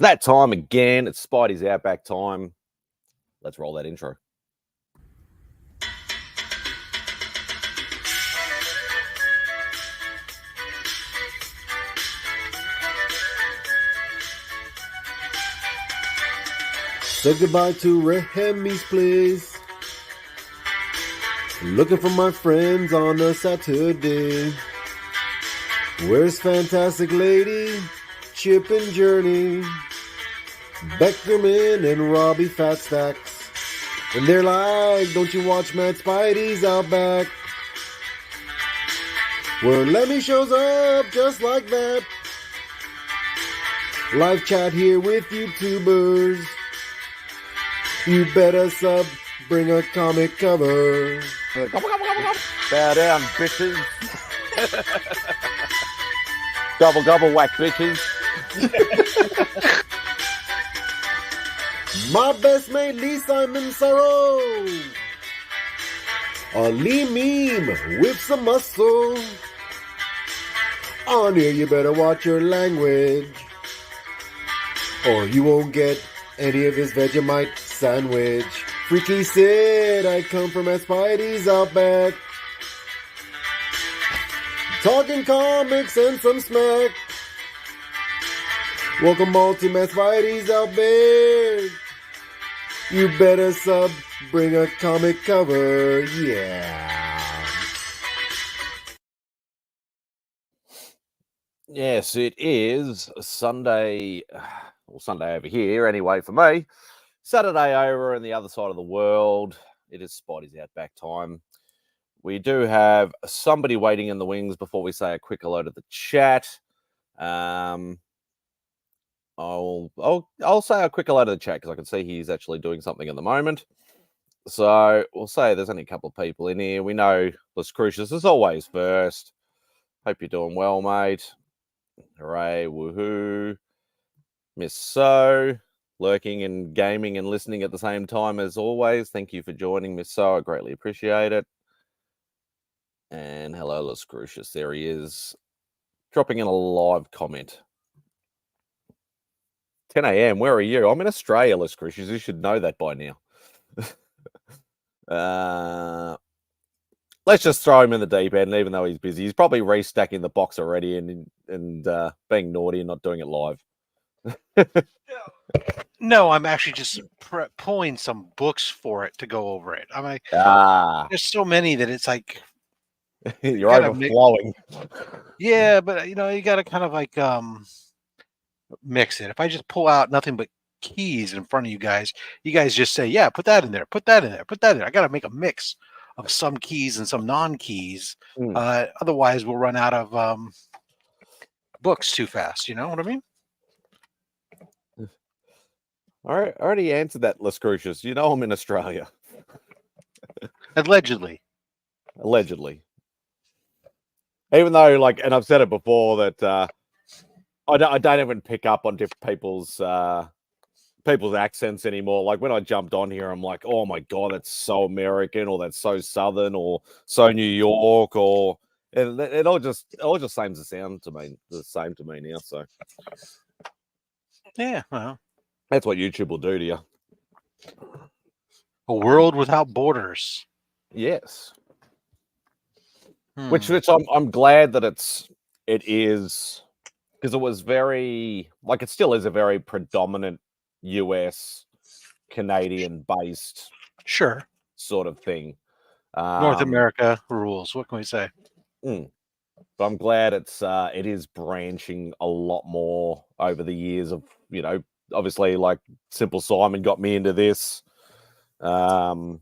that time again. It's Spidey's Outback time. Let's roll that intro. Say goodbye to Remy's place. Looking for my friends on a Saturday. Where's Fantastic Lady, Chip and Journey, Beckerman and Robbie Fatstacks? And they're like, don't you watch MadSpidey'S Outback? Where Lemmy shows up just like that. Live chat here with YouTubers. You better sub, bring a comic cover. Bow down, bitches. Gobble, gobble, whack, bitches. My best mate, Lee Simon Sorrow. A Lee meme with some muscle. On here, you better watch your language, or you won't get any of his Vegemite sandwich. Freaky Sid, I come from MadSpidey'S Outback. Talking comics and some smack. Welcome all to MadSpidey'S Outback. You better sub, bring a comic cover, yeah. Yes, it is Sunday. Well, Sunday over here, anyway, for me. Saturday over on the other side of the world. It is Spidey's Outback time. We do have somebody waiting in the wings before we say a quick hello to the chat. I'll say a quick hello to the chat because I can see he's actually doing something at the moment. So we'll say there's only a couple of people in here. We know Las Crucius is always first. Hope you're doing well, mate. Hooray, woohoo. Miss So, lurking and gaming and listening at the same time as always. Thank you for joining, Miss So. I greatly appreciate it. And hello, Las Crucius. There he is, dropping in a live comment. 10 a.m. Where are you? I'm in Australia, Las Crucius. You should know that by now. Let's just throw him in the deep end, even though he's busy. He's probably restacking the box already and being naughty and not doing it live. No, I'm actually just pulling some books for it to go over it. I'm like, there's so many that it's like you're overflowing. Yeah, but you got to kind of like mix it. If I just pull out nothing but keys in front of you guys just say, yeah, put that in there, put that in there, put that in there. I got to make a mix of some keys and some non-keys. Otherwise, we'll run out of books too fast. You know what I mean? All right, I already answered that, Las Crucius. You know I'm in Australia. Allegedly. Even though, and I've said it before, that I don't even pick up on different people's accents anymore. Like when I jumped on here, I'm like, oh my God, that's so American, or that's so Southern, or so New York, or it all just seems the same to me now. So yeah, well. That's what YouTube will do to you. A world without borders. Yes. Which I'm glad that it is, because it was very, it still is a very predominant US Canadian based sort of thing. North America rules. What can we say? But I'm glad it is branching a lot more over the years of, obviously, Simple Simon got me into this. And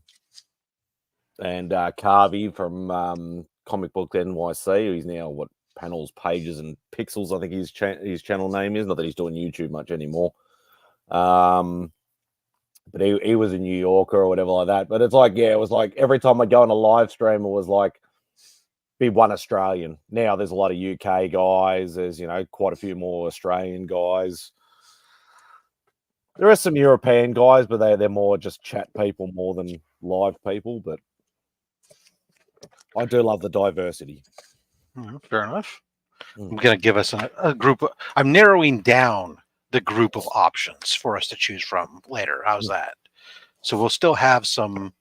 Carvey from Comic Book NYC, he's now, Panels, Pages, and Pixels, I think his channel name is. Not that he's doing YouTube much anymore. But he was a New Yorker or whatever like that. But it's it was every time I go on a live stream, it was be one Australian. Now there's a lot of UK guys. There's, quite a few more Australian guys. There are some European guys, but they're more just chat people more than live people. But I do love the diversity. Fair enough. I'm going to give us a group. I'm narrowing down the group of options for us to choose from later. How's that? So we'll still have some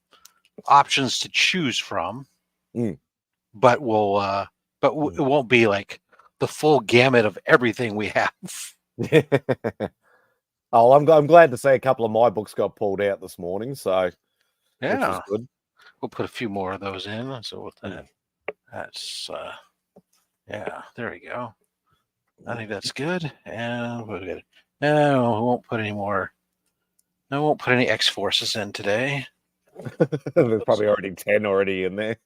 options to choose from, but it won't be like the full gamut of everything we have. Oh, I'm glad to say a couple of my books got pulled out this morning, so Yeah, which is good. We'll put a few more of those in. So with that, that's yeah, there we go. I think that's good. And we'll get it. No, we won't put any more. No, I won't put any X Forces in today. There's probably already 10 already in there.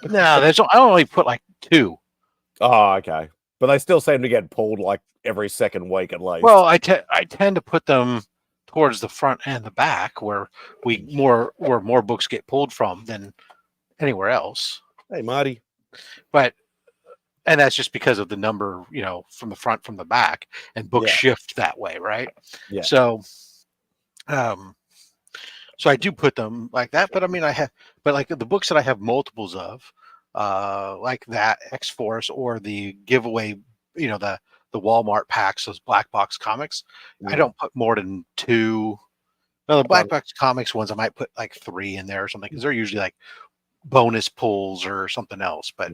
No, I only put like 2. Oh, okay. But they still seem to get pulled like every second week at least. Well, I tend to put them towards the front and the back where more books get pulled from than anywhere else. Hey, Marty. And that's just because of the number, from the front, from the back, and books shift that way, right? Yeah. So, so I do put them like that, but I mean, but like the books that I have multiples of, like that X-Force or the giveaway, the Walmart packs, those black box comics, I don't put more than 2. No, the black box comics ones, I might put like 3 in there or something, because they're usually like bonus pulls or something else, but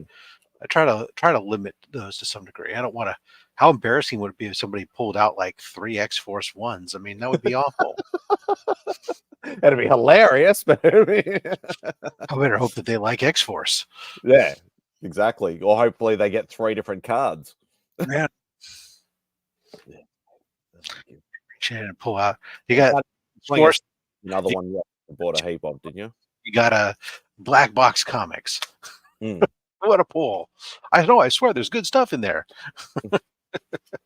I try to limit those to some degree. I don't want to. How embarrassing would it be if somebody pulled out like 3 X-Force ones? I mean, that would be awful. That'd be hilarious, but I better hope that they like X-Force. Yeah, exactly. Or hopefully they get 3 different cards. Yeah. Reach in and pull out. You got Force. Another one you bought a heap of, didn't you? You got a black box comics. What a pull! I know. I swear, there's good stuff in there.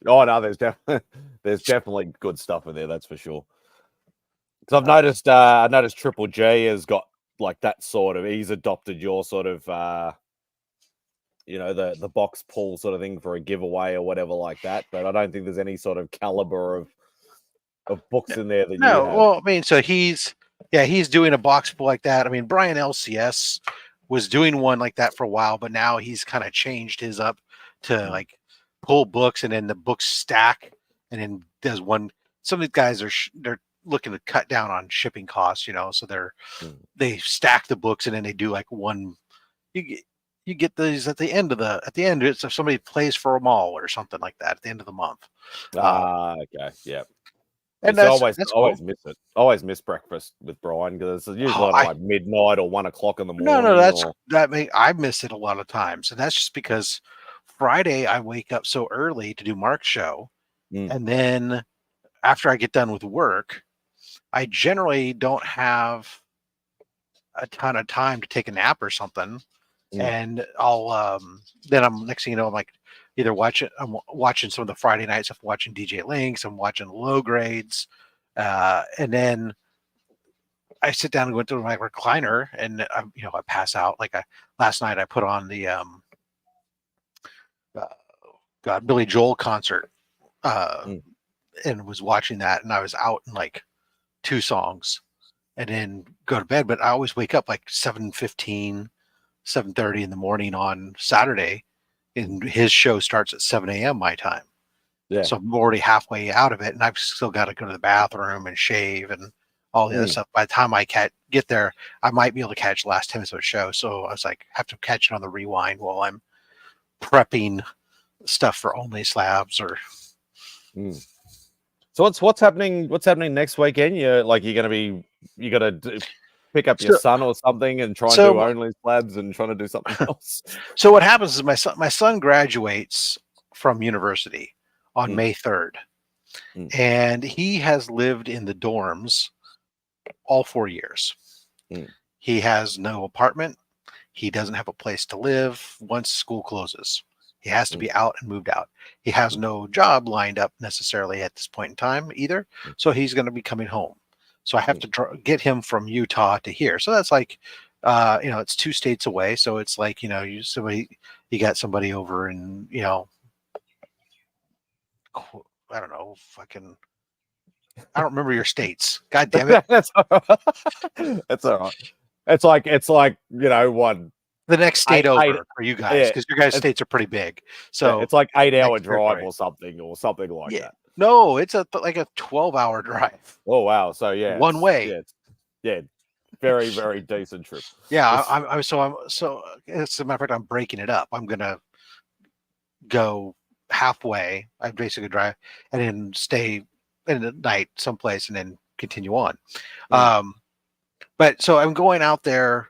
Oh no, there's definitely good stuff in there. That's for sure. Because I noticed Triple J has got like that sort of. He's adopted your sort of, the box pull sort of thing for a giveaway or whatever like that. But I don't think there's any sort of caliber of books in there that you have. Well, I mean, so he's doing a box pull like that. I mean, Brian LCS was doing one like that for a while, but now he's kind of changed his up to like pull books and then the books stack and then does one. Some of these guys they're looking to cut down on shipping costs, so they stack the books and then they do like one. You get these at the end. It's if somebody plays for a mall or something like that at the end of the month. Okay, yeah. And I that's always cool. miss it. Always miss breakfast with Brian because it's usually like midnight or 1 o'clock in the morning. No, I miss it a lot of times, and that's just because Friday I wake up so early to do Mark's show, and then after I get done with work, I generally don't have a ton of time to take a nap or something, and I'll then I'm next thing you know I'm like either I'm watching some of the Friday nights. I'm watching DJ Links. I'm watching Low Grades, and then I sit down and go into my recliner, and I pass out. Like last night, I put on the Billy Joel concert, and was watching that, and I was out in like 2 songs, and then go to bed. But I always wake up like 7:15, 7:30 in the morning on Saturday. And his show starts at 7 a.m. my time. Yeah. So I'm already halfway out of it, and I've still got to go to the bathroom and shave and all the other stuff. By the time I get there, I might be able to catch the last 10 minutes of the show. So I was like, have to catch it on the rewind while I'm prepping stuff for Only Slabs or. So what's happening? What's happening next weekend? You're gonna pick up your son or something and try and do Only Slabs and trying to do something else. So what happens is my son graduates from university on May 3rd, and he has lived in the dorms all 4 years. He has no apartment. He doesn't have a place to live once school closes. He has to be out and moved out. He has no job lined up necessarily at this point in time either. So he's going to be coming home. So I have to get him from Utah to here. So that's like, it's 2 states away. So it's like, you got somebody over in, I don't know, I don't remember your states. God damn it. That's all right. That's all right. It's like, what? The next state over for you guys, because your guys' states are pretty big. So it's like 8-hour drive or something like that. No, it's like a 12-hour drive Oh wow! So one way. Yeah, very very decent trip. Yeah, so as a matter of fact, I'm breaking it up. I'm gonna go halfway. I basically drive and then stay in the night someplace and then continue on. Mm. But so I'm going out there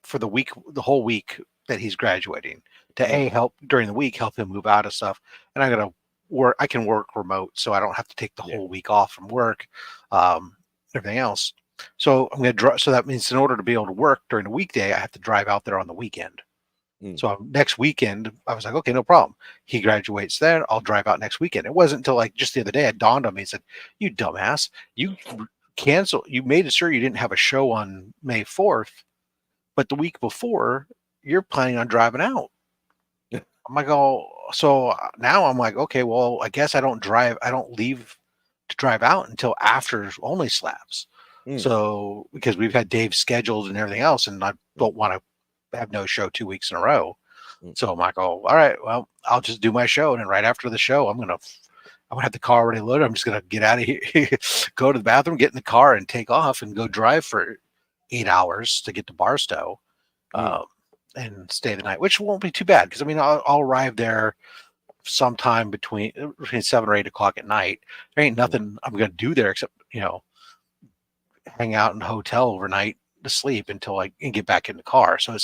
for the week, the whole week that he's graduating to help during the week, help him move out of stuff. And I'm gonna work. I can work remote, so I don't have to take the whole week off from work, everything else. So I'm gonna drive. So that means in order to be able to work during the weekday, I have to drive out there on the weekend. So next weekend, I was like, okay, no problem. He graduates then. I'll drive out next weekend. It wasn't until like just the other day it dawned on me. He said, "You dumbass, you cancel. You made sure you didn't have a show on May 4th, but the week before you're planning on driving out." I'm like, oh, so now I'm like, okay, well, I guess I don't drive. I don't leave to drive out until after Only Slabs. So because we've had Dave scheduled and everything else, and I don't want to have no show 2 weeks in a row. So I'm like, oh, all right, well, I'll just do my show. And then right after the show, I'm gonna have the car already loaded. I'm just gonna get out of here, go to the bathroom, get in the car, and take off and go drive for 8 hours to get to Barstow, and stay the night, which won't be too bad because I mean I'll arrive there sometime between 7 or 8 o'clock at night. There ain't nothing I'm gonna do there except hang out in the hotel overnight to sleep until I can get back in the car. So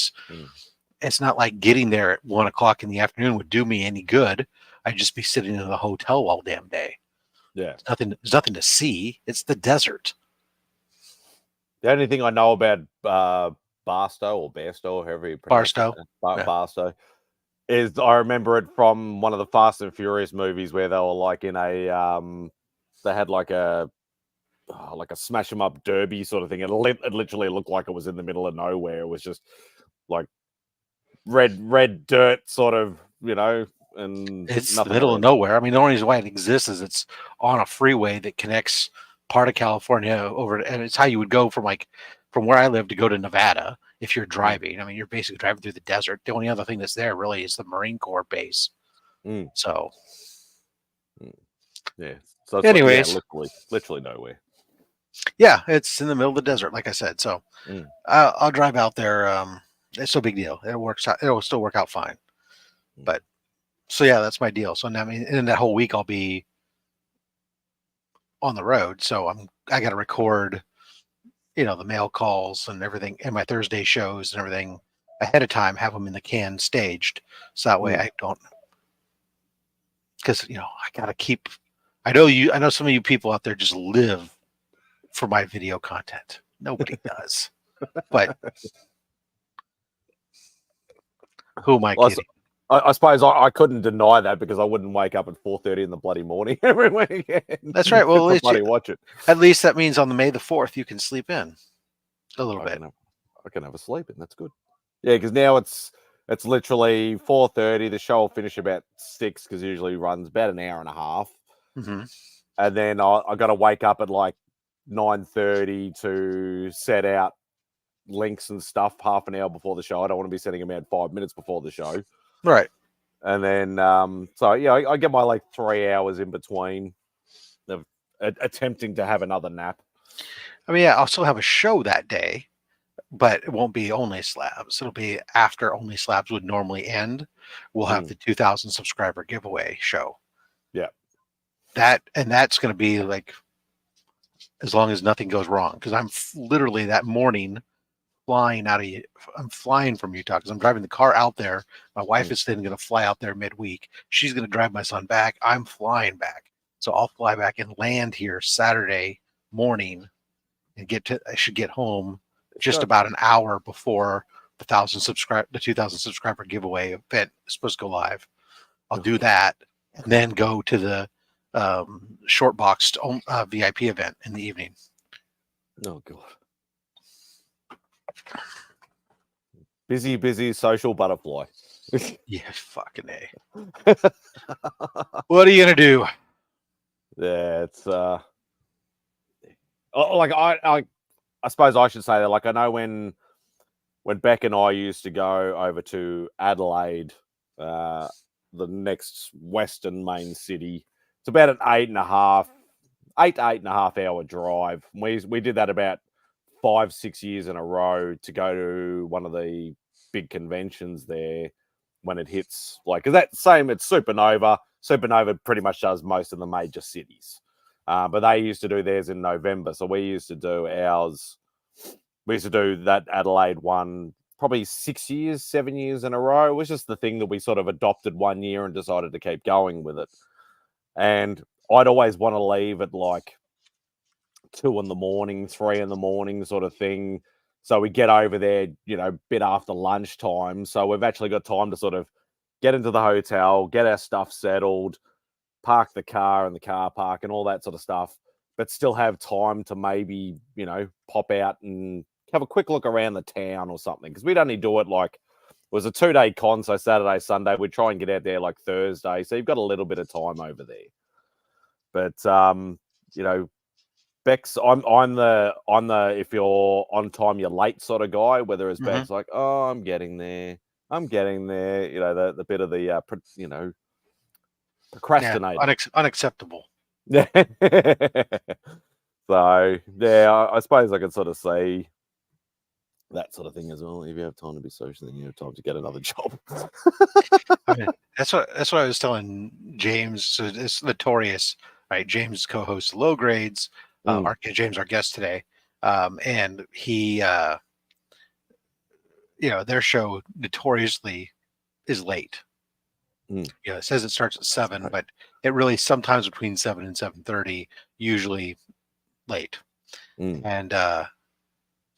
it's not like getting there at 1 o'clock in the afternoon would do me any good. I'd just be sitting in the hotel all damn day. Yeah. There's nothing to see. It's the desert. The only thing I know about Barstow or Barstow, however you pronounce Barstow. it, Barstow, is I remember it from one of the Fast and Furious movies where they were like in a they had like a smash 'em up derby sort of thing. It literally looked like it was in the middle of nowhere. It was just like red dirt sort of, and it's the middle of nowhere. I mean, the only reason why it exists is it's on a freeway that connects part of California over, and it's how you would go from where I live to go to Nevada if you're driving. I mean, you're basically driving through the desert. The only other thing that's there really is the Marine Corps base. So, yeah. So anyways, literally nowhere. Yeah, it's in the middle of the desert, like I said. So, I'll drive out there. It's no big deal. It works out. It'll still work out fine. But so yeah, that's my deal. So now, I mean, in that whole week, I'll be on the road. So I got to record, the mail calls and everything, and my Thursday shows and everything ahead of time. Have them in the can staged, so that way I don't. Because I got to keep. I know some of you people out there just live for my video content. Nobody does. But who am I kidding? I suppose I couldn't deny that because I wouldn't wake up at 4:30 in the bloody morning every weekend. That's right. Well, watch it. At least that means on the May the 4th you can sleep in a little bit. I can have a sleep in. That's good. Yeah, because now it's literally 4:30. The show will finish about 6 because it usually runs about an hour and a half. And then I got to wake up at like 9:30 to set out links and stuff half an hour before the show. I don't want to be setting them out 5 minutes before the show. Right. And then, I get my like 3 hours in between of attempting to have another nap. I mean, yeah, I'll still have a show that day, but it won't be Only Slabs. It'll be after Only Slabs would normally end. We'll have the 2,000 subscriber giveaway show. Yeah. That's going to be like, as long as nothing goes wrong, because I'm literally that morning I'm flying from Utah because I'm driving the car out there. My wife is then going to fly out there midweek. She's going to drive my son back. I'm flying back. So I'll fly back and land here Saturday morning and I should get home just about an hour before the 2,000 subscriber giveaway event is supposed to go live. I'll do that and then go to the short boxed VIP event in the evening. Oh God. Busy social butterfly. Yeah, fucking A. What are you gonna do? Yeah, it's like I suppose I should say that. Like I know when Beck and I used to go over to Adelaide, the next western main city, it's about an 8.5 hour drive. We did that about 5-6 years in a row to go to one of the big conventions there when it hits. Like, is that same? It's Supernova. Supernova pretty much does most of the major cities, but they used to do theirs in November. So we used to do ours. We used to do that Adelaide one probably 7 years in a row. It was just the thing that we sort of adopted one year and decided to keep going with it. And I'd always want to leave at like 2 a.m, 3 a.m, sort of thing. So we get over there, bit after lunchtime. So we've actually got time to sort of get into the hotel, get our stuff settled, park the car in the car park and all that sort of stuff, but still have time to maybe, pop out and have a quick look around the town or something. Because we'd only do it like, it was a 2-day con, so Saturday, Sunday, we'd try and get out there like Thursday. So you've got a little bit of time over there. But, Bex, I'm the if you're on time, you're late sort of guy, whereas Bex like, oh, I'm getting there. The bit of the, procrastinating. Yeah, unacceptable. Yeah. So, yeah, I suppose I could sort of see that sort of thing as well. If you have time to be social, then you have time to get another job. I mean, that's what I was telling James. So it's notorious, right? James co-hosts Low Grades. James, our guest today, and he, their show notoriously is late. It says it starts at 7, but it really sometimes between 7 and 7:30, usually late. And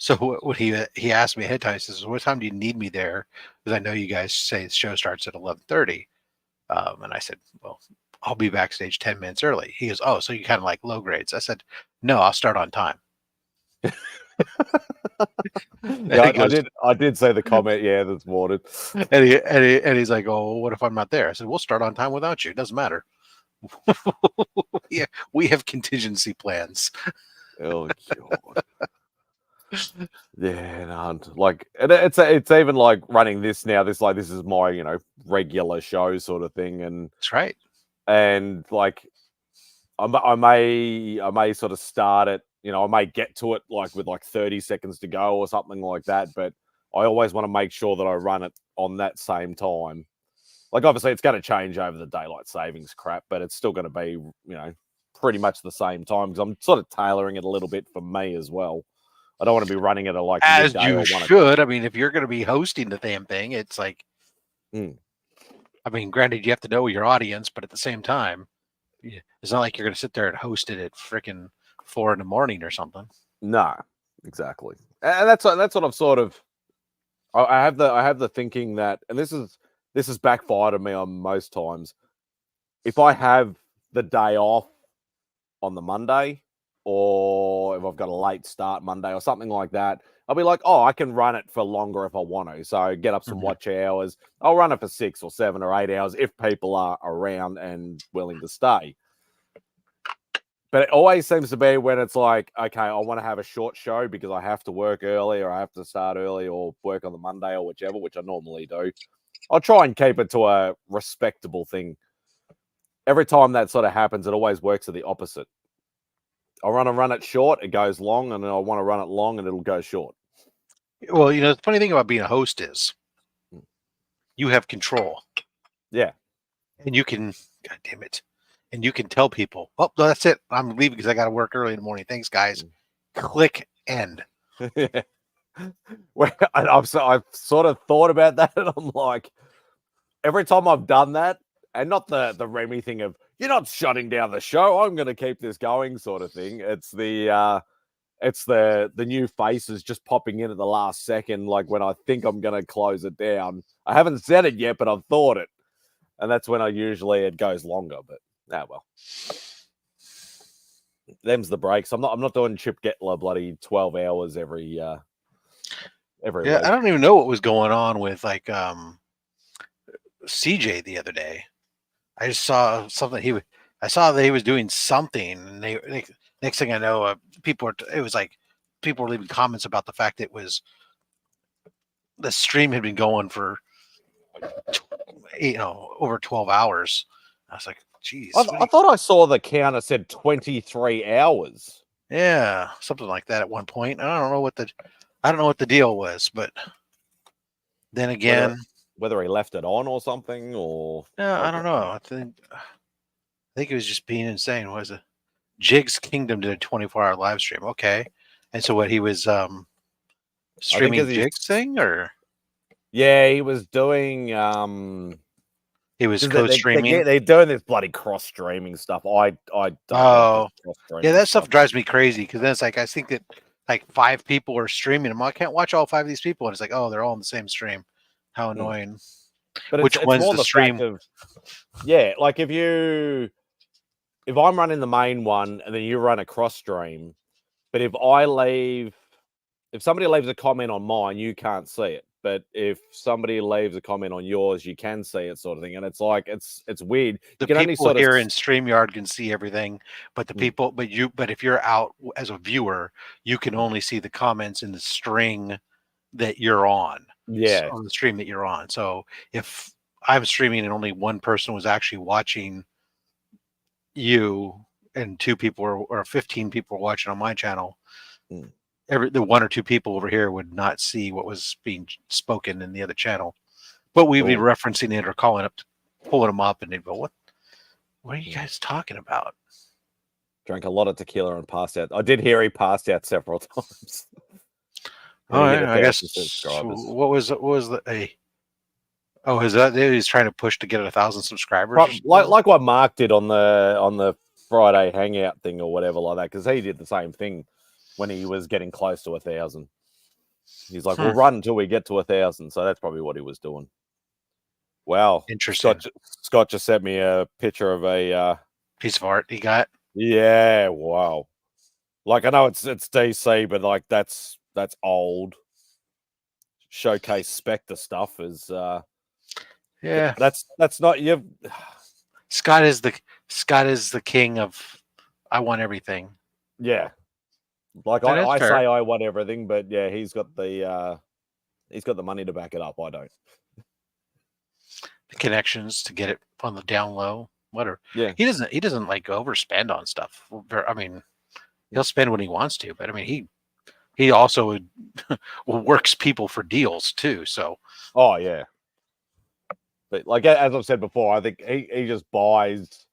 so what he asked me ahead of time, he says, "What time do you need me there? Because I know you guys say the show starts at 11:30." And I said, "Well, I'll be backstage 10 minutes early." He goes, "Oh, so you kind of like Low Grades?" I said, "No, I'll start on time." Yeah, I did say the comment, this morning. And he's like, "Oh, what if I'm not there?" I said, "We'll start on time without you. It doesn't matter." Yeah, we have contingency plans. Oh God. Yeah, no, like it's even like running this now. This is my regular show sort of thing, and That's right. And like I may sort of start it. I may get to it like with like 30 seconds to go or something like that. But I always want to make sure that I run it on that same time. Like obviously it's going to change over the daylight savings crap, but it's still going to be pretty much the same time because I'm sort of tailoring it a little bit for me as well. I don't want to be running it at like as you should. I mean, if you're going to be hosting the damn thing, it's like, I mean, granted, you have to know your audience, but at the same time, it's not like you're going to sit there and host it at freaking 4 a.m. or something. No, exactly, and that's what I've sort of. I have the thinking that, and this has backfired on me on most times. If I have the day off on the Monday, or if I've got a late start Monday or something like that, I'll be like, oh, I can run it for longer if I want to. So get up some watch hours. I'll run it for 6 or 7 or 8 hours if people are around and willing to stay. But it always seems to be when it's like, okay, I want to have a short show because I have to work early or I have to start early or work on the Monday or whichever, which I normally do. I'll try and keep it to a respectable thing. Every time that sort of happens, it always works to the opposite. I want to run it short, it goes long, and then I want to run it long and it'll go short. Well, the funny thing about being a host is you have control. Yeah. And you can, God damn it. And you can tell people, oh, that's it. I'm leaving because I got to work early in the morning. Thanks, guys. Click end. Well, I've sort of thought about that, and I'm like, every time I've done that, and not the Remy thing of you're not shutting down the show, I'm going to keep this going, sort of thing. It's the new faces just popping in at the last second, like when I think I'm going to close it down. I haven't said it yet, but I've thought it, and that's when it goes longer. But well. Them's the breaks. I'm not doing Chip Gettler bloody 12 hours every week. I don't even know what was going on with like CJ the other day. I just saw something I saw that he was doing something, and they next thing I know, people were leaving comments about the fact that the stream had been going for over 12 hours. I was like, geez. I thought I saw the counter said 23 hours. Yeah, something like that at one point. I don't know what the deal was, but then again, Whether he left it on or something, or yeah, I like, don't know. I think it was just being insane. Was it Jig's Kingdom did a 24-hour live stream? Okay, and so what he was streaming 'cause Jig's thing, or yeah, he was doing he was 'cause co-streaming? they're doing this bloody cross streaming stuff. I don't like this Oh, cross streaming. yeah, that stuff drives me crazy because then it's like I think that like 5 people are streaming them. I can't watch all 5 of these people, and it's like, oh, they're all in the same stream. How annoying! But Which it's one's more the the stream? fact of like if I'm running the main one and then you run a cross stream, but if somebody leaves a comment on mine, you can't see it. But if somebody leaves a comment on yours, you can see it, sort of thing. And it's like it's weird. The You can only people sort of here in StreamYard can see everything, but the people, but if you're out as a viewer, you can only see the comments in the string that you're on. Yeah. On the stream that you're on. So if I'm streaming and only one person was actually watching you, and 2 people or 15 people were watching on my channel, the 1 or 2 people over here would not see what was being spoken in the other channel, but we'd be referencing it or pulling them up, and they'd go, "What are you guys talking about?" Drank a lot of tequila and passed out. I did hear he passed out several times. Oh, yeah, I guess. What was the a? Oh, is that he's trying to push to get 1,000 subscribers? Like what Mark did on the Friday Hangout thing or whatever like that, because he did the same thing when he was getting close to 1,000. He's like, "We'll run until we get to 1,000." So that's probably what he was doing. Wow, Interesting. Scott just sent me a picture of a piece of art he got. Yeah, wow. Like I know it's DC, but like that's old. Showcase Spectre stuff is yeah. That's not you. Scott is the king of I want everything. Yeah. Like I say I want everything, but yeah, he's got the money to back it up. I don't. The connections to get it on the down low. Whatever. Yeah. He doesn't like overspend on stuff. I mean, he'll spend when he wants to, but I mean he also works people for deals too. So oh yeah. But like as I've said before, I think he just buys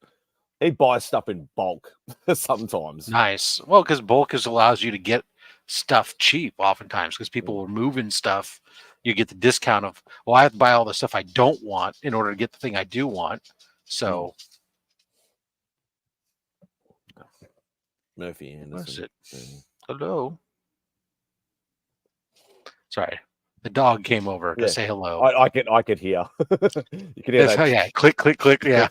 stuff in bulk sometimes. Nice. Well, because bulk allows you to get stuff cheap oftentimes because people are moving stuff. You get the discount of, well, I have to buy all the stuff I don't want in order to get the thing I do want. So Murphy Anderson. Hello. Sorry. The dog came over to say hello. I could hear. You could hear that. Yeah, click, click, click. Yeah.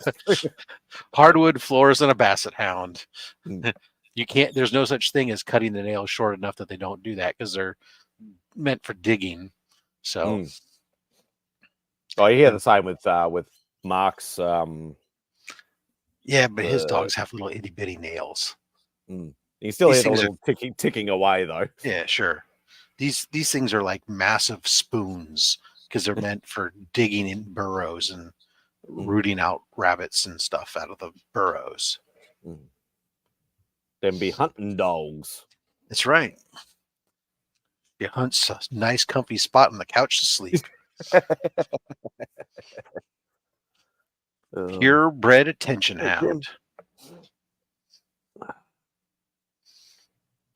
Hardwood floors and a basset hound. You can't. There's no such thing as cutting the nails short enough that they don't do that because they're meant for digging. So. Oh, you hear the same with Mark's. Yeah, but his dogs have little itty bitty nails. You still hear the little ticking away though. Yeah, sure. These things are like massive spoons because they're meant for digging in burrows and rooting out rabbits and stuff out of the burrows. Them be hunting dogs. That's right. You hunt a nice comfy spot on the couch to sleep. Purebred attention hound.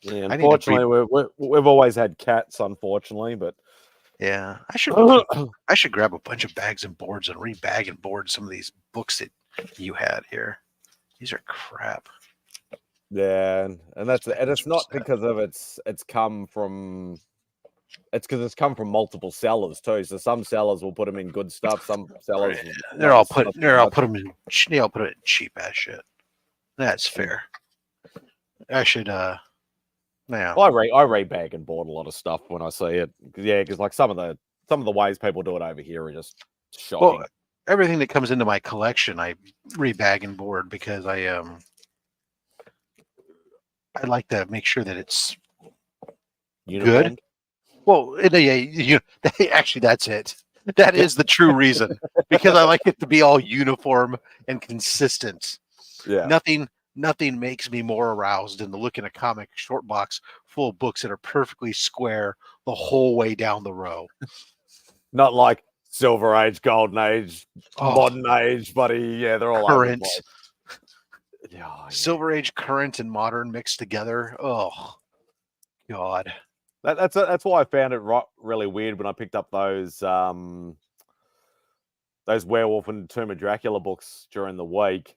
Yeah, unfortunately, we've always had cats. Unfortunately, but yeah, I should grab a bunch of bags and boards and rebag and board some of these books that you had here. These are crap. Yeah, and it's not because of it's come from. It's because it's come from multiple sellers too. So some sellers will put them in good stuff. Some sellers they'll all put them in cheap ass shit. That's fair. I should yeah. I rebag and board a lot of stuff when I see it. Yeah, because like some of the ways people do it over here are just shocking. Well, everything that comes into my collection, I rebag and board because I like to make sure that it's good. Well, yeah, actually, that's it. That is the true reason, because I like it to be all uniform and consistent. Yeah. Nothing makes me more aroused than to look in a comic short box full of books that are perfectly square the whole way down the row. Not like Silver Age, Golden Age, Oh, Modern Age, buddy. Yeah, they're all over the current, place. Yeah, Silver Age, current, and modern mixed together. Oh, God. That's why I found it really weird when I picked up those Werewolf and Tomb of Dracula books during the week,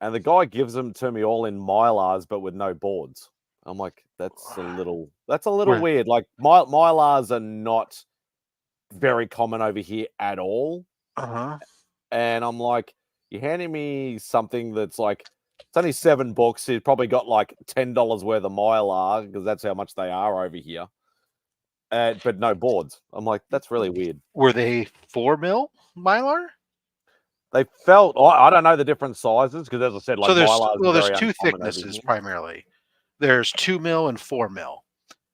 and the guy gives them to me all in Mylars but with no boards. I'm like, that's a little weird. Like Mylars are not very common over here at all. And I'm like, you're handing me something that's like, it's only 7 books. He's probably got like $10 worth of Mylar because that's how much they are over here. But no boards. I'm like, that's really weird. Were they 4 mil Mylar? They felt, I don't know the different sizes because, as I said, like So there's 2 thicknesses primarily. There's 2 mil and 4 mil.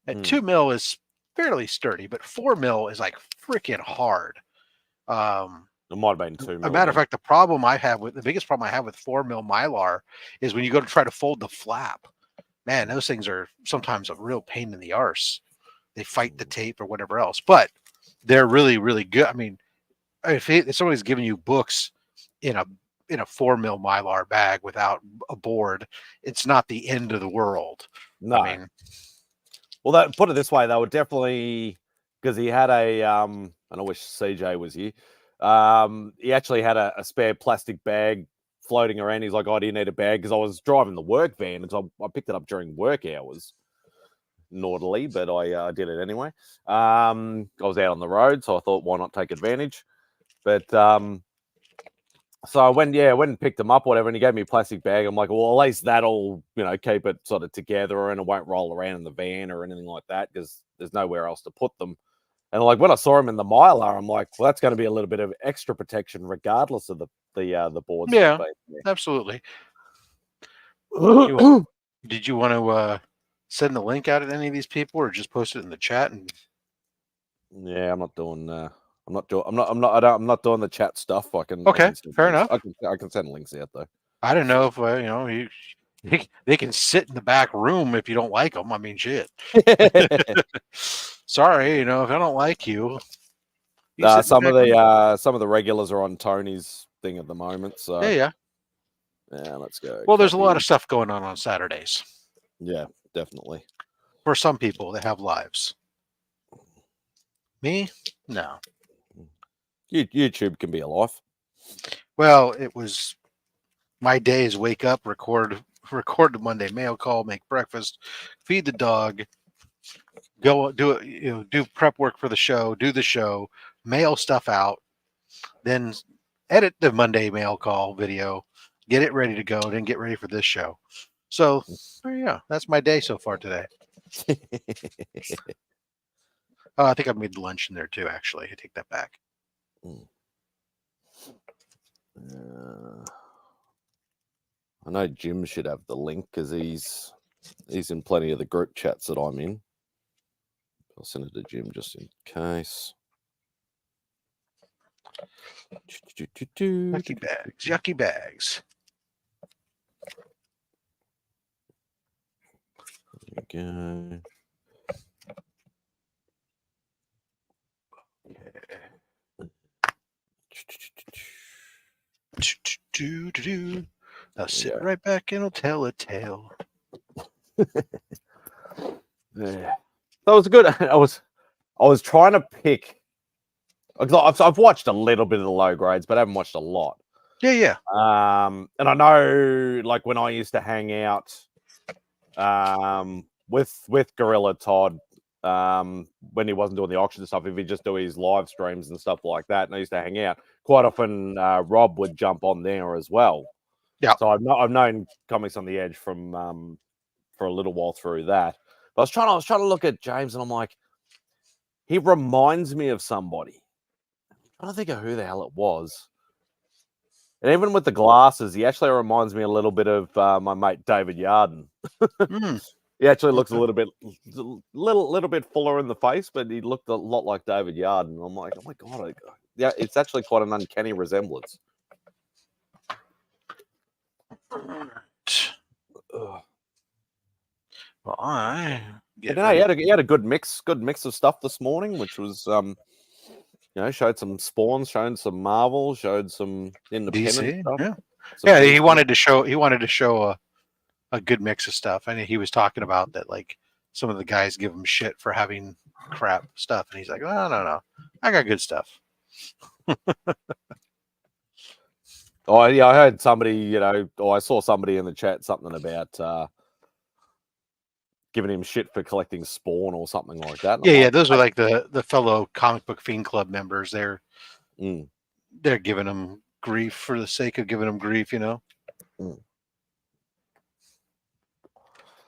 And 2 mil is fairly sturdy, but 4 mil is like freaking hard. It might have been 2 mil. A matter of fact, the biggest problem I have with 4 mil Mylar is when you go to try to fold the flap. Man, those things are sometimes a real pain in the arse. They fight the tape or whatever else, but they're really, really good. I mean, if somebody's giving you books in a 4 mil Mylar bag without a board, it's not the end of the world. No. I mean, well, put it this way, they were definitely, because he had and I wish CJ was here. He actually had a spare plastic bag floating around. He's like, "Oh, do you need a bag?" Because I was driving the work van, and so I picked it up during work hours, naughtily, but I did it anyway. I was out on the road, so I thought, why not take advantage? But so I went and picked them up, whatever, and he gave me a plastic bag. I'm like, well, at least that'll, keep it sort of together and it won't roll around in the van or anything like that because there's nowhere else to put them. And like when I saw him in the Mylar, I'm like, well, that's going to be a little bit of extra protection regardless of the boards. Yeah, absolutely. Did you want to send the link out at any of these people or just post it in the chat? Yeah, I'm not doing I'm not doing the chat stuff. Okay, fair enough. I can send links out though. I don't know if they can sit in the back room if you don't like them. I mean, shit. Sorry, if I don't like you. Some of the regulars are on Tony's thing at the moment. So yeah, let's go. Well, there's a lot of stuff going on Saturdays. Yeah, definitely. For some people, they have lives. Me, no. YouTube can be a life. Well, it was my days: wake up, record the Monday mail call, make breakfast, feed the dog, go do it, do prep work for the show, do the show, mail stuff out, then edit the Monday mail call video, get it ready to go, then get ready for this show. So yeah, that's my day so far today. I think I made lunch in there too. Actually, I take that back. I know Jim should have the link because he's in plenty of the group chats that I'm in. I'll send it to Jim just in case. Yucky bags. There we go. Now sit right back and I'll tell a tale. Yeah, that was good. I was trying to pick. I've watched a little bit of the low grades, but I haven't watched a lot. Yeah. And I know, like when I used to hang out, with Gorilla Todd, when he wasn't doing the auction stuff, if he'd just do his live streams and stuff like that, and I used to hang out quite often. Rob would jump on there as well. Yeah. So I've known Comics on the Edge from for a little while through that. But I was trying to look at James, and I'm like, he reminds me of somebody. I don't think of who the hell it was. And even with the glasses, he actually reminds me a little bit of my mate David Yarden. He actually looks a little bit fuller in the face, but he looked a lot like David Yard, and I'm like, oh my god, yeah, it's actually quite an uncanny resemblance. Well, He had a good mix of stuff this morning, which was showed some Spawns, showed some Marvel, showed some independent DC, stuff. yeah. Yeah, He wanted to show a good mix of stuff. I mean, he was talking about that, like some of the guys give him shit for having crap stuff, and he's like, "Oh, no, I got good stuff." Oh yeah, I heard somebody, I saw somebody in the chat something about giving him shit for collecting Spawn or something like that. And Yeah, those are like the fellow comic book fiend club members. They're giving him grief for the sake of giving him grief,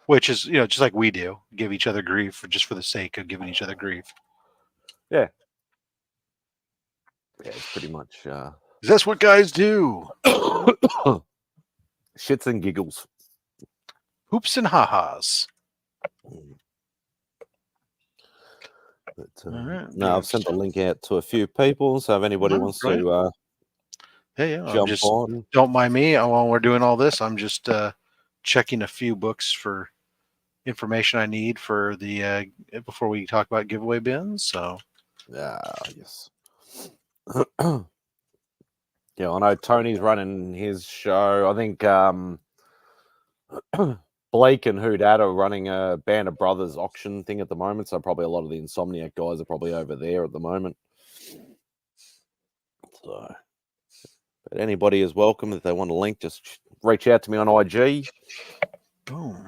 which is just like we do, give each other grief just for the sake of giving each other grief. Yeah, it's pretty much. That's what guys do. Shits and giggles, hoops and ha-has. But, no, I've sent the link out to a few people, so if anybody wants to jump on. Don't mind me. While we're doing all this, I'm just checking a few books for information I need for the before we talk about giveaway bins. So, yes. Yeah, I know Tony's running his show. I think Blake and Hoodad are running a Band of Brothers auction thing at the moment, so probably a lot of the Insomniac guys are probably over there at the moment. So, but anybody is welcome. If they want a link, just reach out to me on IG. Boom.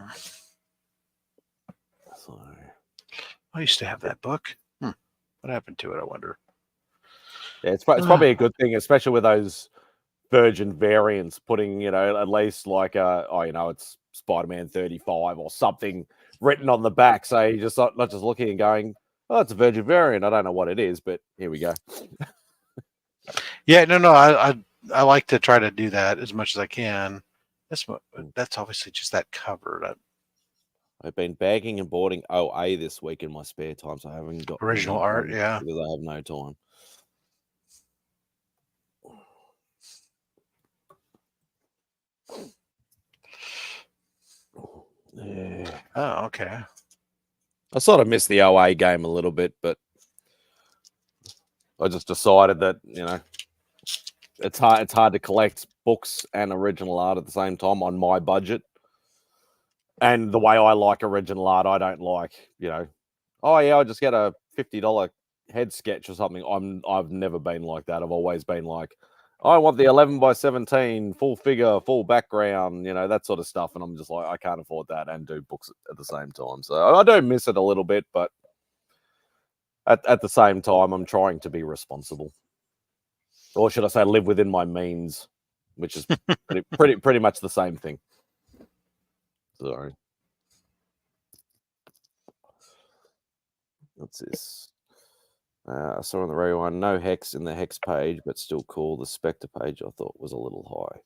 So, I used to have that book. What happened to it, I wonder? Yeah, it's probably a good thing, especially with those Virgin variants, putting, at least like it's Spider-Man 35 or something written on the back. So you're just not just looking and going, oh, it's a Virgin variant. I don't know what it is, but here we go. Yeah, no, I like to try to do that as much as I can. That's obviously just that cover. I've been bagging and boarding OA this week in my spare time, so I haven't got original art, yeah, because I have no time. Yeah. Oh, okay. I sort of missed the OA game a little bit, but I just decided that it's hard to collect books and original art at the same time on my budget. And the way I like original art, I don't like, I'll just get a $50 head sketch or something. I've never been like that. I've always been like, I want the 11x17 full figure, full background, that sort of stuff. And I'm just like, I can't afford that and do books at the same time. So I do miss it a little bit, but at the same time, I'm trying to be responsible. Or should I say live within my means, which is pretty much the same thing. Sorry. What's this? I saw on the radio one, no hex in the hex page, but still cool. The Spectre page I thought was a little high.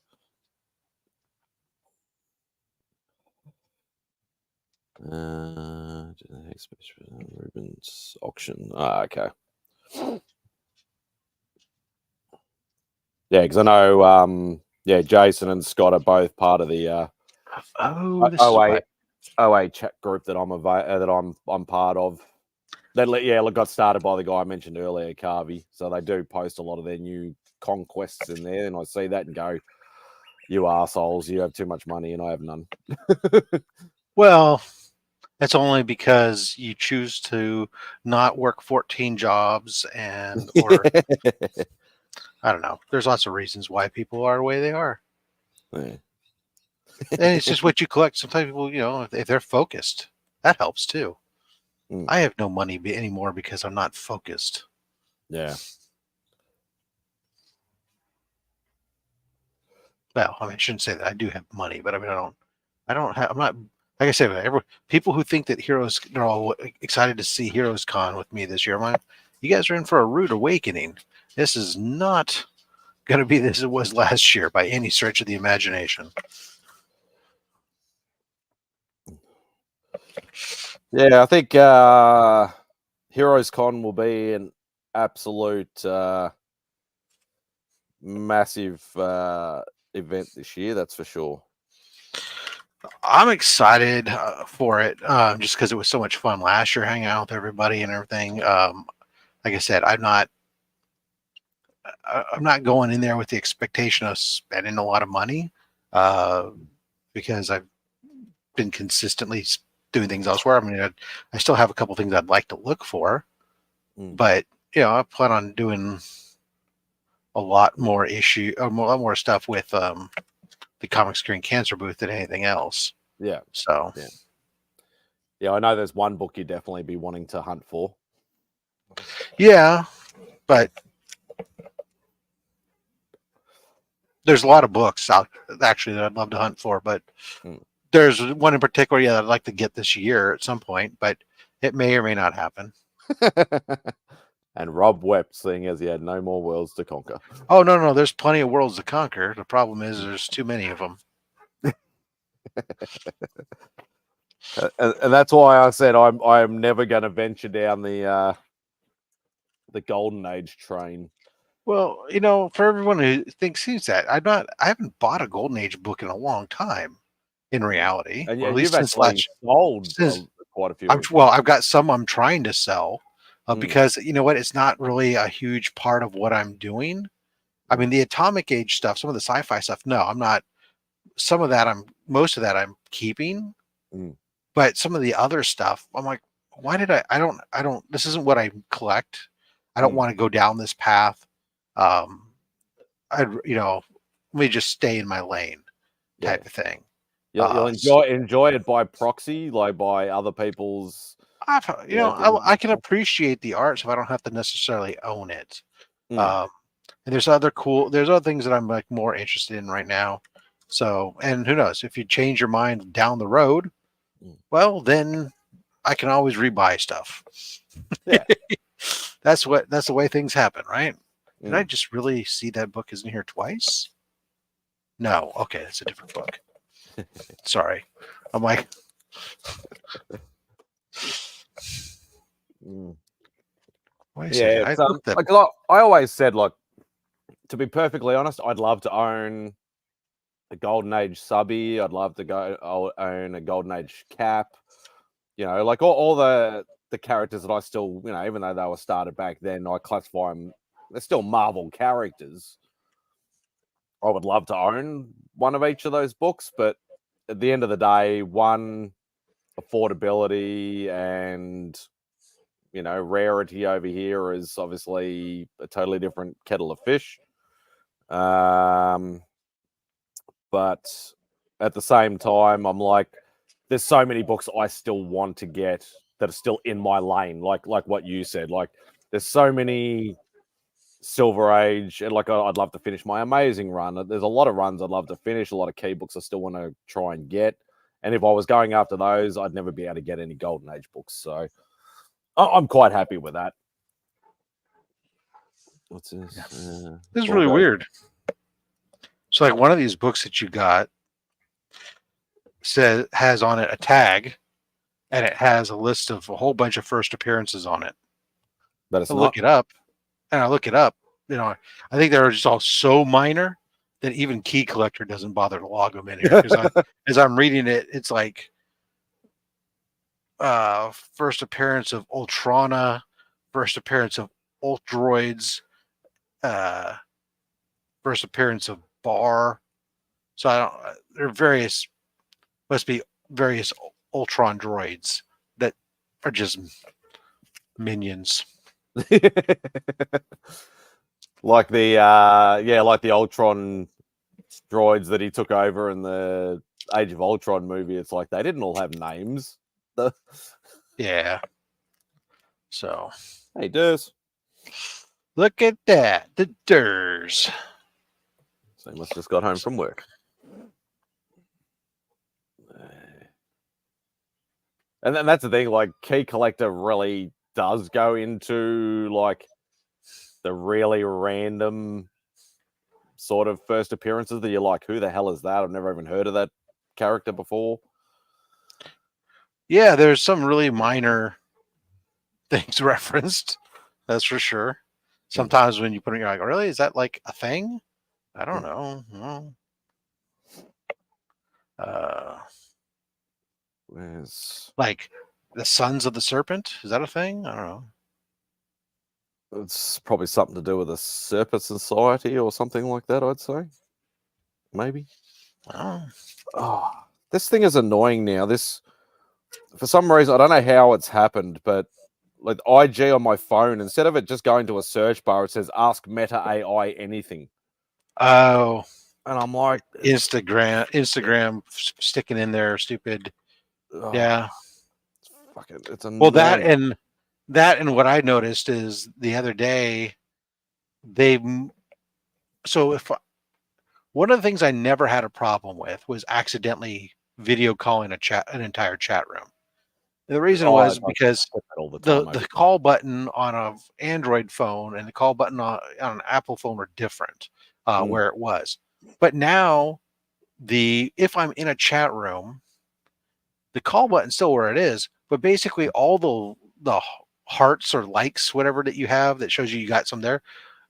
Hex page, Rubens auction. Okay. Yeah, because I know, Jason and Scott are both part of the OA chat group that I'm part of. That got started by the guy I mentioned earlier, Carvey. So they do post a lot of their new conquests in there, and I see that and go, "You assholes! You have too much money, and I have none." Well, that's only because you choose to not work 14 jobs or I don't know. There's lots of reasons why people are the way they are. Yeah. And it's just what you collect. Sometimes people, if they're focused, that helps too. I have no money anymore because I'm not focused. Yeah. Well, I shouldn't say that. I do have money, but I'm not, like I said, people who think that they're all excited to see Heroes Con with me this year. You guys are in for a rude awakening. This is not going to be as it was last year by any stretch of the imagination. Yeah, I think Heroes Con will be an absolute massive event this year. That's for sure. I'm excited for it, just because it was so much fun last year, hanging out with everybody and everything. Like I said, I'm not going in there with the expectation of spending a lot of money, because I've been consistently doing things elsewhere. I mean, I still have a couple things I'd like to look for, but I plan on doing a lot more a lot more stuff with the Comic Screen Cancer booth than anything else. Yeah. So yeah, I know there's one book you'd definitely be wanting to hunt for. yeah, but there's a lot of books out actually that I'd love to hunt for, but there's one in particular, that I'd like to get this year at some point, but it may or may not happen. And Rob wept, seeing as he had no more worlds to conquer. Oh no, there's plenty of worlds to conquer. The problem is there's too many of them. And that's why I said I'm never going to venture down the Golden Age train. Well, for everyone who sees that, I haven't bought a Golden Age book in a long time. In reality, And or at you've least since actually sold quite a few. I've got some I'm trying to sell, because you know what, it's not really a huge part of what I'm doing. I mean, the Atomic Age stuff, some of the sci-fi stuff, no, I'm not. Most of that I'm keeping, but some of the other stuff, I'm like, why did I don't. This isn't what I collect. I don't want to go down this path. Let me just stay in my lane, type of thing. You'll enjoy it by proxy, like by other people's. I can appreciate the art, so I don't have to necessarily own it. And there's other things that I'm like more interested in right now. So, and who knows, if you change your mind down the road, well, then I can always rebuy stuff. Yeah. That's the way things happen, right? Did I just really see that book is in here twice? No. Okay, that's a different book. Sorry. I'm like, yeah, I always said, like, to be perfectly honest, I'd love to own a Golden Age subby. I'd love to own a Golden Age Cap. Like all the characters that I still, even though they were started back then, I classify them. They're still Marvel characters. I would love to own one of each of those books, but at the end of the day, one, affordability and rarity over here is obviously a totally different kettle of fish. But at the same time, I'm like, there's so many books I still want to get that are still in my lane, like what you said. Like, there's so many Silver Age, and like I'd love to finish my Amazing run. There's a lot of runs I'd love to finish, a lot of key books I still want to try and get. And if I was going after those, I'd never be able to get any Golden Age books. So I'm quite happy with that. What's this? This is really weird. So, like, one of these books that you got has on it a tag, and it has a list of a whole bunch of first appearances on it. But I look it up. I think they're just all so minor that even Key Collector doesn't bother to log them in here. Because as I'm reading it, it's like first appearance of Ultrana, first appearance of Ultroids, first appearance of Bar. So there must be various Ultron droids that are just minions. Like the like the Ultron droids that he took over in the Age of Ultron movie. It's like they didn't all have names. Yeah. So, hey, Durs. Look at that, the Durs. So he must have just got home from work. And then that's the thing, like, Key Collector really does go into like the really random sort of first appearances that you're like, who the hell is that? I've never even heard of that character before. Yeah, there's some really minor things referenced. That's for sure. Sometimes when you put it, you're like, really? Is that like a thing? I don't know. No. Where's Like the Sons of the Serpent. Is that a thing? I don't know. it's probably something to do with a Serpent Society or something like that, I'd say. Maybe. Oh. Oh, this thing is annoying now. This, for some reason, I don't know how it's happened, but like IG on my phone, instead of it just going to a search bar, it says "Ask Meta AI anything," Oh, and I'm like, Instagram sticking in there, stupid. oh, Yeah. it's Well, annoying. that and what I noticed is the other day they so if one of the things I never had a problem with was accidentally video calling an entire chat room. And the reason Oh, was because I get that all the the time. the call button on a Android phone and the call button on an Apple phone are different Mm. where it was. But now if I'm in a chat room, the call button's still where it is, but basically all the hearts or likes, whatever that you have that shows you got some there,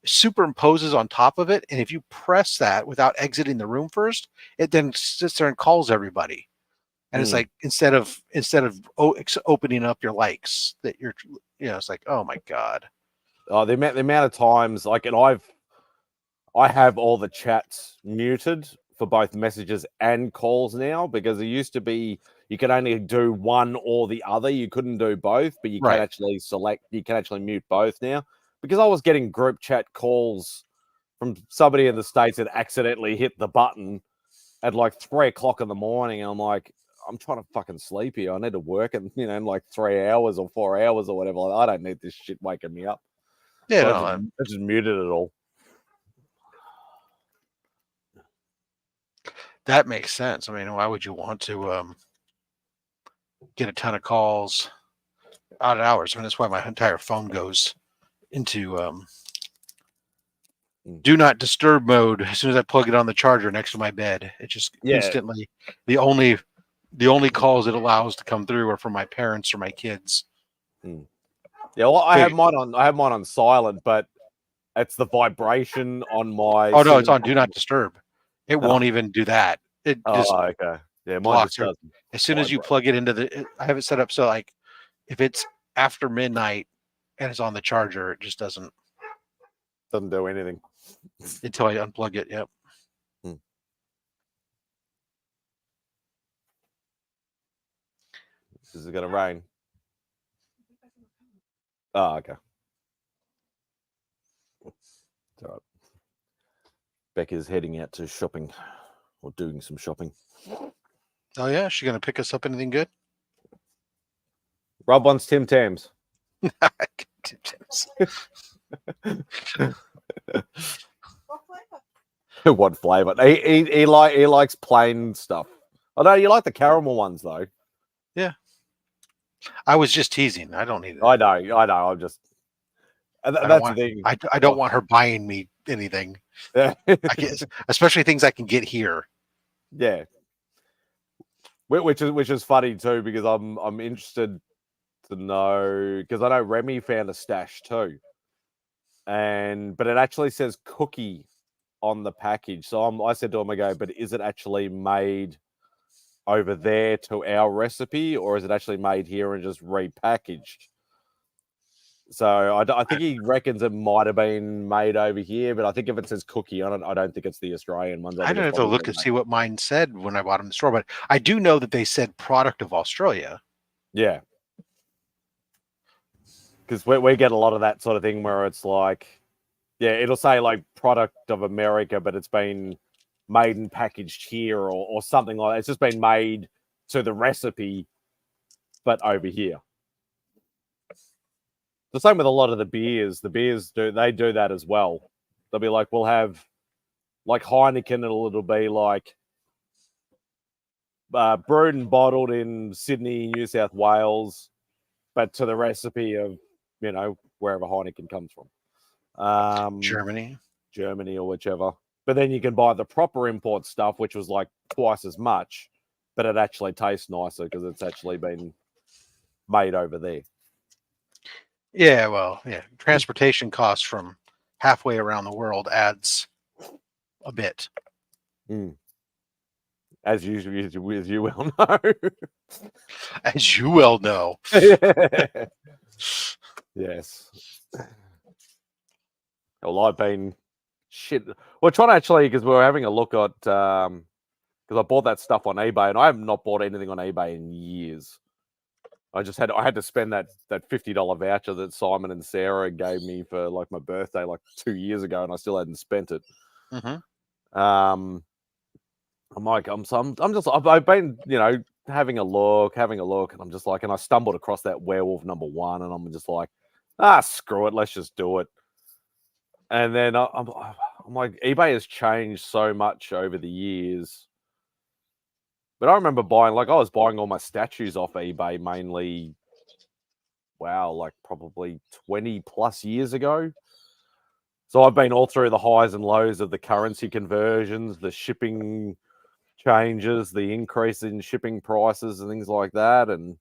superimposes on top of it. And if you press that without exiting the room first, it then sits there and calls everybody. And it's like instead of opening up your likes that you're, it's like, oh my god. Oh, the amount of times, like, and I have all the chats muted for both messages and calls now, because it used to be you could only do one or the other. You couldn't do both, but you can Right. actually mute both now, because I was getting group chat calls from somebody in the States that accidentally hit the button at like 3 o'clock in the morning. And I'm like, I'm trying to fucking sleep here. I need to work in like 3 hours or 4 hours or whatever. I don't need this shit waking me up. Yeah, So no, I just muted it all. that makes sense. I mean, why would you want to get a ton of calls odd hours? I mean, that's why my entire phone goes into do not disturb mode as soon as I plug it on the charger next to my bed. It just instantly the only calls it allows to come through are from my parents or my kids. Yeah, well, I have mine on silent, but it's the vibration on my. Oh no, it's on do not disturb. It won't Oh. even do that. It just Okay. Yeah, mine blocks just it. doesn't. As soon as you plug it into I have it set up so like if it's after midnight and it's on the charger, it just doesn't do anything until I unplug it. Yep. Is it gonna rain? Oh, okay. It's all right. Becca's heading out to shopping, or doing some shopping. Oh yeah, she gonna pick us up anything good? Rob wants Tim Tams. What flavor? He likes plain stuff. Oh no, you like the caramel ones though. Yeah. I was just teasing. I don't need it. I know. I'm just. That's the thing. I don't want her buying me anything. I guess, especially things I can get here. Yeah. Which is funny too, because I'm interested to know, because I know Remy found a stash too, but it actually says cookie on the package. So I said to him, I go, but is it actually made over there to our recipe, or is it actually made here and just repackaged? So I think he reckons it might have been made over here, but I think if it says cookie on it, I don't think it's the Australian ones. I don't have to look and see what mine said when I bought them in the store, but I do know that they said product of Australia. Yeah. Because we get a lot of that sort of thing where it's like, yeah, it'll say like product of America, but it's been made and packaged here or something like that. It's just been made to the recipe, but over here. The same with a lot of the beers. The beers do that as well. They'll be like, we'll have like Heineken, it'll be like brewed and bottled in Sydney, New South Wales, but to the recipe of, wherever Heineken comes from. Germany or whichever. But then you can buy the proper import stuff, which was like twice as much, but it actually tastes nicer because it's actually been made over there. Yeah, well, yeah. Transportation costs from halfway around the world adds a bit. As you well know. As you well know. Yes. Well, I've been We're trying to actually, because we were having a look at because I bought that stuff on eBay, and I have not bought anything on eBay in years. I had to spend that $50 voucher that Simon and Sarah gave me for like my birthday like 2 years ago, and I still hadn't spent it. Mm-hmm. I've been, having a look, and I'm just like, and I stumbled across that werewolf #1, and I'm just like, screw it, let's just do it. And then I'm like, eBay has changed so much over the years. But I remember I was buying all my statues off eBay mainly, like probably 20 plus years ago. So I've been all through the highs and lows of the currency conversions, the shipping changes, the increase in shipping prices and things like that, and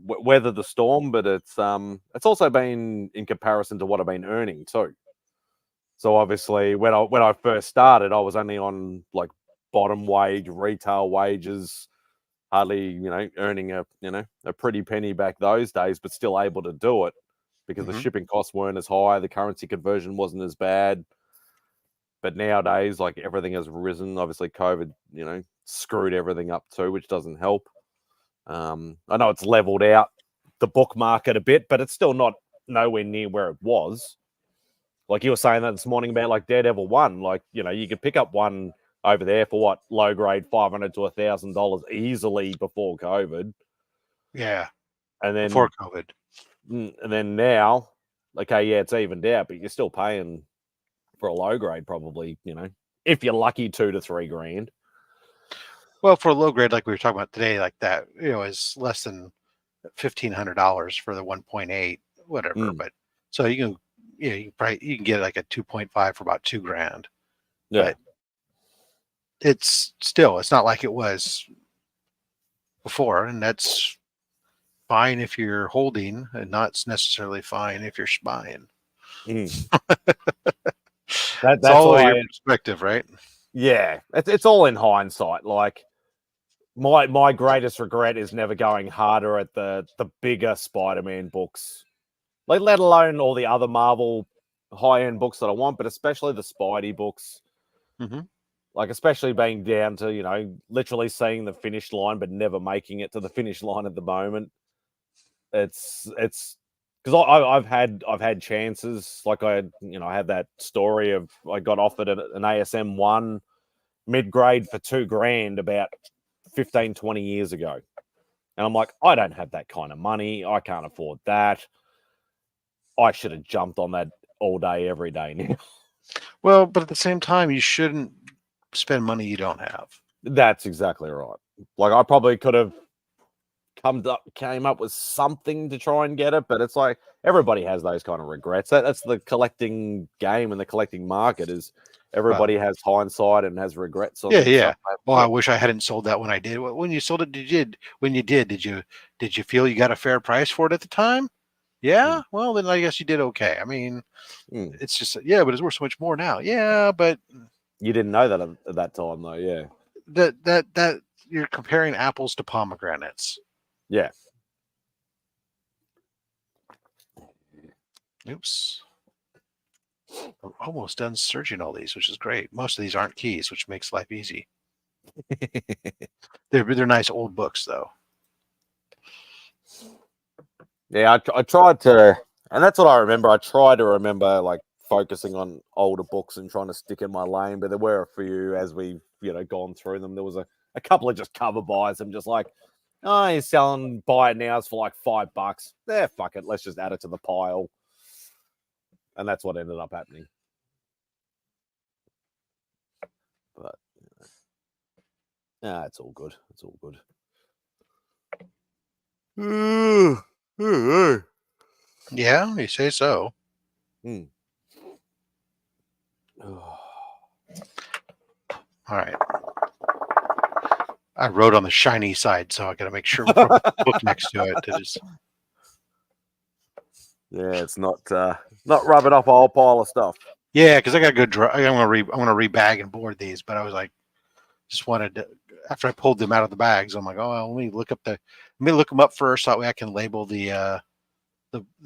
weather the storm. But it's also been in comparison to what I've been earning too. So obviously, when I first started, I was only on like bottom wage, retail wages, hardly earning a pretty penny back those days, but still able to do it because the shipping costs weren't as high, the currency conversion wasn't as bad. But nowadays, like, everything has risen. Obviously, COVID, screwed everything up too, which doesn't help. I know it's leveled out the book market a bit, but it's still not nowhere near where it was. Like you were saying that this morning about like Daredevil 1, like, you could pick up one over there for what, low grade $500 to $1,000 easily before COVID. Yeah, and then before COVID. And then now, okay, yeah, it's evened out, but you're still paying for a low grade probably, if you're lucky, $2,000 to $3,000. Well, for a low grade like we were talking about today, like that, is less than $1,500 for the 1.8, whatever. But so you can, you can get like a 2.5 for about $2,000. Yeah. But it's not like it was before, and that's fine if you're holding, and not necessarily fine if you're buying. That's all your perspective, right? Yeah, it's all in hindsight. Like, my greatest regret is never going harder at the bigger Spider-Man books, like, let alone all the other Marvel high-end books that I want, but especially the Spidey books. Like, especially being down to, literally seeing the finish line, but never making it to the finish line at the moment. It's because I've had chances. Like, I had that story of I got offered an ASM 1 mid-grade for $2,000 about 15, 20 years ago. And I'm like, I don't have that kind of money. I can't afford that. I should have jumped on that all day, every day now. Well, but at the same time, you shouldn't spend money you don't have. That's exactly right. Like, I probably could have came up with something to try and get it, but it's like everybody has those kind of regrets. That's the collecting game and the collecting market is everybody has hindsight and has regrets. Yeah. Well, I wish I hadn't sold that when I did. When you sold it, did you feel you got a fair price for it at the time? Yeah. Well, then I guess you did okay. I mean, it's just but it's worth so much more now. Yeah, but you didn't know that at that time, though. Yeah. That you're comparing apples to pomegranates. Yeah. Oops. I'm almost done searching all these, which is great. Most of these aren't keys, which makes life easy. They're nice old books, though. Yeah, I tried to, and that's what I remember. I tried to remember, like, focusing on older books and trying to stick in my lane, but there were a few as we've gone through them. There was a couple of just cover buys. I'm just like, oh, he's selling buy it nows for like $5. Yeah, fuck it. Let's just add it to the pile. And that's what ended up happening. But it's all good. It's all good. Yeah, you say so. All right. I wrote on the shiny side, so I got to make sure we put the book next to it. Yeah, it's not rubbing off a whole pile of stuff. Yeah, because I got to go. I'm gonna rebag and board these, but I was like, just wanted to. After I pulled them out of the bags, I'm like, oh, well, let me look them up first, so that way I can label the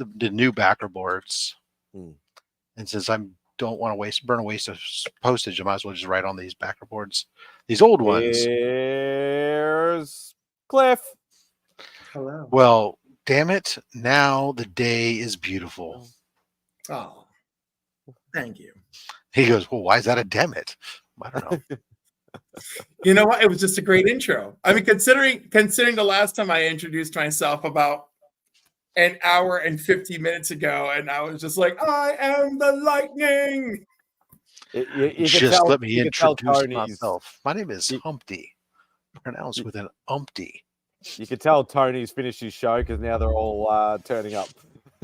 new backer boards. And since I don't want to burn a waste of postage, I might as well just write on these backer boards, these old ones. Here's Cliff. Hello. Well, damn it! Now the day is beautiful. Oh, thank you. He goes, well, why is that a damn it? I don't know. You know what? It was just a great intro. I mean, considering the last time I introduced myself about an hour and 50 minutes ago, and I was just like, I am the lightning. You just let me introduce myself. My name is Humpty, pronounced with an umpty. You could tell Tony's finished his show because now they're all turning up.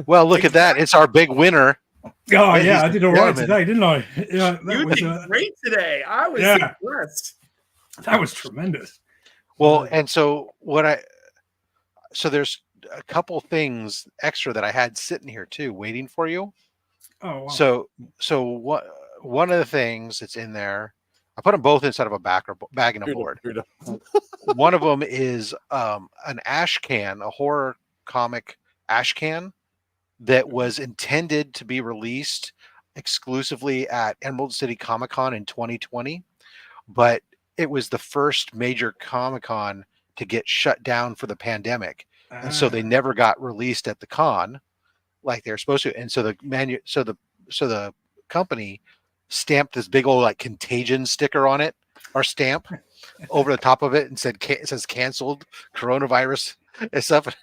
Well, look at that. It's our big winner. Oh, yeah, I did all right today, didn't I? Yeah, you did great today. I was impressed. That was tremendous. Well, and so there's a couple things extra that I had sitting here too, waiting for you. Oh, wow. So one of the things that's in there, I put them both inside of a bag and a board. One of them is an ash can, a horror comic ash can that was intended to be released exclusively at Emerald City Comic Con in 2020, but it was the first major Comic Con to get shut down for the pandemic. And so they never got released at the con like they're supposed to. And so the company stamped this big old like contagion sticker on it, or stamp over the top of it, and it says canceled coronavirus and stuff.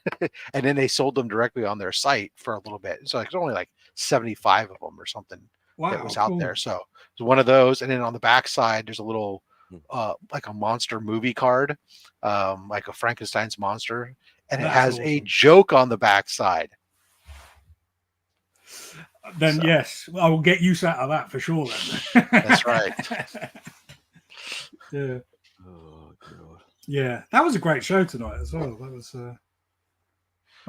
And then they sold them directly on their site for a little bit. So it's only like 75 of them or something that was out there. So it's one of those. And then on the back side, there's a little like a monster movie card, like a Frankenstein's monster. And it has a joke on the back side. Then yes, I will get use out of that for sure. Then. That's right. Yeah. Oh God. Yeah, that was a great show tonight as well. That was. I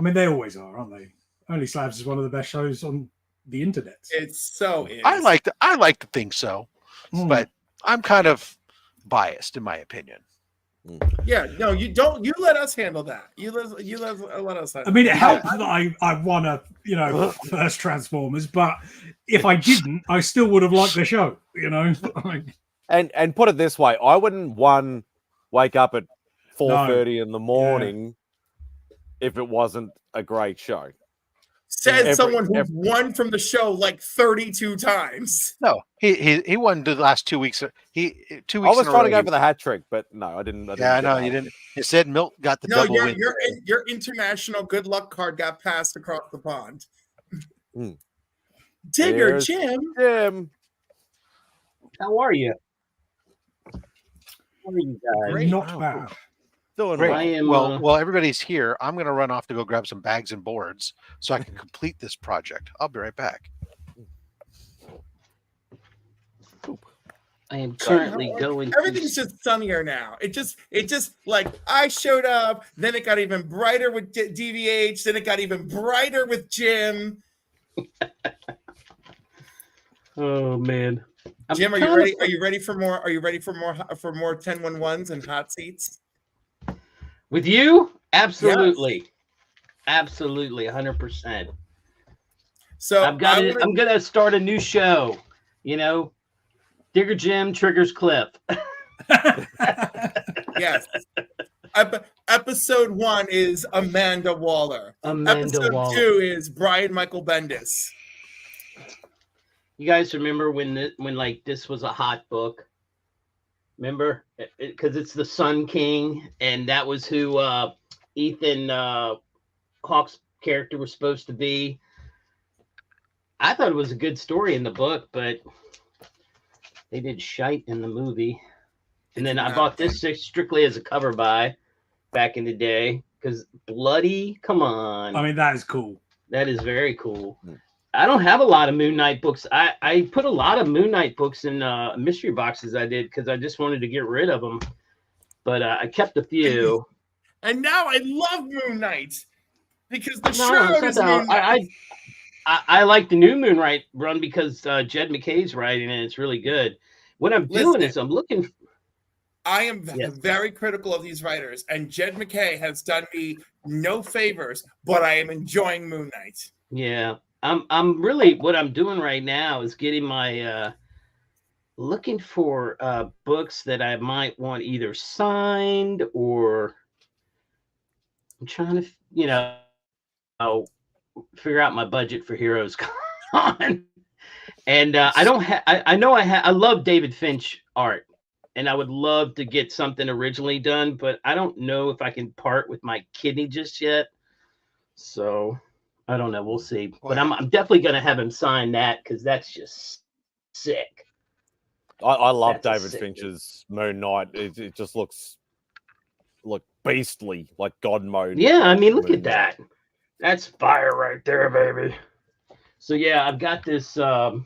mean, they always are, aren't they? Only Slabs is one of the best shows on the internet. It's so. I like to think so, but I'm kind of biased in my opinion. Yeah, no, you don't. You let us handle that. You let us. Handle I mean, it helped that I won a first Transformers, but if I didn't, I still would have liked the show. And put it this way, I wouldn't wake up at 4:30 in the morning if it wasn't a great show. Said someone who's won from the show like 32 times. No, he won the last 2 weeks. 2 weeks. I was trying to go for the hat trick, but no, I didn't. I know you didn't. It said Milt got the double win. Your international good luck card got passed across the pond. Digger, Jim. How are you? How are you guys? Great. Not bad. Doing great. I am, well, everybody's here. I'm going to run off to go grab some bags and boards so I can complete this project. I'll be right back. I am currently going. Everything's just sunnier now. It just like I showed up. Then it got even brighter with DVH. Then it got even brighter with Jim. Oh man, Jim, are you ready? Are you ready for more? Are you ready for more 10-1-1s and hot seats? With you? Absolutely. Yes. Absolutely, 100%. So I'm gonna start a new show. Digger Jim triggers Cliff. Yes. Episode 1 is Amanda Waller. Episode 2 is Brian Michael Bendis. You guys remember when like this was a hot book? Remember, because it's the Sun King, and that was who Ethan Hawke's character was supposed to be. I thought it was a good story in the book, but they did shite in the movie. And then I bought this strictly as a cover buy back in the day because bloody, come on. I mean, that is cool. That is very cool. I don't have a lot of Moon Knight books. I put a lot of Moon Knight books in mystery boxes I did because I just wanted to get rid of them. but I kept a few. And now I love Moon Knight because the No, show it's not is that. Moon Knight. I like the new Moon Knight run because Jed McKay's writing and it's really good. What I'm doing is I'm looking. I am very critical of these writers, and Jed McKay has done me no favors, but I am enjoying Moon Knight. Yeah, I'm really what I'm doing right now is getting my looking for books that I might want either signed or I'm trying to figure out my budget for Heroes Con. And I don't have. I love David Finch art, and I would love to get something originally done, but I don't know if I can part with my kidney just yet. So I don't know. We'll see. But I'm definitely gonna have him sign that because that's just sick. I love David Finch's Moon Knight. It just looks beastly, like God mode. Yeah, I mean, look at that. That's fire right there, baby. So yeah, I've got this. What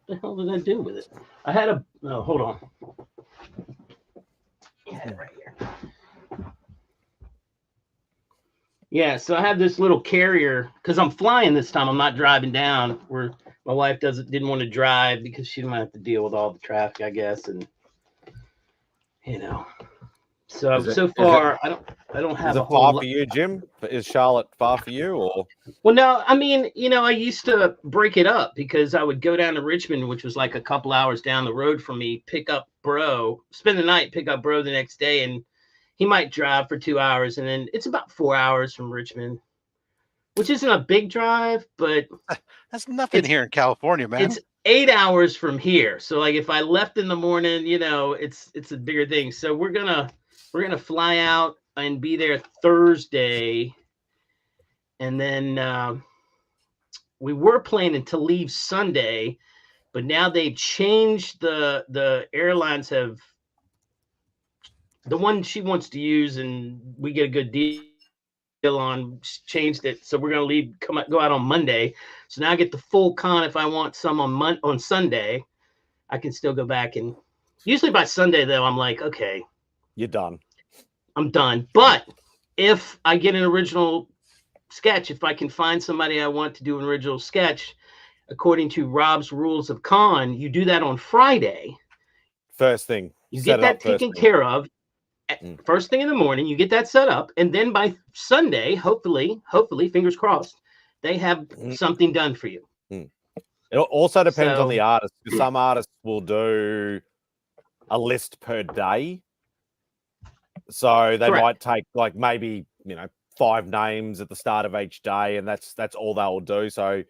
the hell did I do with it? I had a. Oh, hold on. Yeah, right here. Yeah, so I have this little carrier because I'm flying this time. I'm not driving down. Where my wife didn't want to drive because she didn't have to deal with all the traffic, I guess, and So far, I don't have is a it whole far lot. for you, Jim? Is Charlotte far for you, or? Well, no, I mean, I used to break it up because I would go down to Richmond, which was like a couple hours down the road from me, pick up bro, spend the night, pick up bro the next day, and he might drive for 2 hours, and then it's about 4 hours from Richmond, which isn't a big drive, but that's nothing here in California, man. It's 8 hours from here, so like if I left in the morning, it's a bigger thing. So we're gonna fly out and be there Thursday, and then we were planning to leave Sunday, but now they've changed the airlines have the one she wants to use, and we get a good deal on changed it, so we're gonna go out on Monday. So now I get the full con. If I want some on Sunday, I can still go back, and usually by Sunday though, I'm like, okay, you're done. I'm done. But if I get an original sketch, if I can find somebody I want to do an original sketch, according to Rob's rules of con, you do that on Friday. First thing. You get that taken care of. First thing in the morning, you get that set up, and then by Sunday, hopefully, fingers crossed, they have something done for you. It also depends on the artist. Some artists will do a list per day, so they might take like maybe 5 names at the start of each day, and that's all they'll do. So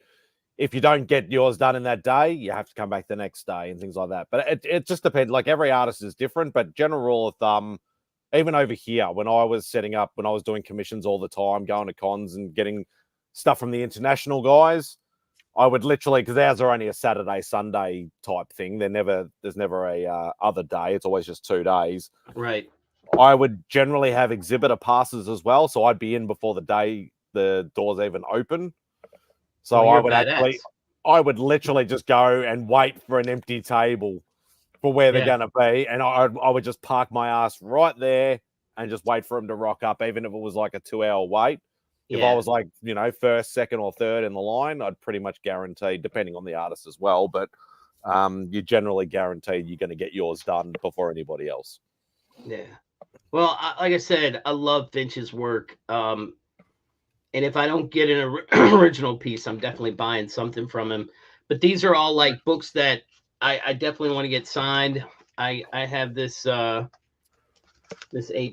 if you don't get yours done in that day, you have to come back the next day and things like that. But it just depends. Like every artist is different, but general rule of thumb. Even over here, when I was doing commissions all the time, going to cons and getting stuff from the international guys, I would literally, because ours are only a Saturday, Sunday type thing. There's never a other day. It's always just 2 days. Right. I would generally have exhibitor passes as well, so I'd be in before the doors even open. So I would literally just go and wait for an empty table for where they're going to be, and I would just park my ass right there and just wait for them to rock up, even if it was like a 2-hour wait. If I was like, first, second, or third in the line, I'd pretty much guarantee, depending on the artist as well, but you generally guaranteed you're going to get yours done before anybody else. Yeah. Well, like I said, I love Finch's work. And if I don't get an original piece, I'm definitely buying something from him. But these are all like books that I definitely want to get signed. I have this 8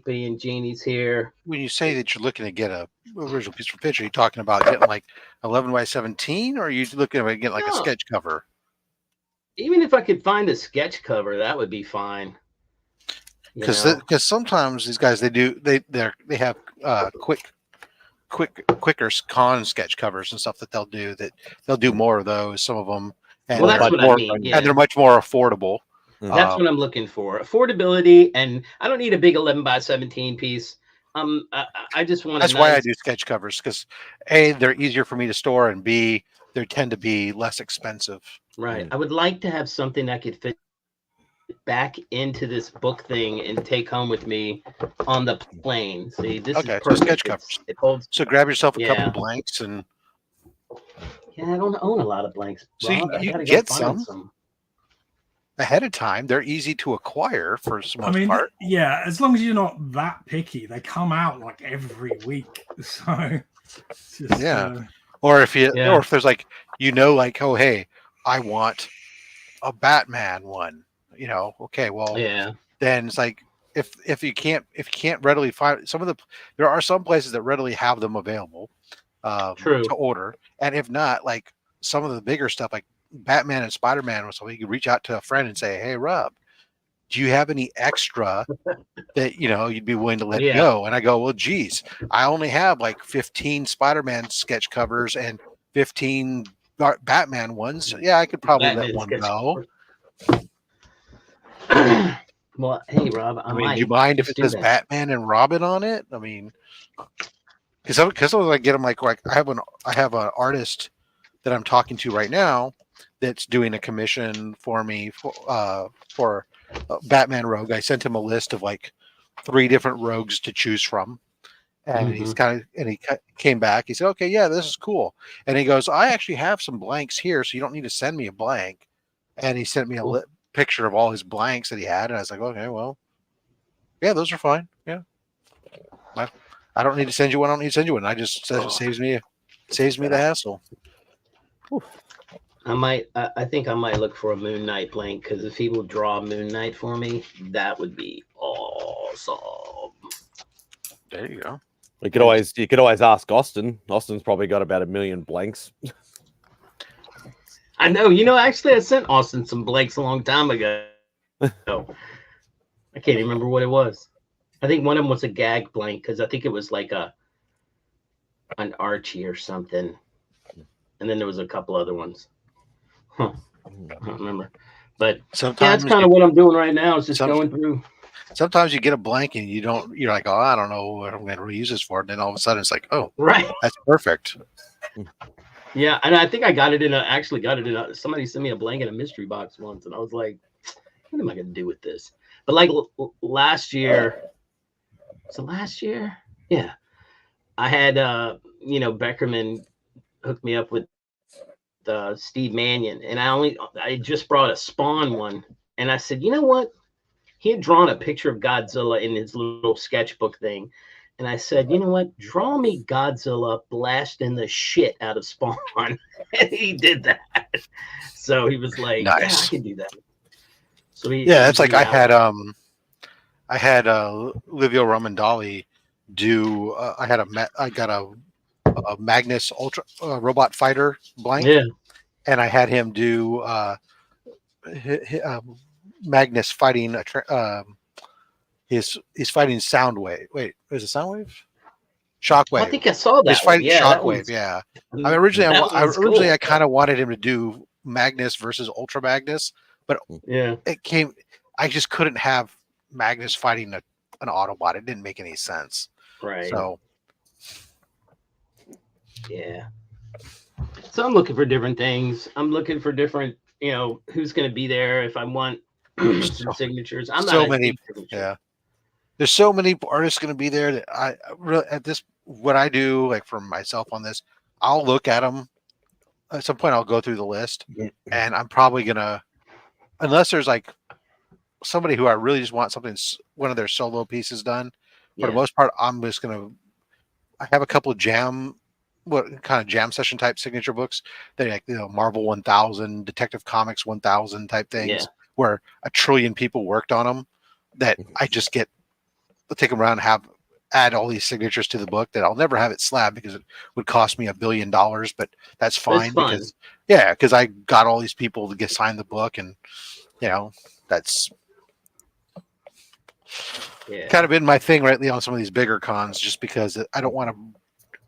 billion genies here. When you say that you're looking to get a original piece from Finch, are you talking about getting like 11 by 17, or are you looking at getting like a sketch cover? Even if I could find a sketch cover, that would be fine. Because sometimes these guys they have quicker con sketch covers and stuff that they'll do more of those. Some of them. And well, that's what I mean. Yeah. And they're much more affordable. That's what I'm looking for. Affordability, and I don't need a big 11 by 17 piece. I just want. That's why I do sketch covers, because A, they're easier for me to store, and B, they tend to be less expensive. Right. I would like to have something that could fit back into this book thing and take home with me on the plane. See, this Okay, is so perfect. sketch covers. It holds. So grab yourself a couple Yeah. blanks and Yeah, I don't own a lot of blanks. So you- Rob. I you gotta get go find some. some. ahead of time. They're easy to acquire for the most I mean, part. yeah, as long as you're not that picky, they come out like every week. So, it's just, Yeah. Or if you, Yeah. or if there's like, like, oh, hey, I want a Batman one. Okay, well, Yeah. then it's like if you can't readily find there are some places that readily have them available True. to order, and if not, like some of the bigger stuff like Batman and Spider-Man or something, you can reach out to a friend and say, hey, Rob, do you have any extra that you'd be willing to let Yeah. go? And I go, well, geez, I only have like 15 Spider-Man sketch covers and 15 Batman ones. Yeah, I could probably Batman let one sketch go. Well, hey, Rob, I I mean, might do you mind if just it do says that. Batman and Robin on it? I mean, because sometimes I get them like I have an artist that I'm talking to right now that's doing a commission for me for Batman Rogue. I sent him a list of like 3 different rogues to choose from, and he came back. He said, "Okay, yeah, this is cool." And he goes, "I actually have some blanks here, so you don't need to send me a blank." And he sent me a picture of all his blanks that he had, and I was like, "Okay, well, yeah, those are fine. Yeah, I don't need to send you one. I don't need to send you one. I just saves me the hassle." I think I might look for a Moon Knight blank, because if he will draw Moon Knight for me, that would be awesome. There you go. You could always ask Austin. Austin's probably got about 1 million blanks. I know. Actually, I sent Austin some blanks a long time ago. I can't even remember what it was. I think one of them was a gag blank, because I think it was like an Archie or something. And then there was a couple other ones. I don't remember. But that's kind of what I'm doing right now, is just going through. Sometimes you get a blank and you're like, oh, I don't know what I'm going to reuse this for. And then all of a sudden it's like, oh, right, that's perfect. Yeah, and I think I got it in somebody sent me a blank in a mystery box once, and I was like, what am I going to do with this? But like last year, yeah, I had Beckerman hooked me up with Steve Mannion, and I just brought a Spawn one, and I said, you know what? He had drawn a picture of Godzilla in his little sketchbook thing, and I said, you know what? Draw me Godzilla blasting the shit out of Spawn, and he did that. So he was like, nice. Yeah, I can do that. So that's like I had Livio Ramondali do. I got a Magnus Ultra Robot Fighter blank, and I had him do Magnus fighting he's fighting Soundwave. Wait, is it Soundwave? Shockwave. I think I saw that. He's fighting Shockwave. Yeah. I mean, originally I kind of wanted him to do Magnus versus Ultra Magnus, but I just couldn't have Magnus fighting an Autobot. It didn't make any sense. Right. So. Yeah. So I'm looking for different things. I'm looking for different, who's going to be there if I want some signatures. I'm so not many. Yeah. There's so many artists going to be there that I really what I do like for myself on this, I'll look at them. At some point, I'll go through the list, and I'm probably gonna, unless there's like somebody who I really just want one of their solo pieces done. For the most part, I'm just gonna. I have a couple of jam session type signature books that like Marvel 1000, Detective Comics 1000 type things, where 1 trillion people worked on them. That I just take them around and add all these signatures to the book that I'll never have it slabbed because it would cost me $1 billion, but that's fine because I got all these people to sign the book, and that's kind of been my thing lately on some of these bigger cons, just because I don't want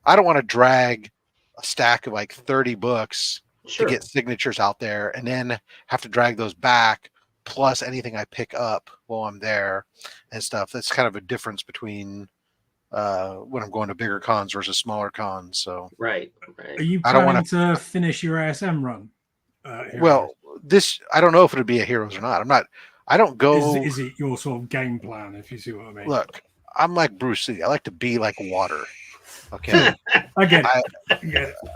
to drag a stack of like 30 books to get signatures out there and then have to drag those back plus anything I pick up while I'm there and stuff. That's kind of a difference between when I'm going to bigger cons versus smaller cons. So right. Are you planning to finish your ASM run? Well, I don't know if it'll be a Heroes or not. I don't go. Is it your sort of game plan, if you see what I mean? Look, I'm like Bruce Lee. I like to be like water. Okay. Again,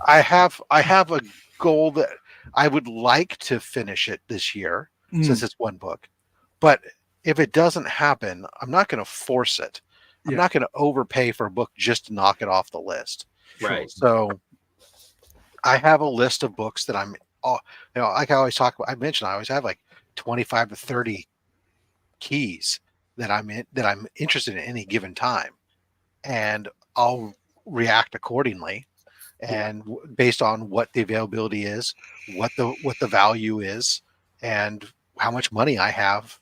I have a goal that I would like to finish it this year, since it's one book. But if it doesn't happen, I'm not going to force it. I'm not going to overpay for a book just to knock it off the list. Right. So I have a list of books that I'm, like I always talk about. I mentioned I always have like 25 to 30 keys that I'm interested in any given time, and I'll react accordingly, and based on what the availability is, what the value is, and how much money I have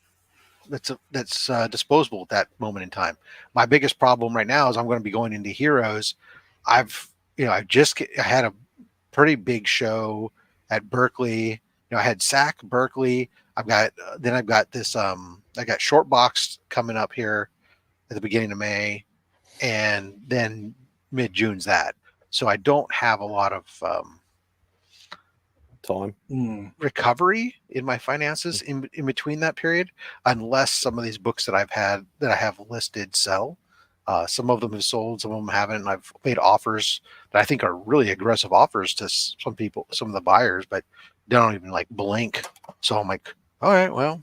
that's disposable at that moment in time. My biggest problem right now is I'm going to be going into Heroes. I had a pretty big show at Berkeley. I had SAC Berkeley. I've got this. I got Short Box coming up here at the beginning of May, and then mid-June's that. So I don't have a lot of time recovery in my finances in between that period, unless some of these books that I have listed sell. Some of them have sold, some of them haven't, and I've made offers that I think are really aggressive offers to some people, some of the buyers, but they don't even like blink. So I'm like, all right, well.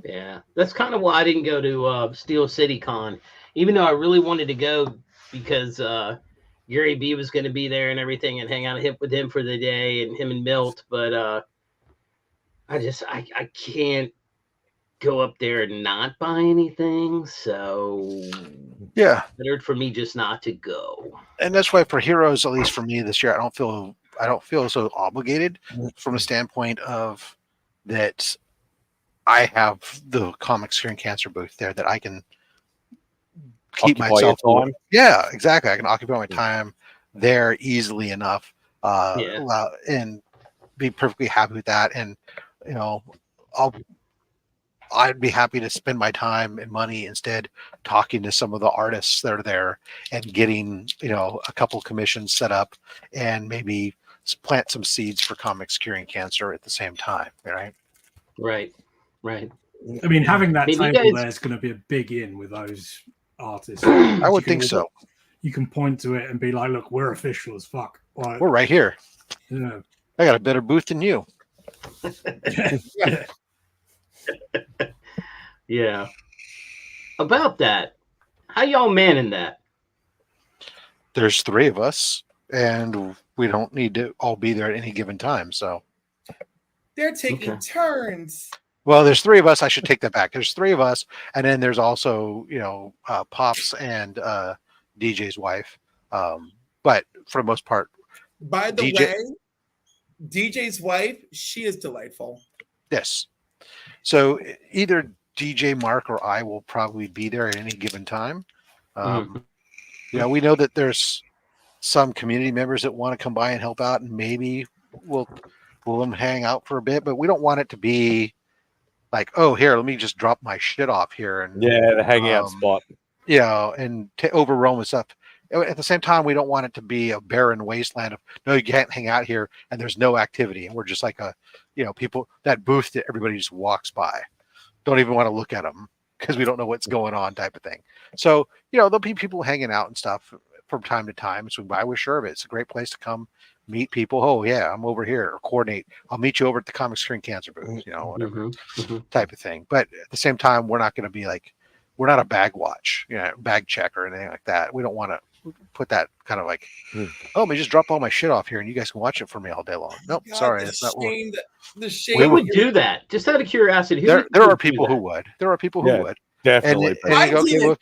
Yeah, that's kind of why I didn't go to Steel City Con, even though I really wanted to go because Gary B was going to be there and everything, and hang out with him for the day, and him and Milt. But I can't go up there and not buy anything. So yeah, better for me just not to go. And that's why for Heroes, at least for me this year, I don't feel so obligated from a standpoint of that. I have the Comics Curing Cancer booth there that I can keep myself time. Yeah, exactly. I can occupy my time there easily enough, and be perfectly happy with that. And I'd be happy to spend my time and money instead talking to some of the artists that are there and getting a couple commissions set up, and maybe plant some seeds for Comics Curing Cancer at the same time. Right. Right. I mean, having that table there is going to be a big in with those artists. I would think so. You can point to it and be like, "Look, we're official as fuck. We're right here. Yeah, I got a better booth than you." Yeah. About that, how y'all manning that? There's 3 of us, and we don't need to all be there at any given time. So they're taking turns. Well, there's 3 of us. I should take that back. There's 3 of us, and then there's also Pops and DJ's wife. But for the most part, by the way, DJ's wife, she is delightful. Yes. So either DJ Mark or I will probably be there at any given time. We know that there's some community members that want to come by and help out, and maybe we'll hang out for a bit, but we don't want it to be like, oh, here, let me just drop my shit off here. And the hangout spot. And overwhelm with stuff. At the same time, we don't want it to be a barren wasteland of, no, you can't hang out here and there's no activity. And we're just like people, that booth that everybody just walks by. Don't even want to look at them because we don't know what's going on type of thing. So, there'll be people hanging out and stuff from time to time. So we're sure of it. It's a great place to come meet people. Oh yeah, I'm over here, or coordinate. I'll meet you over at the Comics Curing Cancer booth, whatever type of thing. But at the same time, we're not going to be like, we're not a bag watch, bag check or anything like that. We don't want to put that kind of like, oh, let me just drop all my shit off here and you guys can watch it for me all day long. Nope, sorry, that's not what we would do that. Just out of curiosity, there are people who would. There are people who would definitely. And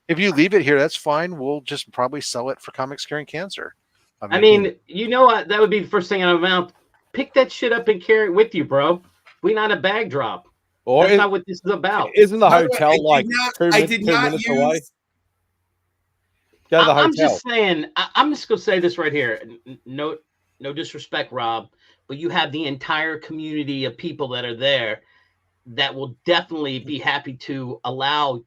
if you leave it here, that's fine. We'll just probably sell it for Comics Curing Cancer. I mean, what? That would be the first thing out of my mouth. Pick that shit up and carry it with you, bro. We not a bag drop. That's not what this is about. Isn't the hotel 2 minutes away? Go to the hotel. I'm just saying. I'm just gonna say this right here. No disrespect, Rob, but you have the entire community of people that are there that will definitely be happy to allow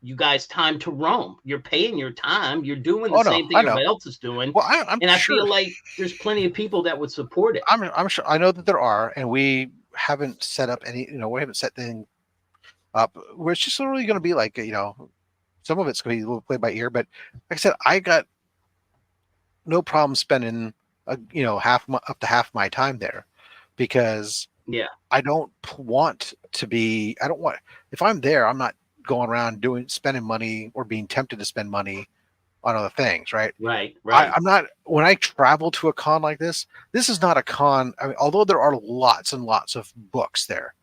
you guys time to roam. You're paying your time. You're doing the same thing everybody else is doing. Well, I feel like there's plenty of people that would support it. I'm sure. I know that there are, and we haven't set up any, we haven't set anything up where it's just literally going to be like, some of it's going to be a little play by ear, but like I said, I got no problem spending, up to half my time there, because I don't want to be. I don't want, if I'm there, I'm not going around spending money or being tempted to spend money on other things, right? Right. I'm not. When I travel to a con like this is not a con. I mean, although there are lots and lots of books there,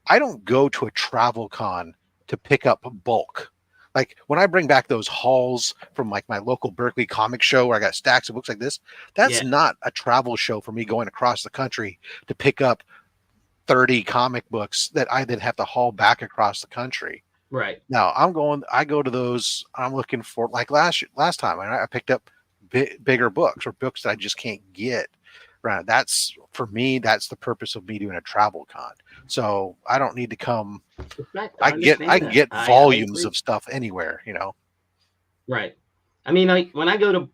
I don't go to a travel con to pick up bulk. Like when I bring back those hauls from like my local Berkeley comic show where I got stacks of books like this, that's not a travel show for me going across the country to pick up 30 comic books that I then have to haul back across the country. Right. Now I go to those, I'm looking for, like last time I picked up bigger books or books that I just can't get. Right. That's, for me, that's the purpose of me doing a travel con. So I don't need to come. I can get volumes of stuff anywhere, Right. I mean, when I go to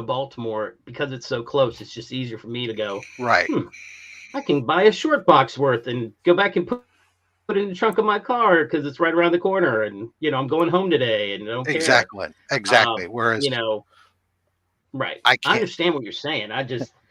Baltimore, because it's so close, it's just easier for me to go. Right. I can buy a short box worth and go back and put it in the trunk of my car because it's right around the corner, and I'm going home today, and I don't care. Exactly. Whereas right. I understand what you're saying. I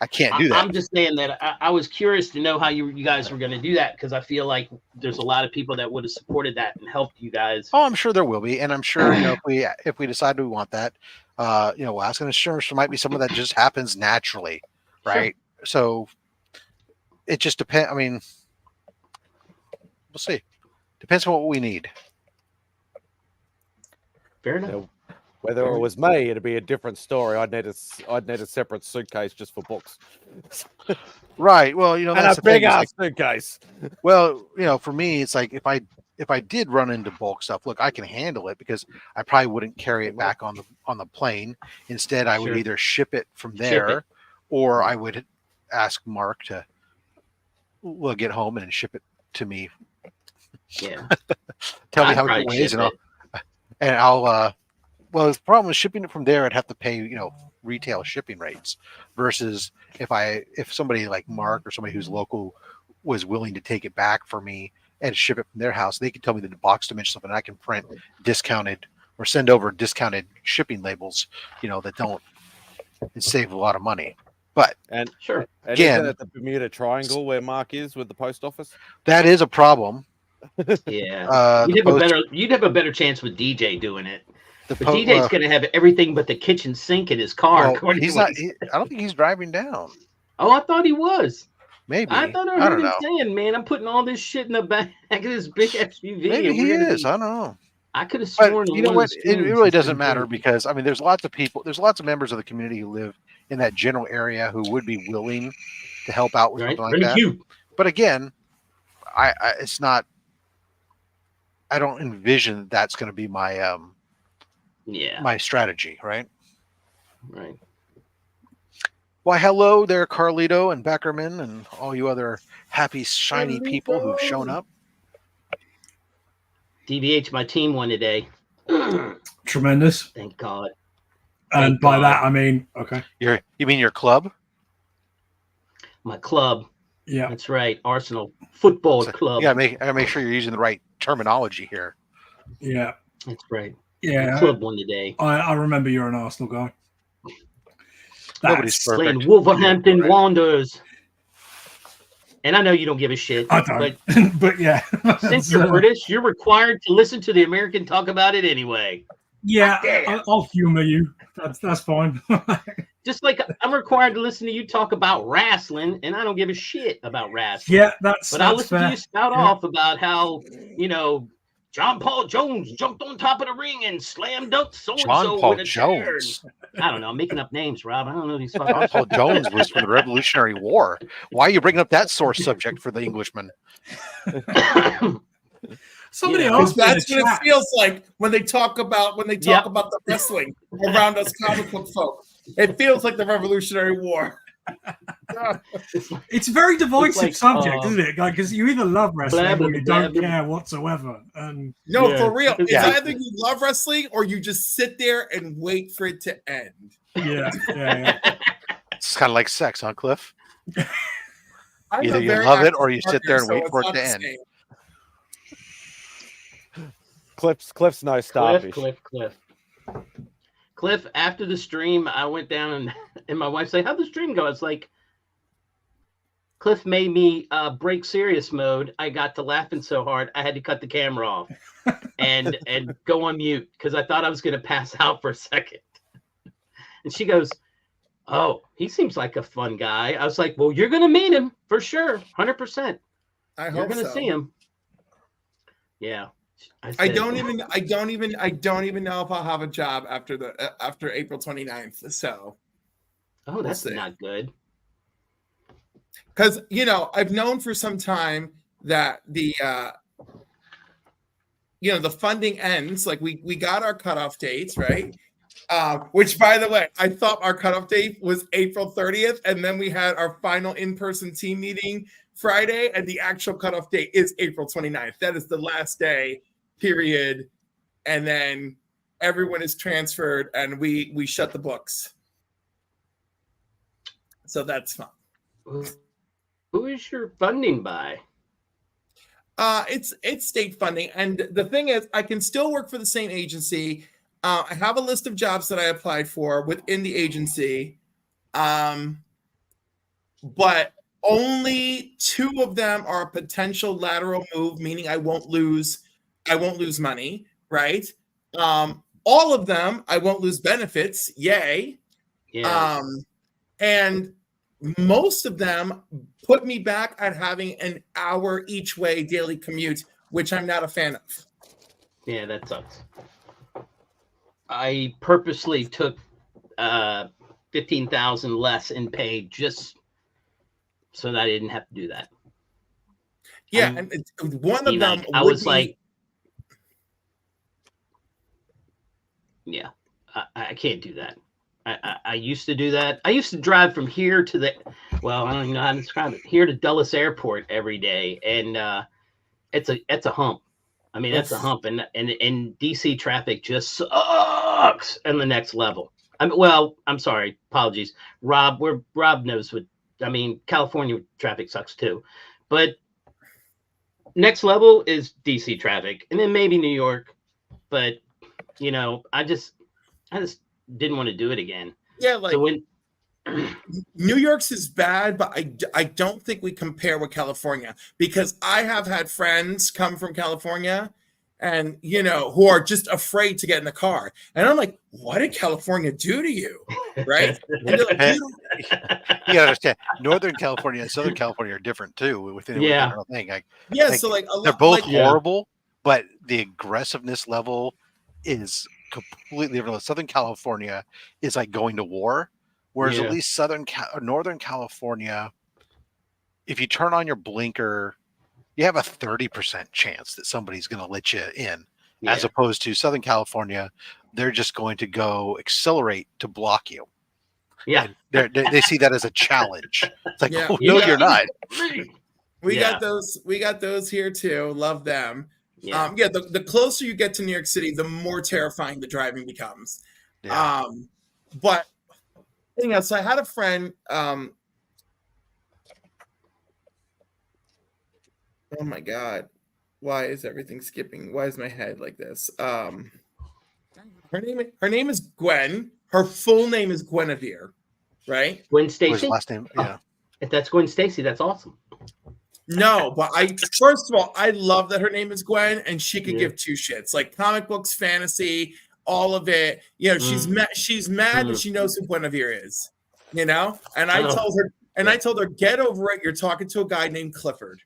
can't do that. I'm just saying that I was curious to know how you guys were going to do that, because I feel like there's a lot of people that would have supported that and helped you guys. Oh, I'm sure there will be, and I'm sure if we decide we want that, we'll ask. And I'm sure there might be some of that just happens naturally, right? Sure. So it just depends. I mean, we'll see. Depends on what we need. Fair enough. Whether it was me, it'd be a different story. I'd need a separate suitcase just for books. Right. Well, that's a big ass suitcase. Well, for me, it's like if I did run into bulk stuff, look, I can handle it because I probably wouldn't carry it back on the plane. Instead, I would either ship it from there, or I would ask Mark to get home and ship it to me. Yeah. Tell me how it weighs, and I'll. Well, the problem with shipping it from there, I'd have to pay, retail shipping rates, versus if somebody like Mark or somebody who's local was willing to take it back for me and ship it from their house, they can tell me the box dimension stuff, and I can print discounted or send over discounted shipping labels, that don't, and save a lot of money. But sure, again, at the Bermuda Triangle where Mark is with the post office, that is a problem. Yeah, you'd have a better chance with DJ doing it. But DJ's going to have everything but the kitchen sink in his car. Well, he's not. I don't think he's driving down. Oh, I thought he was. Maybe. I thought I heard him saying, "Man, I'm putting all this shit in the back of this big SUV." Maybe he is. I don't know. I could have sworn. But you know what? It really doesn't matter, because I mean, there's lots of people. There's lots of members of the community who live in that general area who would be willing to help out with something like Remy that. Q. But again, it's not. I don't envision that's going to be my my strategy, right? Right. Why, hello there, Carlito and Beckerman and all you other happy, shiny people who've shown up. DVH, my team won today. Tremendous. Thank God. And by that, I mean, okay. You mean your club? My club. Yeah. That's right. Arsenal Football Club. Yeah, I gotta make sure you're using the right terminology here. Yeah. That's right. Yeah. The club won today. I remember you're an Arsenal guy. Nobody's perfect. Playing Wolverhampton Wanderers. And I know you don't give a shit. I don't. But yeah. Since you're British, you're required to listen to the American talk about it anyway. Yeah, I'll humor you. That's fine. Just like I'm required to listen to you talk about wrestling, and I don't give a shit about wrestling. Yeah, But I'll listen fair. to you spout off about how, John Paul Jones jumped on top of the ring and slam dunked so-and-so John Paul with a chair. Jones. I don't know. I'm making up names, Rob. I don't know these fucking John Paul Jones was from the Revolutionary War. Why are you bringing up that sore subject for the Englishman? Somebody Because else. that's what it feels like when they talk about the wrestling around us comic book folk. It feels like the Revolutionary War. It's a very divisive like, subject, isn't it? Because you either love wrestling blah, blah, or you don't blah, blah. care whatsoever. And No, Yeah. for real. It's Yeah. either you love wrestling or you just sit there and wait for it to end. yeah. It's kind of like sex, huh, Cliff? I'm Either a you very love it active or you sit there and partner, wait so for it's it not to the end. same. Cliff's no starfish. Cliff, after the stream, I went down and my wife said, "How'd the stream go?" It's like, Cliff made me break serious mode. I got to laughing so hard, I had to cut the camera off and go on mute because I thought I was going to pass out for a second. And she goes, "Oh, he seems like a fun guy." I was like, "Well, you're going to meet him for sure. 100%. I You're hope going to so. see him." Yeah. I don't even know if I'll have a job after April 29th. So Oh, that's see. not good. Because I've known for some time that the the funding ends. Like we got our cutoff dates, right? Which, by the way, I thought our cutoff date was April 30th, and then we had our final in-person team meeting Friday, and the actual cutoff date is April 29th. That is the last day, period. And then everyone is transferred, and we shut the books. So that's fun. Who is your funding by? It's state funding, and the thing is, I can still work for the same agency. I have a list of jobs that I applied for within the agency, but only 2 of them are a potential lateral move, meaning I won't lose money, right? All of them, I won't lose benefits. Yay! Yeah. And most of them put me back at having an hour each way daily commute, which I'm not a fan of. Yeah, that sucks. I purposely took $15,000 less in pay just so that I didn't have to do that. Yeah, and one of them I was like, yeah, I can't do that. I used to do that. I used to drive from here to I don't even know how to describe it. Here to Dulles Airport every day, and it's a hump. I mean, that's a hump, and DC traffic just sucks on the next level. I'm sorry, apologies, Rob. Rob knows what I mean. California traffic sucks too, but next level is DC traffic, and then maybe New York. But I just didn't want to do it again. Yeah, like so when New York's is bad, but I don't think we compare with California, because I have had friends come from California and who are just afraid to get in the car, and I'm like, what did California do to you, right? And they're like, you gotta understand, Northern California and Southern California are different too within their own thing. So they're both horrible, but the aggressiveness level is completely different. Southern California is like going to war, whereas at least Northern California, if you turn on your blinker, you have a 30% chance that somebody's going to let you in, as opposed to Southern California, they're just going to go accelerate to block you. Yeah, they see that as a challenge. It's like, no, you're not. We got those here too. Love them. Yeah. The closer you get to New York City, the more terrifying the driving becomes. Yeah. But so I had a friend. Oh my God, why is everything skipping? Why is my head like this? Her name is Gwen. Her full name is Guinevere, right? Gwen Stacy. Last name, yeah. If that's Gwen Stacy, that's awesome. No, but first of all, I love that her name is Gwen, and she could give 2 shits. Like comic books, fantasy, all of it. She's mad that she knows who Guinevere is. And I told her, get over it. You're talking to a guy named Clifford.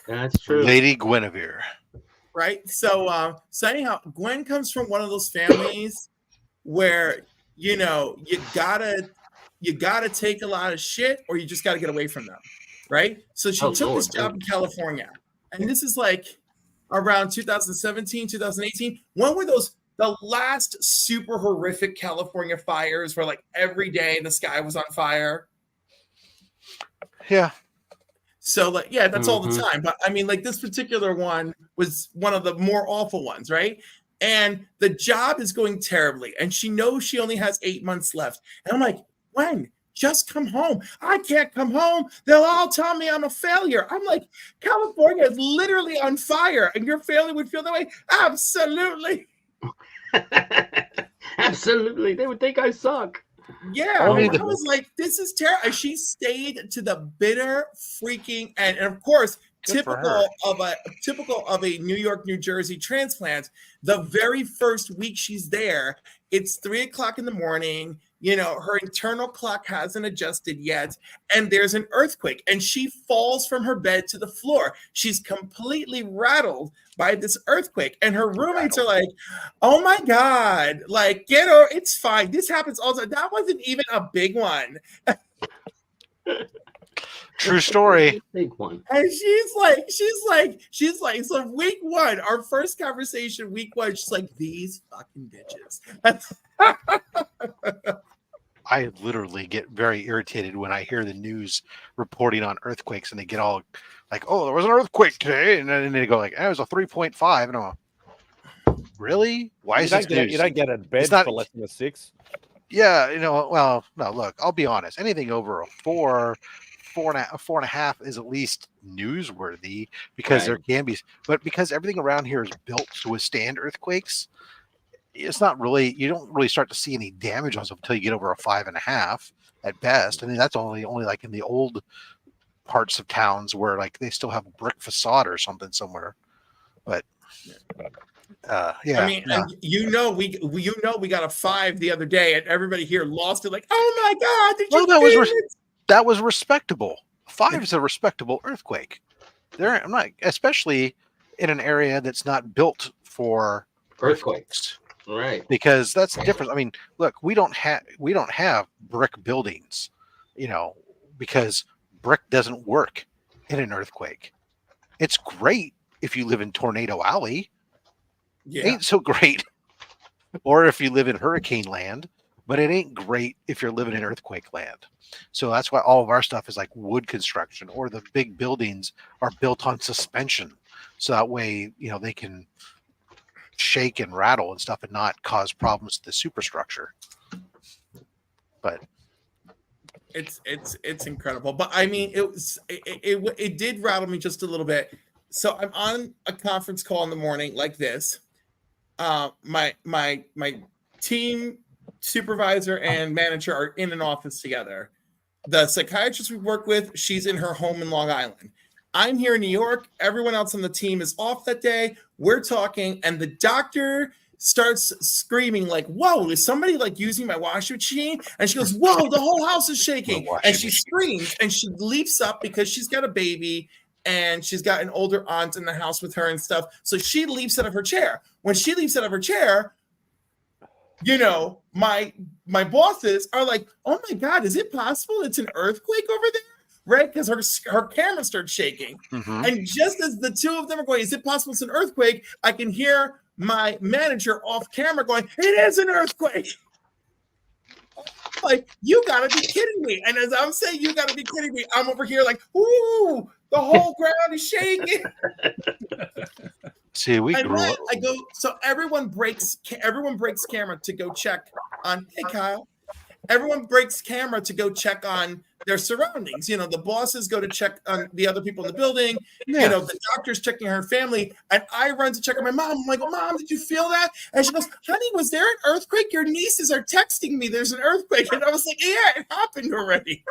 That's true. Lady Guinevere. Right. So anyhow, Gwen comes from one of those families where you gotta take a lot of shit, or you just gotta get away from them. Right. So she took this job in California, and this is like around 2017, 2018. When were the last super horrific California fires where like every day the sky was on fire? Yeah. So that's all the time. But I mean, like this particular one was one of the more awful ones, right? And the job is going terribly, and she knows she only has 8 months left. And I'm like, just come home. I can't come home. They'll all tell me I'm a failure. I'm like, California is literally on fire, and your family would feel that way? Absolutely. Absolutely. They would think I suck. Yeah, Oh, and the- I was like, this is terrible. And she stayed to the bitter freaking end. And of course, Good for her. typical of a New York, New Jersey transplant, the very first week she's there, it's 3:00 in the morning. You know, her internal clock hasn't adjusted yet, and there's an earthquake, and she falls from her bed to the floor. She's completely rattled by this earthquake, and her roommates are like, "Oh my God, like, get her, it's fine. This happens all the time. That wasn't even a big one." True story. Big one. And she's like, so week one, our first conversation, week one, she's like, these fucking bitches. I literally get very irritated when I hear the news reporting on earthquakes, and they get all like, "Oh, there was an earthquake today," and then they go like, "It was a 3.5," and I'm like, "Really? Why is this news?" You don't get a bed It's not- for less than a 6. Yeah, you know. Well, no. Look, I'll be honest. Anything over a 4.5 is at least newsworthy because there can be, but because everything around here is built to withstand earthquakes, it's not really. You don't really start to see any damage on stuff until you get over a 5.5 at best. I mean, that's only like in the old parts of towns where like they still have a brick facade or something somewhere. But yeah, I mean, and we got a 5 the other day, and everybody here lost it. Like, oh my God, did you Well, feel it? that was respectable. 5 is a respectable earthquake. I'm not, especially in an area that's not built for Earthquakes. Right. because that's different. I mean, look, we don't have brick buildings, you know, because brick doesn't work in an earthquake. It's great if you live in Tornado Alley. Yeah. Ain't so great. Or if you live in hurricane land, but it ain't great if you're living in earthquake land. So that's why all of our stuff is like wood construction, or the big buildings are built on suspension. So that way, you know, they can shake and rattle and stuff and not cause problems to the superstructure. But It's incredible. But I mean, it did rattle me just a little bit. So I'm on a conference call in the morning like this. My team supervisor and manager are in an office together. The psychiatrist we work with, she's in her home in Long Island. I'm here in New York. Everyone else on the team is off that day. We're talking, and the doctor starts screaming like, "Whoa, is somebody like using my washing machine?" And she goes, "Whoa, the whole house is shaking." And she screams and she leaps up because she's got a baby and she's got an older aunt in the house with her and stuff. So she leaps out of her chair. When she leaps out of her chair, you know, my bosses are like, "Oh my God, is it possible it's an earthquake over there?" Right? Because her camera starts shaking. And just as the two of them are going, "Is it possible it's an earthquake?" I can hear my manager off camera going, "It is an earthquake." Like, you gotta be kidding me. And as I'm saying, "You gotta be kidding me," I'm over here like, "Ooh, the whole ground is shaking." see, we And grew then up. I go, so everyone breaks camera to go check on, hey Kyle, everyone breaks camera to go check on their surroundings. You know, the bosses go to check on the other people in the building. Yeah. You know, the doctor's checking her family, and I run to check on my mom. I'm like, "Mom, did you feel that?" And she goes, "Honey, was there an earthquake? Your nieces are texting me there's an earthquake." And I was like, "Yeah, it happened already."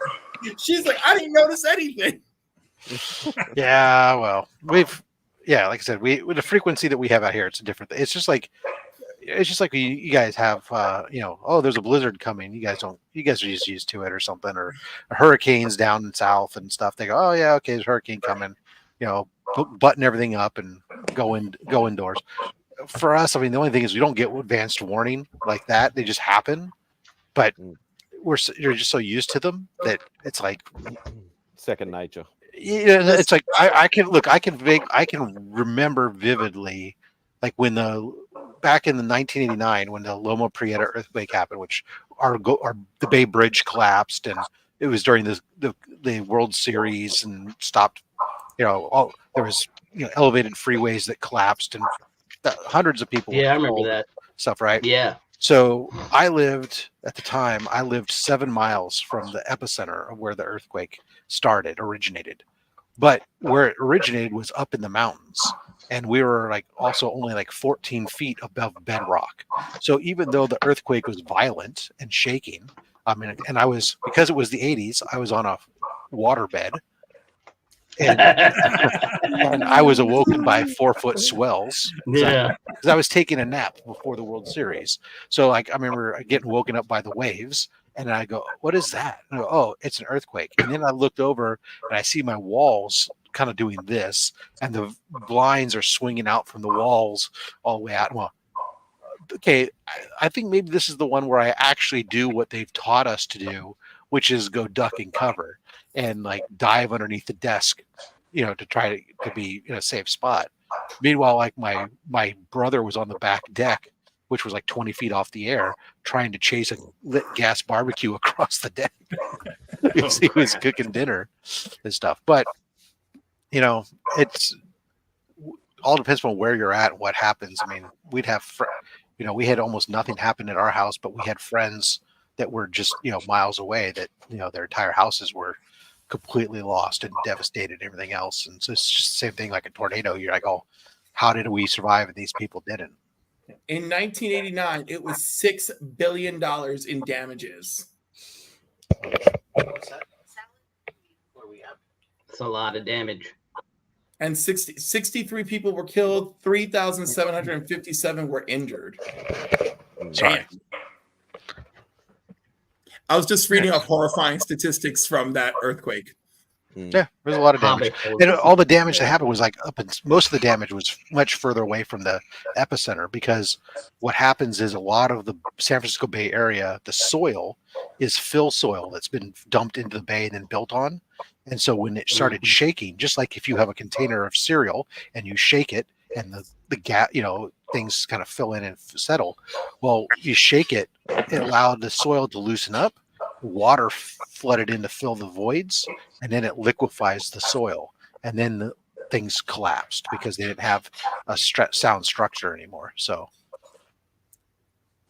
She's like, "I didn't notice anything." Yeah, well, like I said, with the frequency that we have out here, it's a different thing. It's just like you guys have, you know, oh, there's a blizzard coming. You guys are just used to it or something, or hurricanes down in south and stuff. They go, "Oh yeah, okay, there's a hurricane coming," you know, button everything up and go indoors. For us, I mean, the only thing is we don't get advanced warning like that. They just happen, but you're just so used to them that it's like Second nature. Yeah, it's like I can remember vividly, like when back in the 1989 when the Loma Prieta earthquake happened, which the Bay Bridge collapsed, and it was during the World Series and stopped. You know, there was elevated freeways that collapsed and hundreds of people. Yeah, I remember that stuff, right? Yeah. So I lived 7 miles from the epicenter of where the earthquake originated. But where it originated was up in the mountains. And we were like also only like 14 feet above bedrock. So even though the earthquake was violent and shaking, and I was, because it was the 80s, I was on a waterbed. And I was awoken by 4-foot swells. Yeah. Because I was taking a nap before the World Series. So like I remember getting woken up by the waves, and I go, "What is that?" And I go, "Oh, it's an earthquake." And then I looked over and I see my walls kind of doing this, and the blinds are swinging out from the walls all the way out. Well, okay, I think maybe this is the one where I actually do what they've taught us to do, which is go duck and cover and like dive underneath the desk, to try to be in a safe spot. Meanwhile, like my brother was on the back deck, which was like 20 feet off the air, trying to chase a lit gas barbecue across the deck. He was cooking dinner and stuff. But, it's all depends on where you're at and what happens. I mean, we'd have, we had almost nothing happen at our house, but we had friends that were just, miles away that, their entire houses were completely lost and devastated and everything else. And so it's just the same thing like a tornado. You're like, oh, how did we survive and these people didn't? In 1989, it was $6 billion in damages. What's that? What are we at? It's a lot of damage. And 63 people were killed, 3,757 were injured. Sorry. Damn. I was just reading off horrifying statistics from that earthquake. Yeah, there's a lot of damage. And all the damage that happened was like most of the damage was much further away from the epicenter, because what happens is a lot of the San Francisco Bay Area, the soil is fill soil that's been dumped into the bay and then built on. And so when it started shaking, just like if you have a container of cereal and you shake it and the gas, things kind of fill in and settle. Well, you shake it, it allowed the soil to loosen up. Water flooded in to fill the voids, and then it liquefies the soil, and then the things collapsed because they didn't have a sound structure anymore. So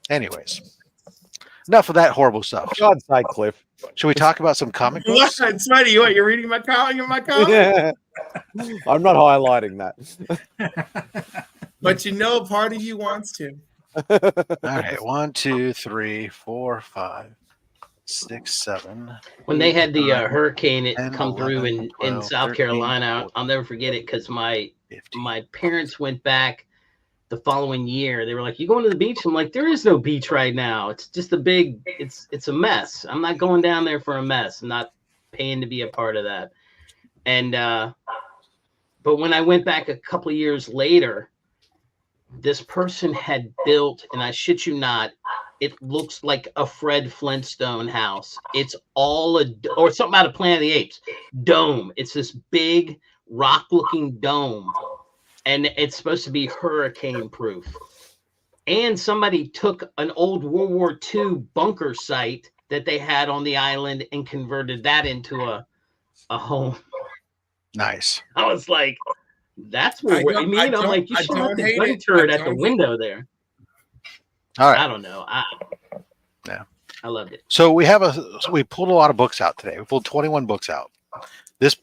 anyways, enough of that horrible stuff. God's sake, Cliff. Should we talk about some comic books? What, Spidey? What, you're reading my comic in my comic? Yeah. I'm not highlighting that. But part of you wants to. All right, 1, 2, 3, 4, 5, 6, 7. When they had the hurricane, it 10, come through 11, 12, in South 13, Carolina. 14, I'll never forget it because my 15. parents went back the following year. They were like, "You going to the beach?" I'm like, "There is no beach right now. It's just it's a mess. I'm not going down there for a mess. I'm not paying to be a part of that." And but when I went back a couple of years later, this person had built, and I shit you not, it looks like a Fred Flintstone house. It's all or something out of Planet of the Apes dome. It's this big rock-looking dome, and it's supposed to be hurricane-proof. And somebody took an old World War II bunker site that they had on the island and converted that into a home. Nice. I was like, that's what I'm like, you should have the gun turret at the window there. All right. I don't know. Yeah. I loved it. So we pulled a lot of books out today. We pulled 21 books out. This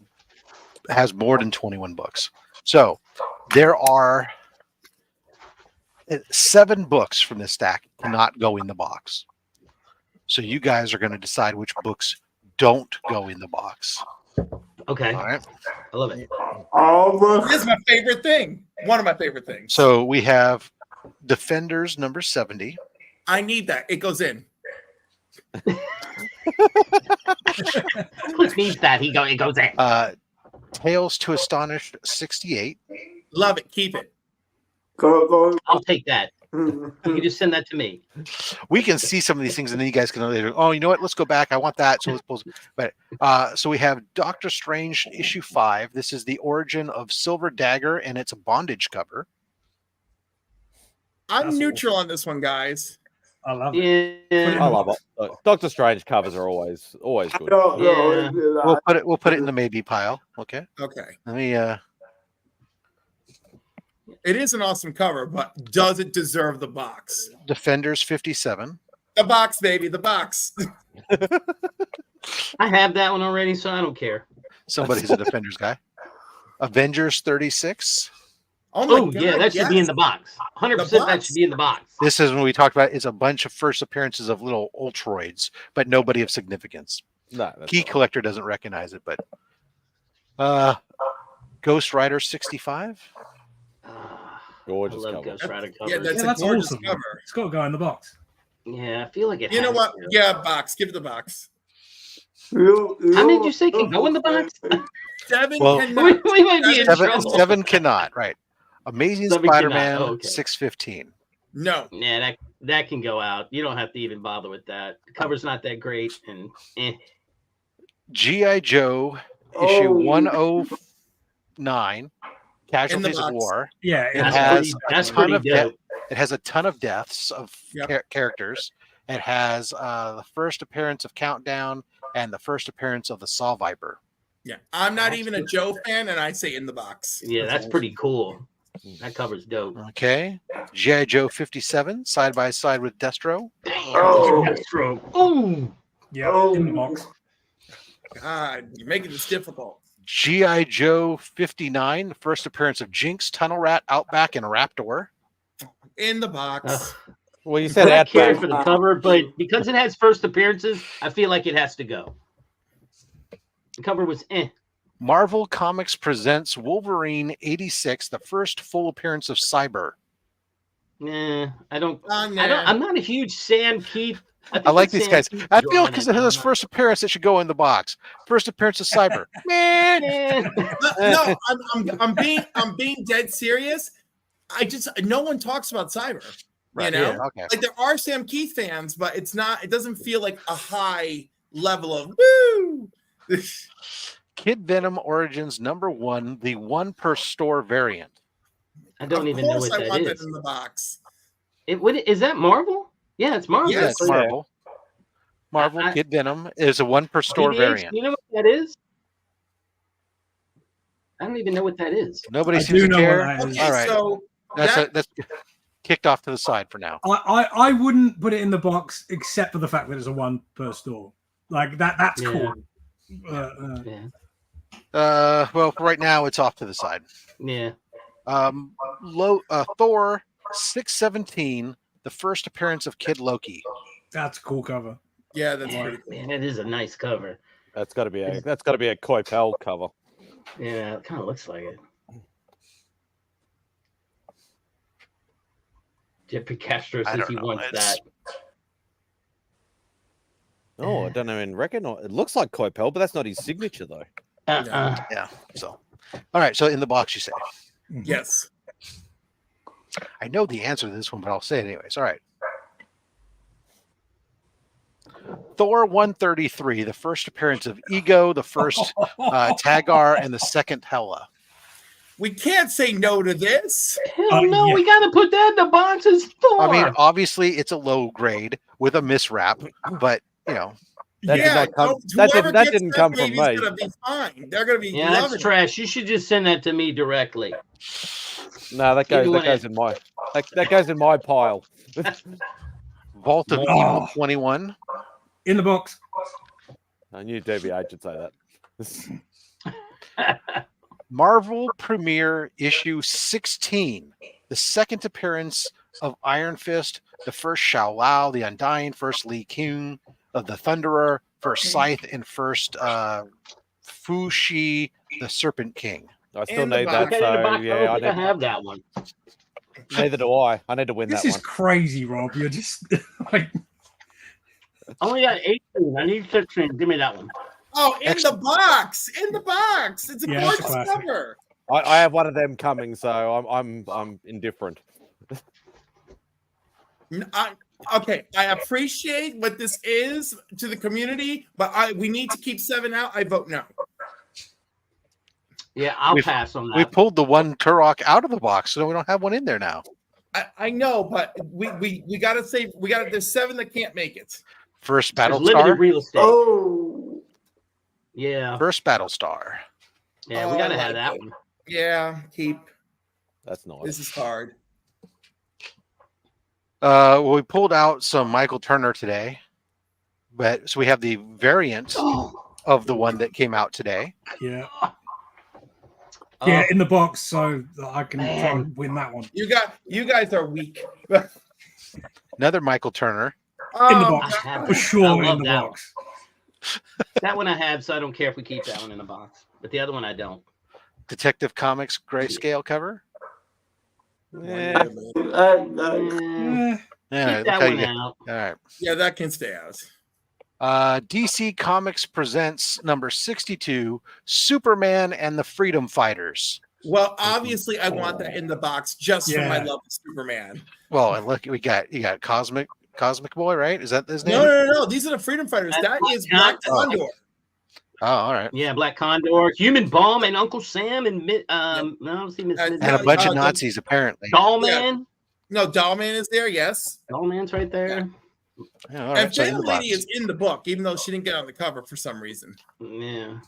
has more than 21 books. So there are 7 books from this stack not go in the box. So you guys are going to decide which books don't go in the box. Okay. All right. I love it. This is my favorite thing. One of my favorite things. So we have Defenders number 70. I need that. It goes in. Cliff needs that. It goes in. Tales to Astonish 68. Love it. Keep it. Go. I'll take that. You can just send that to me. We can see some of these things, and then you guys can later. Oh, you know what? Let's go back. I want that. So let's pause. But so we have Doctor Strange issue 5. This is the origin of Silver Dagger, and it's a bondage cover. I'm neutral on this one, guys. I love it. Yeah. I love it. Doctor Strange covers are always good. Yeah. We'll put it in the maybe pile. Okay. Okay. Let me It is an awesome cover, but does it deserve the box? Defenders 57. The box, baby, the box. I have that one already, so I don't care. Somebody's a Defenders guy. Avengers 36. Oh my Oh god! yeah, that should be in the box. 100%. That box. should be in the box. This is when we talked about it's a bunch of first appearances of little Ultroids, but nobody of significance. No, that's Key not- Collector doesn't recognize it, but Ghost Rider 65. I gorgeous love cover. Ghost Rider covers. Yeah, Yeah, that's a that's gorgeous awesome. cover. It's got to go in the box. I feel like it. You know has what? to. Yeah, box. Give it the box. How many did you say can go in the box? 7 Well- cannot. we might be in trouble. Seven cannot, right. Amazing 7 cannot. Spider-Man Oh, okay. 615. No. Yeah, that can go out. You don't have to even bother with that. The cover's not that great, and G.I. Joe issue 109, Casualties of box. War. Yeah, It that's has that's a ton pretty of dope. It has a ton of deaths of Yep. characters. It has the first appearance of Countdown and the first appearance of the Saw Viper. Yeah, I'm not even a Joe fan, and I say in the box. Yeah, that's pretty cool. That cover's dope. Okay. G.I. Joe 57, side by side with Destro. Damn, Deathstroke. Oh, yeah, in the box. God, you're making this difficult. G.I. Joe 59, first appearance of Jinx, Tunnel Rat, Outback, and Raptor. In the box. Well, you I said don't care Outback. for the cover, but because it has first appearances, I feel like it has to go. The cover was Marvel Comics presents Wolverine 86, the first full appearance of Cyber. Nah, I don't. Oh, nah. I'm not a huge Sam Keith. think I like it's these guys. Sam Keith I feel drawing because it. it has his first appearance, it should go in the box. First appearance of Cyber. Eh. No, I'm being dead serious. No one talks about Cyber. Right, You know, yeah, okay. like there are Sam Keith fans, but it doesn't feel like a high level of woo. Kid Venom Origins #1, the 1 per store variant. I don't even know what I want that that in the box. Is that Marvel? Yeah, it's Marvel. Yes. Yeah, it's Marvel. Marvel I- Kid Venom is a 1 per store PDH, variant. you know what that is? I don't even know what that is. Nobody I seems do to know care. what that is. Okay, All right. so That's kicked off to the side for now. I wouldn't put it in the box except for the fact that it's a 1 per store. Like that's Yeah. cool. Yeah. Well, for right now, it's off to the side. Yeah. Thor 617, the first appearance of Kid Loki. That's a cool cover. yeah, that's Yeah, pretty cool. man, that is a nice cover. That's got to be a Coipel cover. Yeah, it kind of looks like it. Jeffrey Castro I says don't he know, wants it's- that. Oh, I don't even reckon. It looks like Coipel, but that's not his signature though. Yeah. So, all right. So in the box, you say. Yes. I know the answer to this one, but I'll say it anyways. All right. Thor 133, the first appearance of Ego, the first Tagar, and the second Hela. We can't say no to this. Hell no, yeah. we gotta put that in the box as Thor. I mean, obviously, it's a low grade with a miswrap, but you know, That did yeah, not come- whoever that gets didn't come from baby's me. Gonna be fine. They're gonna be yeah, loving that's trash. You should just send that to me directly. No, that Either goes way. in my that goes in my pile. Vault of Oh. Evil 21. In the box. I knew DBH would say that. Marvel Premiere issue 16, the second appearance of Iron Fist, the first Shao Lao, the Undying, first Li Kung, of the Thunderer, first Scythe, and first Fu Shi, the Serpent King. I still And the need box. that. Okay, in the So box, yeah, I I don't think I need, have that one. neither do I. I need to win This that is one. crazy, Rob. You're just like I only got 18. I need 16. Give me that one. Oh, in the box. In the box. It's a Yeah, it's a gorgeous classic. cover. I have one of them coming, so I'm indifferent. Okay, I appreciate what this is to the community, but we need to keep 7 out. I vote no. Yeah, I'll We've- pass on that. We pulled the one Turok out of the box, so we don't have one in there now. I know, but we gotta say there's 7 that can't make it. First There's Battlestar. limited real estate. Oh, Yeah, First Battlestar. yeah, we Oh, gotta I have like that it. one. Yeah, keep. That's nice. This is hard. Well, we pulled out some Michael Turner today, but so we have the variant of the one that came out today. Yeah. Yeah, in the box, so that I can try and win that one. You guys are weak. Another Michael Turner. In the box, for sure. In the box. That one I have, so I don't care if we keep that one in the box. But the other one I don't. Detective Comics grayscale cover. Yeah, Yeah, keep that one out. All right. Yeah, that can stay out. DC Comics presents number 62, Superman and the Freedom Fighters. Well, obviously, I want that in the box just for my love of Superman. Well, and look, you got Cosmic Boy, right? Is that his name? No. These are the Freedom Fighters. That is Black Condor. Oh, all right. Yeah, Black Condor, Human Bomb, and Uncle Sam, and and a bunch of Nazis apparently. Dollman. No, Dollman is there. Yes, Dollman's right there. Yeah, all right, and Fan Lady is in the book, even though she didn't get on the cover for some reason. Yeah.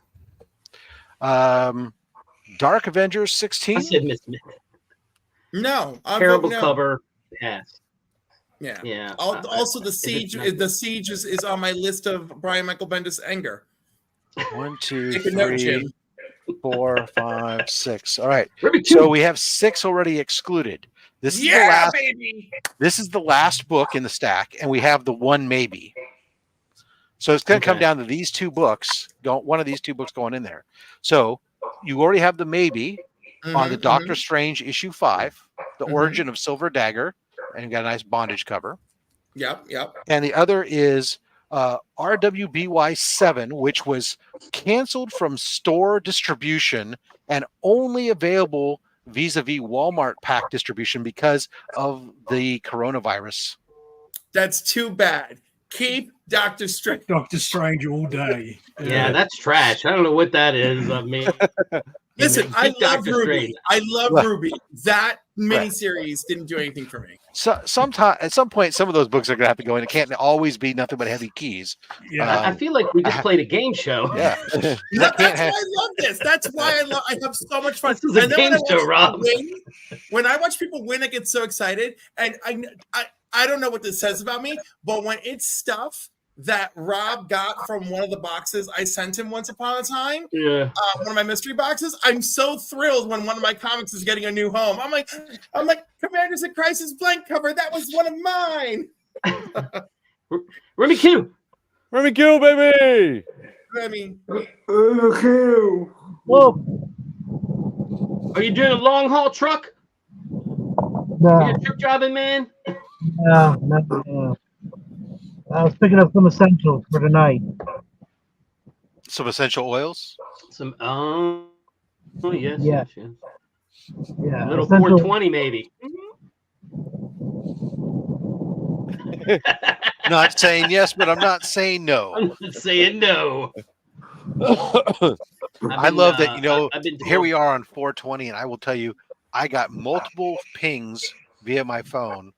Dark Avengers 16. I said Miss Smith. No, Terrible cover. Pass. Yeah. Also, the Siege. The Siege is on my list of Brian Michael Bendis anger. 1, 2, Take a note, 3, Jim. 4, 5, 6. All right. So we have 6 already excluded. This is the last, baby. This is the last book in the stack, and we have the one maybe. So it's going to come down to these 2 books. One of these 2 books going in there. So you already have the maybe on the Doctor Strange issue 5, the origin of Silver Dagger, and you got a nice bondage cover. Yep. And the other is RWBY 7, which was canceled from store distribution and only available vis-a-vis Walmart pack distribution because of the coronavirus. That's too bad. Keep Doctor Strange. Doctor Strange all day. Yeah, that's trash. I don't know what that is. I mean, listen, I love Dr. Ruby. Strange. I love Ruby. That miniseries didn't do anything for me. So sometime at some point, some of those books are going to have to go in. It can't always be nothing but heavy keys. Yeah, I feel like we just played a game show. Yeah, That's why I love this. That's why I have so much fun. This is a game show, Rob. When I watch people win, I get so excited, and I don't know what this says about me, but when it's stuff that Rob got from one of the boxes I sent him once upon a time, one of my mystery boxes, I'm so thrilled when one of my comics is getting a new home. I'm like, Commanders in Crisis blank cover. That was one of mine. Remy Q, baby. Remy. Whoa. Are you doing a long haul truck? No, Are you a truck driving man? no. I was picking up some essentials for tonight. some essential oils. Some yes. Yeah. Yes. Yeah, A little essential- 420 maybe. Not saying yes, but I'm not saying no. I'm not saying no. I love that, you know, I've been here we are on 420, and I will tell you, I got multiple pings via my phone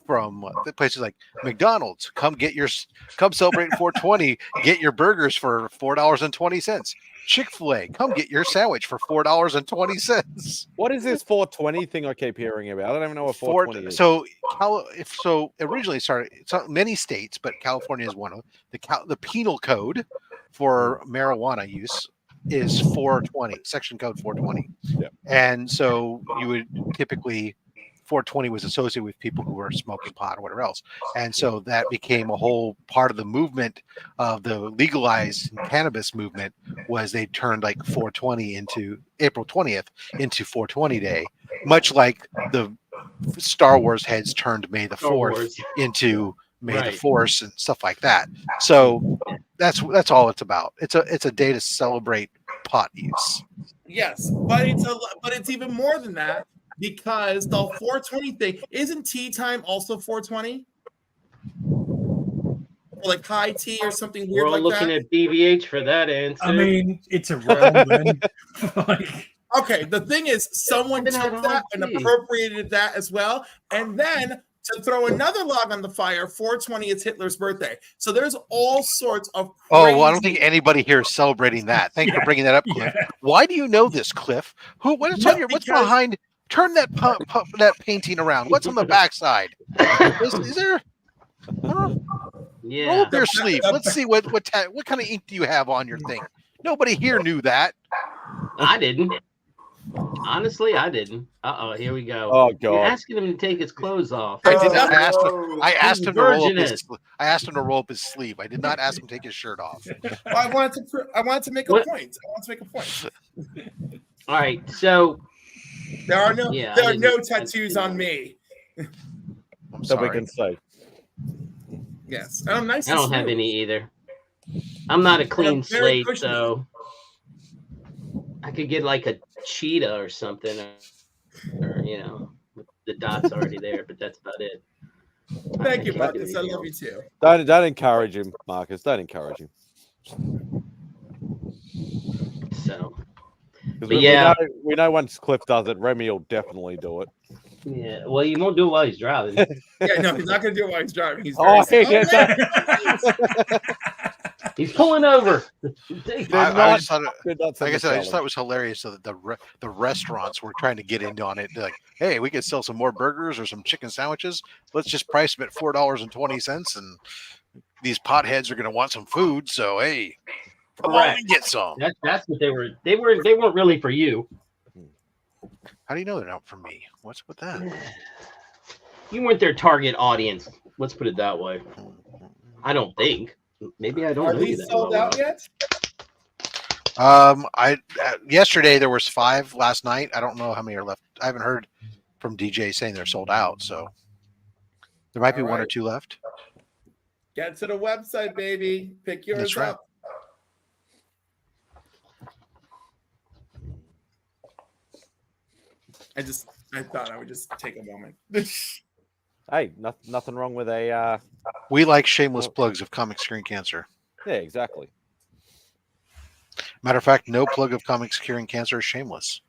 from places like McDonald's. Come celebrate 420. Get your burgers for $4.20. Chick-fil-A, come get your sandwich for $4.20. What is this 420 thing I keep hearing about? I don't even know what 420 is. So originally started, many states, but California is one of them. The penal code for marijuana use is 420, section code 420. Yeah. And so you would typically 420 was associated with people who were smoking pot or whatever else. And so that became a whole part of the movement of the legalized cannabis movement was they turned like 420 into April 20th into 420 day, much like the Star Wars heads turned May the 4th into May the Force and stuff like that. So that's all it's about. It's a day to celebrate pot use. Yes, but it's even more than that because the 420 thing isn't tea time also 420? Or like high tea or something weird We're all like looking that. at BVH for that answer. I mean, it's around then. Like, Okay, the thing is, someone I've been took having that high and tea. appropriated that as well, and then to throw another log on the fire, 420 is Hitler's birthday. So there's all sorts of Oh, well, I don't crazy- think anybody here is celebrating that. Thank you for bringing that up, Cliff. Why do you know this, Cliff? What's No, what's because- behind Turn that that painting around. What's on the backside? Is there? Roll Yeah. up your sleeve. Let's see what kind of ink do you have on your thing. Nobody here knew that. I didn't. Honestly, I didn't. Here we go. Oh You're God! asking him to take his clothes off. I did not ask him. I asked him to roll up Virginist. I asked him to roll up his sleeve. I did not ask him to take his shirt off. Well, I wanted to make a What? point. I want to make a point. All right, so There are no Yeah, there I are no didn't- tattoos on me. I'm So we sorry. can say. Yes, and I'm nice. I and don't have smooth. any either. I'm not a clean I'm very slate, cushy. so I could get like a cheetah or something, or with the dots already there, but that's about it. Thank you, I can't do Marcus. I anything love you else. too. Don't encourage him, Marcus. Don't encourage him. So, Because But yeah. we know once Cliff does it, Remy will definitely do it. yeah. Well, you won't do it while he's driving. Yeah, no, he's not going to do it while he's driving. He's Oh, very yeah, He's pulling over. I just thought, Good nuts on like I the said, I just thought it salad. was hilarious. So that the restaurants were trying to get in on it. They're like, hey, we could sell some more burgers or some chicken sandwiches. Let's just price them at $4.20, and these potheads are going to want some food. So hey, come on and get some. That's what they were. They weren't really for you. How do you know they're not for me? What's with that? You weren't their target audience. Let's put it that way. I don't think. Maybe I don't Are know you these that sold well. out yet? Yesterday there was 5. Last night I don't know how many are left. I haven't heard from DJ saying they're sold out. So there might be All 1 or right. 2 left. Get to the website, baby. Pick yours That's right. up. I thought I would just take a moment. Hey, nothing wrong with a. We like shameless plugs of comic screen cancer. Yeah, exactly. Matter of fact, no plug of comics curing cancer is shameless.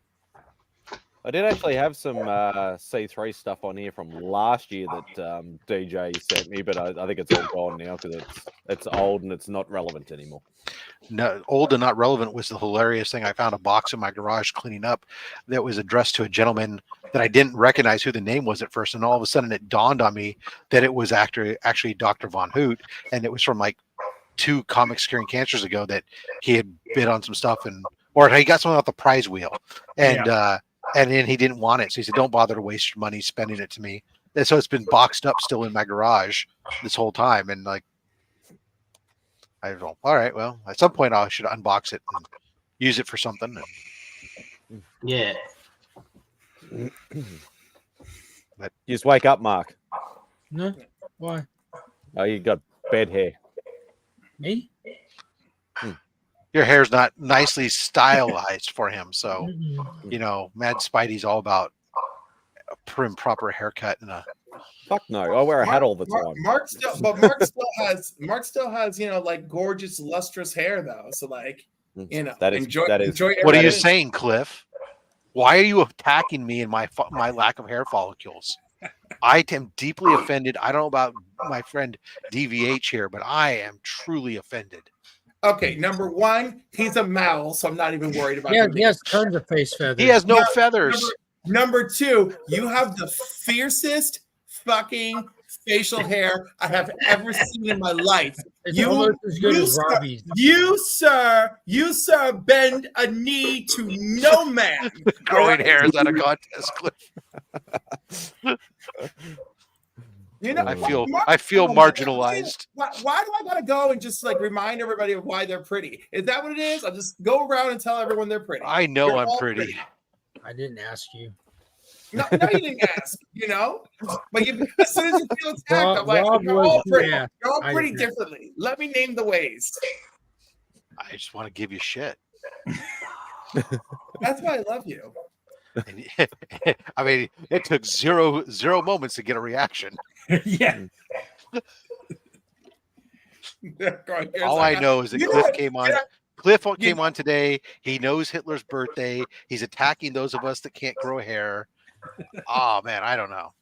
I did actually have some C3 stuff on here from last year that DJ sent me, but I think it's all gone now because it's old and it's not relevant anymore. No, old and not relevant was the hilarious thing. I found a box in my garage cleaning up that was addressed to a gentleman that I didn't recognize who the name was at first, and all of a sudden it dawned on me that it was actually Dr. Von Hoot, and it was from like 2 comics curing cancers ago that he had bid on some stuff, or he got something off the prize wheel, and then he didn't want it, so he said, "Don't bother to waste your money spending it to me." And so it's been boxed up still in my garage this whole time, and like, I don't know. All right, well, at some point I should unbox it and use it for something. Yeah. You just wake up, Mark. No, why Oh, you got bad hair. me? Your hair's not nicely stylized for him, so Mm-mm. MadSpidey's all about a prim, proper haircut and a. Fuck no, I wear a hat all the time. Mark still has like gorgeous lustrous hair though. So like That is enjoy. that is enjoy What are every you minute. saying, Cliff? Why are you attacking me and my lack of hair follicles? I am deeply offended. I don't know about my friend DVH here, but I am truly offended. Okay, number 1, he's a mouse, so I'm not even worried about Yeah, him. he has tons of face feathers. He has no feathers. Number 2, you have the fiercest fucking facial hair I have ever seen in my life. It's You- almost as good you as suck. Robbie's. You, sir, bend a knee to no man. Growing hair is at a contest, Cliff. You know, I feel Mark- marginalized. Why do I gotta go and just like remind everybody of why they're pretty? Is that what it is? I'll just go around and tell everyone they're pretty. I know You're I'm all pretty. I didn't ask you. No, you didn't ask, But as soon as you feel attacked, I'm like, Rob you're all was- pretty. yeah, You're all I pretty agree. differently. Let me name the ways. I just want to give you shit. That's why I love you. And, I mean, it took zero moments to get a reaction. Yeah. All I know is that You know Cliff what? came on. Yeah. Cliff came on today. He knows Hitler's birthday. He's attacking those of us that can't grow hair. Oh man, I don't know.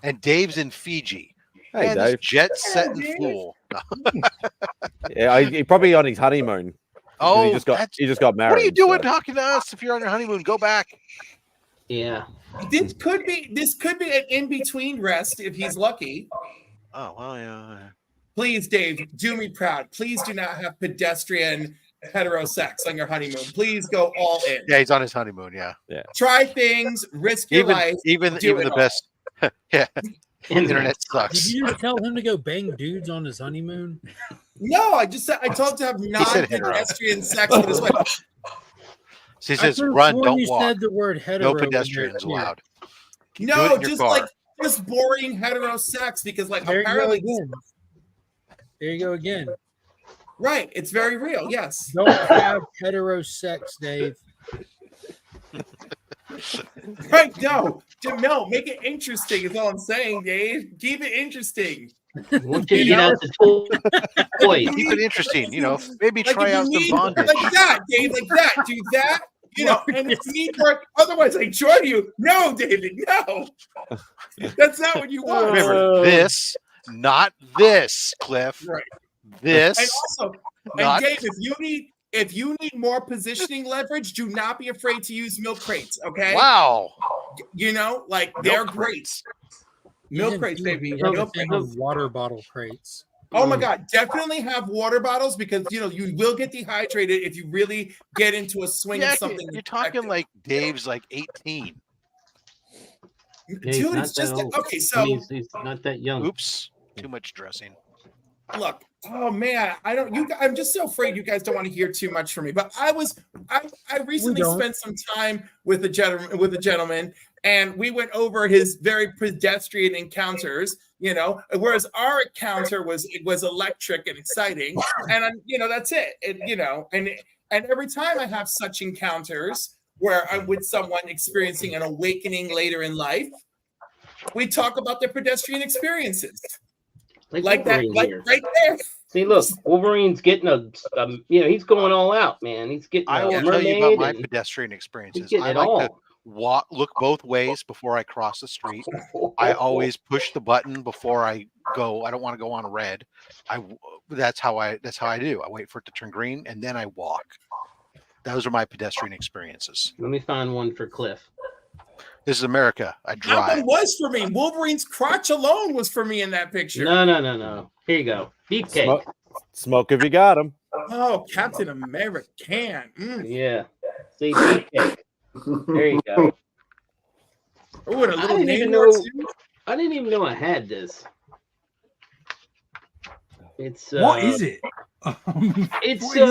And Dave's in Fiji. Hey, Man, this Dave. jet setting Dave. fool. Yeah, he probably on his honeymoon. 'cause Oh, he just got that's- married. what are you doing so- talking to us? If you're on your honeymoon, go back. Yeah. This could be an in-between rest if he's lucky. Oh well, yeah. Please, Dave, do me proud. Please do not have pedestrian hetero sex on your honeymoon. Please go all in. Yeah, he's on his honeymoon. Yeah. Try things, risk your life. Even do it the all. best. Yeah. Internet Did sucks. you just tell him to go bang dudes on his honeymoon? No, I told him to have non-pedestrian sex with his wife. So he says, "Run, don't you walk. said the word hetero. No pedestrians allowed." Do it No, in your just car. like just boring hetero sex because like There you go apparently again. There you go again. right, it's very real. Yes. Don't have hetero sex, Dave. Right, no, make it interesting. Is all I'm saying, Dave. Keep it interesting. Want you to get out the toys. Keep it interesting. Maybe Like try if you out some need- bondage. like that, Dave. Like that. Do that. And if you need work, otherwise I join you. No, David, no. That's not what you want. Remember this, not this, Cliff. Right. This. And also, not Dave, if you need more positioning leverage, do not be afraid to use milk crates. Okay. Wow. They're great. Milk crates, baby. Milk crates. Water bottle crates. Oh my God! Definitely have water bottles because you will get dehydrated if you really get into a swing of something. You're talking like Dave's like 18. Dave's Dude, not it's just that old. okay. So He's not that young. Oops, too much dressing. look, oh man, I'm just so afraid you guys don't want to hear too much from me. But I recently spent some time with a gentleman, and we went over his very pedestrian encounters. Whereas our encounter was electric and exciting, and that's it. And every time I have such encounters where I'm with someone experiencing an awakening later in life, we talk about their pedestrian experiences. Like that, like right there. See, look, Wolverine's getting he's going all out, man. He's getting. I will tell you about my pedestrian experiences. I like to look both ways before I cross the street. I always push the button before I go. I don't want to go on red. That's how I do. I wait for it to turn green and then I walk. Those are my pedestrian experiences. Let me find one for Cliff. This is America. I That drive. one was for me. Wolverine's crotch alone was for me in that picture. No. Here you go. Beefcake. Smoke if you got him. Oh, Captain American. Yeah. See, beefcake. There you go. Oh, and a little I name didn't even know I had this. It's what is it? It's What is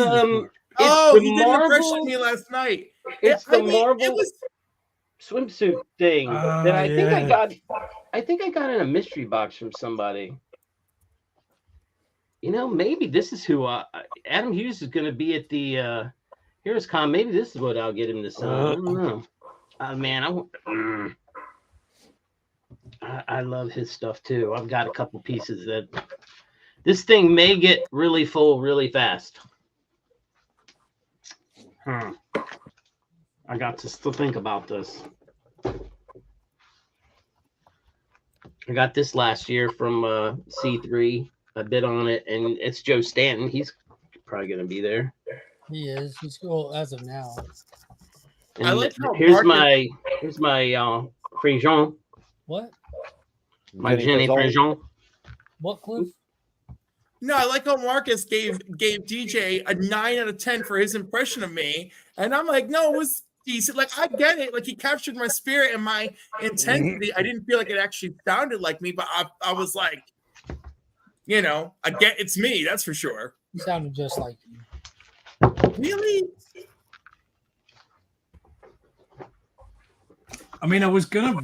this? Oh, the he did an impression Marvel- of me last night. It's the Marvel It was swimsuit thing that I think I yeah. got. I think I got in a mystery box from somebody. Maybe this is who Adam Hughes is going to be at the Heroes Con. Maybe this is what I'll get him to sign. I don't know. Man, I love his stuff too. I've got a couple pieces that this thing may get really full really fast. I got to still think about this. I got this last year from C3. I bid on it, and it's Joe Stanton. He's probably going to be there. He is. He's cool as of now. And I like how here's Marcus- my Frisian, What? my Jenny Jenny Frisian. Frisian. What, Cliff? No, I like how Marcus gave DJ a 9 out of 10 for his impression of me, and I'm like, no, it was decent. Like I get it. Like he captured my spirit and my intensity. I didn't feel like it actually sounded like me, but I was like, I get it's me. That's for sure. He sounded just like you. Really? I mean, I was gonna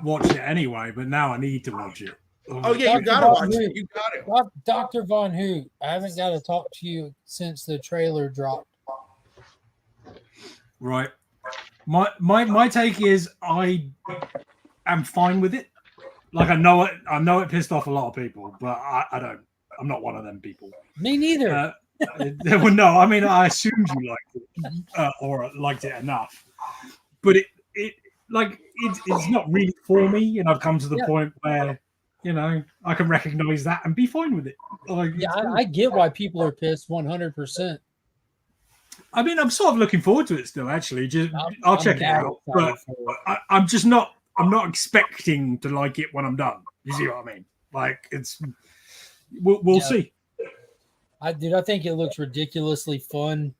watch it anyway, but now I need to watch it. Oh yeah, you Dr. gotta Von watch it. Hoot. You got it. Dr. Von Hoot, I haven't got to talk to you since the trailer dropped. Right. My take is I am fine with it. Like I know it pissed off a lot of people, but I don't. I'm not one of them people. Me neither. Well, no, I mean I assumed you liked it or liked it enough, but it's not really for me, and I've come to the point where I can recognize that and be fine with it. Like, I get why people are pissed 100%. I mean, I'm sort of looking forward to it still. Actually, I'll check it mad out, excited but for it. I'm not expecting to like it when I'm done. You see what I mean? Like we'll see. I think it looks ridiculously fun.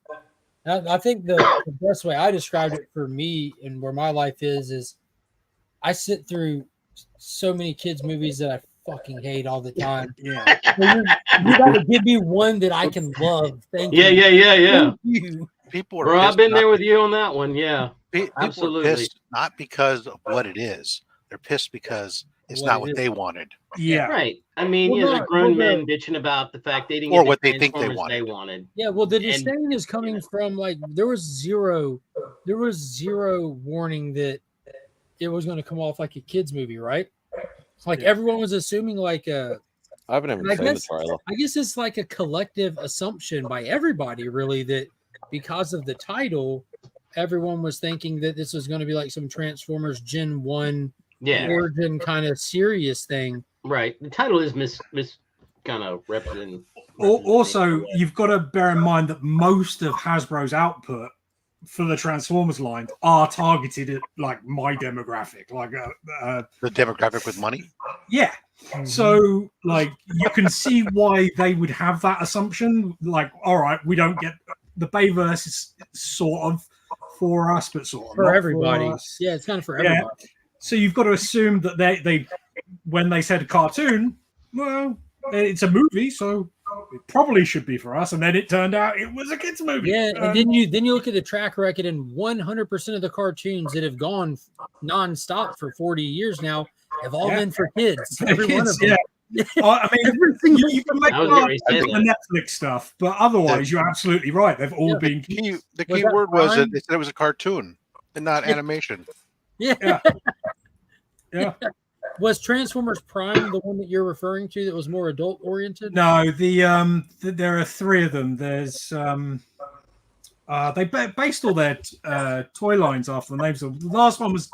I think the best way I described it for me and where my life is I sit through so many kids movies that I fucking hate all the time. Yeah. So you gotta give me one that I can love. Thank you. Yeah. Thank you. People are Bro, I've pissed been not- there with you on that one. Yeah. People absolutely. are pissed not because of what it is. They're pissed because it's What not it what is. they wanted. Yeah. Right. I mean, Well, they're no, grown well, men bitching about the fact they didn't Or get what the they think they Transformers they wanted. wanted. Yeah, well, the And, disdain is coming from like there was zero warning that it was going to come off like a kids movie, right? Like everyone was assuming like I haven't even I seen guess- the trailer. I guess it's like a collective assumption by everybody, really, that because of the title, everyone was thinking that this was going to be like some Transformers Gen 1 Yeah. origin kind of serious thing. Right. The title is mis kind of representing. Also, you've got to bear in mind that most of Hasbro's output for the Transformers line are targeted at like my demographic, like The demographic with money. yeah. So like you can see why they would have that assumption. Like, all right, we don't get the Bayverse is sort of for us, but sort of For not everybody. us. Yeah, it's kind of for Yeah. everybody. So you've got to assume that they when they said cartoon, well, it's a movie, so it probably should be for us. And then it turned out it was a kids movie. Yeah, and then you look at the track record, and 100% of the cartoons that have gone nonstop for 40 years now have all been for kids. Every one of them. Yeah. I mean, you can make I was fun already saying of the Netflix stuff, but otherwise, you're absolutely right. They've all been. The Was key that word was Prime? that they said it was a cartoon and not animation. Yeah. Yeah. Was Transformers Prime the one that you're referring to that was more adult oriented? No, there are three of them. There's they based all their toy lines after the names of the last one was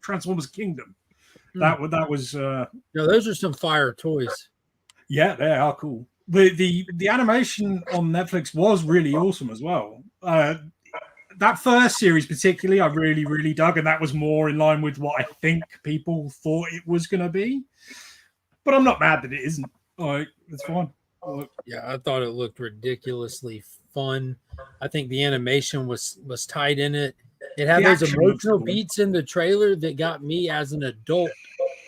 Transformers Kingdom. That was No, those are some fire toys. yeah, they are cool. The animation on Netflix was really awesome as well. That first series particularly, I really dug, and that was more in line with what I think people thought it was going to be. But I'm not mad that it isn't. Like, it's fine. Yeah, I thought it looked ridiculously fun. I think the animation was tight in it. It had The those action looks emotional cool. beats in the trailer that got me as an adult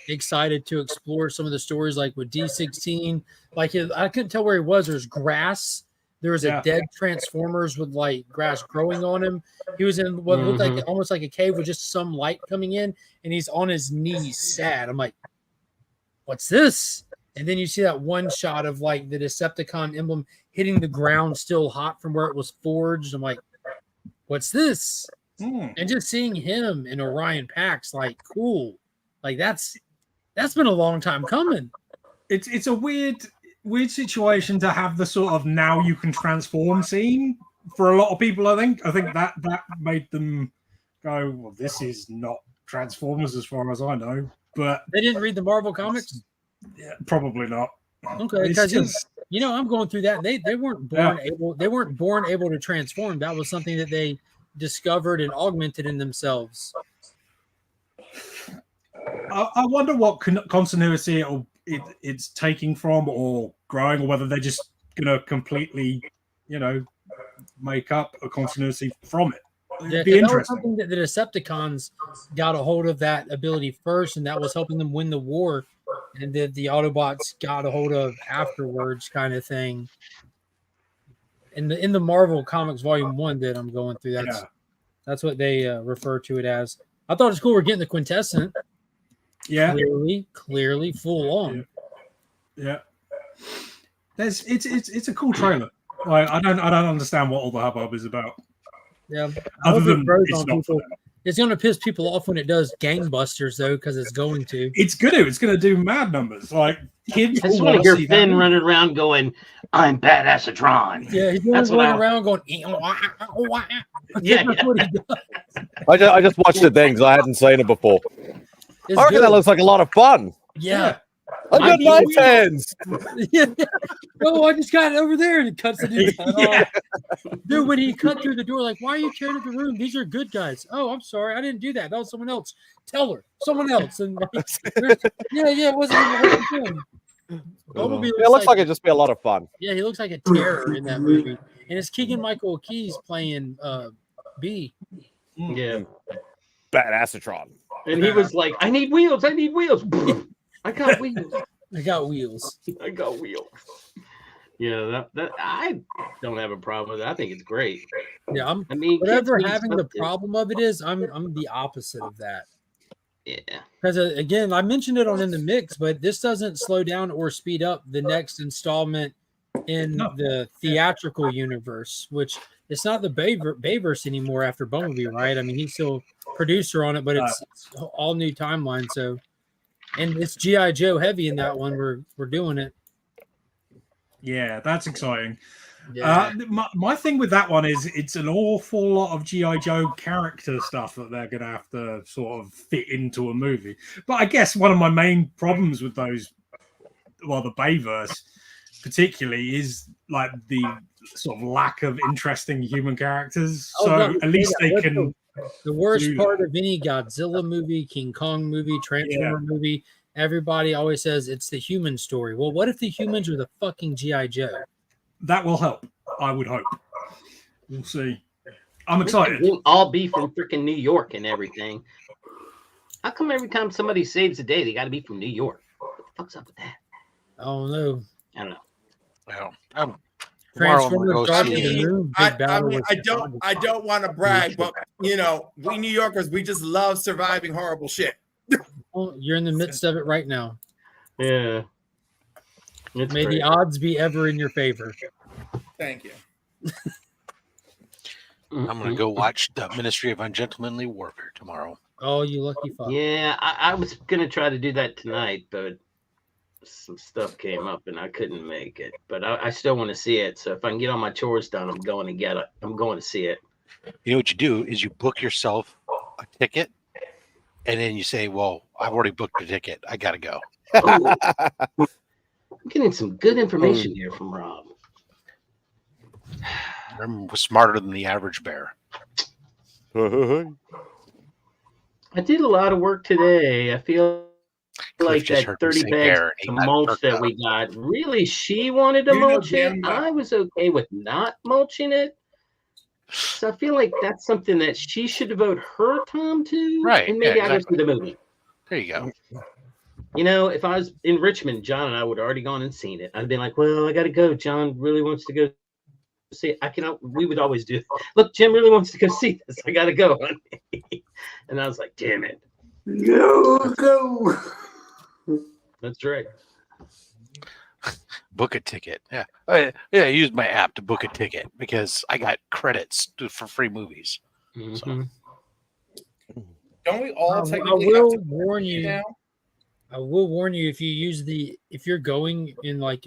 excited to explore some of the stories, like with D16. Like I couldn't tell where he was. There's grass. There was a dead Transformers with like grass growing on him. He was in what looked like almost like a cave with just some light coming in, and he's on his knees, sad. I'm like, what's this? And then you see that one shot of like the Decepticon emblem hitting the ground, still hot from where it was forged. I'm like, what's this? And just seeing him in Orion Pax, like, cool. Like that's been a long time coming. It's a weird situation to have the sort of now you can transform scene for a lot of people. I think that made them go, well, this is not Transformers as far as I know. But They didn't read the Marvel comics? yeah, probably not. Okay, because I'm going through that. They weren't born able. They weren't born able to transform. That was something that they discovered and augmented in themselves. I wonder what continuity it's taking from or growing, or whether they're just gonna completely, make up a continuity from it. It'd be that was interesting. something that the Decepticons got a hold of that ability first, and that was helping them win the war. And then the Autobots got a hold of afterwards, kind of thing. In the Marvel Comics Volume 1 that I'm going through, that's what they refer to it as. I thought it was cool. We're getting the quintessence. Yeah, clearly, full on. Yeah. It's a cool trailer. Like I don't understand what all the hubbub is about. Yeah, Other than it's not for people. them. It's going to piss people off when it does gangbusters, though, because it's going to. It's gonna do mad numbers. Like kids. I just want to hear Finn running around going, "I'm badassatron." Yeah, he's That's what running around going. Yeah, That's what he does. I just watched it then because I hadn't seen it before. It's I reckon good. that looks like a lot of fun. Yeah. I've got knife hands. Oh, I just got it over there, and it cuts it in. Dude, when he cut through the door, like, why are you tearing up the room? These are good guys. Oh, I'm sorry, I didn't do that. That was someone else. Tell her, someone else. And like, it wasn't him. Bumblebee It looks like it'd just be a lot of fun. Yeah, he looks like a terror in that movie. And it's Keegan-Michael Key's playing B. Yeah. Badassatron. And he was like, I need wheels. I need wheels. I got wheels. I got wheels. I got wheels. Yeah, that I don't have a problem with it. I think it's great. Yeah, I mean, whatever having the problem of it is, I'm the opposite of that. Yeah. Because again, I mentioned it on In the Mix, but this doesn't slow down or speed up the next installment in the theatrical universe, which it's not the Bayverse anymore after Bumblebee, right? I mean, he's still producer on it, but it's all new timeline. So, and it's G.I. Joe heavy in that one. We're doing it. Yeah, that's exciting. Yeah. My thing with that one is it's an awful lot of G.I. Joe character stuff that they're going to have to sort of fit into a movie. But I guess one of my main problems with those, well, the Bayverse particularly, is like the sort of lack of interesting human characters. So at least they can... The worst part of any Godzilla movie, King Kong movie, Transformer movie, everybody always says it's the human story. Well, what if the humans are the fucking G.I. Joe? That will help, I would hope. We'll see. I'm excited. We'll all be from freaking New York and everything. How come every time somebody saves the day, they got to be from New York? What the fuck's up with that? I don't know. I don't know. Well, I don't want to brag, but we New Yorkers, we just love surviving horrible shit. Well, you're in the midst of it right now. Yeah. May the odds be ever in your favor. Thank you. I'm going to go watch the Ministry of Ungentlemanly Warfare tomorrow. Oh, you lucky fuck. Yeah, I was going to try to do that tonight, but some stuff came up and I couldn't make it. But I still want to see it. So if I can get all my chores done, I'm going to get it. I'm going to see it. You know what you do is you book yourself a ticket, and then you say, well, I've already booked the ticket. I got to go. I'm getting some good information here from Rob. I'm smarter than the average bear. I did a lot of work today. I feel like that 30 bags of mulch that we got. Really, she wanted to mulch it. I was okay with not mulching it. So I feel like that's something that she should devote her time to. Right. And maybe I go see the movie. There you go. If I was in Richmond, John and I would have already gone and seen it. I'd been like, well, I got to go. John really wants to go see it. We would always do, look, Jim really wants to go see this. I got to go. And I was like, damn it. Go. That's right. Book a ticket. Yeah. I used my app to book a ticket because I got credits for free movies. Mm-hmm. So. Don't we all technically I will have to warn you now? I will warn you if you're going in like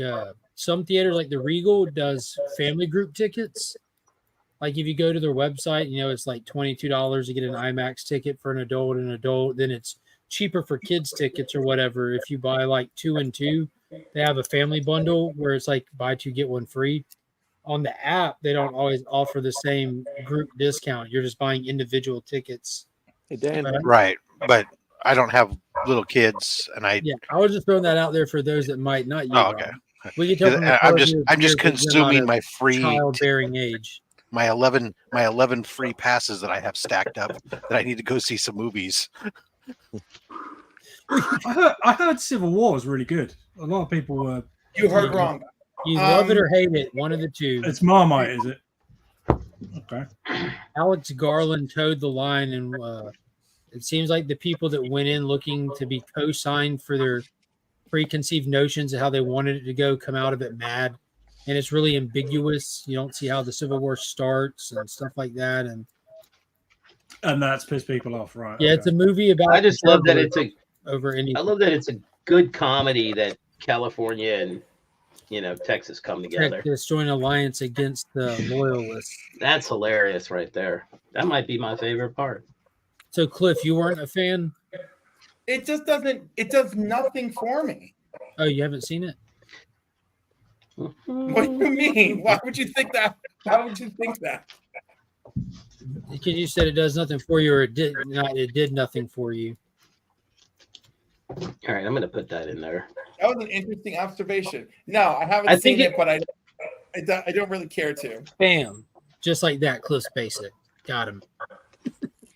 some theaters, like the Regal does family group tickets. Like if you go to their website, it's like $22 to get an IMAX ticket for an adult and adult. Then it's cheaper for kids tickets or whatever. If you buy like 2 and 2, they have a family bundle where it's like buy 2 get 1 free. On the app, they don't always offer the same group discount. You're just buying individual tickets. Hey Dan, right? But I don't have little kids, and I was just throwing that out there for those that might not. Okay. We can tell I'm just consuming my free childbearing age. My 11 free passes that I have stacked up that I need to go see some movies. I heard Civil War was really good. A lot of people were. You heard wrong. You love it or hate it, one of the two. It's Marmite, is it? Okay. Alex Garland towed the line, and it seems like the people that went in looking to be co-signed for their preconceived notions of how they wanted it to go come out of it mad. And it's really ambiguous. You don't see how the Civil War starts and stuff like that. And that's pissed people off, right? Yeah, it's a movie about. I just love that it's a good comedy that California and Texas come together. Texas join alliance against the loyalists. That's hilarious, right there. That might be my favorite part. So, Cliff, you weren't a fan? It just doesn't. It does nothing for me. Oh, you haven't seen it? What do you mean? Why would you think that? Why would you think that? Because you said it does nothing for you, or it did not. It did nothing for you. All right, I'm going to put that in there. That was an interesting observation. No, I haven't seen it, but I don't really care to. Bam, just like that. Cliff's basic. Got him.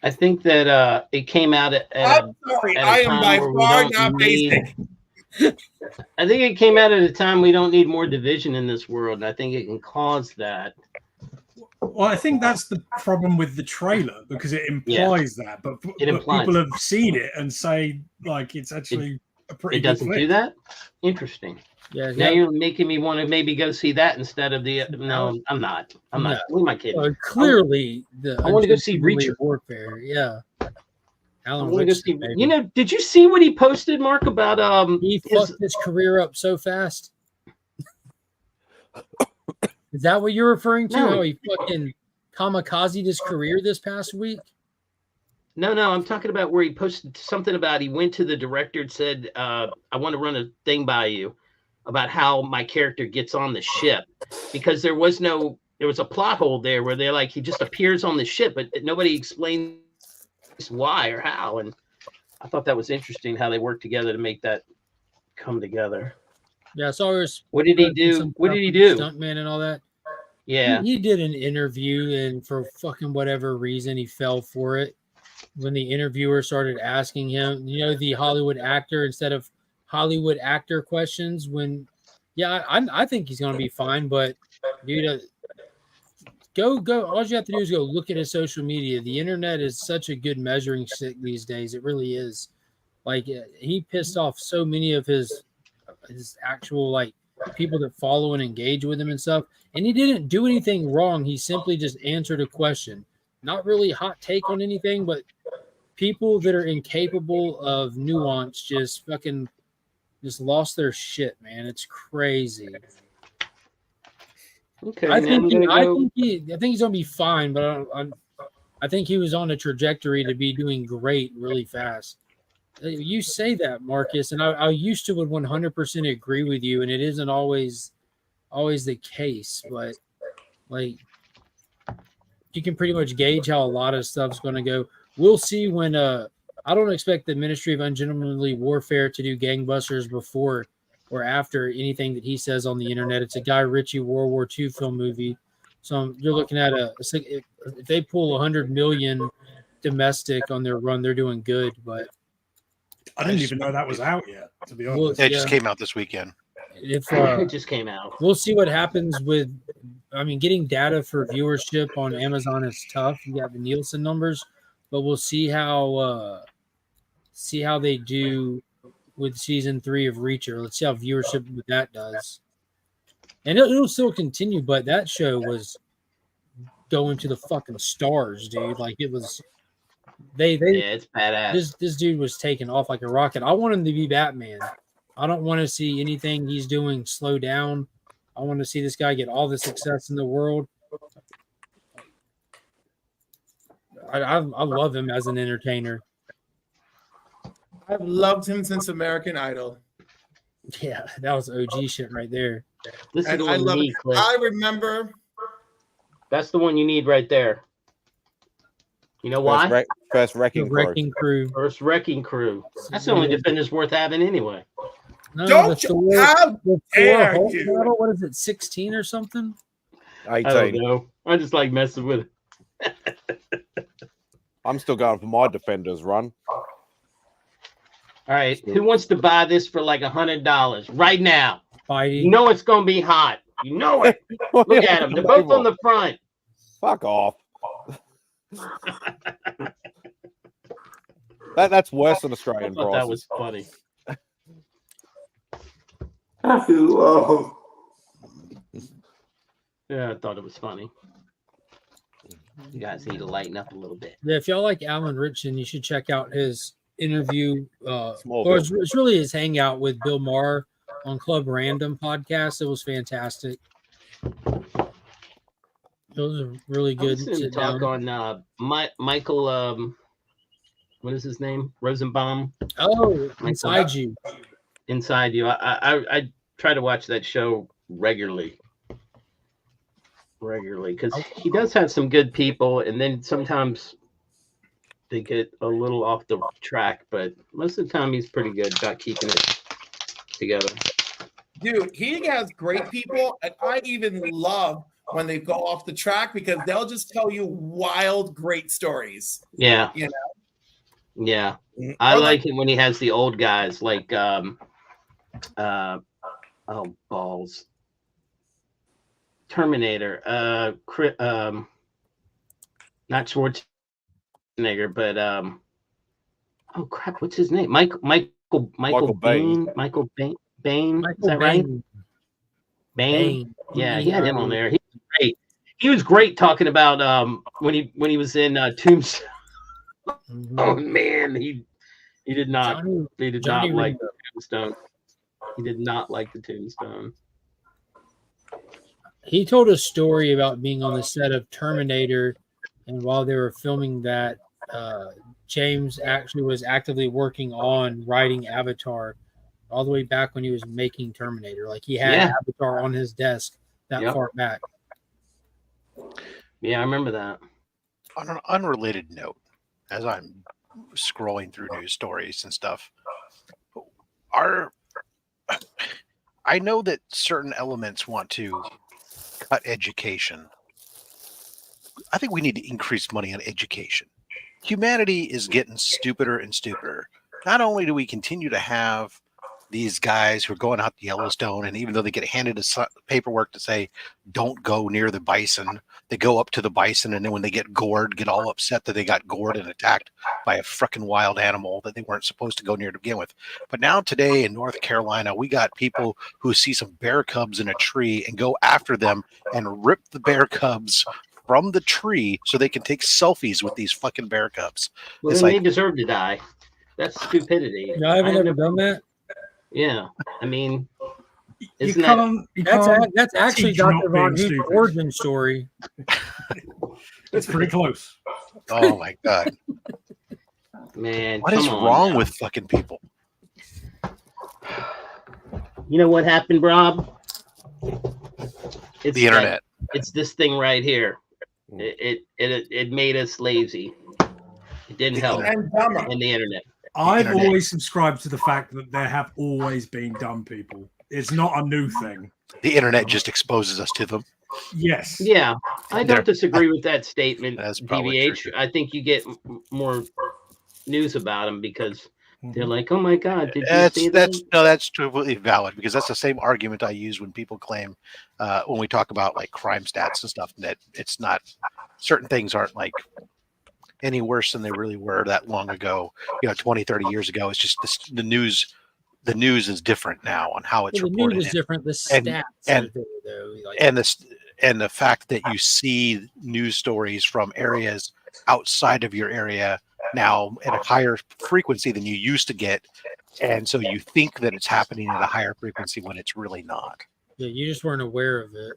I think that it came out at I'm sorry, I am by far not basic. I think it came out at a time we don't need more division in this world, and I think it can cause that. Well, I think that's the problem with the trailer, because it implies that, but people have seen it and say like it's actually a pretty. It doesn't do that. Interesting. Yeah. Now you're making me want to maybe go see that instead of the. No, I'm not. I'm not. Who am I kidding? Clearly, I want to go see Reacher Warfare. Yeah. Alan Richardson, you know, did you see what he posted, Mark, about he fucked his career up so fast? Is that what you're referring to? No. How he fucking kamikazed his career this past week? No, I'm talking about where he posted something about he went to the director and said, I want to run a thing by you about how my character gets on the ship, because there was a plot hole there where they're like, he just appears on the ship, but nobody explains why or how. And I thought that was interesting how they worked together to make that come together. Yeah, so what did he do? What did he do? Stuntman and all that. Yeah, he did an interview, and for fucking whatever reason, he fell for it. When the interviewer started asking him, you know, the Hollywood actor instead of Hollywood actor questions. When, yeah, I think he's gonna be fine, but dude, go. All you have to do is go look at his social media. The internet is such a good measuring stick these days. It really is. Like, he pissed off so many of his actual like people that follow and engage with him and stuff, and he didn't do anything wrong. He simply just answered a question. Not really hot take on anything, but people that are incapable of nuance just fucking just lost their shit, man. It's crazy. Okay, I think he's gonna be fine, but I think he was on a trajectory to be doing great really fast. You say that, Marcus, and I used to would 100% agree with you, and it isn't always the case, but like you can pretty much gauge how a lot of stuff's going to go. We'll see when I don't expect the Ministry of Ungentlemanly Warfare to do gangbusters before or after anything that he says on the internet. It's a Guy Ritchie World War II film movie, so you're looking at if they pull 100 million domestic on their run, they're doing good. But I didn't even know that was out yet, to be honest. It just came out this weekend. It just came out. We'll see what happens with, getting data for viewership on Amazon is tough. You got the Nielsen numbers, but we'll see how they do with season 3 of Reacher. Let's see how viewership with that does. And it'll still continue, but that show was going to the fucking stars, dude. Like, it was. Yeah, it's badass. This dude was taking off like a rocket. I want him to be Batman. I don't want to see anything he's doing slow down. I want to see this guy get all the success in the world. I love him as an entertainer. I've loved him since American Idol. Yeah, that was OG shit right there. This is the I one love you it. need, Cliff. I remember. That's the one you need right there. You know why? First Wrecking Crew. First Wrecking Crew. That's the only defenders worth having anyway. No, Don't you? How dare you? Model, what is it, 16 or something? 18. I don't know. I just like messing with it. I'm still going for my defenders run. All right. Who wants to buy this for like $100 right now? Spidey. You know it's going to be hot. You know it. Look at them. They're both on the front. Fuck off. That's worse than Australian prices. That was funny. Yeah, I thought it was funny. You guys need to lighten up a little bit. Yeah, if y'all like Alan Ritchson, you should check out his interview. It's really his hangout with Bill Maher on Club Random podcast. It was fantastic. It was a really good sit talk down. On Michael. What is his name? Rosenbaum. Oh, Inside You. Inside You. I try to watch that show regularly, because he does have some good people, and then sometimes they get a little off the track, but most of the time he's pretty good about keeping it together. Dude, he has great people, and I even love when they go off the track because they'll just tell you wild, great stories. Yeah. You know? Yeah. I like it when he has the old guys like oh balls. Terminator. Not Schwarzenegger, but oh crap, what's his name? Michael Bain. Michael Bain. Is that right? Bain. Yeah, he had him on there. He was great. He was great talking about when he was in Tombstone. Oh man, he did not like the Tombstone. He did not like the Tombstone. He told a story about being on the set of Terminator, and while they were filming that, James actually was actively working on writing Avatar all the way back when he was making Terminator. Like he had Avatar on his desk that far back. Yeah, I remember that. On an unrelated note, as I'm scrolling through news stories and stuff, I know that certain elements want to cut education. I think we need to increase money on education. Humanity is getting stupider and stupider. Not only do we continue to have these guys who are going out to Yellowstone, and even though they get handed paperwork to say don't go near the bison, they go up to the bison, and then when they get gored, get all upset that they got gored and attacked by a frickin' wild animal that they weren't supposed to go near to begin with. But now today in North Carolina, we got people who see some bear cubs in a tree and go after them and rip the bear cubs from the tree so they can take selfies with these fucking bear cubs. Well, it's then like, they deserve to die. That's stupidity. No, I haven't ever done that. Yeah, I mean, that's actually Dr. Von Hoot's origin story. It's pretty close. Oh my god, man! What is wrong with fucking people? You know what happened, Rob? It's the internet. It's this thing right here. It made us lazy. It didn't help. And dumber. And the internet. I've always subscribed to the fact that there have always been dumb people. It's not a new thing. The internet just exposes us to them. Yes. Yeah, I don't disagree with that statement, DVH. True. I think you get more news about them because they're like, "Oh my God, did you see that?" That's completely valid because that's the same argument I use when people claim when we talk about like crime stats and stuff that it's not certain things aren't like any worse than they really were that long ago, 20, 30 years ago. It's just the news is different now on how it's reported. The news is different. The stats and are there, though. And the fact that you see news stories from areas outside of your area now at a higher frequency than you used to get. And so you think that it's happening at a higher frequency when it's really not. Yeah, you just weren't aware of it.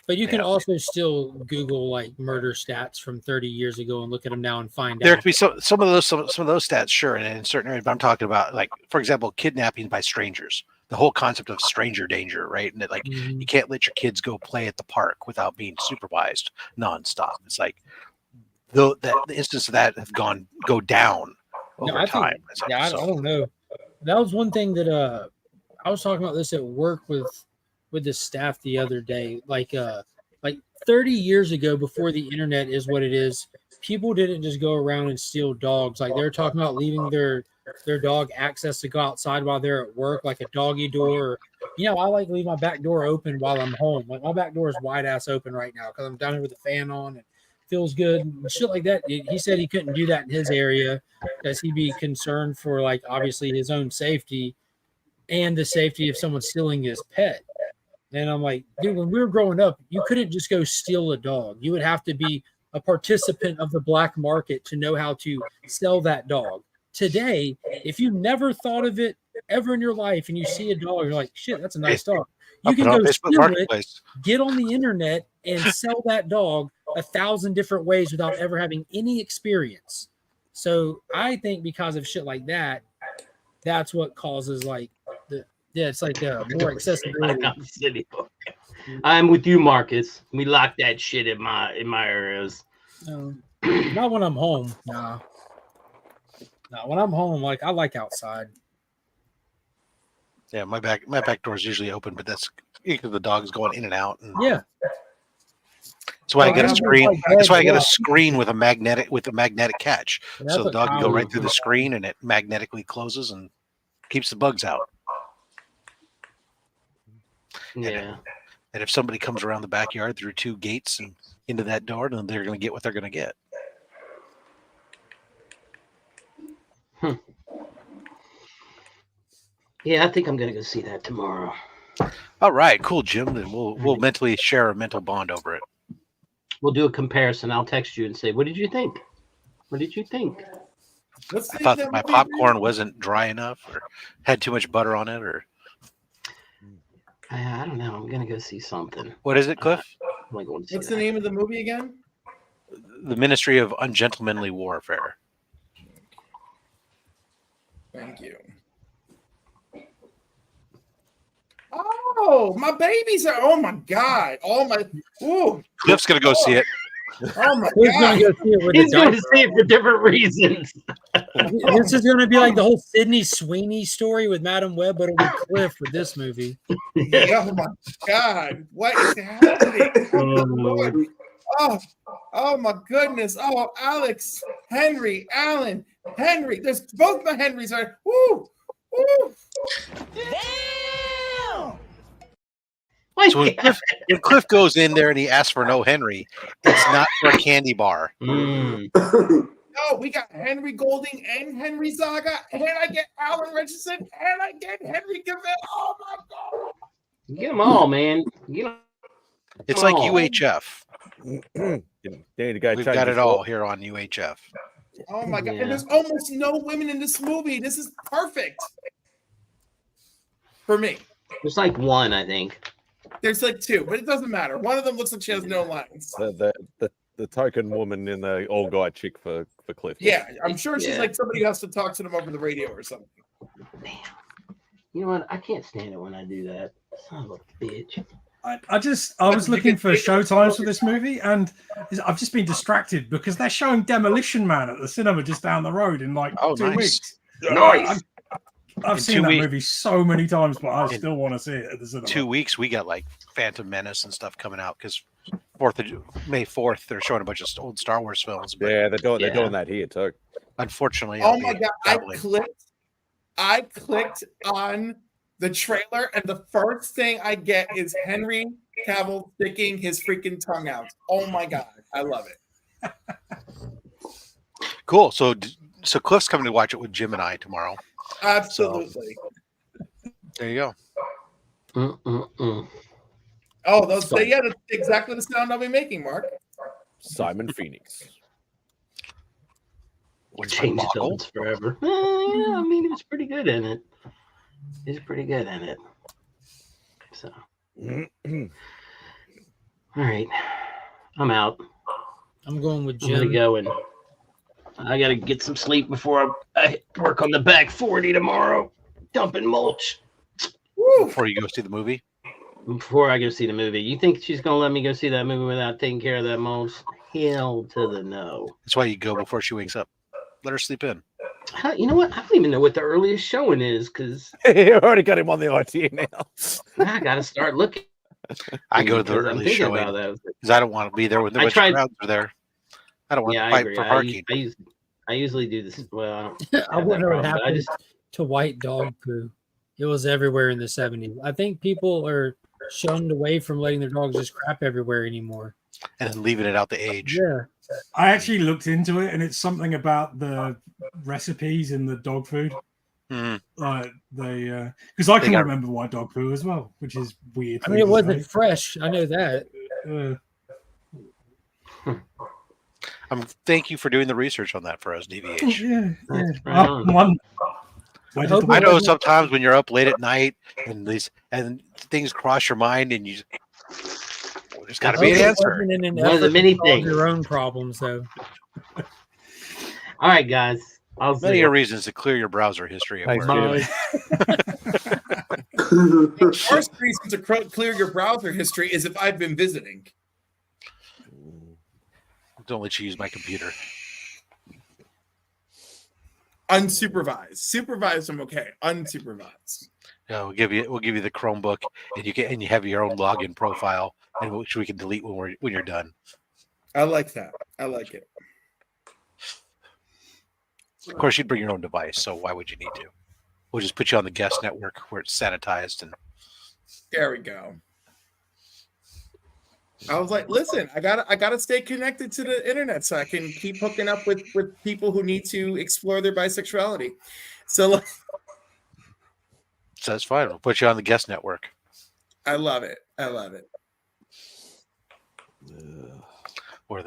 But you can also still Google like murder stats from 30 years ago and look at them now and find out. There could be some of those stats, sure, and in certain areas. But I'm talking about, like, for example, kidnapping by strangers. The whole concept of stranger danger, right? And that, like, you can't let your kids go play at the park without being supervised nonstop. It's like the instance of that have go down over time. I don't know. That was one thing that I was talking about this at work with the staff the other day. Like 30 years ago, before the internet is what it is, people didn't just go around and steal dogs. Like they were talking about leaving their dog access to go outside while they're at work, like a doggy door. I like to leave my back door open while I'm home. Like my back door is wide ass open right now because I'm down here with the fan on and feels good and shit like that. He said he couldn't do that in his area because he'd be concerned for, like, obviously his own safety and the safety of someone stealing his pet. And I'm like, dude, when we were growing up, you couldn't just go steal a dog. You would have to be a participant of the black market to know how to sell that dog. Today, if you never thought of it ever in your life and you see a dog, you're like, shit, that's a nice dog. You can go steal it, get on the internet, and sell that dog 1,000 different ways without ever having any experience. So I think because of shit like that, that's what causes like Yeah, it's like more accessibility. Hangout City book. I'm with you, Marcus. We lock that shit in my areas. Not when I'm home. Nah. No, when I'm home, like I like outside. Yeah, my back door is usually open, but that's because the dog's going in and out. And Yeah. That's why I got a screen. That's why I got a Yeah. screen with a magnetic catch, That's so the what dog can go Kyle right was through the doing. screen and it magnetically closes and keeps the bugs out. Yeah. And if somebody comes around the backyard through 2 gates and into that door, then they're going to get what they're going to get. Yeah, I think I'm gonna go see that tomorrow. All right, cool, Jim. Then we'll mentally share a mental bond over it. We'll do a comparison. I'll text you and say, "What did you think? What did you think?" What's I the thought name that my of that movie? popcorn wasn't dry enough, or had too much butter on it, or I don't know. I'm gonna go see something. what is it, Cliff? I'm gonna go and see What's the that. name of the movie again? The Ministry of Ungentlemanly Warfare. Thank you. Oh, my babies are. Oh my god. Oh my. Ooh. Cliff's going to go see it. Oh my Who's gonna god. go see it with He's the going diaper to see it for different reasons. on? This is gonna be like the whole Sydney Sweeney story with Madam Web, but it'll be Cliff with this movie. Yeah, oh my god. What is happening? Oh, Lord. Oh my goodness. Oh, Alex, Henry, Alan, Henry. There's both my Henrys are. Woo! Woo! So when Cliff goes in there and he asks for no Henry, it's not for a candy bar. No, we got Henry Golding and Henry Zaga, and I get Alan Richardson, and I get Henry Cavill. Oh my god! Get them all, man. Get 'em It's like all. UHF. You need to go We've change got your it all short. here on UHF. Oh my god! Yeah. And there's almost no women in this movie. This is perfect for me. There's like one, I think. There's like 2, but it doesn't matter. One of them looks like she has no lines. The token woman in the all guy chick for Cliff. Yeah, I'm sure she's Yeah. like somebody who has to talk to them over the radio or something. Damn. You know what? I can't stand it when I do that. Son of a bitch. I was looking for show times for this movie, and I've just been distracted because they're showing Demolition Man at the cinema just down the road in like 2 nice. weeks. Nice. I've In seen 2 that weeks. movie so many times, but I still want to see it at the cinema. 2 weeks, we got like Phantom Menace and stuff coming out because May 4th, they're showing a bunch of old Star Wars films. But Yeah, they're doing that here too. unfortunately, Oh I'll my be god! traveling. I clicked on the trailer, and the first thing I get is Henry Cavill sticking his freaking tongue out. Oh my god! I love it. Cool. So Cliff's coming to watch it with Jim and I tomorrow. Absolutely. There you go. Oh, that's exactly the sound I'll be making, Mark. Simon Phoenix. Which Change I boggled. tones forever. Yeah, I mean, it was pretty good in it. He's pretty good in it. So, all right, I'm out. I'm going with I'm gonna Jim. go and I gotta get some sleep before I work on the back 40 tomorrow, dumping mulch. Woo! Before you go see the movie. Before I go see the movie. You think she's gonna let me go see that movie without taking care of that mulch? Hell to the no. That's why you go before she wakes up. Let her sleep in. You know what? I don't even know what the earliest showing is because You already got him on the idea now. I gotta start looking. I go to the because I'm early thinking showing about that. because I don't want to be there when the I rich tried- crowds are there. I don't want Yeah, to I fight agree. for parking. I usually do this. Well, I don't I have wonder that what problem, but I happened just to white dog poo. It was everywhere in the 70s. I think people are shunned away from letting their dogs just crap everywhere anymore. And then leaving it out the age. Yeah. I actually looked into it, and it's something about the recipes in the dog food. Mm. Because I They can got- remember white dog poo as well, which is weird. I mean, it thing to wasn't say. fresh. I know that. Thank you for doing the research on that for us, DVH. Yeah, That's yeah. right on. Where I did hope the- I know sometimes when you're up late at night and things cross your mind and you there's got to be an I hope it answer. wasn't in an One of the effort many to solve things. your own problems, though. all right, guys. I'll Many see. are reasons to clear your browser history at Thanks, work. Jim. Bye. The worst reason to clear your browser history is if I've been visiting. Don't let you use my computer. Unsupervised. Supervised, I'm okay. Unsupervised. No, we'll give you the Chromebook, and you have your own login profile, and which we can delete when you're done. I like that. I like it. Of course, you'd bring your own device, so why would you need to? We'll just put you on the guest network where it's sanitized, and there we go. I was like, listen, I gotta stay connected to the internet so I can keep hooking up with people who need to explore their bisexuality. So that's fine. We'll put you on the guest network. I love it. I love it. Or that.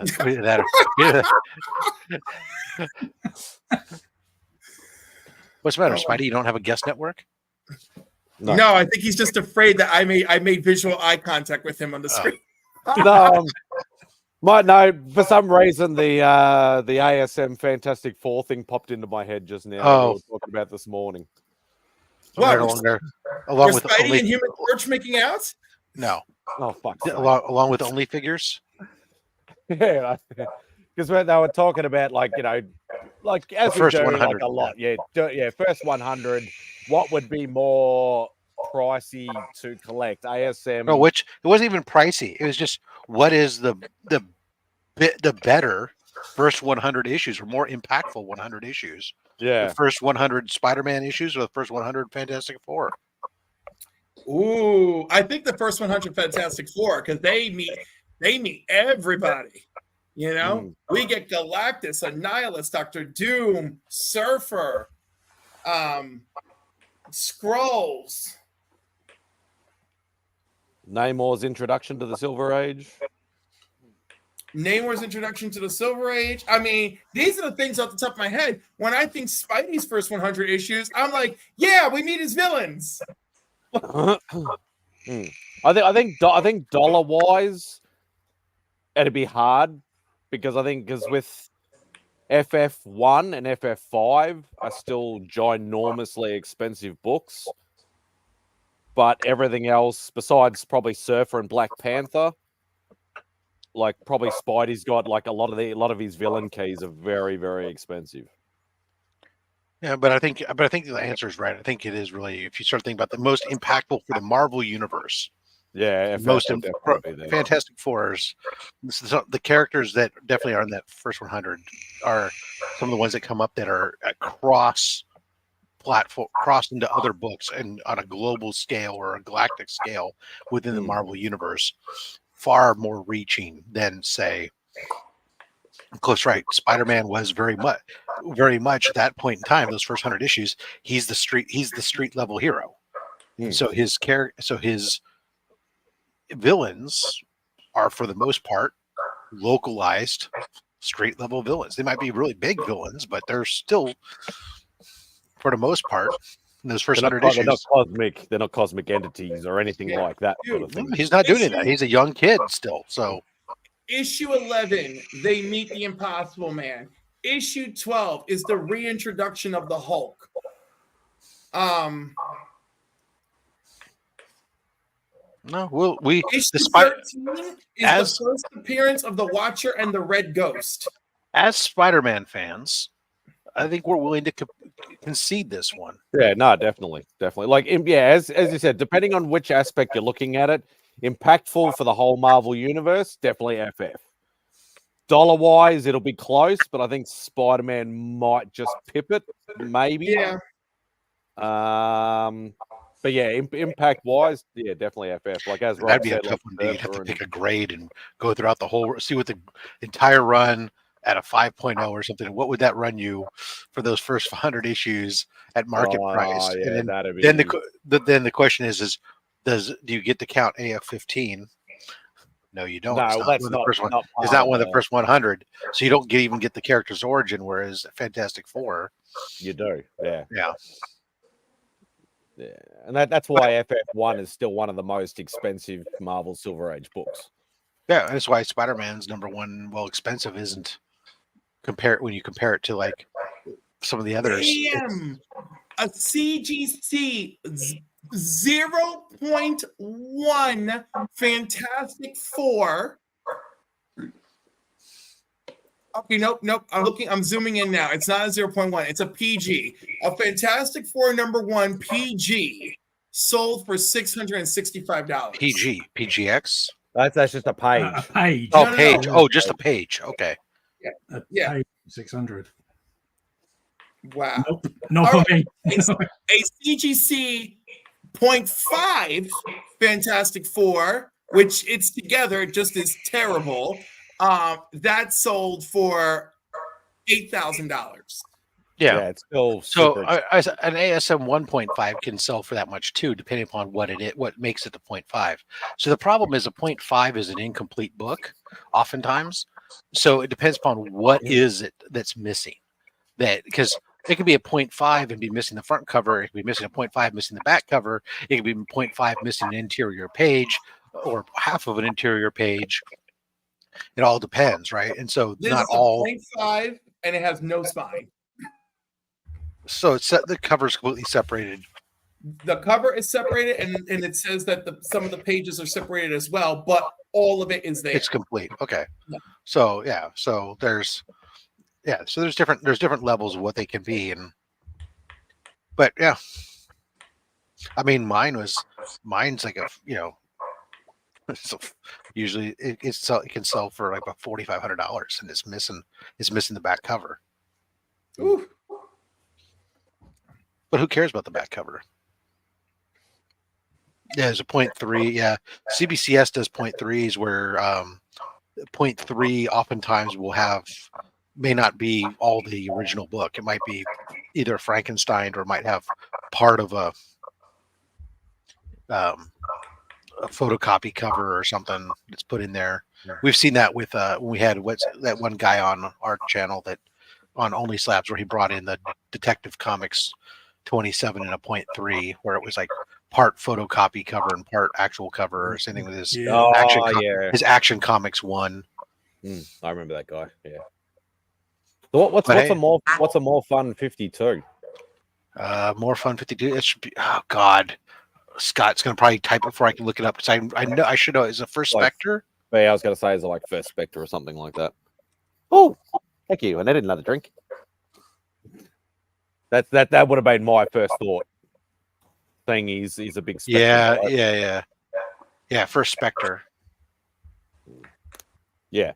What's the matter, Spidey? You don't have a guest network? No, I think he's just afraid that I made visual eye contact with him on the screen. No, for some reason the ASM Fantastic Four thing popped into my head just now. Oh, we were talking about this morning. What? Along with Spidey and Human Torch making out? No. Oh fuck. Along with Only Figures? Yeah, because they were talking about like as the first we do 100, like a lot. Yeah, first 100. What would be more pricey to collect? ASM. No, which it wasn't even pricey. It was just what is the better first 100 issues or more impactful 100 issues? Yeah, the first 100 Spider-Man issues or the first 100 Fantastic Four? Ooh, I think the first 100 Fantastic Four, because they meet everybody. You know, we get Galactus, Annihilus, Dr. Doom, Surfer, Skrulls. Namor's introduction to the Silver Age. Namor's introduction to the Silver Age. I mean, these are the things off the top of my head. When I think Spidey's first 100 issues, I'm like, yeah, we meet his villains. I think dollar wise, it'd be hard because with FF1 and FF5 are still ginormously expensive books, but everything else besides probably Surfer and Black Panther, like probably Spidey's got like a lot of his villain keys are very, very expensive. Yeah, but I think the answer is right. I think it is really, if you start thinking about the most impactful for the Marvel universe. Yeah, most Fantastic Fours. The characters that definitely are in that first 100 are some of the ones that come up that are cross platform, crossed into other books and on a global scale or a galactic scale within the Marvel universe, far more reaching than say. Close, right? Spider-Man was very much at that point in time. Those first 100 issues, he's the street level hero. So his villains are for the most part localized street level villains. They might be really big villains, but they're still, for the most part, in those first 100 issues, they're not cosmic entities or anything like that. Sort of thing. He's not doing that. He's a young kid still. So issue 11, they meet the Impossible Man. Issue 12 is the reintroduction of the Hulk. No, issue 13 is the first appearance of the Watcher and the Red Ghost. As Spider-Man fans, I think we're willing to concede this one. Yeah, no, definitely. Like, as you said, depending on which aspect you're looking at it, impactful for the whole Marvel universe, definitely FF. Dollar wise, it'll be close, but I think Spider-Man might just pip it, maybe. Yeah. But yeah, impact wise, yeah, definitely FF. Like as Rob that'd be said, a tough one. You'd have to pick a grade and go throughout the whole, see what the entire run at a 5.0 or something. What would that run you for those first 100 issues at market price? Yeah, and then the question is do you get to count AF-15? No, you don't. No, that's not one of the first 100. So you don't even get the character's origin, whereas Fantastic Four, you do. Yeah. Yeah, and that's why FF1 is still one of the most expensive Marvel Silver Age books. Yeah, that's why Spider-Man's number one, expensive isn't when you compare it to like some of the others. Damn, a CGC 0.1 Fantastic Four. Okay, nope. I'm zooming in now. It's not a 0.1. It's a PG. A Fantastic Four #1 PG sold for $665. PGX. That's just a page. A page. Oh, No. page. Oh, just a page. Okay. Yeah. Page 600. Wow. Nope. Not All for me. A CGC 0.5 Fantastic Four, which it's together, it just is terrible. That sold for $8,000. Yeah. It's still So super an ASM 1.5 can sell for that much too, depending upon what makes it the 0.5. So the problem is a 0.5 is an incomplete book, oftentimes. So it depends upon what is it that's missing. Because it could be a 0.5 and be missing the front cover. It could be missing a 0.5, missing the back cover. It could be 0.5 missing an interior page or half of an interior page. It all depends, right? And so This not is a all. 0.5 and it has no spine. So the cover is completely separated. The cover is separated, and it says that some of the pages are separated as well, but all of it is there. It's complete. Okay. Yeah. So yeah. So there's different levels of what they can be, but yeah. I mean, mine's like so usually it can sell for like about $4,500, and it's missing the back cover. Ooh. But who cares about the back cover? Yeah, there's a 0.3. Yeah, CBCS does 0.3s where 0.3 oftentimes may not be all the original book. It might be either Frankenstein or it might have part of a photocopy cover or something that's put in there. We've seen that with when we had that one guy on our channel that on Only Slabs where he brought in the Detective Comics 27 and a 0.3 where it was like part photocopy cover and part actual cover, or something with his his Action Comics 1. I remember that guy. Yeah. So what's a more fun 52? More fun 52. It should be. Oh God, Scott's gonna probably type it before I can look it up because I know I should know. Is it First Spectre? Yeah, I was gonna say is it like First Spectre or something like that. Oh, thank you. And I did another drink. That would have been my first thought. Saying he's a big Spectre. Yeah. First Spectre. Yeah.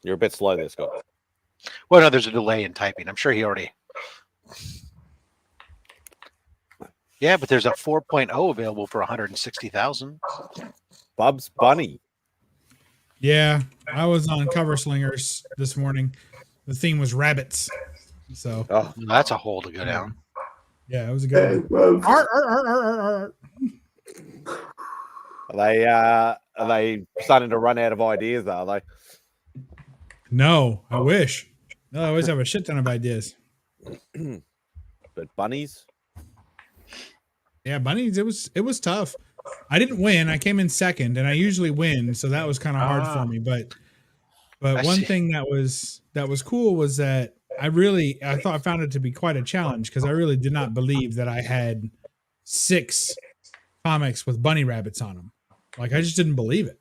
You're a bit slow there, Scott. Well, no, there's a delay in typing. I'm sure he already. Yeah, but there's a 4.0 available for $160,000. Bub's Bunny. Yeah, I was on Cover Slingers this morning. The theme was rabbits. So that's a hole to go down. Yeah, it was a good one. Are they starting to run out of ideas? Are they? No, I wish. No, I always have a shit ton of ideas. But bunnies? Yeah, bunnies. It was tough. I didn't win. I came in second, and I usually win, so that was kind of hard for me. But one thing that was cool was that I found it to be quite a challenge because I really did not believe that I had 6 comics with bunny rabbits on them. Like I just didn't believe it,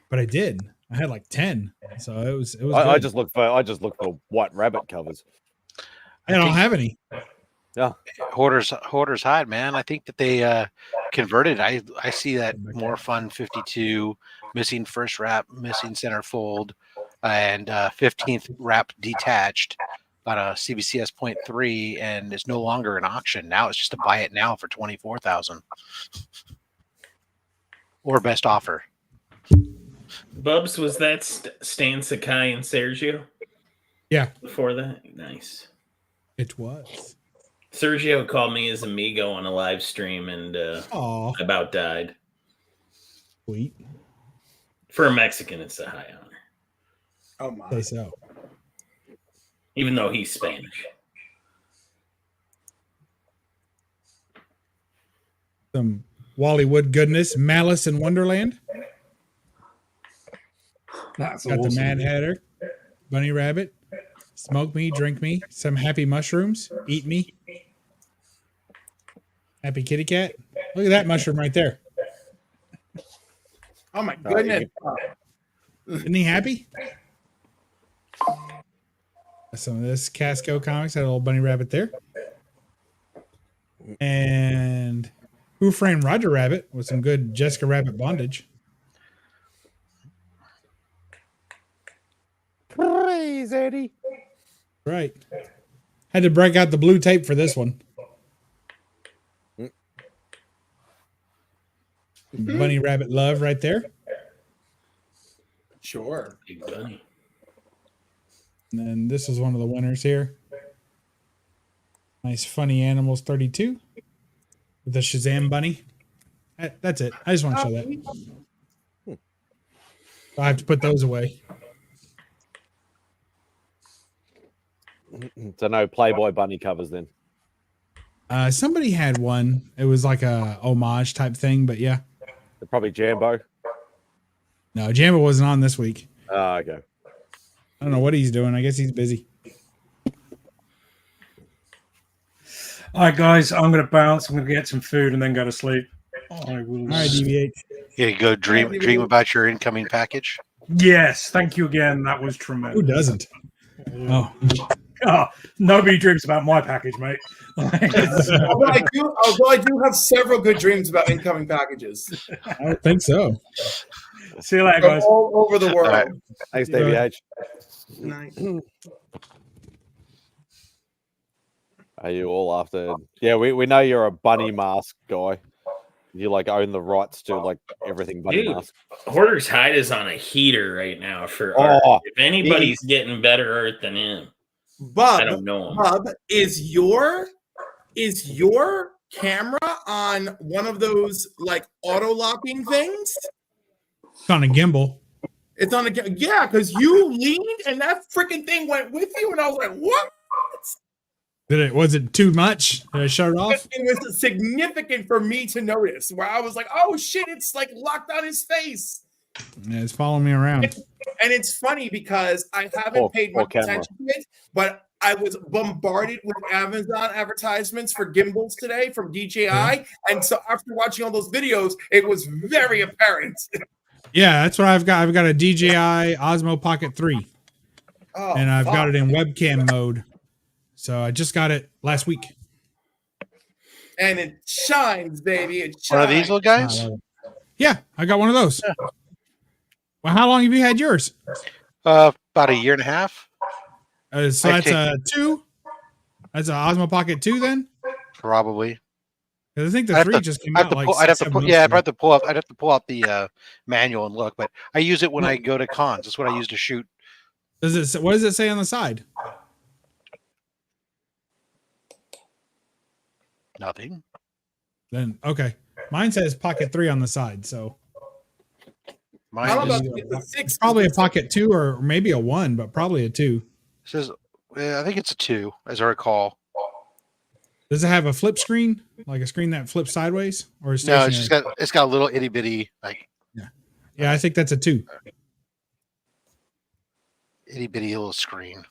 but I did. I had like 10, so it was. I just look for white rabbit covers. I don't have any. Yeah, Hoarders Hide, man. I think that they converted. I see that More Fun 52 missing first wrap, missing centerfold, and 15th wrap detached on a CBCS 0.3, and it's no longer an auction. Now it's just to buy it now for $24,000 or best offer. Bubs, was that Stan Sakai and Sergio? Yeah. Before that? Nice. It was. Sergio called me his amigo on a live stream and I about died. Sweet. For a Mexican, it's a high honor. Oh my. Say so. Even though he's Spanish. Some Wallywood goodness, Malice in Wonderland. That's got awesome. the Mad Hatter, Bunny Rabbit, Smoke Me, Drink Me, some Happy Mushrooms, Eat Me. Happy kitty cat. Look at that mushroom right there. Oh my goodness. Isn't he happy? Some of this Casco Comics had a little bunny rabbit there. And Who Framed Roger Rabbit with some good Jessica Rabbit bondage. Praise Eddie. Right. Had to break out the blue tape for this one. Bunny Rabbit love right there. Sure. Big bunny. And then this is one of the winners here. Nice Funny Animals 32 with the Shazam bunny. That's it. I just want to show that. I have to put those away. So no Playboy bunny covers then. Somebody had one. It was like a homage type thing, but yeah. Probably Jambo. No, Jambo wasn't on this week. Oh, okay. I don't know what he's doing. I guess he's busy. All right, guys, I'm going to bounce. I'm going to get some food and then go to sleep. I will. All right, DVH. Yeah, you go dream about your incoming package. Yes, thank you again. That was tremendous. Who doesn't? Oh. Oh, nobody dreams about my package, mate. Although I do have several good dreams about incoming packages. I think so. See you later, From guys. all over the world. Right. Thanks, DVH. Nice. Are you all after? Yeah, we know you're a bunny mask guy. You like own the rights to like everything bunny Dude, mask. Hoarder's Hide is on a heater right now for Oh, art. If anybody's getting better art than him, I don't know him. Bub, is your camera on one of those like auto locking things? It's on a gimbal. It's on a yeah, because you leaned and that freaking thing went with you, and I was like, what? Was it too much? Did I shut it off? It was significant for me to notice where I was like, oh shit, it's like locked on his face. Yeah, it's following me around. And it's funny because I haven't paid much attention to it, but I was bombarded with Amazon advertisements for gimbals today from DJI. And so after watching all those videos, it was very apparent. Yeah, that's what I've got. I've got a DJI Osmo Pocket 3. Oh, and I've got it in webcam mode. So I just got it last week. And it shines, baby. It shines. One of these little guys? Yeah, I got one of those. Yeah. Well, how long have you had yours? About a year and a half. So that's a 2? That's an Osmo Pocket 2 then? Probably. I think the 3 just came out like I'd have to pull out the manual and look, but I use it when I go to cons. That's what I use to shoot. What does it say on the side? Nothing. Then okay. Mine says Pocket 3 on the side, so mine is probably a Pocket 2 or maybe a 1, but probably a 2. It says I think it's a 2, as I recall. Does it have a flip screen? Like a screen that flips sideways? Or no, it's got a little itty bitty like yeah, I think that's a 2. Itty bitty little screen.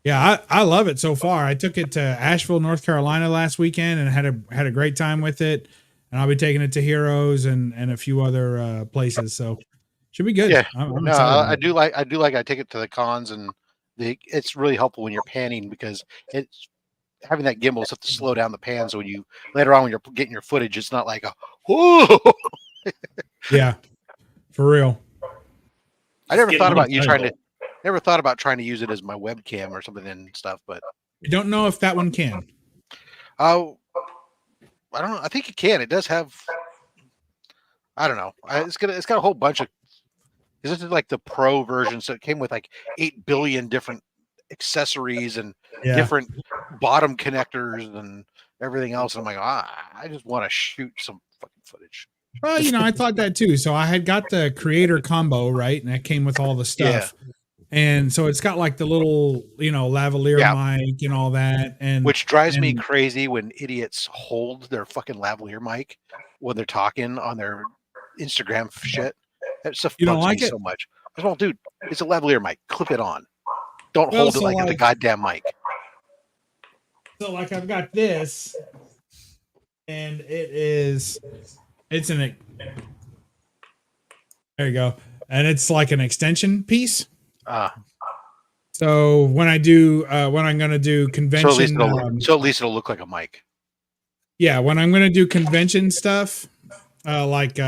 Yeah, I love it so far. I took it to Asheville, North Carolina last weekend and had a great time with it. And I'll be taking it to Heroes and a few other places. So should be good. Yeah, I'm I do like I take it to the cons, and it's really helpful when you're panning because it's having that gimbal is have to slow down the pan. So when you later on when you're getting your footage, it's not like a whoa. Yeah, for real. I never thought about trying to use it as my webcam or something and stuff, but I don't know if that one can. Oh, I don't know. I think it can. It does have. I don't know. It's got a whole bunch of. This is like the pro version, so it came with like 8 billion different accessories and different bottom connectors and everything else. And I'm like, I just want to shoot some fucking footage. Well, I thought that too. So I had got the creator combo, right? And that came with all the stuff. Yeah. And so it's got like the little, lavalier mic and all that. And which drives me crazy when idiots hold their fucking lavalier mic when they're talking on their Instagram shit. That stuff bugs me so much. Well, dude, it's a lavalier mic. Clip it on. Don't hold it like it's a goddamn mic. So like I've got this. and it's there you go, and it's like an extension piece. So when I do when I'm gonna do convention, so at least it'll look like a mic. Yeah, when I'm gonna do convention stuff, like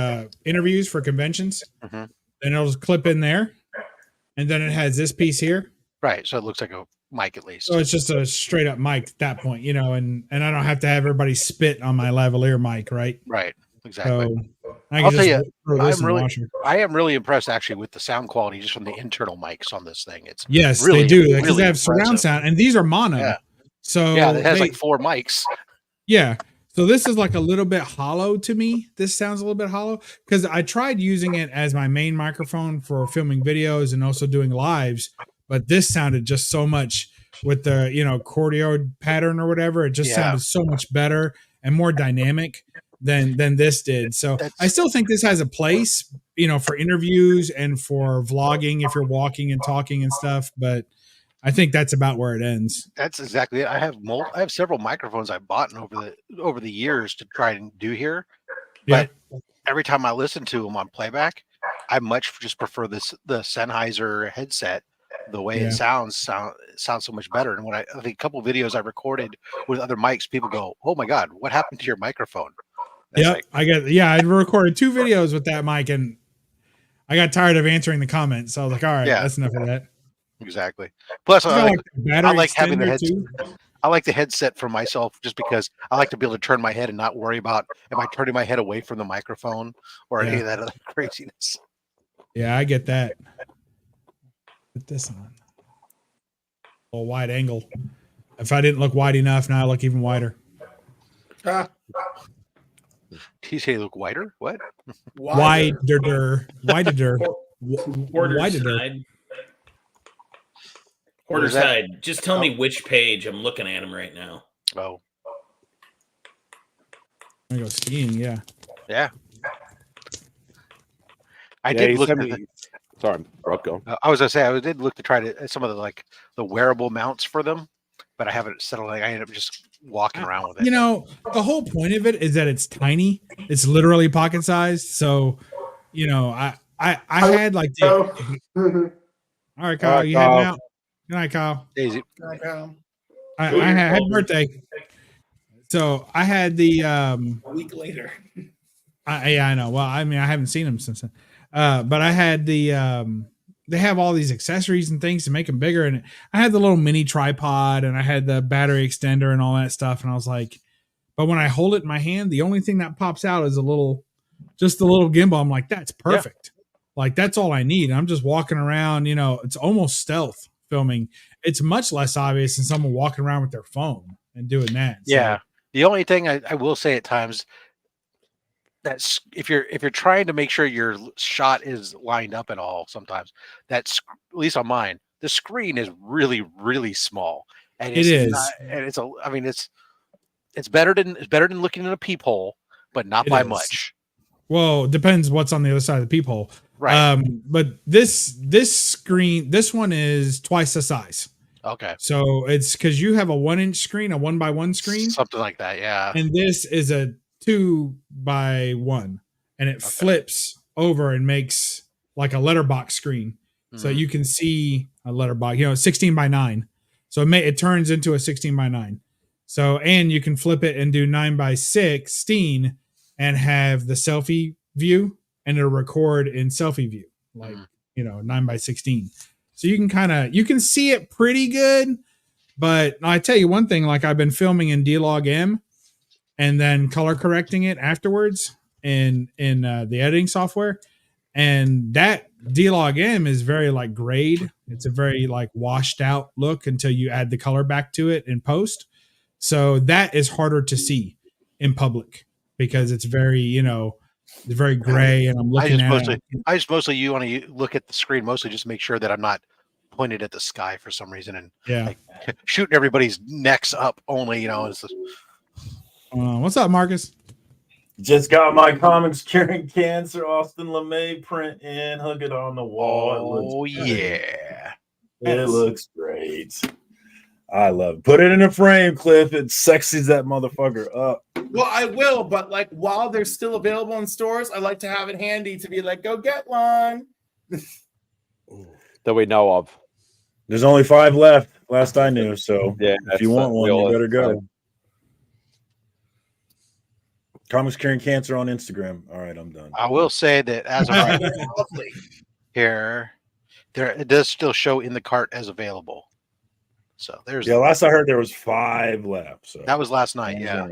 interviews for conventions, then it'll just clip in there, and then it has this piece here. Right, so it looks like a mic at least. So it's just a straight up mic at that point, and I don't have to have everybody spit on my lavalier mic, right? Right, exactly. So I'll tell you, I am really impressed actually with the sound quality just from the internal mics on this thing. It's really, they do because really they have surround sound, and these are mono. Yeah. So yeah, it has like 4 mics. Yeah. So this is like a little bit hollow to me. This sounds a little bit hollow because I tried using it as my main microphone for filming videos and also doing lives, but this sounded just so much with the chordioid pattern or whatever. It just sounded so much better and more dynamic than this did. So I still think this has a place, for interviews and for vlogging if you're walking and talking and stuff, but I think that's about where it ends. That's exactly it. I have several microphones I bought over the years to try and do here, but every time I listen to them on playback, I much just prefer the Sennheiser headset. The way it sounds so much better. And when I think a couple of videos I recorded with other mics, people go, "Oh my God, what happened to your microphone?" Yeah, I recorded 2 videos with that mic, and I got tired of answering the comments. So I was like, "All right, that's enough of that." Exactly. Plus, I like having the headset. too. I like the headset for myself just because I like to be able to turn my head and not worry about am I turning my head away from the microphone or any of that other craziness. Yeah, I get that. Put this on a wide angle. If I didn't look wide enough, now I look even wider. Did you say look wider? What? Wider. Quarter side. Just tell me which page. I'm looking at them right now. Oh. I go skiing, yeah. Yeah. I did look at Sorry, Rob, go. I was gonna say I did look to try to some of the wearable mounts for them, but I haven't settled. I ended up just walking around with it. The whole point of it is that it's tiny. It's literally pocket sized. So, I had like all right, Kyle, you heading out? Good night, Kyle. Daisy. Good night, Kyle. I had birthday. So I had the a week later. I know. Well, I mean, I haven't seen them since then. But I had the they have all these accessories and things to make them bigger, and I had the little mini tripod, and I had the battery extender and all that stuff, and I was like, but when I hold it in my hand, the only thing that pops out is just a little gimbal. I'm like, that's perfect. Like that's all I need. I'm just walking around, it's almost stealth filming. It's much less obvious than someone walking around with their phone and doing that. Yeah. The only thing I will say at times that's if you're trying to make sure your shot is lined up at all, sometimes that's at least on mine, the screen is really, really small. And it's better than looking in a peephole, but not by much. Well, it depends what's on the other side of the peephole. Right. But this screen, this one is twice the size. Okay. So it's because you have a 1-inch screen, a 1x1 screen, something like that. Yeah. And this is a 2x1, and it flips over and makes like a letterbox screen. Mm-hmm. So you can see a letterbox, 16x9. So it turns into a 16x9. So, and you can flip it and do 9x16 and have the selfie view, and it'll record in selfie view, like, 9x16. So you can see it pretty good, but I tell you one thing, like I've been filming in D-Log-M and then color correcting it afterwards in the editing software. And that D-Log-M is very like grayed. It's a very like washed out look until you add the color back to it in post. So that is harder to see in public because it's very, it's very gray, and I'm looking at it. I just mostly you want to look at the screen mostly just make sure that I'm not pointed at the sky for some reason and like, shooting everybody's necks up only. What's up, Marcus? Just got my Comics Curing Cancer Austin LeMay print in. Hung it on the wall. Oh yeah, it looks great. I love it. Put it in a frame, Cliff. It sexies that motherfucker up. Well, I will, but like while they're still available in stores, I like to have it handy to be like, go get one. That we know of. There's only 5 left, last I knew. So yeah, if you want one, you better go. Comics Curing Cancer on Instagram. All right, I'm done. I will say that as of right now, here, it does still show in the cart as available. So there's last I heard there was 5 left. So that was last night, yeah.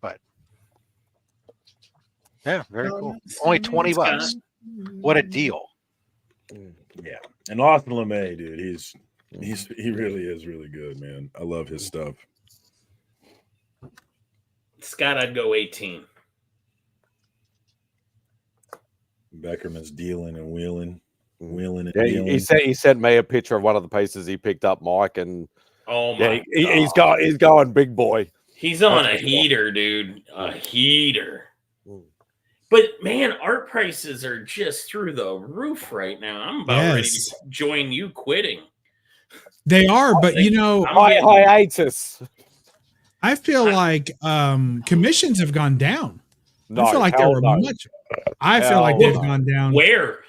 But yeah, very cool. Only $20. What a deal. Yeah. And Austin LeMay, dude, he really is really good, man. I love his stuff. Scott, I'd go 18. Beckerman's dealing and wheeling and yeah, dealing. He sent me a picture of one of the pieces he picked up, Mike, and he's going big boy. He's on a heater, dude. A heater. But man, art prices are just through the roof right now. I'm about ready to join you quitting. They are, but you know, hiatus. I feel like commissions have gone down. No, I feel like they were much. I feel like they've gone down. Where?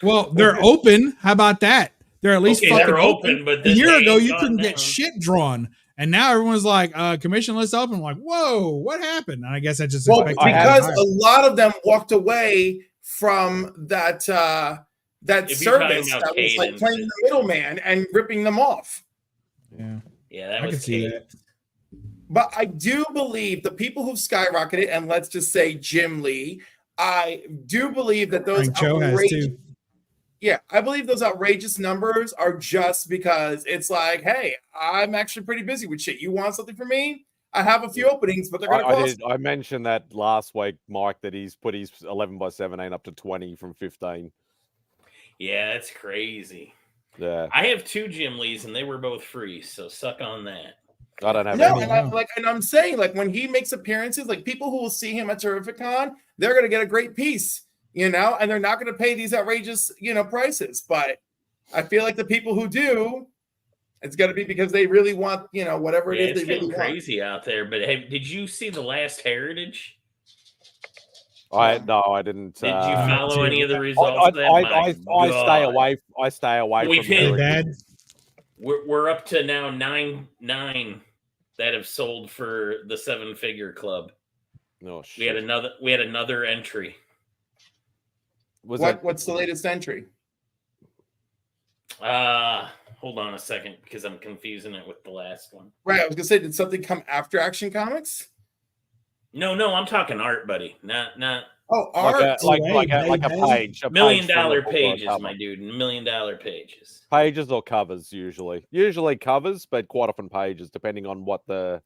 Well, they're open. How about that? They're at least fucking they're open. But a year ago, you couldn't get shit drawn, and now everyone's like, "Commission list open." I'm like, "Whoa, what happened?" And I guess I just because a lot of them walked away from that service that was like playing the middleman and ripping them off. Yeah, that was Kate. But I do believe the people who've skyrocketed, and let's just say Jim Lee, I do believe that those I believe those outrageous numbers are just because it's like, hey, I'm actually pretty busy with shit. You want something from me? I have a few openings, but they're going to cost. I mentioned that last week, Mike, that he's put his 11x17 up to 20 from 15. Yeah, that's crazy. Yeah, I have 2 Jim Lees, and they were both free, so suck on that. I don't have any. And I'm saying, like, when he makes appearances, like people who will see him at Terrificon, they're going to get a great piece, and they're not going to pay these outrageous, prices. But I feel like the people who do, it's got to be because they really want, whatever it is they really want. It's crazy out there. But did you see the last Heritage? I didn't. Did you follow any of the results? I stay away from Heritage. We're up to now 9 that have sold for the 7-figure club. No shit. We had another entry. What's the latest entry? Hold on a second because I'm confusing it with the last one. Right, I was gonna say, did something come after Action Comics? No, I'm talking art, buddy. Not. Oh, art, like a page. $1 million pages, my dude. $1 million pages. Pages or covers, usually covers, but quite often pages, depending on what the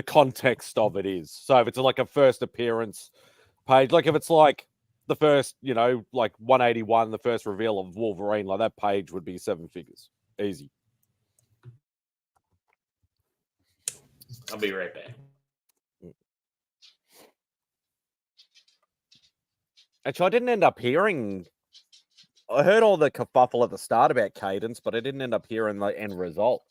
context of it is. So if it's like a first appearance page, like if it's like the first, like 181, the first reveal of Wolverine, like that page would be 7 figures, easy. I'll be right back. Actually, I didn't end up hearing. I heard all the kerfuffle at the start about Cadence, but I didn't end up hearing the end result.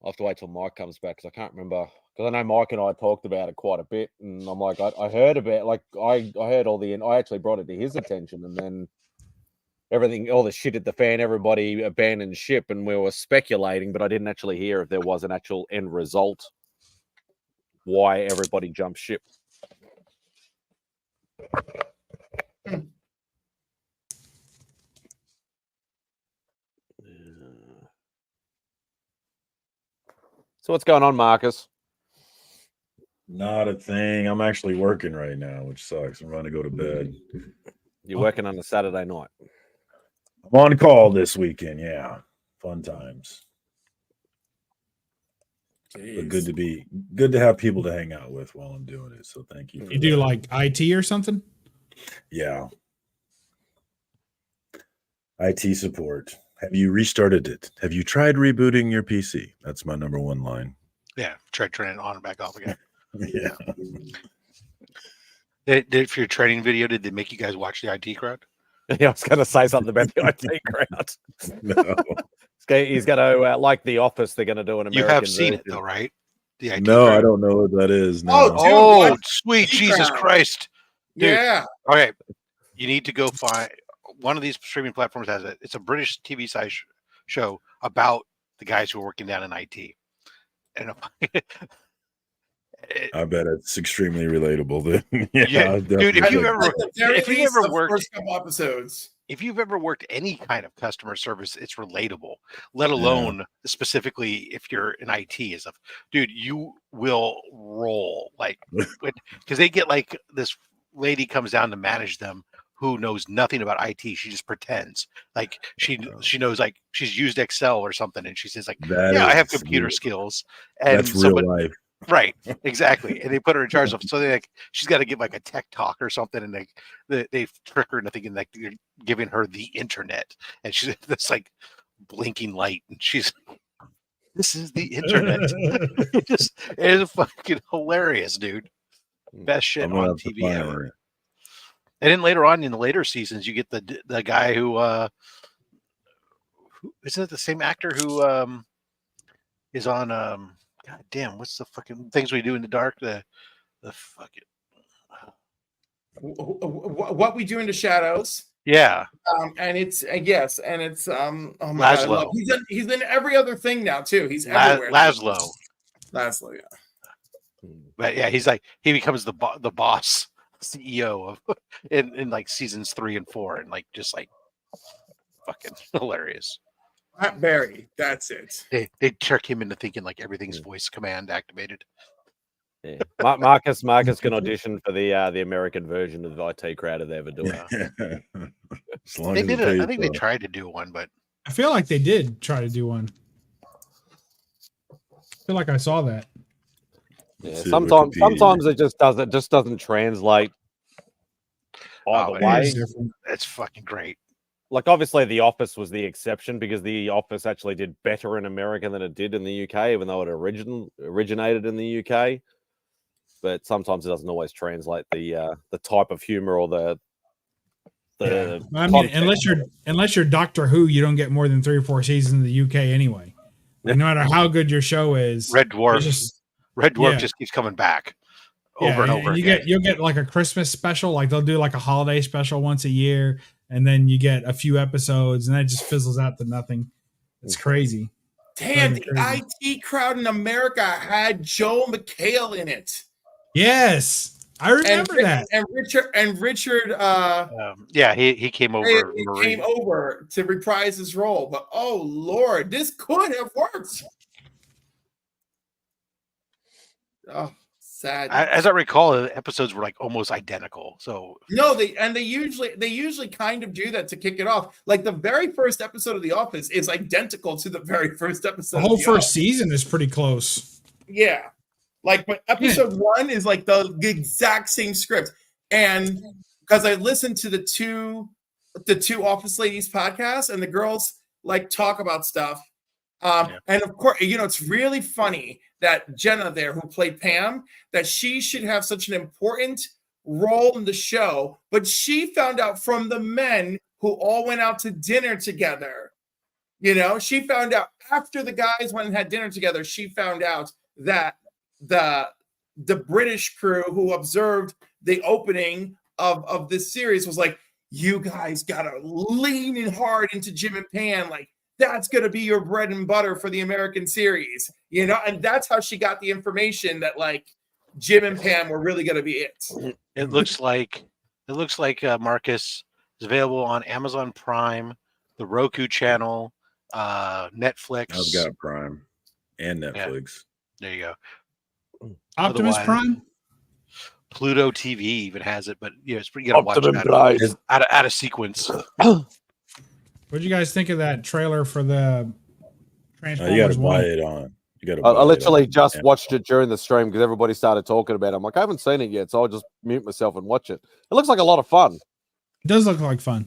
I'll have to wait till Mike comes back because I can't remember. Because I know Mike and I talked about it quite a bit, and I'm like, I heard about, like, I heard all the. I actually brought it to his attention, and then all the shit at the fan, everybody abandoned ship, and we were speculating, but I didn't actually hear if there was an actual end result. Why everybody jumped ship. So what's going on, Marcus? Not a thing. I'm actually working right now, which sucks. I'm going to go to bed. You're working on a Saturday night. I'm on call this weekend. Yeah, fun times. But good to have people to hang out with while I'm doing it. So thank you. You do like IT or something? Yeah. IT support. Have you restarted it? Have you tried rebooting your PC? That's my number one line. Yeah, try turning it on and back off again. Yeah. For your training video, did they make you guys watch the IT crowd? Yeah, I was going to say something about the IT crowd. No. He's going to like The Office. They're going to do an American. You have seen it version. though, right? The IT No, Crowd. I don't know what that is. No. Oh, dude, Oh, what? sweet IT Jesus Crowd. Christ, dude! Yeah. Okay, you need to go find one of these streaming platforms has it. It's a British TV size show about the guys who are working down in IT. And I bet it's extremely relatable. Then, yeah, dude, if you've ever, At the very if you've least, ever the worked, first couple episodes. if you've ever worked any kind of customer service, it's relatable. Let alone specifically if you're in IT and stuff, dude, you will roll like because they get like this lady comes down to manage them who knows nothing about IT. She just pretends like she knows, like she's used Excel or something, and she says like, "Yeah, I have computer skills." And that's real life. Right, exactly. And they put her in charge of, so they like she's got to give like a tech talk or something, and they trick her into thinking like they're giving her the internet, and she's this like blinking light, and she's this is the internet. It is fucking hilarious, dude. Best shit on TV ever. And then later on in the later seasons, you get the guy who isn't it the same actor who is on God damn, what's the fucking Things We Do in the Dark? The fucking What We Do in the Shadows. Yeah. And it's yes, and it's oh my Laszlo. God, he's in every other thing now too. He's everywhere. Laszlo, yeah. But yeah, he's like he becomes the boss CEO of in like seasons 3 and 4, and like just like fucking hilarious. Matt Berry, that's it. They trick him into thinking like everything's voice command activated. Yeah. Marcus can audition for the American version of IT Crowd if they ever do it. They did it. I think they tried to do one, but I feel like they did try to do one. I feel like I saw that. Yeah, sometimes it just doesn't translate either way. It's fucking great. Like obviously The Office was the exception because The Office actually did better in America than it did in the UK, even though it originated in the UK. But sometimes it doesn't always translate the type of humor or the I mean, unless you're Doctor Who, you don't get more than 3 or 4 seasons in the UK anyway. Like, no matter how good your show is, Red Dwarf just keeps coming back over and over again. You'll get like a Christmas special, like they'll do like a holiday special once a year, and then you get a few episodes, and that just fizzles out to nothing. It's crazy. Damn, the IT Crowd in America had Joel McHale in it. Yes, I remember that. And Richard. Yeah, he came over. He came over to reprise his role, but oh Lord, this could have worked. Oh, sad. As I recall, the episodes were like almost identical. So no, they usually kind of do that to kick it off. Like the very first episode of The Office is identical to the very first episode. The whole first season is pretty close. Yeah. Like, but episode 1 is like the exact same script. And because I listened to the two Office Ladies podcasts, and the girls like talk about stuff. And of course, it's really funny that Jenna there, who played Pam, that she should have such an important role in the show, but she found out from the men who all went out to dinner together. She found out after the guys went and had dinner together, she found out that the British crew who observed the opening of this series was like, you guys gotta lean in hard into Jim and Pam, like that's gonna be your bread and butter for the American series, and that's how she got the information that like Jim and Pam were really gonna be it. It looks like Marcus is available on Amazon Prime, the Roku channel, Netflix. I've got Prime and Netflix. Yeah. There you go. Optimus Prime, Pluto TV even has it, but it's pretty. You gotta watch it out of sequence. What did you guys think of that trailer for the Transformers? You got to buy it on. I literally just watched it during the stream because everybody started talking about it. I'm like, I haven't seen it yet, so I'll just mute myself and watch it. It looks like a lot of fun. It does look like fun.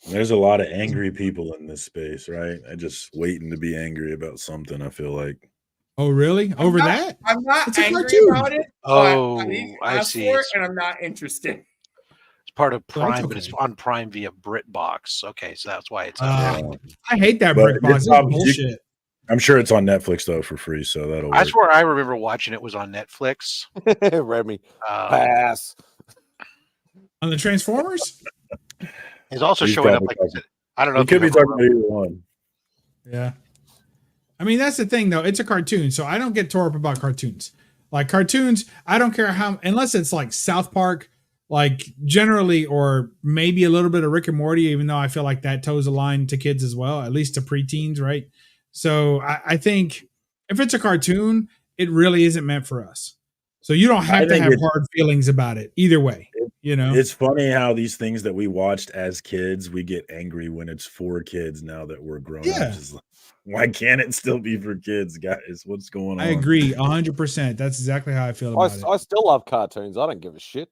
There's a lot of angry people in this space, right? I just waiting to be angry about something. I feel like. Oh, really? That? I'm not angry about it. Oh, I see. for it, and I'm not interested. part of So that's Prime, but it's okay. on Prime via BritBox. Okay, so that's why it's. I hate that But brick box. it's It's probably- bullshit. I'm sure it's on Netflix though for free, so that'll That's work. where I remember watching it was on Netflix. Remy, pass. On the Transformers? It's also He's showing up probably like talking- I don't know. We if could be you've ever talking about either one. Yeah. I mean, that's the thing, though. It's a cartoon, so I don't get tore up about cartoons. Like cartoons, I don't care how, unless it's like South Park, like generally, or maybe a little bit of Rick and Morty, even though I feel like that toes a line to kids as well, at least to preteens, right? So I think if it's a cartoon, it really isn't meant for us. So you don't have to think have it's- hard feelings about it either way. You know, It's funny how these things that we watched as kids, we get angry when it's for kids now that we're grown Yeah. ups. It's like, why can't it still be for kids, guys? What's going on? I agree 100%. That's exactly how I feel about it. I still love cartoons. I don't give a shit.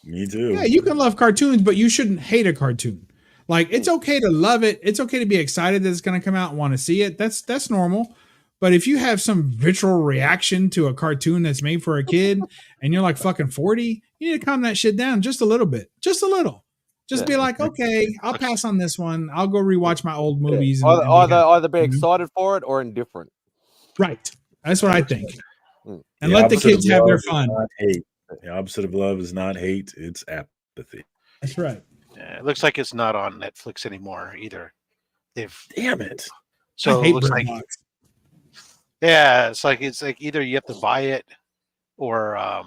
Me too. Yeah, you can love cartoons, but you shouldn't hate a cartoon. Like it's okay to love it. It's okay to be excited that it's going to come out and want to see it. That's normal. But if you have some visceral reaction to a cartoon that's made for a kid and you're like fucking 40, you need to calm that shit down just a little bit. Just a little. Just be like, okay, I'll pass on this one. I'll go rewatch my old movies. And Either be excited for it or indifferent. Right. That's what I think. Mm. And let the opposite of kids have their love is fun. not hate. The opposite of love is not hate, it's apathy. That's right. Yeah, it looks like it's not on Netflix anymore either. Damn it. So I it hate looks like BritBox. yeah, it's like either you have to buy it or I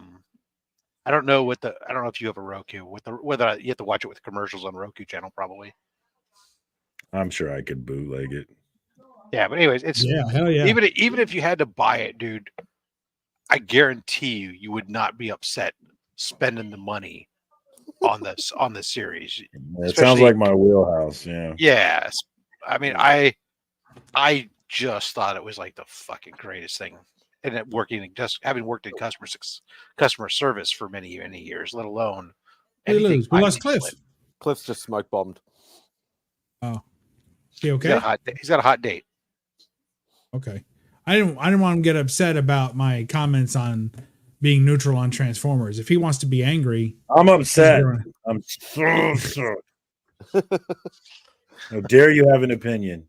don't know if you have a Roku whether you have to watch it with commercials on Roku channel probably. I'm sure I could bootleg it. Yeah, but anyways, it's hell yeah. even if you had to buy it, dude, I guarantee you would not be upset spending the money on this series. It sounds Especially- like my wheelhouse. Yeah. Yes. I mean, I just thought it was like the fucking greatest thing. And having worked in customer service for many years, let alone We anything lose. We lost financial. Cliff. Cliff's just smoke bombed. Oh. He He's okay? got a hot date. Okay. I didn't want him to get upset about my comments on being neutral on Transformers. If he wants to be angry, I'm upset. he's gonna- I'm so upset. How dare you have an opinion?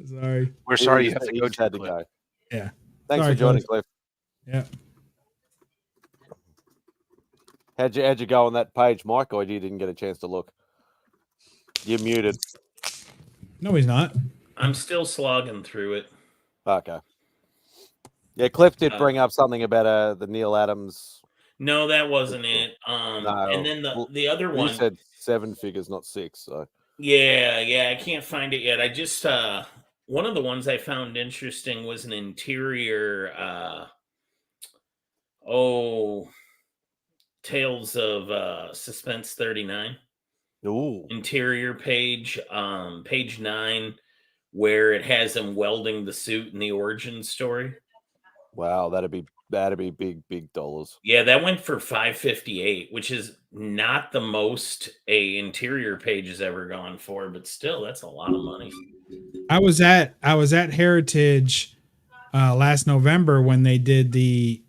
Sorry. We're sorry you have to He go just to had to Cliff. go. Yeah. Thanks Sorry, for joining, Cliff. Cliff. Yeah. How'd you go on that page, Mike, or you didn't get a chance to look? You're muted. No, he's not. I'm still slogging through it. Okay. Yeah, Cliff did bring up something about the Neil Adams. No, that wasn't it. No, And then the other You one. said 7 figures, not 6. So Yeah, I can't find it yet. I just one of the ones I found interesting was an interior Tales of Suspense 39. Ooh. Interior page, page 9, where it has him welding the suit in the origin story. Wow, that'd be big dollars. Yeah, that went for $558, which is not the most a interior page has ever gone for, but still, that's a lot of money. I was at Heritage last November when they did they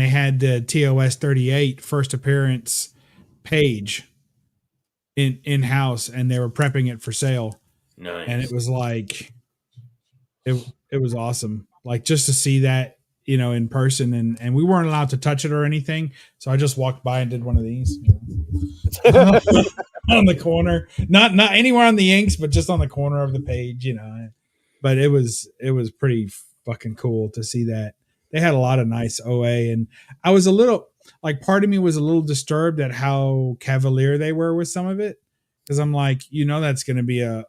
had the TOS 38 first appearance page in house, and they were prepping it for sale. Nice. And it was like it was awesome. Like just to see that, in person, and we weren't allowed to touch it or anything. So I just walked by and did one of these on the corner, not anywhere on the inks, but just on the corner of the page, but it was pretty fucking cool to see that. They had a lot of nice OA, and I was a little like, part of me was a little disturbed at how cavalier they were with some of it. Cause I'm like, that's going to be a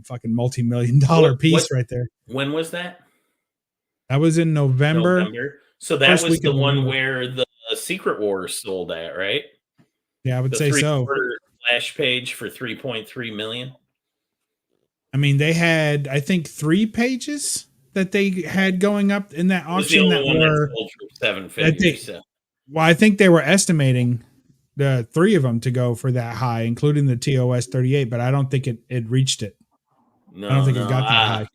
fucking multi-million-dollar piece right there. When was that? That was in November. So that First was week the of one November. where the Secret Wars sold at, right? Yeah, I would The say so. splash page for 3.3 million. I mean, they had, I think, 3 pages that they had going up in that It was the auction only that one were. that sold for 7 that figures. they- So. Well, I think they were estimating the 3 of them to go for that high, including the TOS 38, but I don't think it reached it. No, I don't think no. it got that high.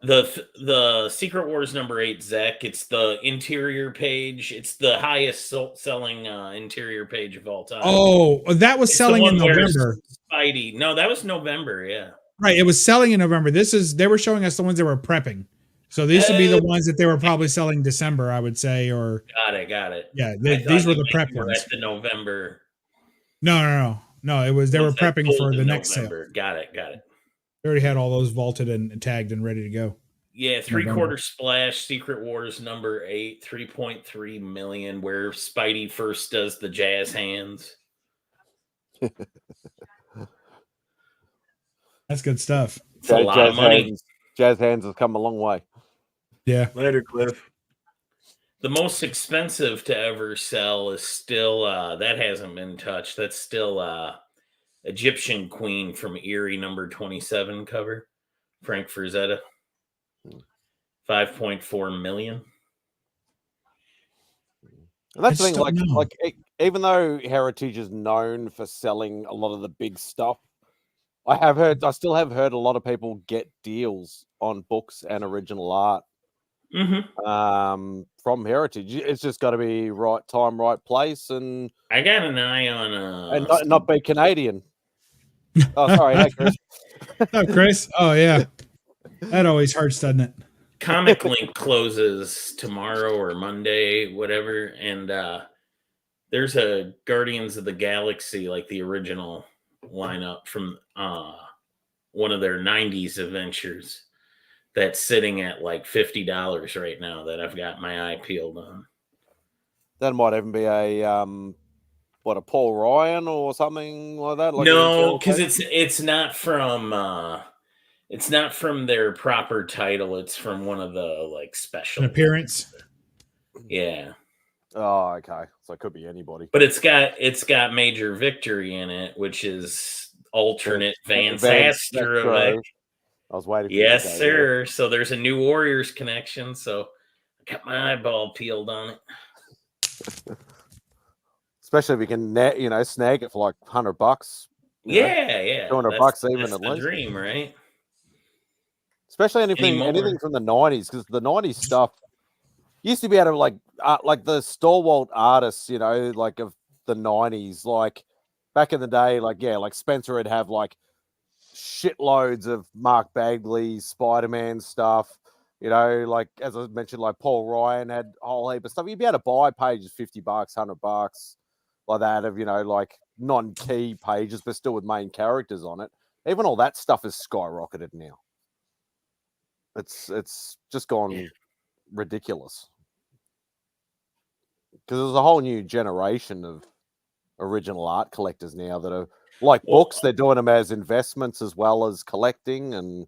The Secret Wars #8, Zach. It's the interior page. It's the highest selling interior page of all time. Oh, that was selling in November. Spidey. No, that was November. Yeah. Right. It was selling in November. They were showing us the ones that were prepping. So these would be the ones that they were probably selling December, I would say, or. Got it. Yeah, these were the prep ones. At the November. No. It was they were prepping for the next November. sale. Got it. They already had all those vaulted and tagged and ready to go. Yeah, 3/4 splash, Secret Wars #8, 3.3 million, where Spidey first does the jazz hands. That's good stuff. It's a lot of money. Jazz hands has come a long way. Yeah. Later, Cliff. The most expensive to ever sell is still that hasn't been touched. That's still Egyptian Queen from Erie #27 cover, Frank Frazetta. 5.4 million. And that's the thing, like even though Heritage is known for selling a lot of the big stuff, I still have heard a lot of people get deals on books and original art from Heritage. It's just got to be right time, right place, and I got an eye on and not be Canadian. Oh, sorry, hey, Chris. Oh, Chris. Oh, yeah. That always hurts, doesn't it? Comic Link closes tomorrow or Monday, whatever, and there's a Guardians of the Galaxy, like the original lineup from one of their 90s adventures that's sitting at like $50 right now that I've got my eye peeled on. That might even be a Paul Ryan or something like that. Like no, because it's not from their proper title. It's from one of the like special appearance. Yeah. Oh, okay. So it could be anybody. But it's got Major Victory in it, which is alternate Van Sastrovic. I was waiting for yes, sir. Yeah. So there's a new Warriors connection. So I got my eyeball peeled on it. Especially if we can snag it for like $100. Yeah. $200 even at the least. Dream, right? Especially anything from the 90s, because the 90s stuff used to be able to like the stalwart artists, like of the 90s, like back in the day, like Spencer would have like shitloads of Mark Bagley, Spider-Man stuff, like as I mentioned, like Paul Ryan had a whole heap of stuff. You'd be able to buy pages $50, $100, like that of like non-key pages, but still with main characters on it. Even all that stuff is skyrocketed now. It's just gone ridiculous. Because there's a whole new generation of original art collectors now that are like books. They're doing them as investments as well as collecting and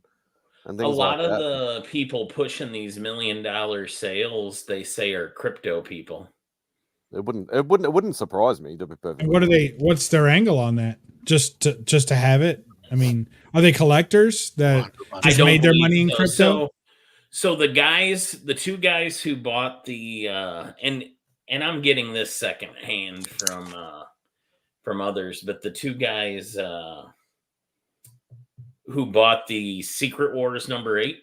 things a lot like of that. The people pushing these $1 million sales, they say, are crypto people. It wouldn't surprise me, to be perfectly honest. What's their angle on that? Just to have it? I mean, are they collectors that just made their money in crypto? So the two guys who bought the and I'm getting this secondhand from others, but the two guys who bought the Secret Wars #8,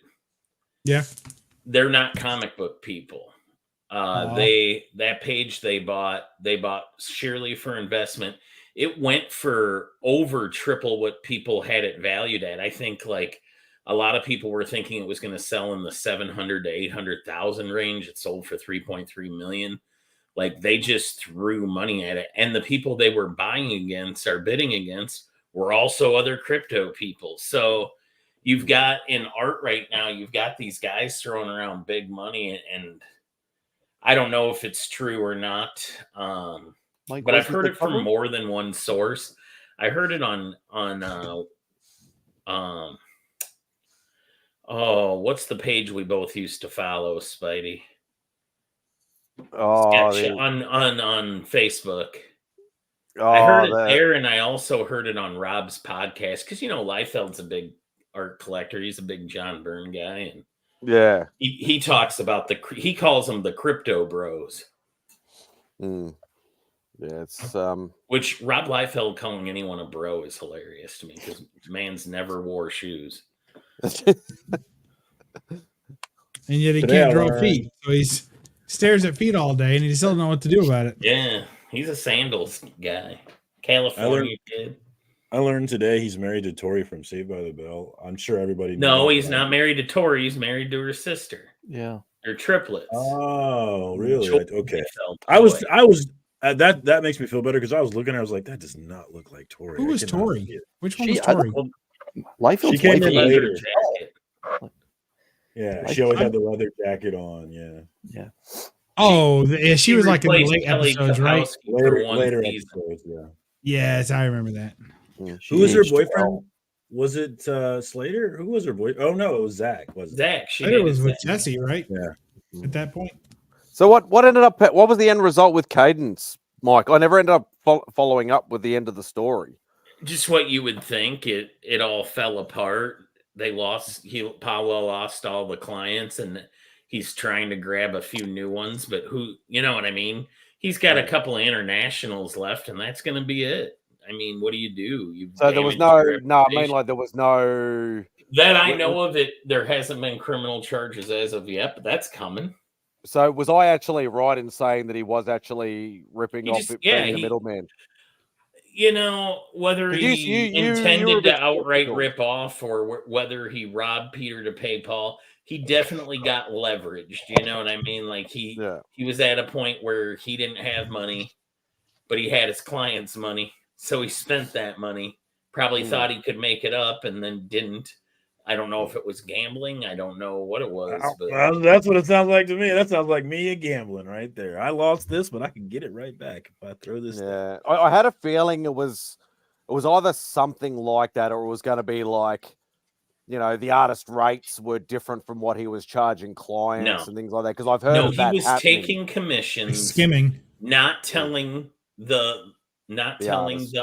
they're not comic book people. That page they bought sheerly for investment. It went for over triple what people had it valued at. I think like a lot of people were thinking it was going to sell in the 700 to 800,000 range. It sold for 3.3 million. Like they just threw money at it. And the people they were buying against or bidding against were also other crypto people. So you've got in art right now, you've got these guys throwing around big money, and I don't know if it's true or not. But I've heard it from more than one source. I heard it on what's the page we both used to follow, Spidey? On Facebook. I heard it there, and I also heard it on Rob's podcast because Liefeld's a big art collector. He's a big John Byrne guy, and yeah, he talks about he calls them the crypto bros. Yeah, it's which Rob Liefeld calling anyone a bro is hilarious to me because man's never wore shoes. and yet he Today can't I draw learned- feet. So he stares at feet all day, and he still don't know what to do about it. Yeah, he's a sandals guy. California kid. I learned today he's married to Tori from Saved by the Bell. I'm sure everybody knew No, that, he's but not married to Tori. He's married to her sister. Yeah. They're triplets. Oh, really? Joy Okay. felt I was joy. that makes me feel better because I was looking. I was like, that does not look like Tori. Who I was cannot Tori? see it. Which one She- was I Tori? don't- Liefeld's She came wife in was- later. jacket. Yeah, she always had the leather jacket on. Yeah. Yeah. Oh, she was like in the replaced late Kelly episodes, right? Kapowski for one Later season. episodes. Yeah. Yes, I remember that. Who was her aged boyfriend? well. Was it Slater? Who was her boy? Oh no, it was Zach. Was it? Zach. She Slater dated was with Zach. Jesse, right? Yeah. At that point. So what ended up? What was the end result with Cadence, Mike? I never ended up following up with the end of the story. Just what you would think. It all fell apart. They lost. Powell lost all the clients, and he's trying to grab a few new ones. But who? You know what I mean? He's got a couple of internationals left, and that's going to be it. I mean, what do you do? So there was no. I mean, like there was no. That I know of it. There hasn't been criminal charges as of yet, but that's coming. So was I actually right in saying that he was actually ripping off being the middleman? You know, whether he you were a intended bit to outright skeptical. rip off or whether he robbed Peter to pay Paul, he definitely got leveraged. You know what I mean? Like he was at a point where he didn't have money, but he had his clients' money. So he spent that money, probably thought he could make it up and then didn't. I don't know if it was gambling. I don't know what it was. But Well, that's what it sounds like to me. That sounds like me and gambling right there. I lost this, but I can get it right back if I throw this. Yeah, I had a feeling it was either something like that, or it was going to be like, you know, the artist rates were different from what he was charging clients and things like that. Because I've heard of that he was happening. taking commissions, skimming, not telling the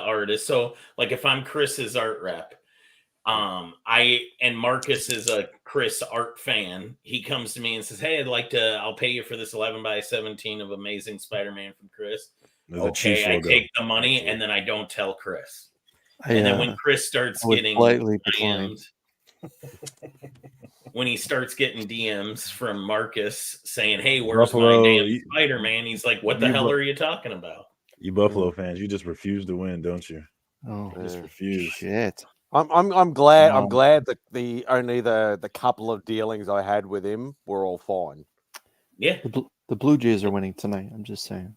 artist. So, like, if I'm Chris's art rep, and Marcus is a Chris art fan, he comes to me and says, "Hey, I'll pay you for this 11x17 of Amazing Spider-Man from Chris." Okay, I take the money and then I don't tell Chris. And then when Chris starts getting DMs, when he starts getting DMs from Marcus saying, "Hey, where's my damn Spider-Man?" He's like, "What the hell are you talking about?" You Buffalo fans, you just refuse to win, don't you? Oh, just refuse. Shit. I'm glad. I'm glad that the couple of dealings I had with him were all fine. Yeah, the Blue Jays are winning tonight. I'm just saying.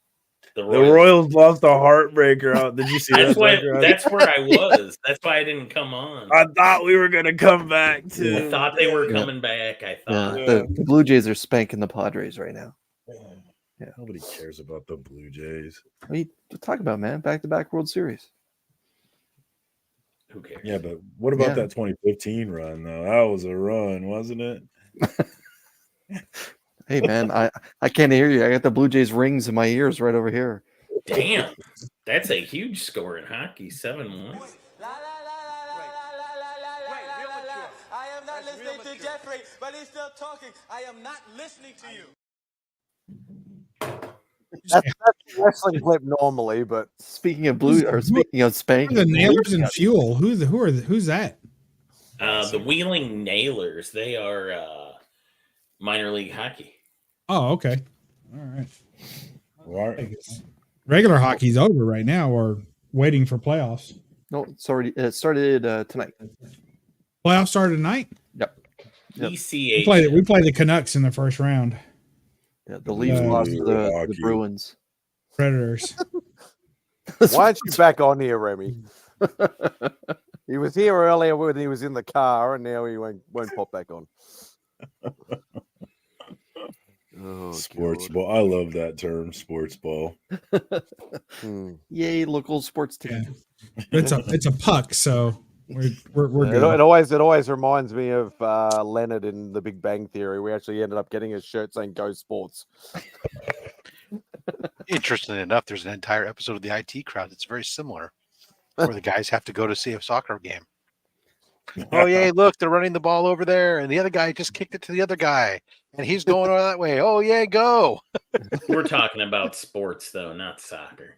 The Royals lost a heartbreaker out. Did you see that's that? That's where I was. That's why I didn't come on. I thought we were gonna come back too. I thought they were coming back. I thought the Blue Jays are spanking the Padres right now. Yeah, nobody cares about the Blue Jays. What are you talking about, man? Back-to-back World Series. Who cares? Yeah, but what about that 2015 run though? That was a run, wasn't it? Hey man, I can't hear you. I got the Blue Jays rings in my ears right over here. Damn, that's a huge score in hockey, 7-1. I am not listening to Jeffrey, but he's still talking. I am not listening to you. That's a wrestling clip normally, but speaking of spanking, the Nailers and Fuel. Who's that? The Wheeling Nailers. They are minor league hockey. Oh, okay. All right. Regular hockey's over right now. We're waiting for playoffs. No, it started tonight. Playoffs started tonight. Yep. ECH. We played the Canucks in the first round. Yeah, the Leafs lost to the Bruins. Predators. Why aren't you back on here, Remy? He was here earlier when he was in the car, and now he won't pop back on. Sports ball. I love that term, sports ball. Yay, local sports team. Yeah. It's a puck, so we're good. It always reminds me of Leonard in The Big Bang Theory. We actually ended up getting a shirt saying "Go Sports." Interestingly enough, there's an entire episode of the IT Crowd that's very similar, where the guys have to go to see a soccer game. Oh, yay, look, they're running the ball over there, and the other guy just kicked it to the other guy, and he's going that way. Oh, yay, go. We're talking about sports, though, not soccer.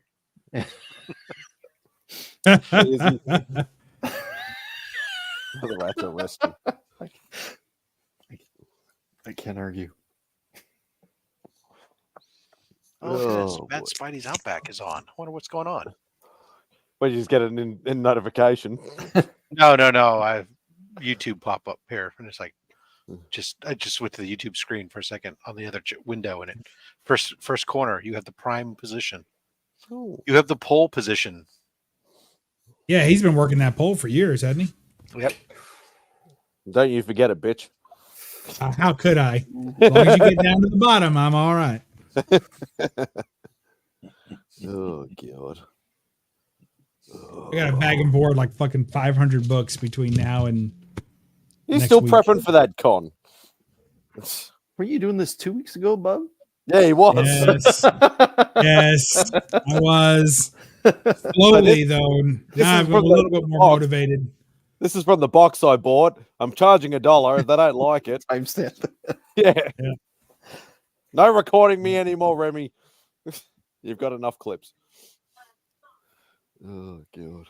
That's a rescue. I can't argue. Oh, look at this. Oh, Mad Spidey's Outback is on. I wonder what's going on. But you just get an in notification. No. I YouTube pop up here, and it's like I just went to the YouTube screen for a second on the other window, and it first corner you have the prime position. Ooh. You have the pole position. Yeah, he's been working that pole for years, hasn't he? Yep. Don't you forget it, bitch. How could I? As long as you get down to the bottom, I'm all right. Oh god. I got a bag and board like fucking 500 books between now and You're next still week. prepping for that con. Were you doing this 2 weeks ago, bub? Yeah, he was. Yes, yes, I was. Slowly though. Now I'm a little bit more motivated. This is from the box I bought. I'm charging $1 if they don't like it. Timestamp. Yeah. Yeah. No recording me anymore, Remy. You've got enough clips. Oh god.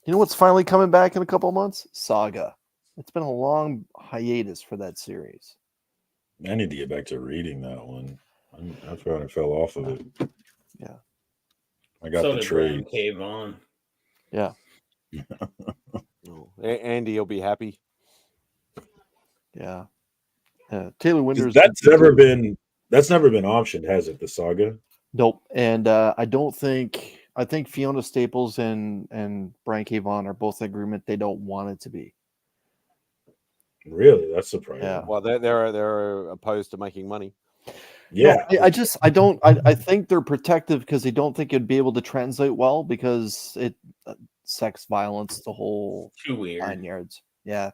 You know what's finally coming back in a couple of months? Saga. It's been a long hiatus for that series. I need to get back to reading that one. That's where I fell off of it. Yeah. I got So the did Ryan trade. Cave on. Yeah. Andy will be happy. Yeah. Taylor Winters. That's never been optioned, has it? The Saga? Nope. And I think Fiona Staples and Brian K. Vaughan are both in agreement they don't want it to be. Really? That's surprising. Yeah. Well, they're opposed to making money. Yeah. No, I think they're protective because they don't think it'd be able to translate well because it sex violence, the whole Too weird. 9 yards. Yeah.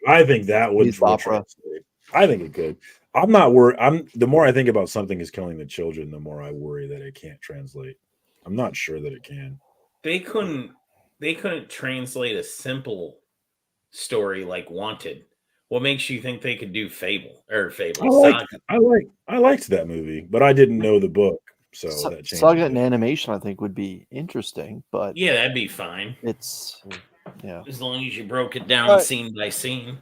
I think that would Youth opera. translate. I think it could. I'm not worried. The more I think about something is killing the children, the more I worry that it can't translate. I'm not sure that it can. They couldn't translate a simple story like Wanted. What makes you think they could do Fable? I liked that movie, but I didn't know the book, so that changed. Saga in animation, I think, would be interesting, but Yeah, that'd be fine. it's As long as you broke it down scene by scene.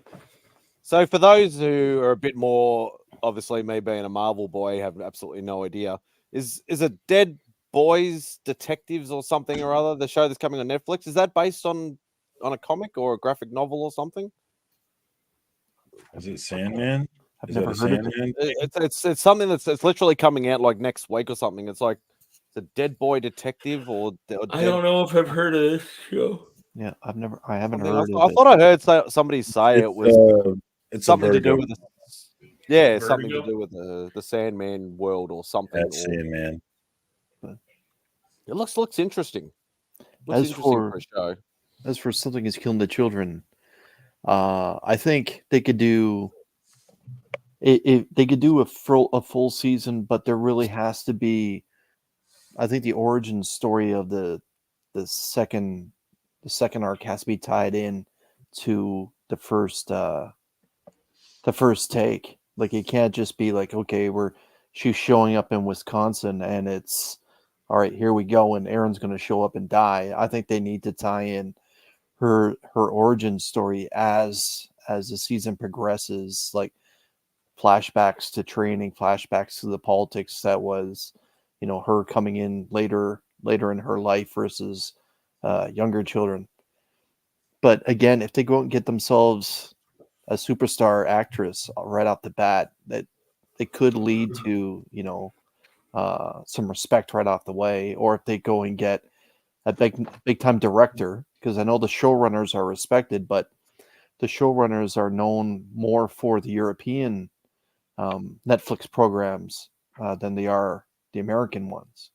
So for those who are a bit more, obviously me being a Marvel boy, have absolutely no idea. Is it Dead Boys Detectives or something or other? The show that's coming on Netflix, is that based on a comic or a graphic novel or something? Is it Sandman? I've Is never that a heard of Sandman? It's something it's literally coming out like next week or something. It's like the Dead Boy Detective or I don't know if I've heard of this show. Yeah, I haven't something. heard I of it. thought I heard somebody say it was It's something to do Vertigo. with something to Vertigo? do with the Sandman world or something. That's Sandman. It looks interesting. As for a show. As for something is killing the children, I think they could do it. They could do a full season, but there really has to be. I think the origin story of the second arc has to be tied in to the first take. Like it can't just be like, okay, she's showing up in Wisconsin and it's all right, here we go, and Aaron's going to show up and die. I think they need to tie in her origin story as the season progresses, like flashbacks to training, flashbacks to the politics that was, her coming in later in her life versus younger children. But again, if they go and get themselves a superstar actress right off the bat, that it could lead to some respect right off the way. Or if they go and get a big time director, because I know the showrunners are respected, but the showrunners are known more for the European Netflix programs than they are the American ones.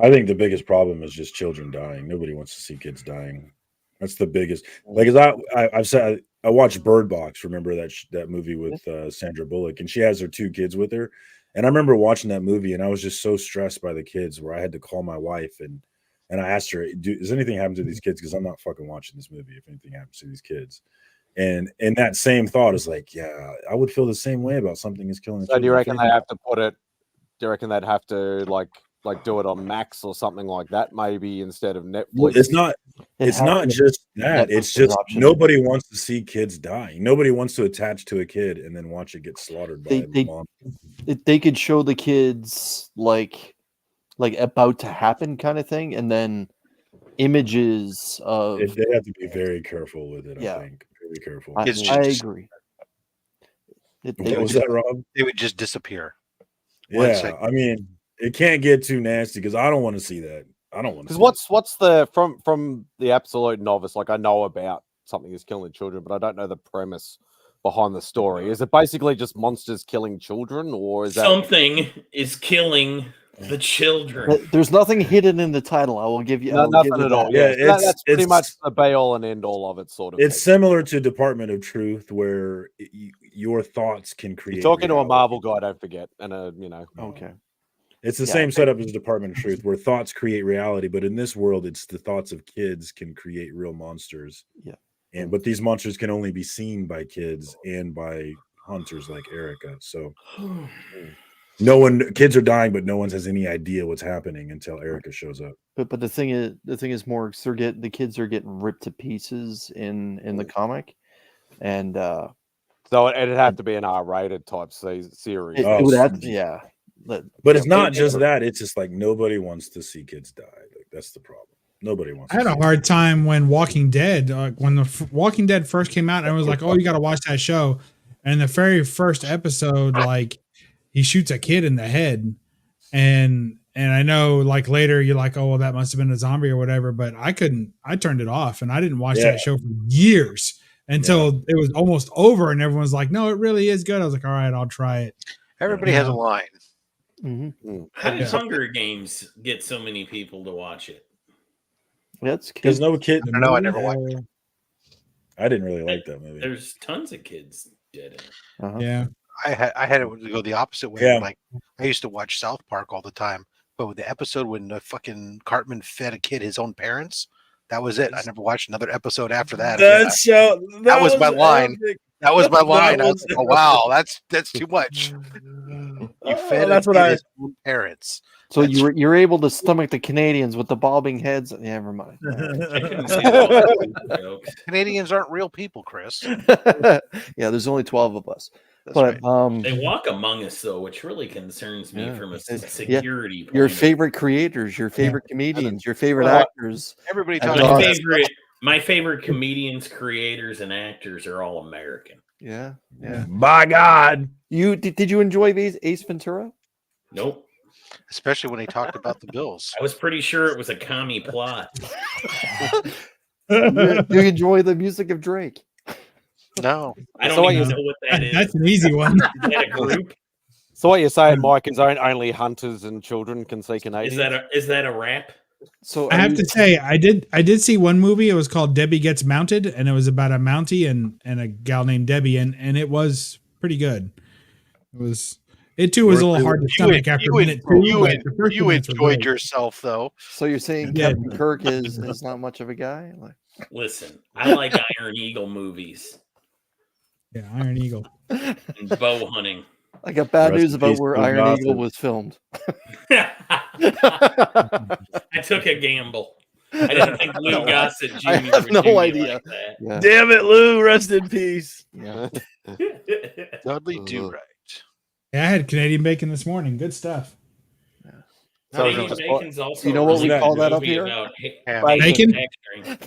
I think the biggest problem is just children dying. Nobody wants to see kids dying. That's the biggest. Like, I've said, I watched Bird Box. Remember that movie with Sandra Bullock, and she has her 2 kids with her. And I remember watching that movie, and I was just so stressed by the kids, where I had to call my wife and I asked her, "Does anything happen to these kids? Because I'm not fucking watching this movie if anything happens to these kids." And that same thought is like, yeah, I would feel the same way about something is killing. So do you reckon they have to put it? Do you reckon they'd have to like like do it on Max or something like that, maybe instead of Netflix. Well, it's not. It's not just that. It's just nobody wants to see kids dying. Nobody wants to attach to a kid and then watch it get slaughtered by mom. They could show the kids like about to happen kind of thing, and then images of. They have to be very careful with it. I think very careful. I agree. What was that, Rob? They would just disappear. Yeah, I mean, it can't get too nasty because I don't want to see that. I don't want to. Because what's the from the absolute novice? Like, I know about something is killing children, but I don't know the premise behind the story. Is it basically just monsters killing children, or is something is killing the children? There's nothing hidden in the title. I will give you. Nothing at all. Yeah, that's pretty much the be all and end all of it, sort of. It's similar to Department of Truth, where your thoughts can create. You're talking to a Marvel guy, don't forget, and okay. It's the same setup as Department of Truth, where thoughts create reality, but in this world, it's the thoughts of kids can create real monsters. Yeah, but these monsters can only be seen by kids and by hunters like Erica. So kids are dying, but no one has any idea what's happening until Erica shows up. But the thing is, more the kids are getting ripped to pieces in the comic, and so it'd have to be an R-rated type series. It would have to, yeah. But it's not just that. It's just like nobody wants to see kids die. Like, that's the problem. Nobody wants. I had a hard time when Walking Dead, when the Walking Dead first came out, and I was like, "Oh, you got to watch that show." And the very first episode, like, he shoots a kid in the head, and I know, like, later you're like, "Oh, well, that must have been a zombie or whatever." But I couldn't. I turned it off, and I didn't watch that show for years until it was almost over, and everyone's like, "No, it really is good." I was like, "All right, I'll try it." Everybody has a line. Mm-hmm. How did Hunger Games get so many people to watch it? That's because no kid. I don't know. I never watched it. I didn't really like that movie. There's tons of kids dead in it. Yeah, I had it go the opposite way. Yeah. Like, I used to watch South Park all the time, but with the episode when the fucking Cartman fed a kid his own parents, that was it. I never watched another episode after that. That was my line. That was my line. I was like, oh wow, that's too much. You fed his own parents. So you're able to stomach the Canadians with the bobbing heads. Yeah, never mind. Canadians aren't real people, Chris. Yeah, there's only 12 of us. That's right. They walk among us, though, which really concerns me from a security point. Your favorite creators, your favorite comedians, your favorite actors. Everybody talks my favorite comedians, creators, and actors are all American. Yeah. By God. Did you enjoy Ace Ventura? Nope. Especially when he talked about the Bills. I was pretty sure it was a commie plot. Do you enjoy the music of Drake? No. I don't even know what that is. That's an easy one. Is that a group? So what you're saying, Mike, is only hunters and children can see Canadians? Is that a rap? So I have to say, I did see one movie. It was called Debbie Gets Mounted, and it was about a Mountie and a gal named Debbie, and it was pretty good. It too was a little hard to stomach after minute two. You enjoyed yourself, though. So you're saying Captain Kirk is not much of a guy? Listen, I like Iron Eagle movies. Yeah, Iron Eagle. And bow hunting. I got bad news about where Iron Eagle was filmed. I took a gamble. I didn't think Lou Gossett Jr. I have no idea. Like that. Yeah. Damn it, Lou! Rest in peace. Yeah. Dudley Do Right. Yeah, I had Canadian bacon this morning. Good stuff. Canadian bacon's also. You know what we call that up here? Bacon.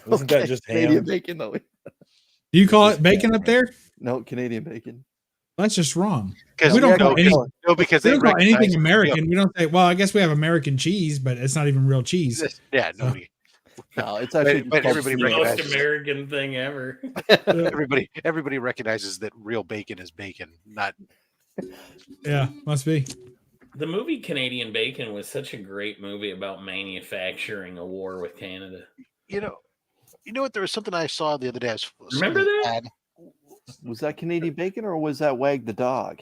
Wasn't that just Canadian ham? bacon? No. Do you call it bacon up there? No, Canadian bacon. That's just wrong. We don't call anything American. We don't say, well, I guess we have American cheese, but it's not even real cheese. Yeah, nobody. No, it's actually but everybody the most recognizes American thing ever. Everybody recognizes that real bacon is bacon, not. Yeah, must be. The movie Canadian Bacon was such a great movie about manufacturing a war with Canada. You know what? There was something I saw the other day. Remember that? Was that Canadian Bacon or was that Wag the Dog?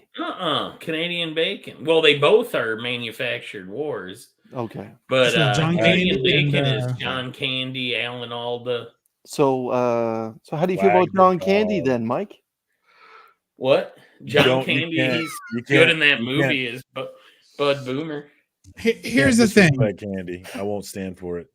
Canadian Bacon. Well, they both are manufactured wars. Okay. But John Canadian Candy Bacon and, is John Candy, Alan Alda. So how do you feel about John Candy then, Mike? What? John Candy, he's good in that movie as Bud Boomer. Here's the thing, Candy. I won't stand for it.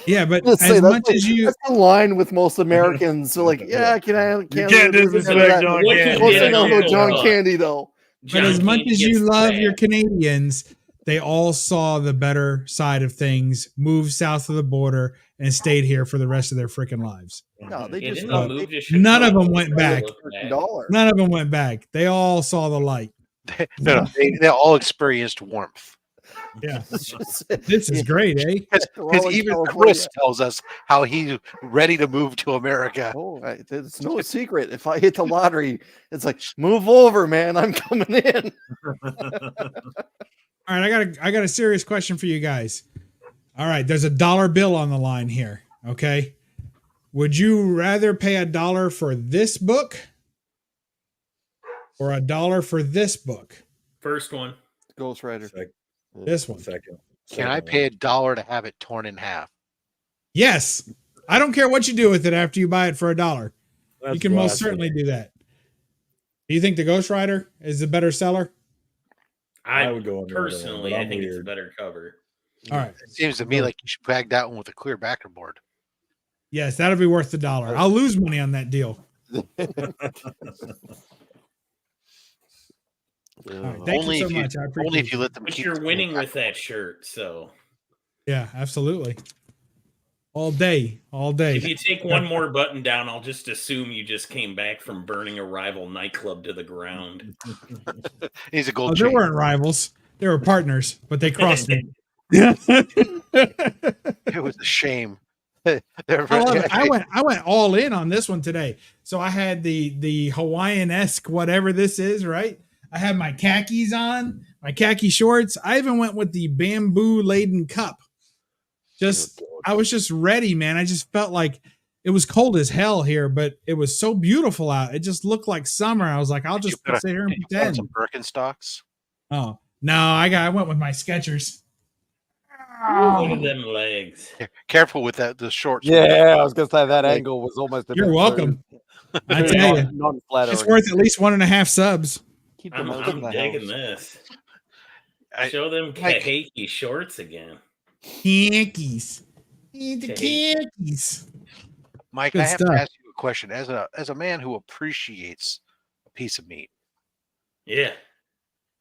Yeah, but Let's as say much as you, that's in line with most Americans. So like, yeah, You can't disrespect John Candy. What's no John Candy though? But as much as you love your Canadians, they all saw the better side of things, moved south of the border, and stayed here for the rest of their freaking lives. No, they just none of them went back. $1. None of them went back. They all saw the light. No, they all experienced warmth. Yeah, this is great, eh? Because even Chris tells us how he's ready to move to America. Oh, it's no secret. If I hit the lottery, it's like, move over, man. I'm coming in. All right, I got a serious question for you guys. All right, there's a dollar bill on the line here. Okay, would you rather pay $1 for this book or $1 for this book? First one. Ghost Rider. This one. Second. Can I pay $1 to have it torn in half? Yes. I don't care what you do with it after you buy it for $1. You can most certainly do that. Do you think the Ghost Rider is the better seller? I would go on personally. I think it's a better cover. All right. It seems to me like you should bag that one with a clear backer board. Yes, that'll be worth $1. I'll lose money on that deal. Right, thank you so much. I appreciate only if you let them. But you're winning with that shirt, so yeah, absolutely. All day. If you take one more button down, I'll just assume you just came back from burning a rival nightclub to the ground. He's a gold. They weren't rivals; they were partners, but they crossed me. It was a shame. I went all in on this one today. So I had the Hawaiian-esque whatever this is, right? I had my khakis on, my khaki shorts. I even went with the bamboo laden cup. I was just ready, man. I just felt like it was cold as hell here, but it was so beautiful out. It just looked like summer. I was like, I'll just sit here and pretend. Some Birkenstocks. Oh no, I went with my Skechers. Look at them legs. Careful with that. The shorts. Yeah, I was gonna say that angle was almost. You're welcome. I tell you, non-flattering. It's worth at least 1.5 subs. I'm digging this. Show them khaki shorts again. Khakis. The khakis. Mike, Good I have stuff. to ask you a question. As a man who appreciates a piece of meat. Yeah.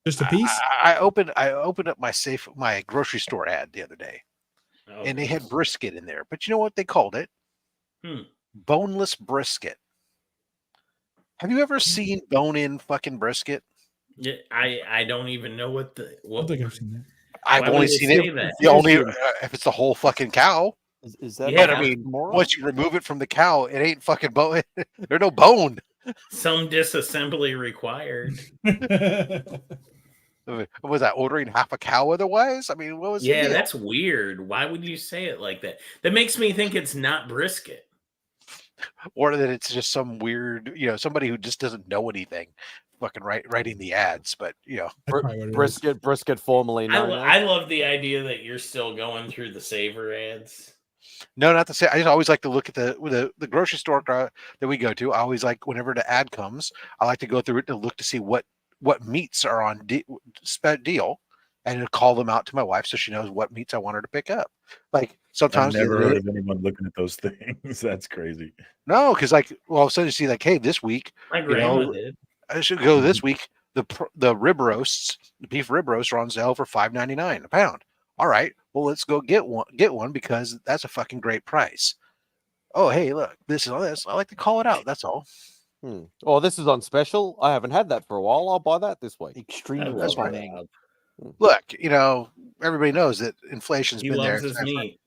Just a piece? I opened up my grocery store ad the other day. Oh, and they had brisket in there. But you know what they called it? Boneless brisket. Have you ever seen bone-in fucking brisket? Yeah, I don't even know what I don't think I've seen that. I've only seen it. The only if it's the whole fucking cow. Is that? But I mean, once you remove it from the cow, it ain't fucking bone. There's no bone. Some disassembly required. Was I ordering half a cow otherwise? I mean, what was? Yeah, that's weird. Why would you say it like that? That makes me think it's not brisket. Or that it's just some weird, somebody who just doesn't know anything, fucking writing the ads. But brisket formerly known. I love the idea that you're still going through the Savor ads. No, not to say. I just always like to look at the grocery store that we go to. I always like whenever the ad comes, I like to go through it to look to see what meats are on deal, and to call them out to my wife so she knows what meats I want her to pick up. Like sometimes I've never heard of anyone looking at those things. That's crazy. No, because all of a sudden you see hey, this week my grandma did. I should go this week. The rib roasts, the beef rib roasts are on sale for $5.99 a pound. All right, well let's go get one because that's a fucking great price. Oh hey, look, this is all this. I like to call it out. That's all. Oh, this is on special. I haven't had that for a while. I'll buy that this week. Extremely. That's fine. Look, everybody knows that inflation's been there. Meat.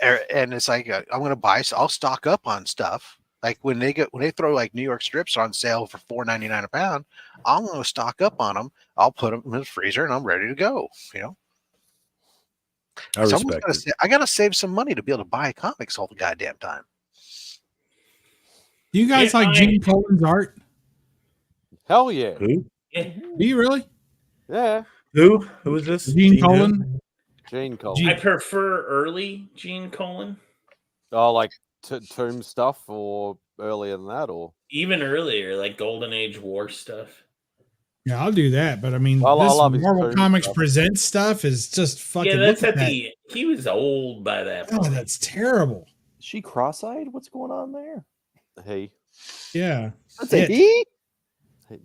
And it's like I'm going to buy. I'll stock up on stuff. Like when they throw like New York strips on sale for $4.99 a pound, I'm going to stock up on them. I'll put them in the freezer and I'm ready to go. I got to save some money to be able to buy comics all the goddamn time. Do you guys like Gene Colan's art? Hell yeah. Who? Yeah. Do you really? Yeah. Who is this? Gene Colan. Gene Colan. I prefer early Gene Colan. Oh, like Tomb stuff, or earlier than that, or even earlier, like Golden Age War stuff. Yeah, I'll do that. But I mean, I this love his Marvel food Comics stuff. Presents stuff is just fucking. Yeah, that's look at that. the. He was old by that Oh, point. that's terrible. Is she cross-eyed? What's going on there? He. Yeah, That's a he?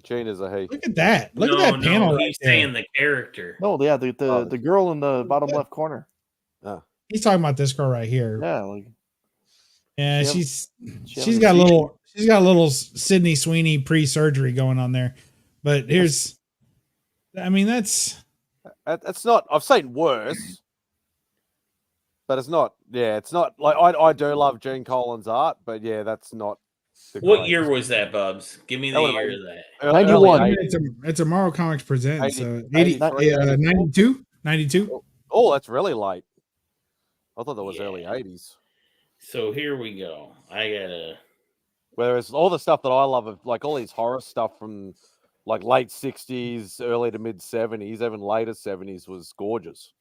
Gene is a he. Look at that. Look at that panel. He's right saying there. the character. No, yeah, the girl in the bottom left corner. He's talking about this girl right here. Yeah, like Yeah, She she's got a little Sydney Sweeney pre-surgery going on there. But here's, I mean, that's not. I've seen worse, but it's not. Yeah, it's not like I do love Gene Colan's art, but yeah, that's not. What year was that, Bubs? Give me the year of that. 91. It's a Marvel Comics Presents. 80, 92? 92? Oh, that's really late. I thought that was early 80s. So here we go. I gotta. Whereas all the stuff that I love, of like all these horror stuff from like late 60s, early to mid 70s, even later 70s, was gorgeous.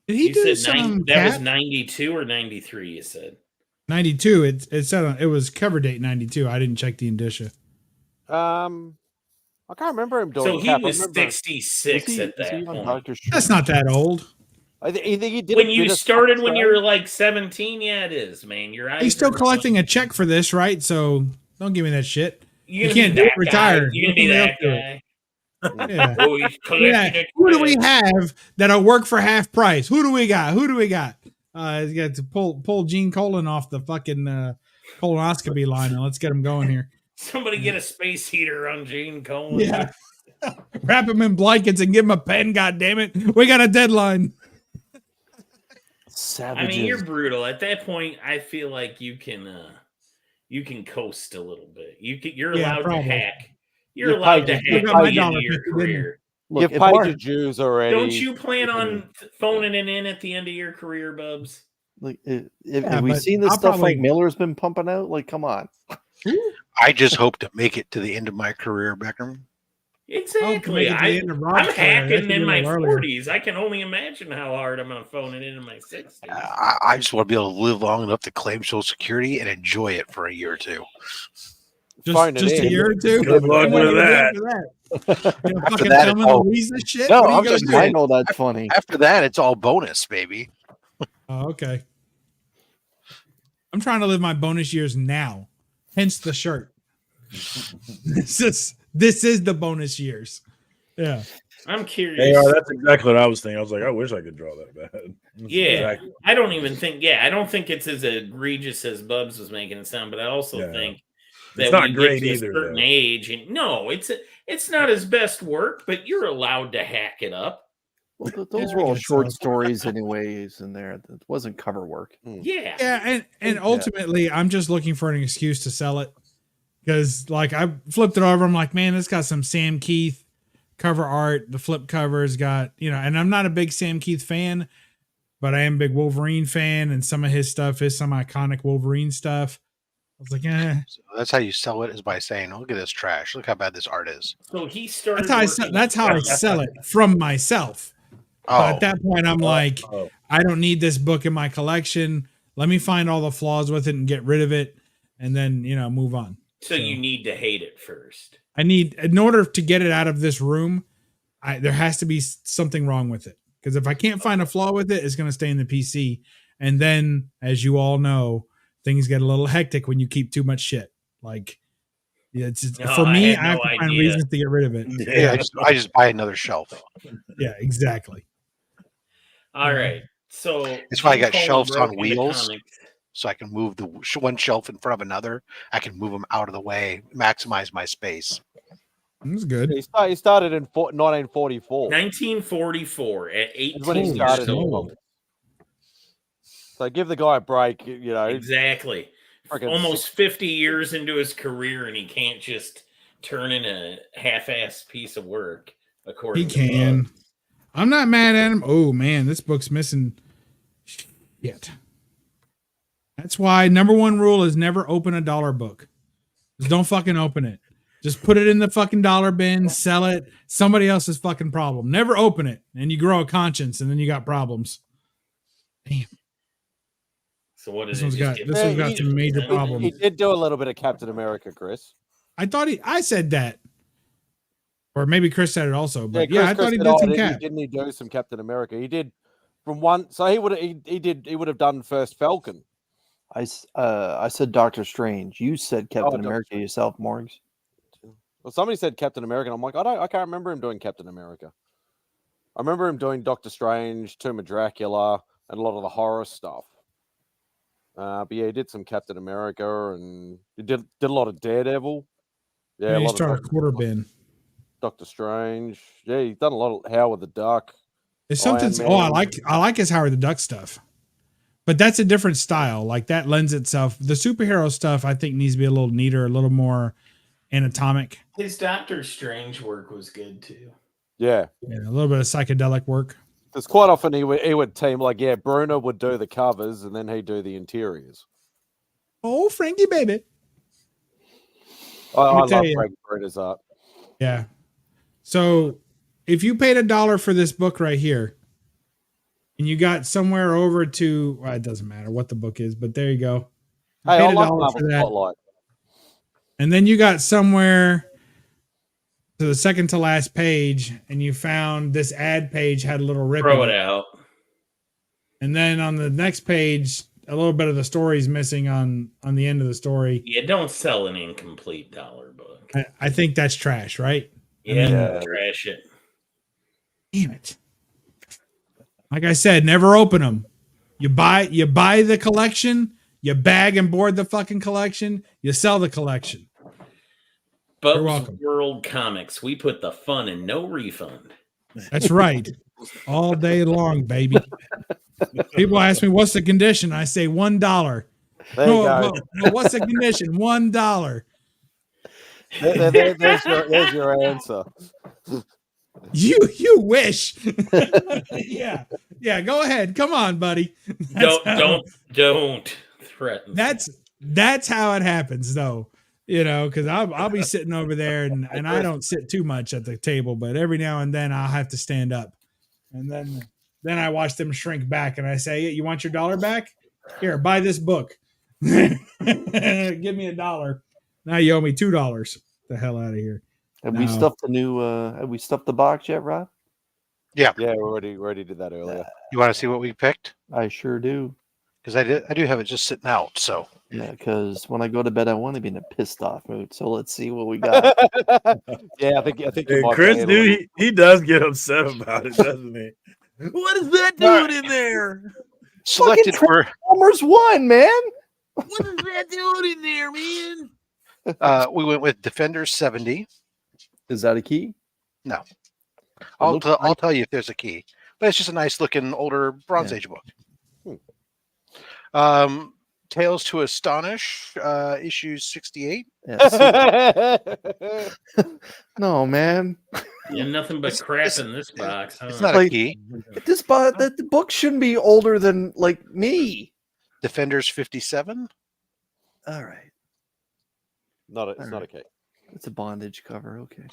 Did he You do said some? that was 92 or 93, you said? 92. It said it was cover date 92. I didn't check the indicia. I can't remember him doing. So he was 66 at that point. That's not that old. I think he did. When you started when you were like 17, yeah, it is, man. Your eyes He's still are collecting a check for this, right? So don't give me that shit. You gonna can't be do it that retired. guy. You're gonna be that guy. Yeah. Oh, he's collecting Yeah. a Who do we check. have that'll work for half price? Who do we got? He's got to pull Gene Colan off the fucking colonoscopy line, and let's get him going here. Somebody get a space heater on Gene Colan. Yeah. Wrap him in blankets and give him a pen. God damn it, we got a deadline. Savages. I mean, you're brutal. At that point, I feel like you can coast a little bit. You're Yeah, allowed probably. to hack. You're allowed to hack my into dollar your fifty, didn't career. You've paid your dues already. Don't you plan on phoning it in at the end of your career, Bubs? Like, have we seen this stuff like Miller's been pumping out? Like, come on. I just hope to make it to the end of my career, Beckham. Exactly. I'm hacking in my 40s. I can only imagine how hard I'm going to phone it in my 60s. I just want to be able to live long enough to claim Social Security and enjoy it for a year or two. Just a year or two. Good luck with that. Fucking Thelma and Louise and shit. No, What are you I'm gonna just. do? I know that's funny. After that, it's all bonus, baby. Oh, okay. I'm trying to live my bonus years now. Hence the shirt. This is the bonus years. Yeah. I'm curious. They are. That's exactly what I was thinking. I was like, I wish I could draw that bad. That's Yeah, exactly. I don't even think. Yeah, I don't think it's as egregious as Bubs was making it sound. But I also think that It's not when you great get to either, a certain though. age, and no, it's not his best work, but you're allowed to hack it up. Well, those were all short stories, anyways. In there, it wasn't cover work. Yeah, Yeah, and ultimately, I'm just looking for an excuse to sell it because, like, I flipped it over. I'm like, man, it's got some Sam Keith cover art. The flip cover's got, and I'm not a big Sam Keith fan, but I am a big Wolverine fan, and some of his stuff is some iconic Wolverine stuff. I was like, So that's how you sell it, is by saying, "Look at this trash. Look how bad this art is." So he started. That's how I sell it from myself. But at that point, I'm like, I don't need this book in my collection. Let me find all the flaws with it and get rid of it, and then move on. So you need to hate it first. I need, in order to get it out of this room, there has to be something wrong with it. Because if I can't find a flaw with it, it's going to stay in the PC. And then, as you all know, things get a little hectic when you keep too much shit. Like, for me, I have to find reasons to get rid of it. Yeah, I just buy another shelf. Yeah, exactly. All right. So It's why I got Gene Colan shelves on broke into wheels, comics. so I can move the one shelf in front of another. I can move them out of the way, maximize my space. That's good. He started in 1944. 1944 at 18 Is when he years started. old. So give the guy a break. Exactly. Freaking Almost 50 years into his career, and he can't just turn in a half-assed piece of work. He According to can. Bubs. I'm not mad at him. Oh, man, this book's missing shit. That's why number one rule is never open a dollar book. Just don't fucking open it. Just put it in the fucking dollar bin, sell it. Somebody else's fucking problem. Never open it. And you grow a conscience, and then you got problems. Damn. So what This is one's got some major problems. He did do a little bit of Captain America, Chris. I said that. Or maybe Chris said it also, but Chris I thought he said, did some Cap. Didn't he do some Captain America? He did from one. So he would have done first Falcon. I said Doctor Strange. You said Captain America yourself, Morgs. Well, somebody said Captain America. And I'm like, I can't remember him doing Captain America. I remember him doing Doctor Strange, Tomb of Dracula, and a lot of the horror stuff. But yeah, he did some Captain America, and he did a lot of Daredevil. Yeah, he started a quarter bin. Doctor Strange. Yeah, he's done a lot of Howard the Duck. It's something. I like his Howard the Duck stuff, but that's a different style. Like that lends itself. The superhero stuff I think needs to be a little neater, a little more anatomic. His Doctor Strange work was good too. Yeah, a little bit of psychedelic work. Because quite often he would team like Bruno would do the covers and then he'd do the interiors. Oh, Frankie baby. I love Frank Bruno's art. Yeah. So if you paid $1 for this book right here, and you got somewhere over to, it doesn't matter what the book is, but there you go. You Hey, I paid like $1 Marvel for that. Spotlight. And then you got somewhere to the second to last page, and you found this ad page had a little rip. Throw it out. And then on the next page, a little bit of the story is missing on the end of the story. Yeah, don't sell an incomplete dollar book. I think that's trash, right? Yeah, trash it. Damn it. Like I said, never open them. You buy the collection, you bag and board the fucking collection, you sell the collection. But World Comics, we put the fun in no refund. That's right. All day long, baby. People ask me, what's the condition? I say $1. There you go. No, what's the condition? $1. There's your answer. You wish. Yeah. Go ahead. Come on, buddy. Don't threaten. That's how it happens, though. Because I'll be sitting over there, and I don't sit too much at the table, but every now and then I'll have to stand up, and then I watch them shrink back, and I say, "You want your $1 back? Here, buy this book. Give me $1. Now you owe me $2. The hell out of here." Have we stuffed have we stuffed the box yet, Rob? Yeah. Yeah, we already did that earlier. You want to see what we picked? I sure do. Because I do have it just sitting out. So yeah, because when I go to bed, I want to be in a pissed off mood. So let's see what we got. Yeah, I think Chris, dude, he does get upset about it, doesn't he? What is that doing in there? Selected for Transformers 1, man. What is that doing in there, man? We went with Defenders 70. Is that a key? No. I'll tell you if there's a key. But it's just a nice looking older Bronze Age book. Tales to Astonish, issue 68. No, man. Yeah, nothing but crap in this box. Huh? It's not a key. This the book shouldn't be older than like me. Defenders 57. All right. It's not a key. It's a bondage cover. Okay.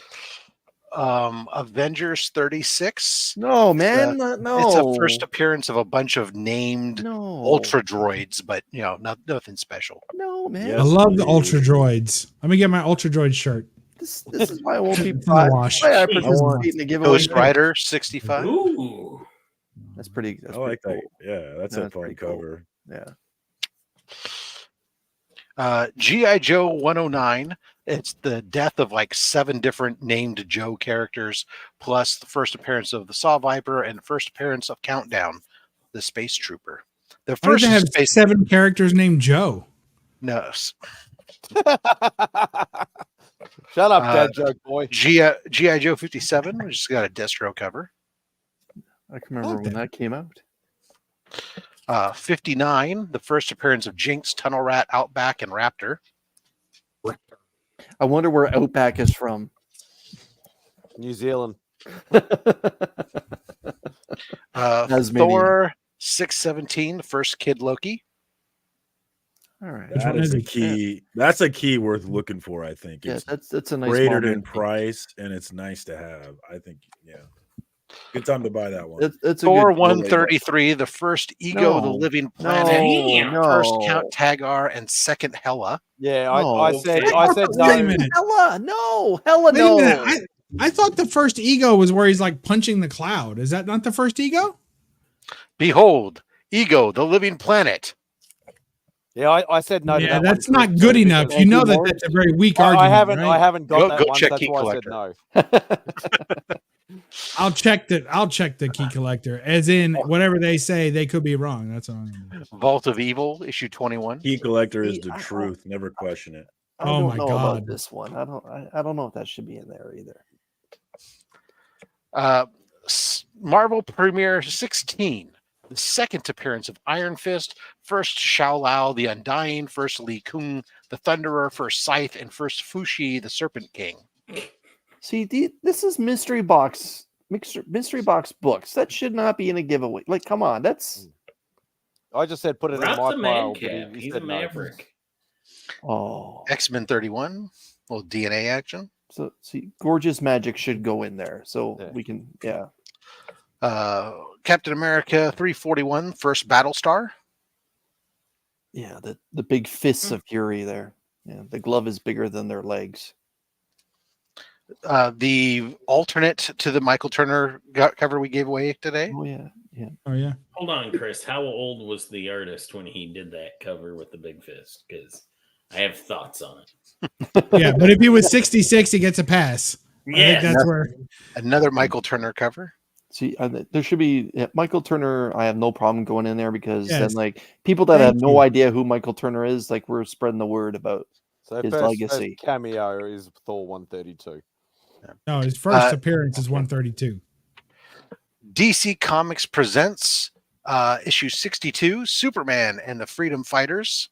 Avengers 36. No, man, no. It's a first appearance of a bunch of named Ultra Droids, but nothing special. No, man. I love the Ultra Droids. Let me get my Ultra Droid shirt. This is why I won't be wash. I participate in the giveaway. Ghost Rider 65. Ooh, that's pretty. I like that. Yeah, that's a fun cover. Yeah. G.I. Joe 109. It's the death of like 7 different named Joe characters, plus the first appearance of the Saw Viper and the first appearance of Countdown, the Space Trooper. The Why first do they have 7 characters named Joe? No. Shut up, dad joke boy. G.I. Joe 57, which has got a Destro cover. I can remember when that came out. 59, the first appearance of Jinx, Tunnel Rat, Outback, and Raptor. I wonder where Outback is from. New Zealand. Thor 617, the first Kid Loki. All right. That is a key. That's a key worth looking for, I think. Yeah, it's that's a nice rated in moment. price, and it's nice to have. I think, yeah. Good time to buy that one. It's a Thor good 133, the first Ego of the Living Planet, first Count Tagar, and second Hella. Yeah, I said no. Hella, no. Wait a minute. I thought the first Ego was where he's like punching the cloud. Is that not the first Ego? Behold, Ego, the living planet. Yeah, I said no to Yeah, that. that's one not good enough. You know that that's a very weak argument. I haven't got that go one. check That's Key why Collector. I said no. I'll check the key collector. As in, whatever they say, they could be wrong. That's all. Vault of Evil, issue 21. Key collector is the truth. Never question it. I Oh don't my know God. about this one. I don't know if that should be in there either. Marvel Premiere 16. The second appearance of Iron Fist, first Shao Lao, the Undying, first Li Kung, the Thunderer, first Scythe, and first Fushi, the Serpent King. See, this is mystery box books. That should not be in a giveaway. Like, come on, that's. I just said put it in Rob's my a pile. madcap. But he He's said a no. maverick. Oh, X-Men 31, little DNA action. So see, Gorgeous Magic should go in there, so we can, yeah. Captain America 341, first Battlestar. Yeah, the big fists of fury there. Yeah, the glove is bigger than their legs. The alternate to the Michael Turner cover we gave away today. Oh yeah, yeah. Oh yeah. Hold on, Chris. How old was the artist when he did that cover with the big fist? Because I have thoughts on it. Yeah, but if he was 66, he gets a pass. I think that's where another Michael Turner cover. See, there should be Michael Turner. I have no problem going in there because then, Yes. like, people that Thank have no you. idea who Michael Turner is, like, we're spreading the word about So his first legacy. cameo is Thor 132. no, his first appearance is 132. DC Comics presents issue 62, Superman and the Freedom Fighters.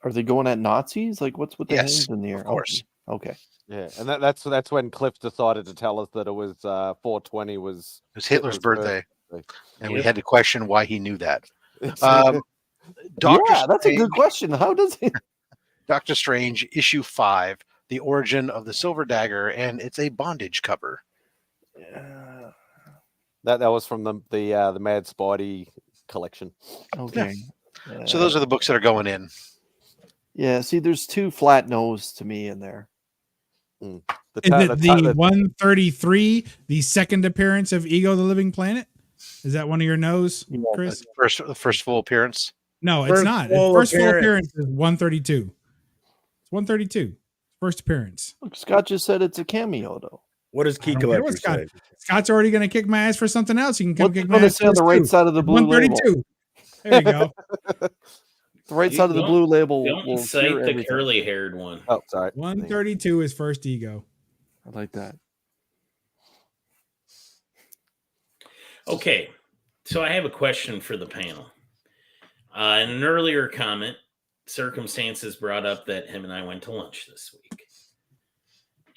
Are they going at Nazis? Like, what's with the Yes, hands in the air? of course. Okay. Yeah, and that's when Cliff decided to tell us that it was 420 was It was Hitler's birthday. And we Yep. had to question why he knew that. Yeah, that's a good question. How does he? Doctor Strange, issue 5, the origin of the Silver Dagger, and it's a bondage cover. That was from the MadSpidey collection. Okay. So those are the books that are going in. Yeah, see, there's two flat nose to me in there. Is it the 133, the second appearance of Ego the Living Planet? Is that one of your no's, Chris? The first full appearance? No, it's not. Its first full appearance is 132. It's 132. First appearance. Look, Scott just said it's a cameo, though. What does Key I don't care Collector what Scott, say? Scott's already going to kick my ass for something else. He can come What's kick it my gonna ass say on the for right too. side of the blue 132. There you go. The right side of the blue label Don't will cite cure the everything. curly-haired one. Oh, sorry. 132 is first Ego. I like that. Okay, so I have a question for the panel. In an earlier comment, Circumstances brought up that him and I went to lunch this week.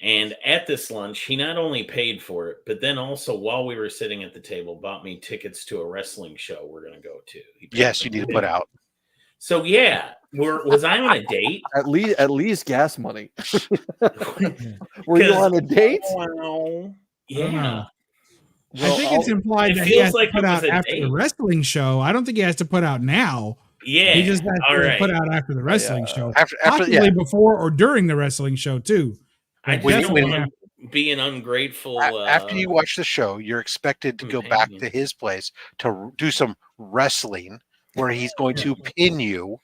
And at this lunch, he not only paid for it, but then also while we were sitting at the table, bought me tickets to a wrestling show we're going to go to. Yes, you need to put out. So yeah, was I on a date? At least gas money. Were you on a date? Well, yeah. I think it's implied it that he feels has like to put it out was a after the date. wrestling show. I don't think he has to put out now. Yeah, He just has all to right. put out after the wrestling show. After Possibly before or during the wrestling show, too. I But just definitely don't after. want to be an ungrateful. After you watch the show, you're expected to go back to his place to do some wrestling where he's going to pin you.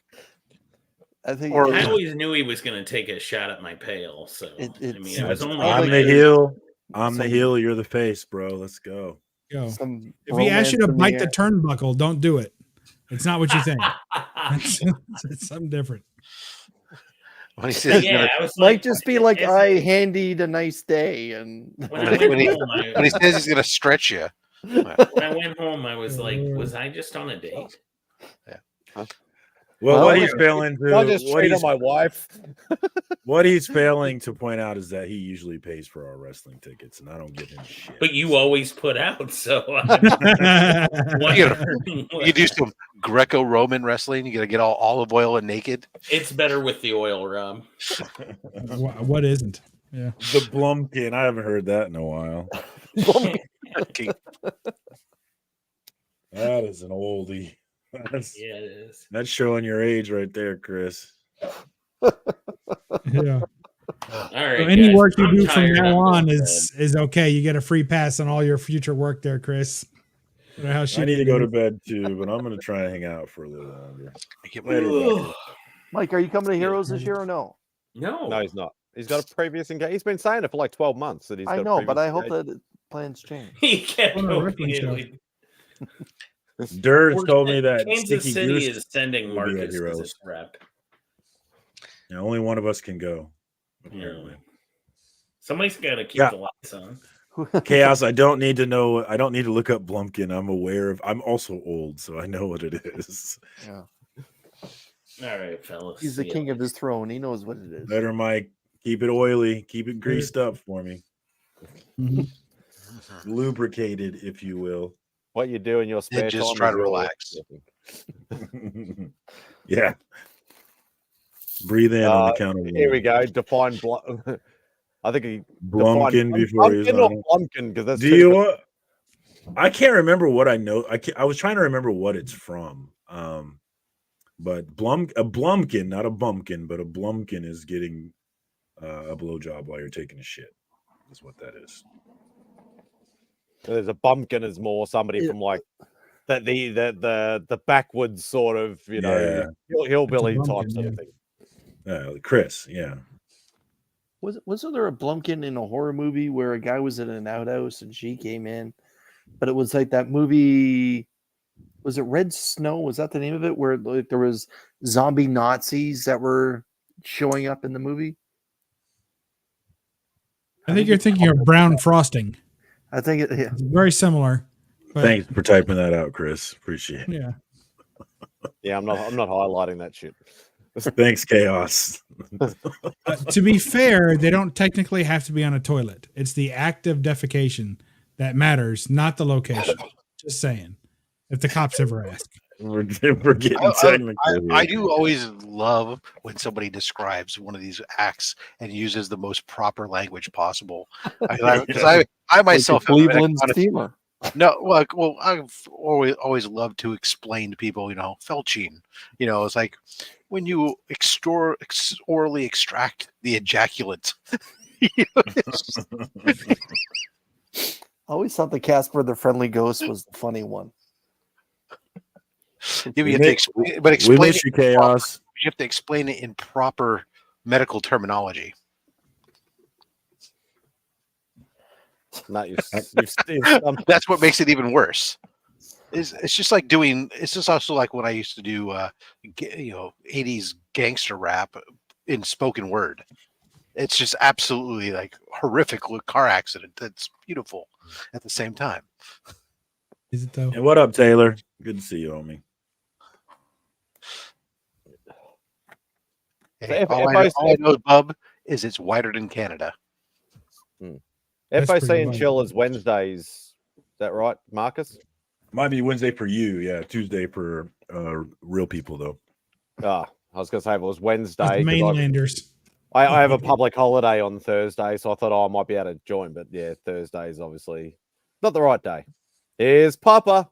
I think I always knew he was going to take a shot at my pail. So I mean, it was only I'm the heel. I'm the heel. You're the face, bro. Let's go. Go. If he asks you to bite the turnbuckle, don't do it. It's not what you think. it's something different. When he says, might just be like I handied a nice day, and when he says he's going to stretch you. When I went home, I was like, was I just on a date? Yeah. Well, what he's failing to I just treated my wife. What he's failing to point out is that he usually pays for our wrestling tickets, and I don't give him shit. But you always put out, so you do some Greco-Roman wrestling. You got to get all olive oil and naked. It's better with the oil, Rob. What isn't? Yeah, the Blumpkin. I haven't heard that in a while. That is an oldie. Yeah, it is. That's showing your age right there, Chris. Yeah. All So right, any guys, work you I'm do from tired. now I'm on going is okay. You get a free pass on all your future work there, Chris. No matter how I shitty need to it go to is. bed too, but I'm going to try and hang out for a little longer. Later, Bucky. Mike, are you coming to Heroes this year or no? No, he's not. He's got a previous engagement. He's been saying it for like 12 months that he's got I a know, previous but I hope engagement. that plans change. He kept On a wrestling immediately. Durs told me that Kansas Sticky City Goose is sending will be at Marcus as Heroes. its rep. Yeah, only one of us can go, apparently. Somebody's got to keep Yeah. the lights on. Chaos, I don't need to know. I don't need to look up Blumpkin. I'm aware of. I'm also old, so I know what it is. Yeah. All right, fellas. He's the see ya. king of his throne. He knows what it is. Better, Mike. Keep it oily. Keep it greased up for me. Lubricated, if you will. What you do in your spare just time? try is to your- relax. Yeah. Breathe in on the count of one. Here we go. Define Blum. I think he Blumkin defined before he was Blumpkin or on it. Blumkin because that's Do two you different- want? I can't remember what I know. I was trying to remember what it's from. But a Blumkin, not a bumpkin, but a Blumkin is getting a blowjob while you're taking a shit. Is what that is. There's a bumpkin is more somebody from like the backwoods sort of hillbilly It's a type bumpkin, sort of yeah. thing. Chris, yeah. Wasn't there a Blumpkin in a horror movie where a guy was in an outhouse and she came in, but it was like that movie. Was it Red Snow? Was that the name of it? Where like there was zombie Nazis that were showing up in the movie. I think you're thinking of brown frosting. I think it. Yeah. It's very similar. But Thanks for typing that out, Chris. Appreciate it. yeah. Yeah, I'm not highlighting that shit. Thanks, Chaos. To be fair, they don't technically have to be on a toilet. It's the act of defecation that matters, not the location. Just saying. If the cops ever ask. We're getting technical. I do always love when somebody describes one of these acts and uses the most proper language possible. Because I myself have been a Cleveland's kind of- steamer. No, well, I've always loved to explain to people, felching. It's like when you orally extract the ejaculate. I always thought the Casper the Friendly Ghost was the funny one. You have to explain, but explain we miss it you, Chaos. you have to explain it in proper medical terminology. No, That's what makes it even worse. It's just like doing. It's just also like when I used to do, 80s gangster rap in spoken word. It's just absolutely like horrific car accident. That's beautiful at the same time. Is it though? And what up, Taylor? Good to see you, homie. Hey, all I know, Bub, is it's wider than Canada. FOC and chill is Wednesdays. Is that right, Marcus? Might be Wednesday for you, yeah. Tuesday for real people, though. I was going to say if it was Wednesday. That's 'cause mainlanders. I have a public holiday on Thursday, so I thought I might be able to join. But yeah, Thursday is obviously not the right day. Here's Papa.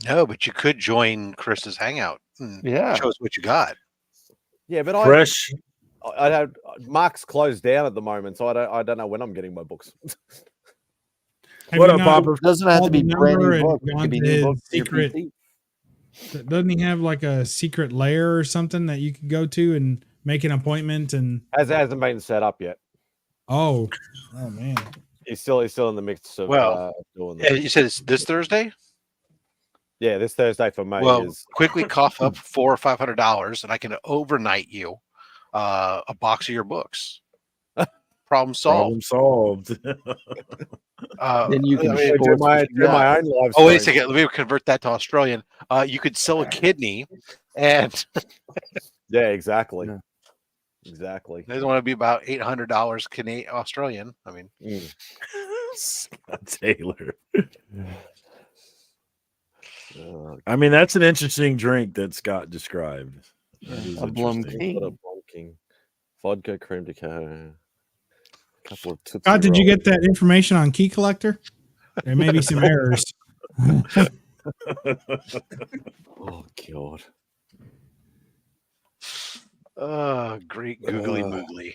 No, but you could join Chris's Hangout. Yeah. Show us what you got. Yeah, but Fresh. I have Mark's closed down at the moment, so I don't know when I'm getting my books. What up, Papa? It doesn't have to be brand new book. It Gone could be to new his books for your secret. PC. Doesn't he have like a secret lair or something that you could go to and make an appointment? And Hasn't been set up yet. oh man, He's still in the mix of doing Yeah, that. you said it's this Thursday. Yeah, this Thursday for me Well, is quickly cough up $400 or $500, and I can overnight you a box of your books. Problem solved. Problem solved. Then you can do show us my what you got. own live Oh, wait a stream. second. Let me convert that to Australian. You could sell a kidney, and Yeah, exactly. Exactly. they want to be about $800 Canadian Australian. I mean, Scott Taylor. I mean, that's an interesting drink that Scott described. That is A interesting. What a bonking. Vodka, creme de coeur. A couple of Tootsie God, did you Rolls. get that information on Key Collector? There may be some errors. Oh God. great googly moogly.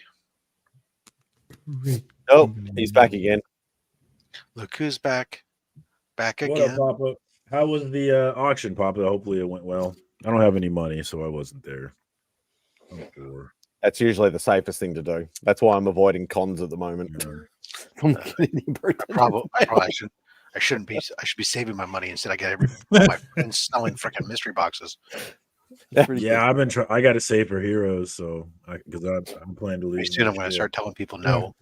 Oh, he's back again. Look who's back. Back What again. up, Papa? How was the auction, Papa? Hopefully it went well. I don't have any money, so I wasn't there. I'm poor. That's usually the safest thing to do. That's why I'm avoiding cons at the moment. I shouldn't be. I should be saving my money instead. I got all my friends selling freaking mystery boxes. Yeah, I've been trying. I got to save for heroes, so because I'm planning to leave. Pretty soon I'm going to start telling people no.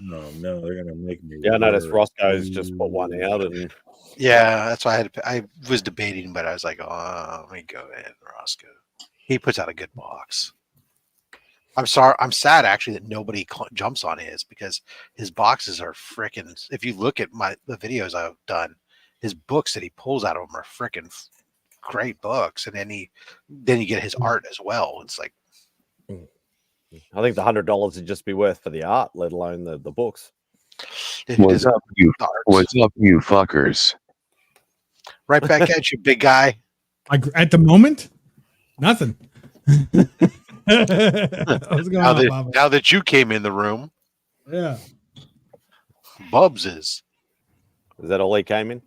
No, they're going to make me. Yeah, I noticed Roscoe's just put one out, and yeah, that's why I was debating, but I was like, oh, let me go ahead, Roscoe. He puts out a good box. I'm sorry. I'm sad actually that nobody jumps on his because his boxes are freaking. If you look at the videos I've done, his books that he pulls out of them are freaking great books, and then you get his art as well. It's like I think the $100 would just be worth for the art, let alone the books. What's up, you fuckers? Right back at you, big guy. At the moment, nothing. What's going on, Bobby? Now that you came in the room, yeah, Bubs is that all he came in?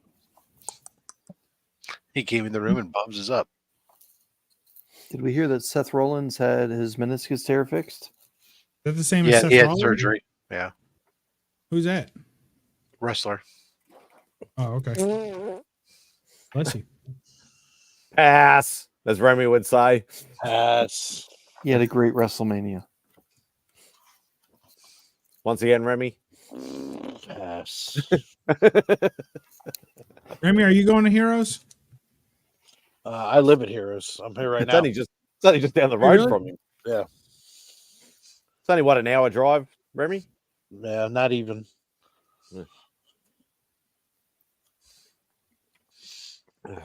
He came in the room and Bubs is up. Did we hear that Seth Rollins had his meniscus tear fixed? Is that the same Yeah, as Seth he had Rollins? surgery. Yeah. Who's that? Wrestler. Oh, okay. Bless you. Pass, as Remy would say. Pass. He had a great WrestleMania. Once again, Remy. Pass. Remy, are you going to Heroes? I live at Heroes. I'm here right It's now. only just down the road Really? from him. Yeah. It's only what, an hour drive, Remy? Yeah, not even.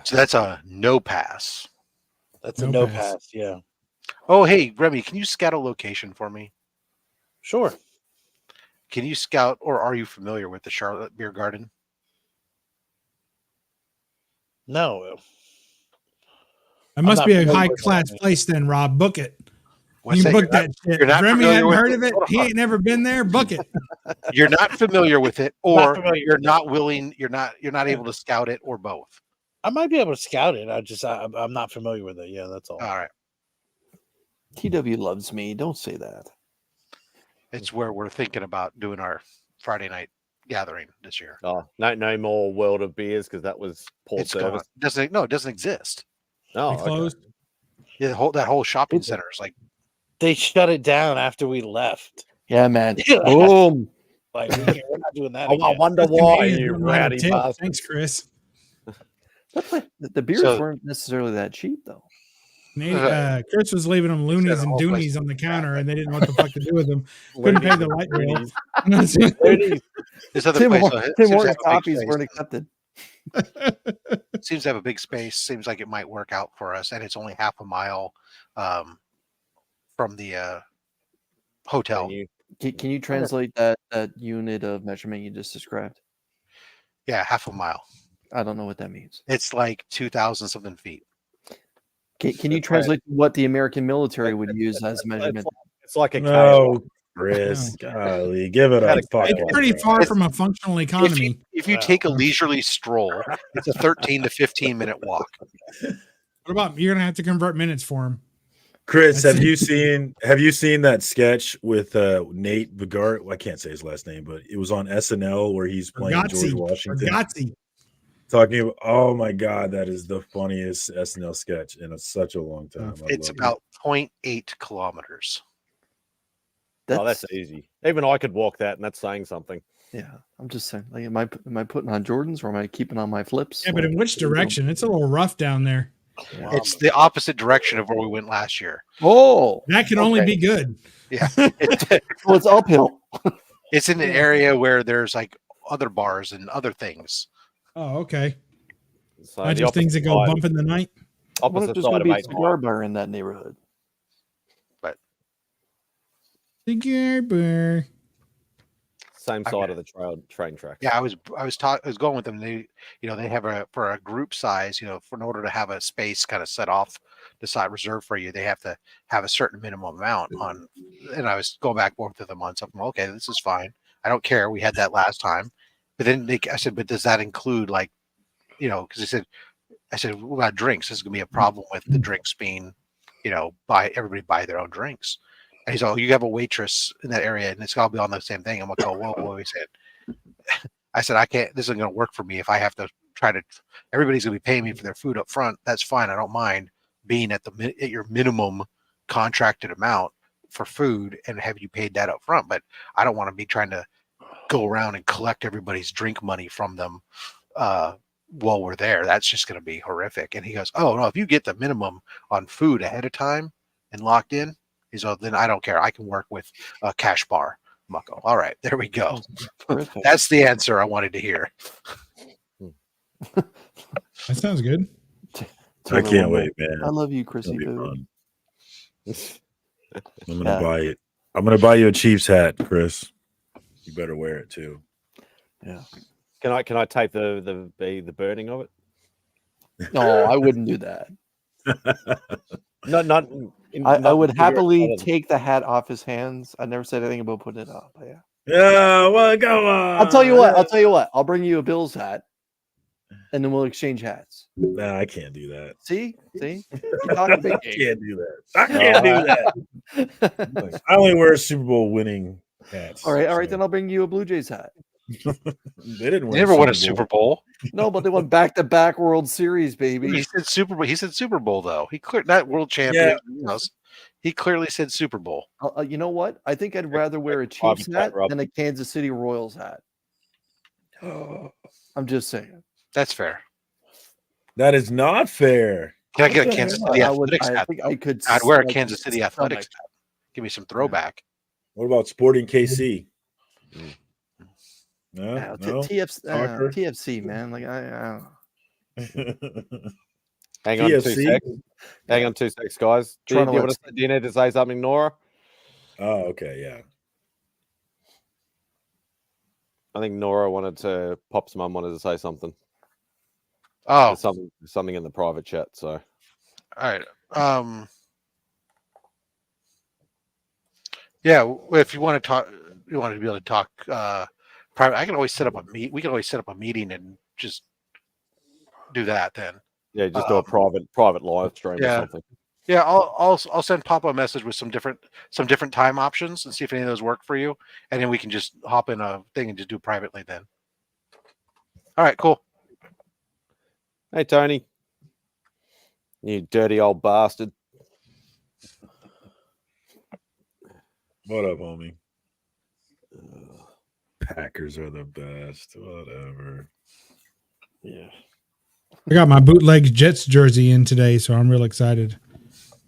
So that's a no pass. That's a no pass. Yeah. Oh, hey, Remy, can you scout a location for me? Sure. Can you scout, or are you familiar with the Charlotte Beer Garden? No. That must be a high class place then, Rob. Book it. What's You that? book You're that not- shit. you're not If Remy familiar hadn't with heard it? of it. He ain't never been there. Book it. You're not familiar with it, or you're not willing. You're not able to scout it, or both. I might be able to scout it. I'm not familiar with it. Yeah, that's all. All right. TW loves me. Don't say that. It's where we're thinking about doing our Friday night gathering this year. Oh, no more World of Beers because that was poor It's service. gone. It doesn't exist. No, They closed. Yeah, that whole shopping center is like They shut it down after we left. Yeah, man. Yeah. Boom. Like we're not doing that. I again. wonder That's why, Canadians you don't know how to rowdy tip. bastard. Thanks, Chris. The beers weren't necessarily that cheap, though. Chris was leaving them loonies and doonies on the counter, and they didn't know what the fuck to do with them. Couldn't pay the light bill. this other Tim place. Hortons seems to have a big copies space. weren't accepted. Seems to have a big space. Seems like it might work out for us, and it's only half a mile from the hotel. Can you translate that unit of measurement you just described? Yeah, half a mile. I don't know what that means. It's like 2,000 something feet. Can you translate what the American military would use as a measurement? It's like a No, Chris, golly, give it a fuck. It's pretty far from a functional economy. If you take a leisurely stroll, it's a 13 to 15 minute walk. What about you're gonna have to convert minutes for him? Chris, have you seen that sketch with Nate Vigart? Well, I can't say his last name, but it was on SNL where he's playing George Washington. Talking about, oh my god, that is the funniest SNL sketch in such a long time. It's about 0.8 kilometers. That's easy. Even I could walk that, and that's saying something. Yeah, I'm just saying. Like, am I putting on Jordans or am I keeping on my flips? Yeah, but in which direction? It's a little rough down there. It's the opposite direction of where we went last year. Oh, that can only be good. Yeah, well, it's uphill. It's in an area where there's like other bars and other things. Oh, okay. So Not just things that go bump in the night. What if there's going to be a cigar bar in that neighborhood? But cigar bar. Same side of the train tracks. Yeah, I was going with them. They they have for a group size, in order to have a space kind of set off the side reserved for you, they have to have a certain minimum amount on. And I was going back and forth with them on something. Okay, this is fine. I don't care. We had that last time. But then I said, but does that include because I said, what about drinks? This is gonna be a problem with the drinks being, everybody buy their own drinks. And he's all, you have a waitress in that area, and it's got to be on the same thing. I'm like, oh, whoa. He said, I said, I can't. This isn't going to work for me if I have to try to. Everybody's going to be paying me for their food up front. That's fine. I don't mind being at your minimum contracted amount for food and have you paid that up front. But I don't want to be trying to go around and collect everybody's drink money from them while we're there. That's just going to be horrific. And he goes, oh no, if you get the minimum on food ahead of time and locked in. He's like, then I don't care. I can work with a cash bar. I'm like, oh, all right, there we go. That's the answer I wanted to hear. That sounds good. I can't wait, man. I love you, Chrissy. I'm gonna buy it. I'm gonna buy you a Chiefs hat, Chris. You better wear it too. Yeah. Can I tape the burning of it? No, I wouldn't do that. Not I would happily take the hat off his hands. I never said anything about putting it up. But yeah. Yeah, well, go on. I'll tell you what. I'll bring you a Bills hat, and then we'll exchange hats. Nah, I can't do that. See, I can't do that. I can't do that. I only wear Super Bowl winning hats. All right. Then I'll bring you a Blue Jays hat. They didn't. They never won a Super Bowl. No, but they won back-to-back World Series, baby. He said Super Bowl. He said Super Bowl though. He cleared not World Champion. Yeah. He clearly said Super Bowl. You know what? I think I'd rather wear a Chiefs hat than a Kansas City Royals hat. I'm just saying. That's fair. That is not fair. Can I get a Kansas City Athletics hat? I think I could. I'd wear a Kansas City Athletics hat. Give me some throwback. What about Sporting KC? No, TFC, man. Like I Hang on 2 seconds. Hang on 2 seconds, guys. Do you need to say something, Nora? Oh, okay, yeah. I think Nora wanted to. Pop's mum wanted to say something. Oh, something in the private chat. So, all right. Yeah, if you want to talk, you want to be able to talk private. I can always set up a meet. We can always set up a meeting and just do that then. Yeah, just do a private live stream or something. Yeah, I'll send Papa a message with some different time options and see if any of those work for you, and then we can just hop in a thing and just do it privately then. All right, cool. Hey Tony, you dirty old bastard. What up, homie? Packers are the best. Whatever. Yeah. I got my bootleg Jets jersey in today, so I'm real excited.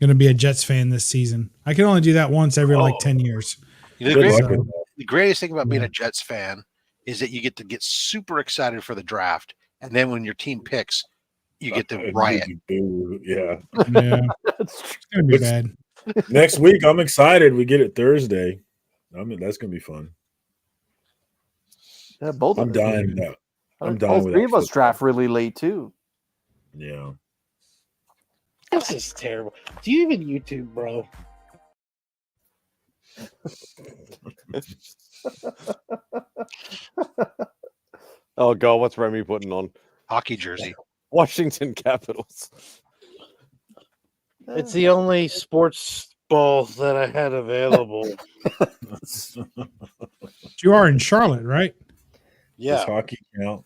Going to be a Jets fan this season. I can only do that once every 10 years. The greatest thing about being a Jets fan is that you get to get super excited for the draft, and then when your team picks, you get to riot. Yeah. It's going to be bad. Next week, I'm excited. We get it Thursday. That's going to be fun. Yeah, both. I'm dying now. I'm done all with three of us draft really late too. Yeah. This is terrible. Do you even YouTube, bro? Oh God, what's Remy putting on? Hockey jersey. Washington Capitals. It's the only sports ball that I had available. You are in Charlotte, right? Yeah. Does hockey count?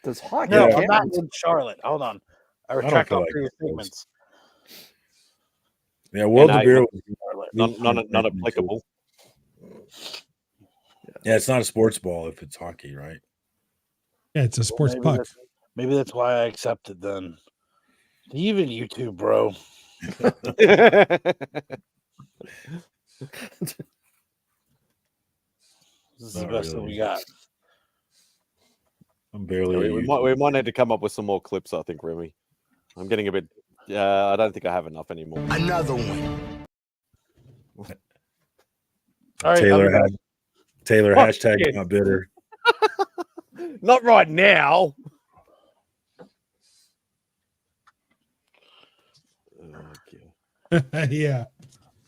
Does hockey No, count? I'm not in Charlotte. Hold on. I retract all three statements. Yeah, World of Beer was not applicable. Yeah, it's not a sports ball if it's hockey, right? Yeah, it's a sports puck. Maybe that's why I accepted then. Even YouTube, bro. This is the best that we got. I'm barely. We might need to come up with some more clips. I think, Remy. I'm getting a bit. I don't think I have enough anymore. Another one. All right, Taylor had Taylor, Fuck hashtag yes. not bitter. Not right now. Yeah.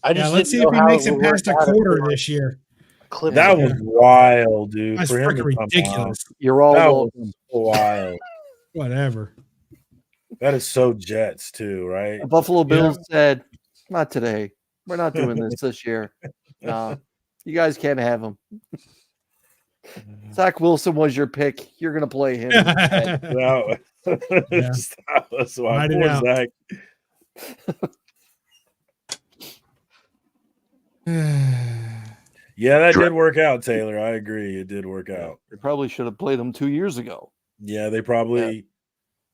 I just let's see didn't if know he how makes it it would work past a out if quarter they, like, this year. clip That it. was wild, dude. That's For him to freaking come ridiculous. out, You're all that welcome. was so wild. Whatever. That is so Jets too, right? The Buffalo Yeah. Bills said, "Not today. We're not doing this year. No, you guys can't have him." Zach Wilson was your pick. You're gonna play him. instead. That was why. Write it Poor out. Zach. Yeah, that did work out, Taylor. I agree. It did work out. They probably should have played him 2 years ago. Yeah, they probably.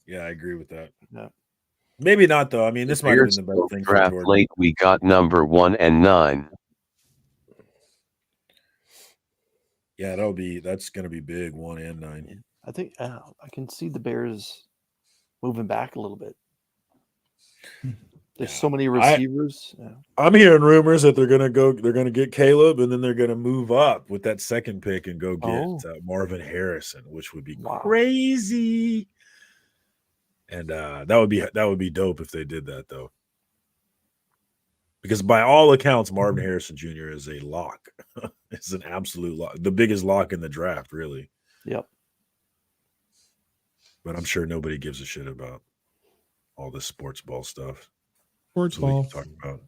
Yeah, I agree with that. Yeah. Maybe not though. I mean, this might have been the best thing for Draft Jordan. late. We got number 1 and 9. Yeah, that's going to be big. 1 and 9. I think I can see the Bears moving back a little bit. There's so many receivers. I'm hearing rumors that they're going to get Caleb, and then they're going to move up with that second pick and go get Marvin Harrison, which would be crazy. And that would be dope if they did that though, because by all accounts, Marvin Harrison Jr. is a lock. It's an absolute lock, the biggest lock in the draft, really. Yep. But I'm sure nobody gives a shit about all this sports ball stuff. Sports We ball. can talk about.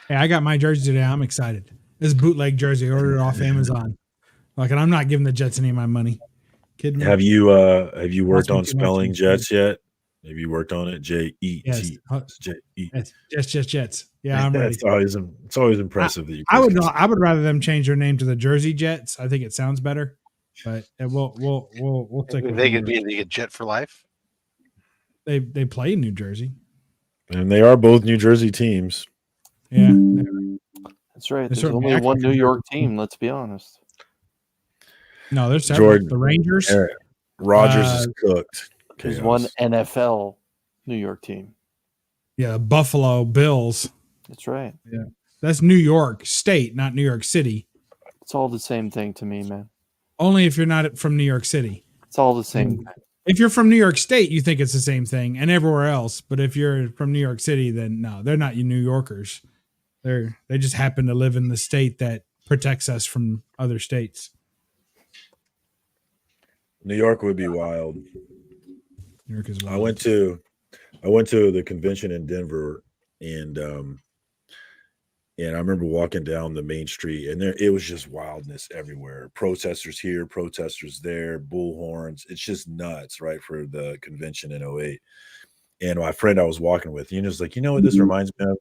Hey, I got my jersey today. I'm excited. This bootleg jersey, ordered it off Amazon. Like, and I'm not giving the Jets any of my money. Kidding me? Have you worked Cost me on too much spelling in Jets yet? Have you worked on it? J-E-T. Yes. J-E. Jets. Yeah, I'm ready. It's always impressive that you. I would rather them change their name to the Jersey Jets. I think it sounds better. But we'll take. They could be the Jet for life. They play in New Jersey, and they are both New Jersey teams. Yeah, that's right. There's only one New York team. Let's be honest. No, there's several. Jordan, the Rangers. Rogers is cooked. There's one NFL New York team. Yeah, Buffalo Bills. That's right. Yeah, that's New York State, not New York City. It's all the same thing to me, man. Only if you're not from New York City. It's all the same thing. If you're from New York State, you think it's the same thing, and everywhere else. But if you're from New York City, then no, they're not New Yorkers. They just happen to live in the state that protects us from other states. New York would be wild. New York is wild. I went to the convention in Denver, and I remember walking down the main street, and it was just wildness everywhere. Protesters here, protesters there, bullhorns. It's just nuts, right, for the convention in 2008. And my friend I was walking with, he was like, you know what this reminds me of?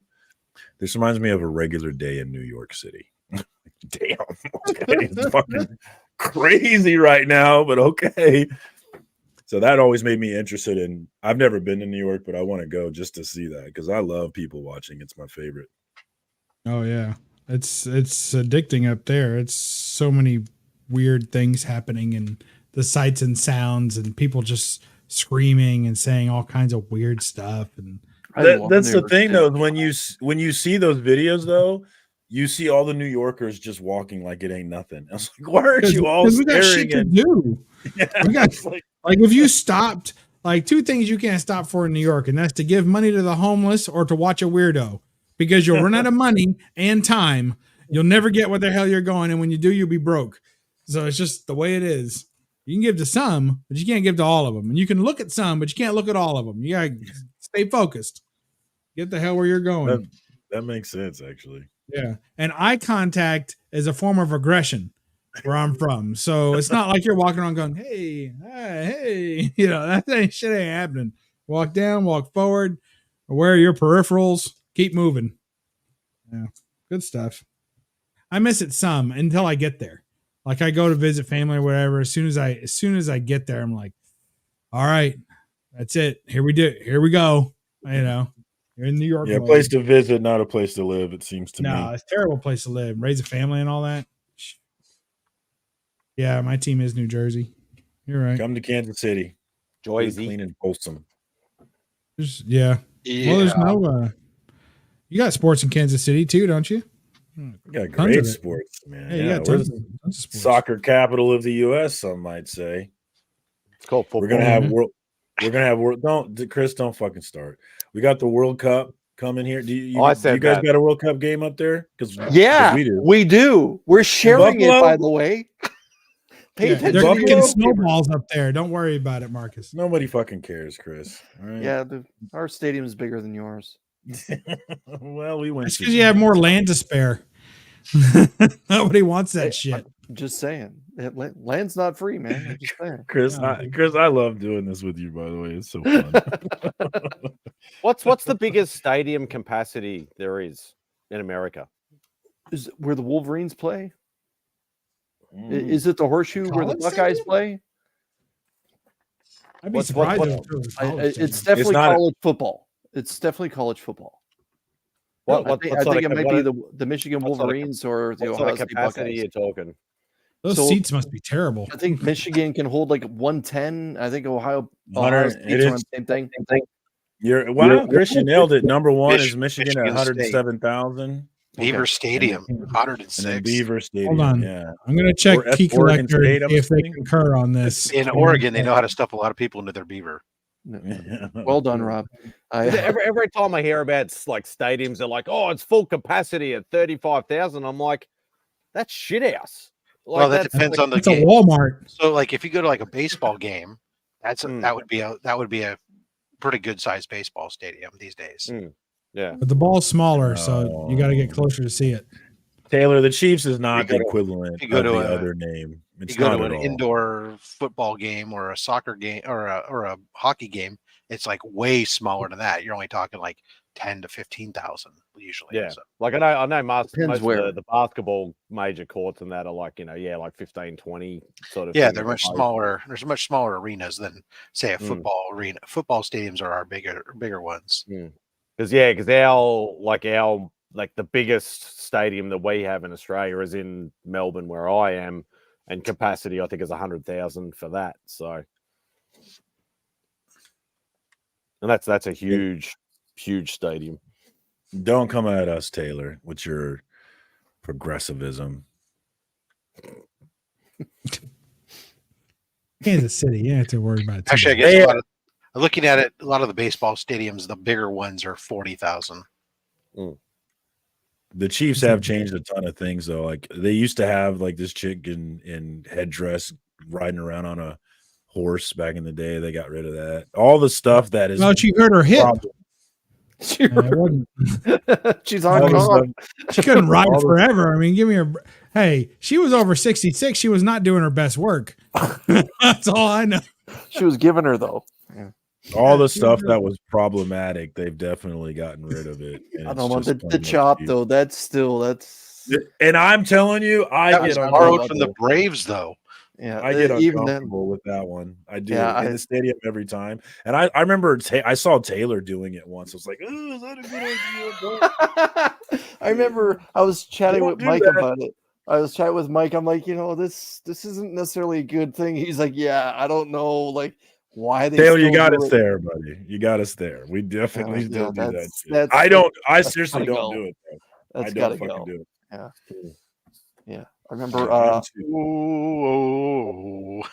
This reminds me of a regular day in New York City. Damn, okay. It's fucking crazy right now, but okay. So that always made me interested in. I've never been to New York, but I want to go just to see that because I love people watching. It's my favorite. Oh yeah, it's addicting up there. It's so many weird things happening, and the sights and sounds, and people just screaming and saying all kinds of weird stuff. And that's the thing, though. When you see those videos, though, you see all the New Yorkers just walking like it ain't nothing. I was like, why aren't you all we got shit to do? Yeah, we got like if you stopped, like two things you can't stop for in New York, and that's to give money to the homeless or to watch a weirdo. Because you'll run out of money and time. You'll never get what the hell you're going. And when you do, you'll be broke. So it's just the way it is. You can give to some, but you can't give to all of them. And you can look at some, but you can't look at all of them. You got to stay focused. Get the hell where you're going. That makes sense, actually. Yeah. And eye contact is a form of aggression where I'm from. So it's not like you're walking around going, hey, you know, that shit ain't happening. Walk down, walk forward, wear your peripherals. Keep moving. Yeah, good stuff. I miss it some until I get there. Like I go to visit family or whatever. As soon as I get there, I'm like, all right, that's it. Here we go. You know, you're in New York. Yeah, place to visit, not a place to live. It seems to me. No, it's a terrible place to live. Raise a family and all that. Yeah, my team is New Jersey. You're right. Come to Kansas City. Joyzy. Clean and wholesome. Yeah. Well, there's no. You got sports in Kansas City too, don't you? We got Tons great of it. sports, man. Yeah, you got we're tons the of sports. soccer capital of the U.S. Some might say. It's called football. We're gonna have world. We're gonna have world. Chris, don't fucking start. We got the World Cup coming here. Do you guys got a World Cup game up there? Because we do. We're sharing it, by the way. Pay attention. They're to kicking the snowballs up there. Don't worry about it, Marcus. Nobody fucking cares, Chris. All right? Yeah, our stadium is bigger than yours. Well, we went. It's because you have more land to spare. Nobody wants that shit. I'm just saying, land's not free, man. I'm just saying. Chris, I love doing this with you. By the way, it's so fun. What's the biggest stadium capacity there is in America? Is it where the Wolverines play? Is it the Horseshoe where the Buckeyes play? I'd be surprised if it was it's definitely college football. It's definitely college football. I think it might be the Michigan Wolverines or the Ohio State capacity Buckeyes. you're talking. Those seats must be terrible. I think Michigan can hold like 110. I think Ohio State's around the same thing. Chris, you nailed it. Number one is Michigan at 107,000. Beaver Stadium, 106. Beaver Stadium. Hold on. Yeah. I'm going to check Key Oregon Collector State, and see if they concur on this. In Oregon, they know how to stuff a lot of people into their beaver. Well done, Rob. Every time I hear about like stadiums, they're like, "Oh, it's full capacity at 35,000." I'm like, "That's shit house." Like, Well, that depends on the It's game. a Walmart. So, like, if you go to like a baseball game, that would be a pretty good sized baseball stadium these days. Yeah, but the ball's smaller, so you got to get closer to see it. Taylor, the Chiefs is not the equivalent you go of to the a- other name. It's you go not to at an all. indoor football game or a soccer game or a hockey game, it's like way smaller than that. You're only talking like 10 to 15,000 usually. yeah. So, Like I know most Depends of where. the basketball major courts and that are like like 15, 20 sort of. yeah, thing they're at much most. smaller. There's much smaller arenas than say a football arena. Football stadiums are our bigger ones. Because our the biggest stadium that we have in Australia is in Melbourne, where I am, and capacity I think is 100,000 for that. So, and that's a huge stadium. Don't come at us, Taylor, with your progressivism. Kansas City, you don't have to worry about it. Actually, I guess looking at it, a lot of the baseball stadiums, the bigger ones are 40,000. The Chiefs have changed a ton of things, though. Like they used to have like this chick in headdress riding around on a horse back in the day. They got rid of that. All the stuff that is. Well, she hurt her hip. She's on All the call. stuff- She couldn't ride forever. I mean, give me her. Hey, she was over 66. She was not doing her best work. That's all I know. She was giving her though. Yeah. all the stuff that was problematic, they've definitely gotten rid of it. I don't know the chop though. That's. And I'm telling you, I That get was borrowed from the Braves, though. Yeah, I get even uncomfortable with that one. I do Yeah, in the stadium every time. And I remember I saw Taylor doing it once. I was like, "Oh, is that a good idea?" I remember I was chatting Don't with do Mike that. about it. I was chatting with Mike. I'm like, this isn't necessarily a good thing. He's like, yeah, I don't know, like why they. Taylor, you still got do us it. there, buddy. You got us there. We definitely Yeah, still do that. that's- Shit. that's- I don't. I that's seriously gotta don't go. do it. Bro. That's I gotta don't fucking go. do it. Yeah, yeah. I remember.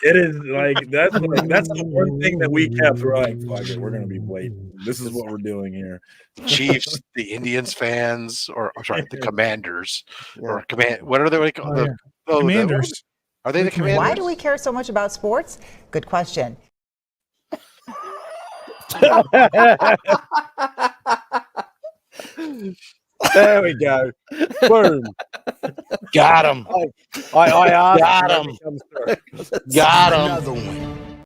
It is like that's the one thing that we kept right. Fuck it, we're gonna be blatant. This is what we're doing here. Chiefs, the Indians fans, or I'm sorry, the Commanders, or Yeah. command. What are they called? Commanders. Are they the Commanders? Why do we care so much about sports? Good question. There we go. Boom. Got him. I asked. Got and him. it comes through. Got him. Another one.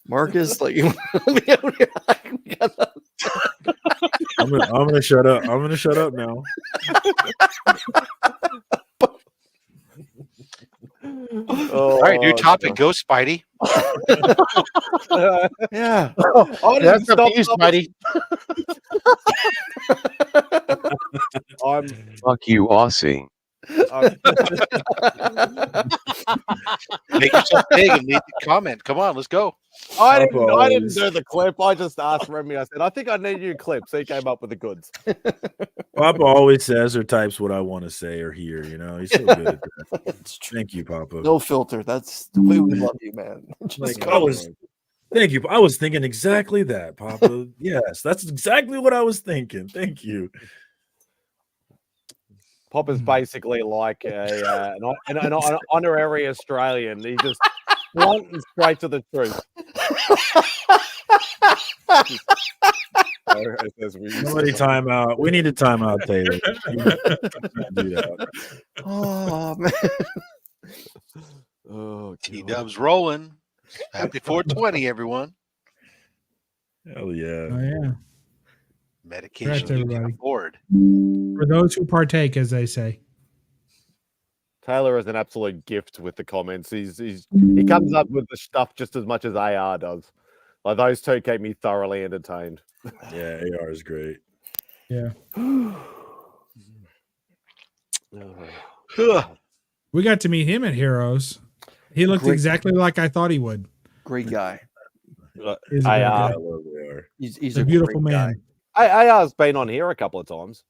Marcus, like, I'm gonna shut up. I'm gonna shut up now. All right, new topic. Go, Spidey. yeah. That's up to you, Spidey. Fuck you, Aussie. Make yourself big and leave the comment. Come on, let's go. I Papa didn't always- do the clip. I just asked Remy. I said, I think I need new clips. He came up with the goods. Papa always says or types what I want to say or hear. You know, he's so good at that. Thank you, Papa. No filter. That's the way we love you, man. Like I was. Thank you. I was thinking exactly that, Papa. Yes, that's exactly what I was thinking. Thank you. Papa's basically like an honorary Australian. He just blunt and straight to the truth. Somebody time out. We need a timeout, Taylor. Do that. Oh man. Oh, T-Dub's rolling. Happy 420, everyone. Hell yeah. Oh yeah. Medication Correct, you can everybody. afford. For those who partake, as they say. Taylor is an absolute gift with the comments. He comes up with the stuff just as much as AR does. Like those two keep me thoroughly entertained. Yeah, AR is great. Yeah. Oh. We got to meet him at Heroes. He looked Great. exactly like I thought he would. Great guy. He's a great AR. guy. He's a beautiful great guy. man. AR's been on here a couple of times.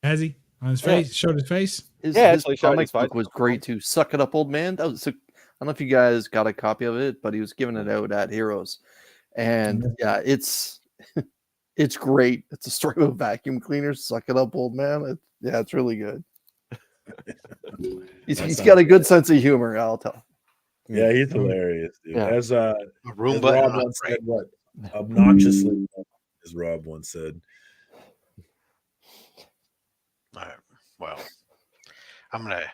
Has he? On his face? Showed his face? His actually showed comic his face. book was great too. Suck It Up, Old Man. That was I don't know if you guys got a copy of it, but he was giving it out at Heroes. And yeah, it's great. It's a story of a vacuum cleaner. Suck it up, old man. It's really good. He's got a good sense of humor, I'll tell. Yeah, he's hilarious, dude. Yeah. As Roomba Rob and an once said, what obnoxiously, as Rob once said. All right. Well, I'm going to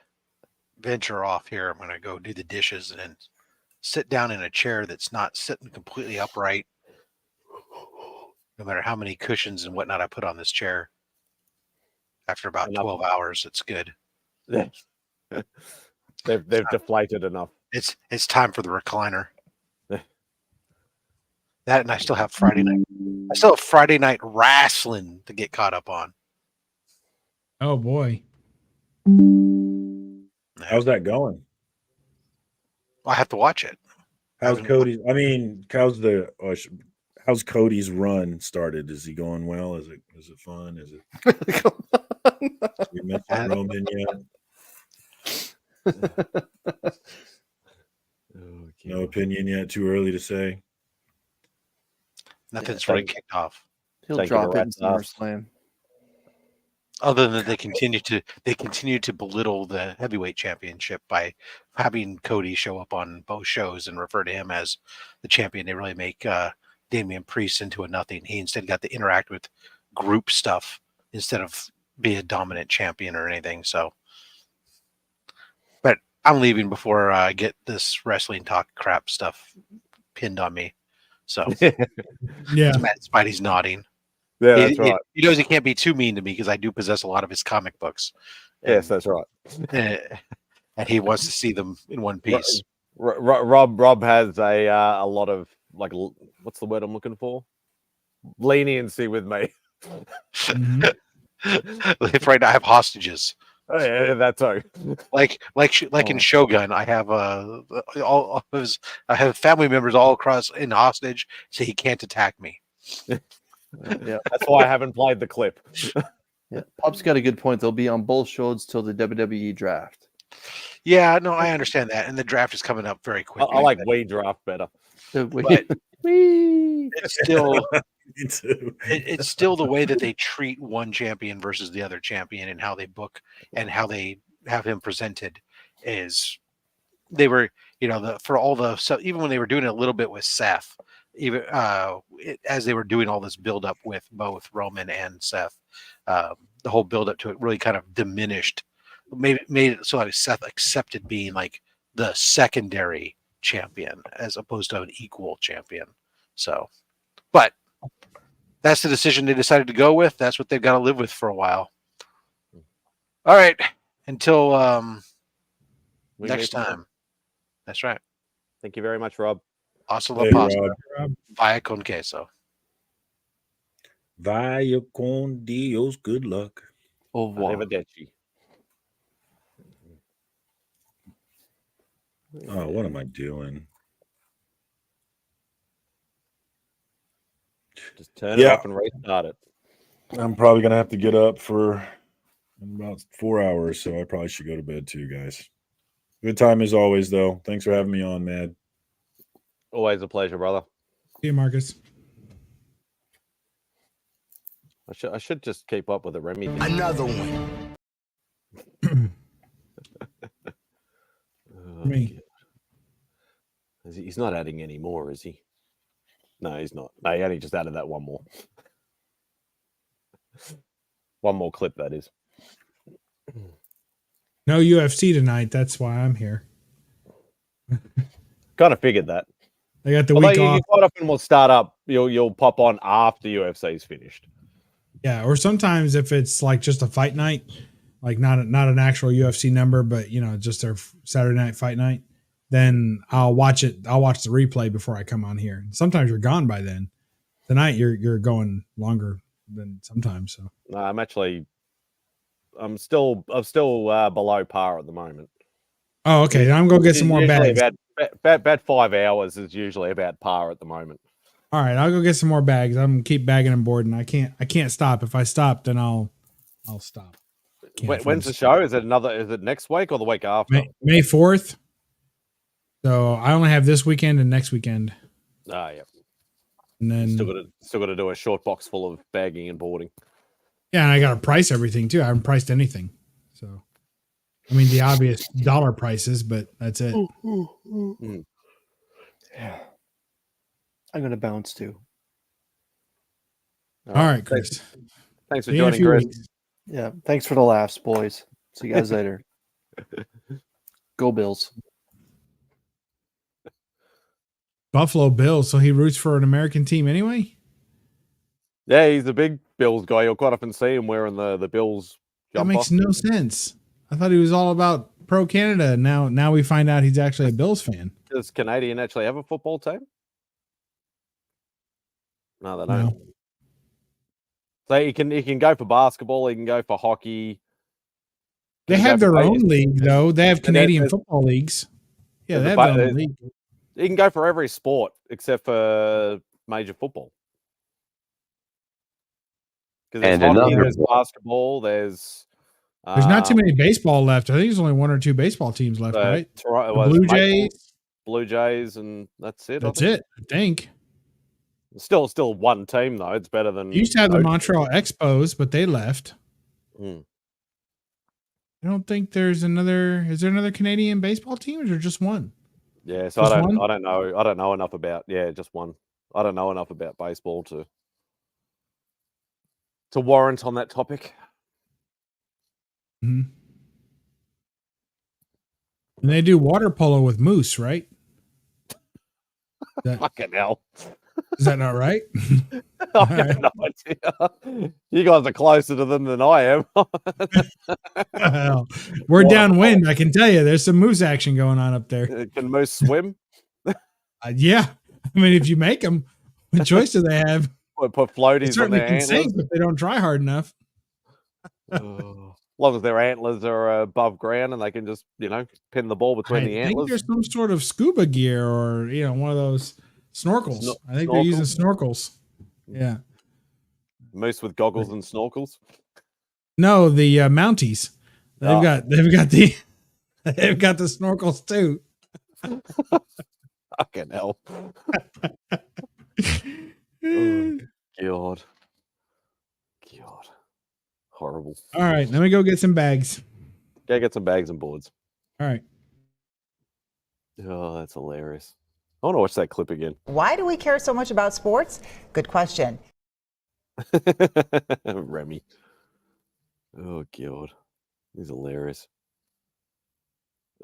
venture off here. I'm going to go do the dishes and sit down in a chair that's not sitting completely upright. No matter how many cushions and whatnot I put on this chair. After about 12 hours, it's good. They've deflated enough. It's time for the recliner. That, and I still have Friday night. I still have Friday night wrestling to get caught up on. Oh boy. How's that going? I have to watch it. How's Cody's? I mean, how's Cody's run started? Is he going well? Is it fun? Is it? We mentioned Roman yet? No opinion yet. Too early to say. Nothing's really kicked off. He'll drop it in SummerSlam. Other than they continue to belittle the heavyweight championship by having Cody show up on both shows and refer to him as the champion. They really make Damian Priest into a nothing. He instead got to interact with group stuff instead of be a dominant champion or anything. So, but I'm leaving before I get this wrestling talk crap stuff pinned on me. So, yeah, MadSpidey's nodding. Yeah, that's right. He knows he can't be too mean to me because I do possess a lot of his comic books. Yes, that's right. And he wants to see them in one piece. Rob has a lot of, like, what's the word I'm looking for? Leniency with me. Right now I have hostages. Oh yeah, that too. Like in Shogun, I have I have family members all across in hostage, so he can't attack me. Yeah, that's why I haven't played the clip. Yeah, Pop's got a good point. They'll be on both shows till the WWE draft. Yeah, no, I understand that, and the draft is coming up very quickly. I like Wii draft better. But it's still it's still the way that they treat one champion versus the other champion and how they book and how they have him presented is they were, so even when they were doing it a little bit with Seth, even as they were doing all this build up with both Roman and Seth, the whole build up to it really kind of diminished, made it so like Seth accepted being like the secondary champion as opposed to an equal champion. So, but that's the decision they decided to go with. That's what they've got to live with for a while. All right, until next time. That's right. Thank you very much, Rob. Hasta Hey, la pasta. Rob. Vaya con queso. Vaya con Dios. Good luck. Au revoir. Arrivederci. Oh, what am I doing? Just turn it off and restart it. I'm probably gonna have to get up for about 4 hours, so I probably should go to bed too, guys. Good time as always, though. Thanks for having me on, Mad. Always a pleasure, brother. See you, Marcus. I should just keep up with the Remy thing. Another one. Me. He's not adding any more, is he? No, he's not. No, he only just added that one more. One more clip, that is. No UFC tonight. That's why I'm here. Kind of figured that. I got the Although week you off. quite often will start up. You'll pop on after UFC's finished. Yeah, or sometimes if it's like just a fight night, like not an actual UFC number, but just their Saturday night fight night, then I'll watch it. I'll watch the replay before I come on here. Sometimes you're gone by then. Tonight you're going longer than sometimes. So No, I'm still below par at the moment. Oh, okay. Then I'm gonna get some more Usually bags. About 5 hours is usually about par at the moment. All right, I'll go get some more bags. I'm gonna keep bagging and boarding. I can't stop. If I stop, then I'll stop. When's the show? Is it next week or the week after? May 4th. So I only have this weekend and next weekend. Ah, yeah. And then Still got to do a short box full of bagging and boarding. yeah, and I got to price everything too. I haven't priced anything. So I mean the obvious dollar prices, but that's it. Yeah. I'm gonna bounce too. All right, Chris. Thanks for See you in a joining, few Chris. weeks. Yeah. Thanks for the laughs, boys. See you guys later. Go Bills. Buffalo Bills. So he roots for an American team anyway? Yeah, he's a big Bills guy. You'll quite often see him wearing the Bills That jumper. makes no sense. I thought he was all about pro Canada. Now we find out he's actually a Bills fan. Does Canadian actually have a football team? No, they don't. No. So he can go for basketball. He can go for hockey. They He can have go for their own baseball. league, though. They have And Canadian there's- football leagues. Yeah, they there's have a their bu- own league. He can go for every sport except for major football. Because there's And hockey, another there's basketball, there's There's not too many baseball left. I think there's only one or two baseball teams left, right? Toronto, The well, Blue it's Maple- Jays. Blue Jays, and that's it. I That's think. it, I think. Still one team though. It's better than You used to have the no- Montreal Expos, but they left. Hmm. I don't think there's another. Is there another Canadian baseball team, or is there just one? Yeah, so Just I one? don't know enough about just one. I don't know enough about baseball to warrant on that topic. Mhm. And they do water polo with moose, right? Fucking hell. Is that not right? I have no idea. You guys are closer to them than I am. Well, we're downwind. I can tell you, there's some moose action going on up there. Can moose swim? Yeah, I mean, if you make them, what choice do they have? Put They floaties on certainly their can antlers. sink if they don't try hard enough. As long as their antlers are above ground and they can just, pin the ball between the I think antlers. there's some sort of scuba gear or one of those snorkels. I think they're using snorkels. Yeah. Moose with goggles and snorkels. No, the Mounties. They've Oh. got the snorkels too. Fucking hell. Oh, God. Horrible. All right, let me go get some bags. Go get some bags and boards. All right. Oh, that's hilarious. I want to watch that clip again. Why do we care so much about sports? Good question. Remy. Oh, God. He's hilarious.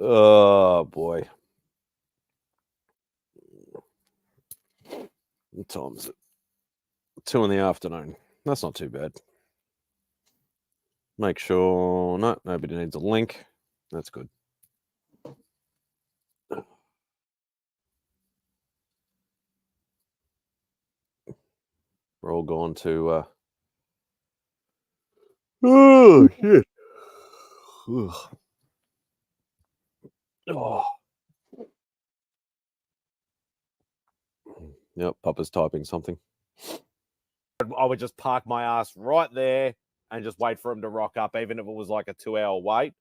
Oh, boy. What time is it? 2 in the afternoon. That's not too bad. Make sure nobody needs a link. That's good. We're all going to oh shit. Ugh. Oh. Yep, Papa's typing something. I would just park my ass right there and just wait for him to rock up, even if it was like a 2-hour wait.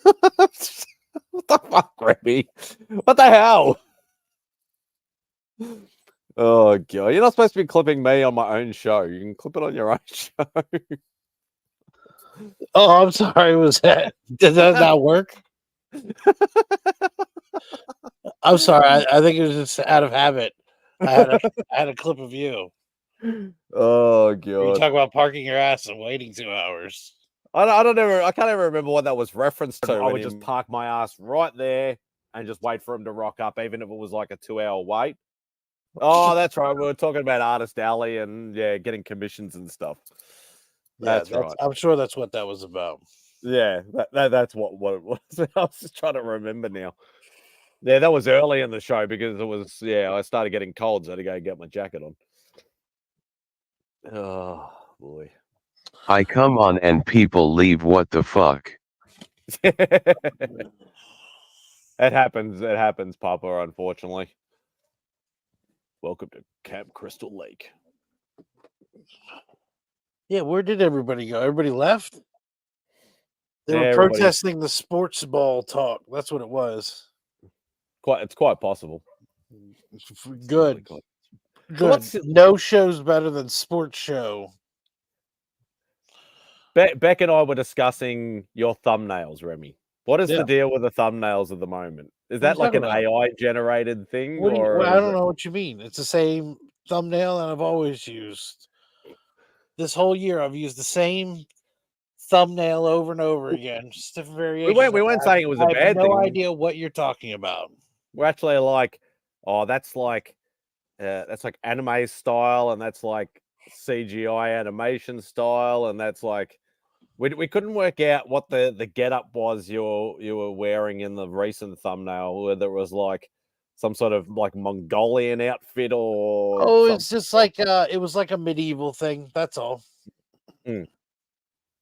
What the fuck, Remy? What the hell? Oh, God. You're not supposed to be clipping me on my own show. You can clip it on your own show. Oh, I'm sorry. Was that did that not work? I'm sorry. I think it was just out of habit. I had a clip of you. Oh, You God. talk about parking your ass and waiting 2 hours. I can't even remember what that was referenced to. I would just park my ass right there and just wait for him to rock up, even if it was like a 2-hour wait. Oh, that's right. We were talking about Artist Alley and getting commissions and stuff. That's right. I'm sure that's what that was about. Yeah, that's what it was. I was just trying to remember now. Yeah, that was early in the show because it was I started getting cold, so I had to go get my jacket on. Oh boy. I come on and people leave. What the fuck? It happens, Papa, unfortunately. Welcome to Camp Crystal Lake. Yeah, where did everybody go? Everybody left? They Yeah, were everybody- protesting the sports ball talk. That's what it was. It's quite possible. Good. Good. Good. No show's better than sports show. Beck and I were discussing your thumbnails, Remy. What is Yeah. the deal with the thumbnails at the moment? Is What are that you like an talking about? AI generated thing? Well, I is don't it- know what you mean. It's the same thumbnail that I've always used. This whole year, I've used the same thumbnail over and over again. Just different variations. We weren't saying it was a I have bad no thing. idea what you're talking about. We're actually like, oh, that's like anime style, and that's like CGI animation style, and that's like we couldn't work out what the getup was you were wearing in the recent thumbnail, whether it was like some sort of like Mongolian outfit or It's just like it was like a medieval thing. That's all. Yeah,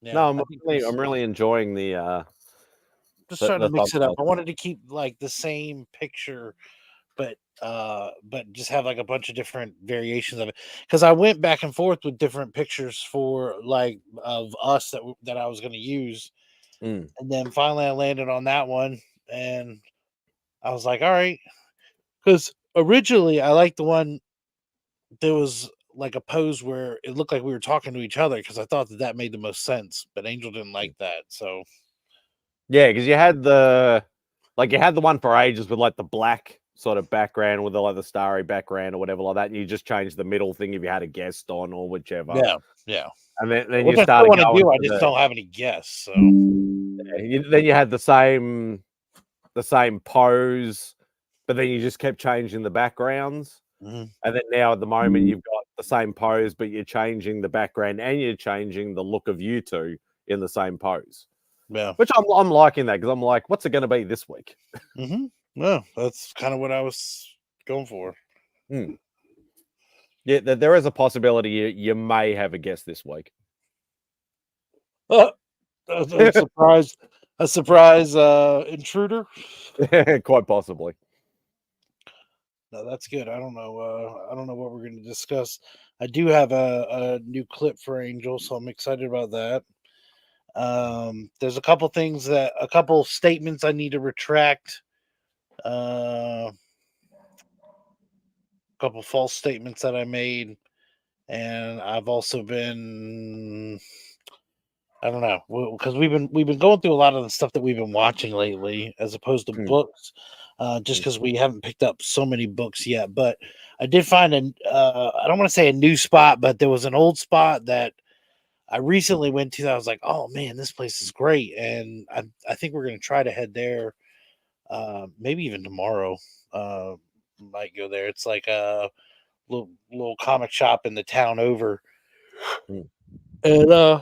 Yeah, no, I'm really enjoying the just trying to mix it up. thumbnail. I wanted to keep like the same picture, but just have like a bunch of different variations of it. Because I went back and forth with different pictures for like of us that I was going to use, and then finally I landed on that one, and I was like, all right, because originally I liked the one there was like a pose where it looked like we were talking to each other because I thought that made the most sense, but Angel didn't like that, so. Yeah, because you had the one for ages with like the black sort of background with the starry background or whatever like that, and you just changed the middle thing if you had a guest on or whichever. Yeah. And then What you I started want to going do, I to just the- don't have any guests, so. then you had the same pose, but then you just kept changing the backgrounds. Mhm. And then now at the moment you've got the same pose, but you're changing the background and you're changing the look of you two in the same pose. Yeah. Which I'm liking that because I'm like, what's it going to be this week? Mm-hmm. No, that's kind of what I was going for. Yeah, there is a possibility you may have a guest this week. A surprise intruder. Quite possibly. No, that's good. I don't know what we're going to discuss. I do have a new clip for Angel, so I'm excited about that. There's a couple statements I need to retract. A couple false statements that I made, and I've also been, I don't know, because we've been going through a lot of the stuff that we've been watching lately, as opposed to books, just because we haven't picked up so many books yet. But I did find I don't want to say a new spot, but there was an old spot that I recently went to that I was like, oh man, this place is great. And I think we're going to try to head there. Maybe even tomorrow, might go there. It's like a little comic shop in the town over. And,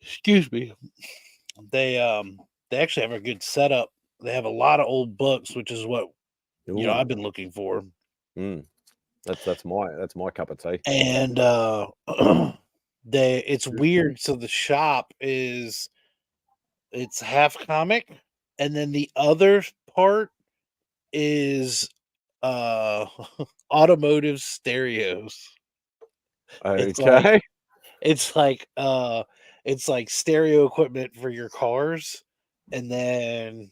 excuse me, they actually have a good setup. They have a lot of old books, which is what, I've been looking for. That's my cup of tea. And, it's weird. So the shop it's half comic, and then the other part is automotive stereos. It's Okay. it's like stereo equipment for your cars, and then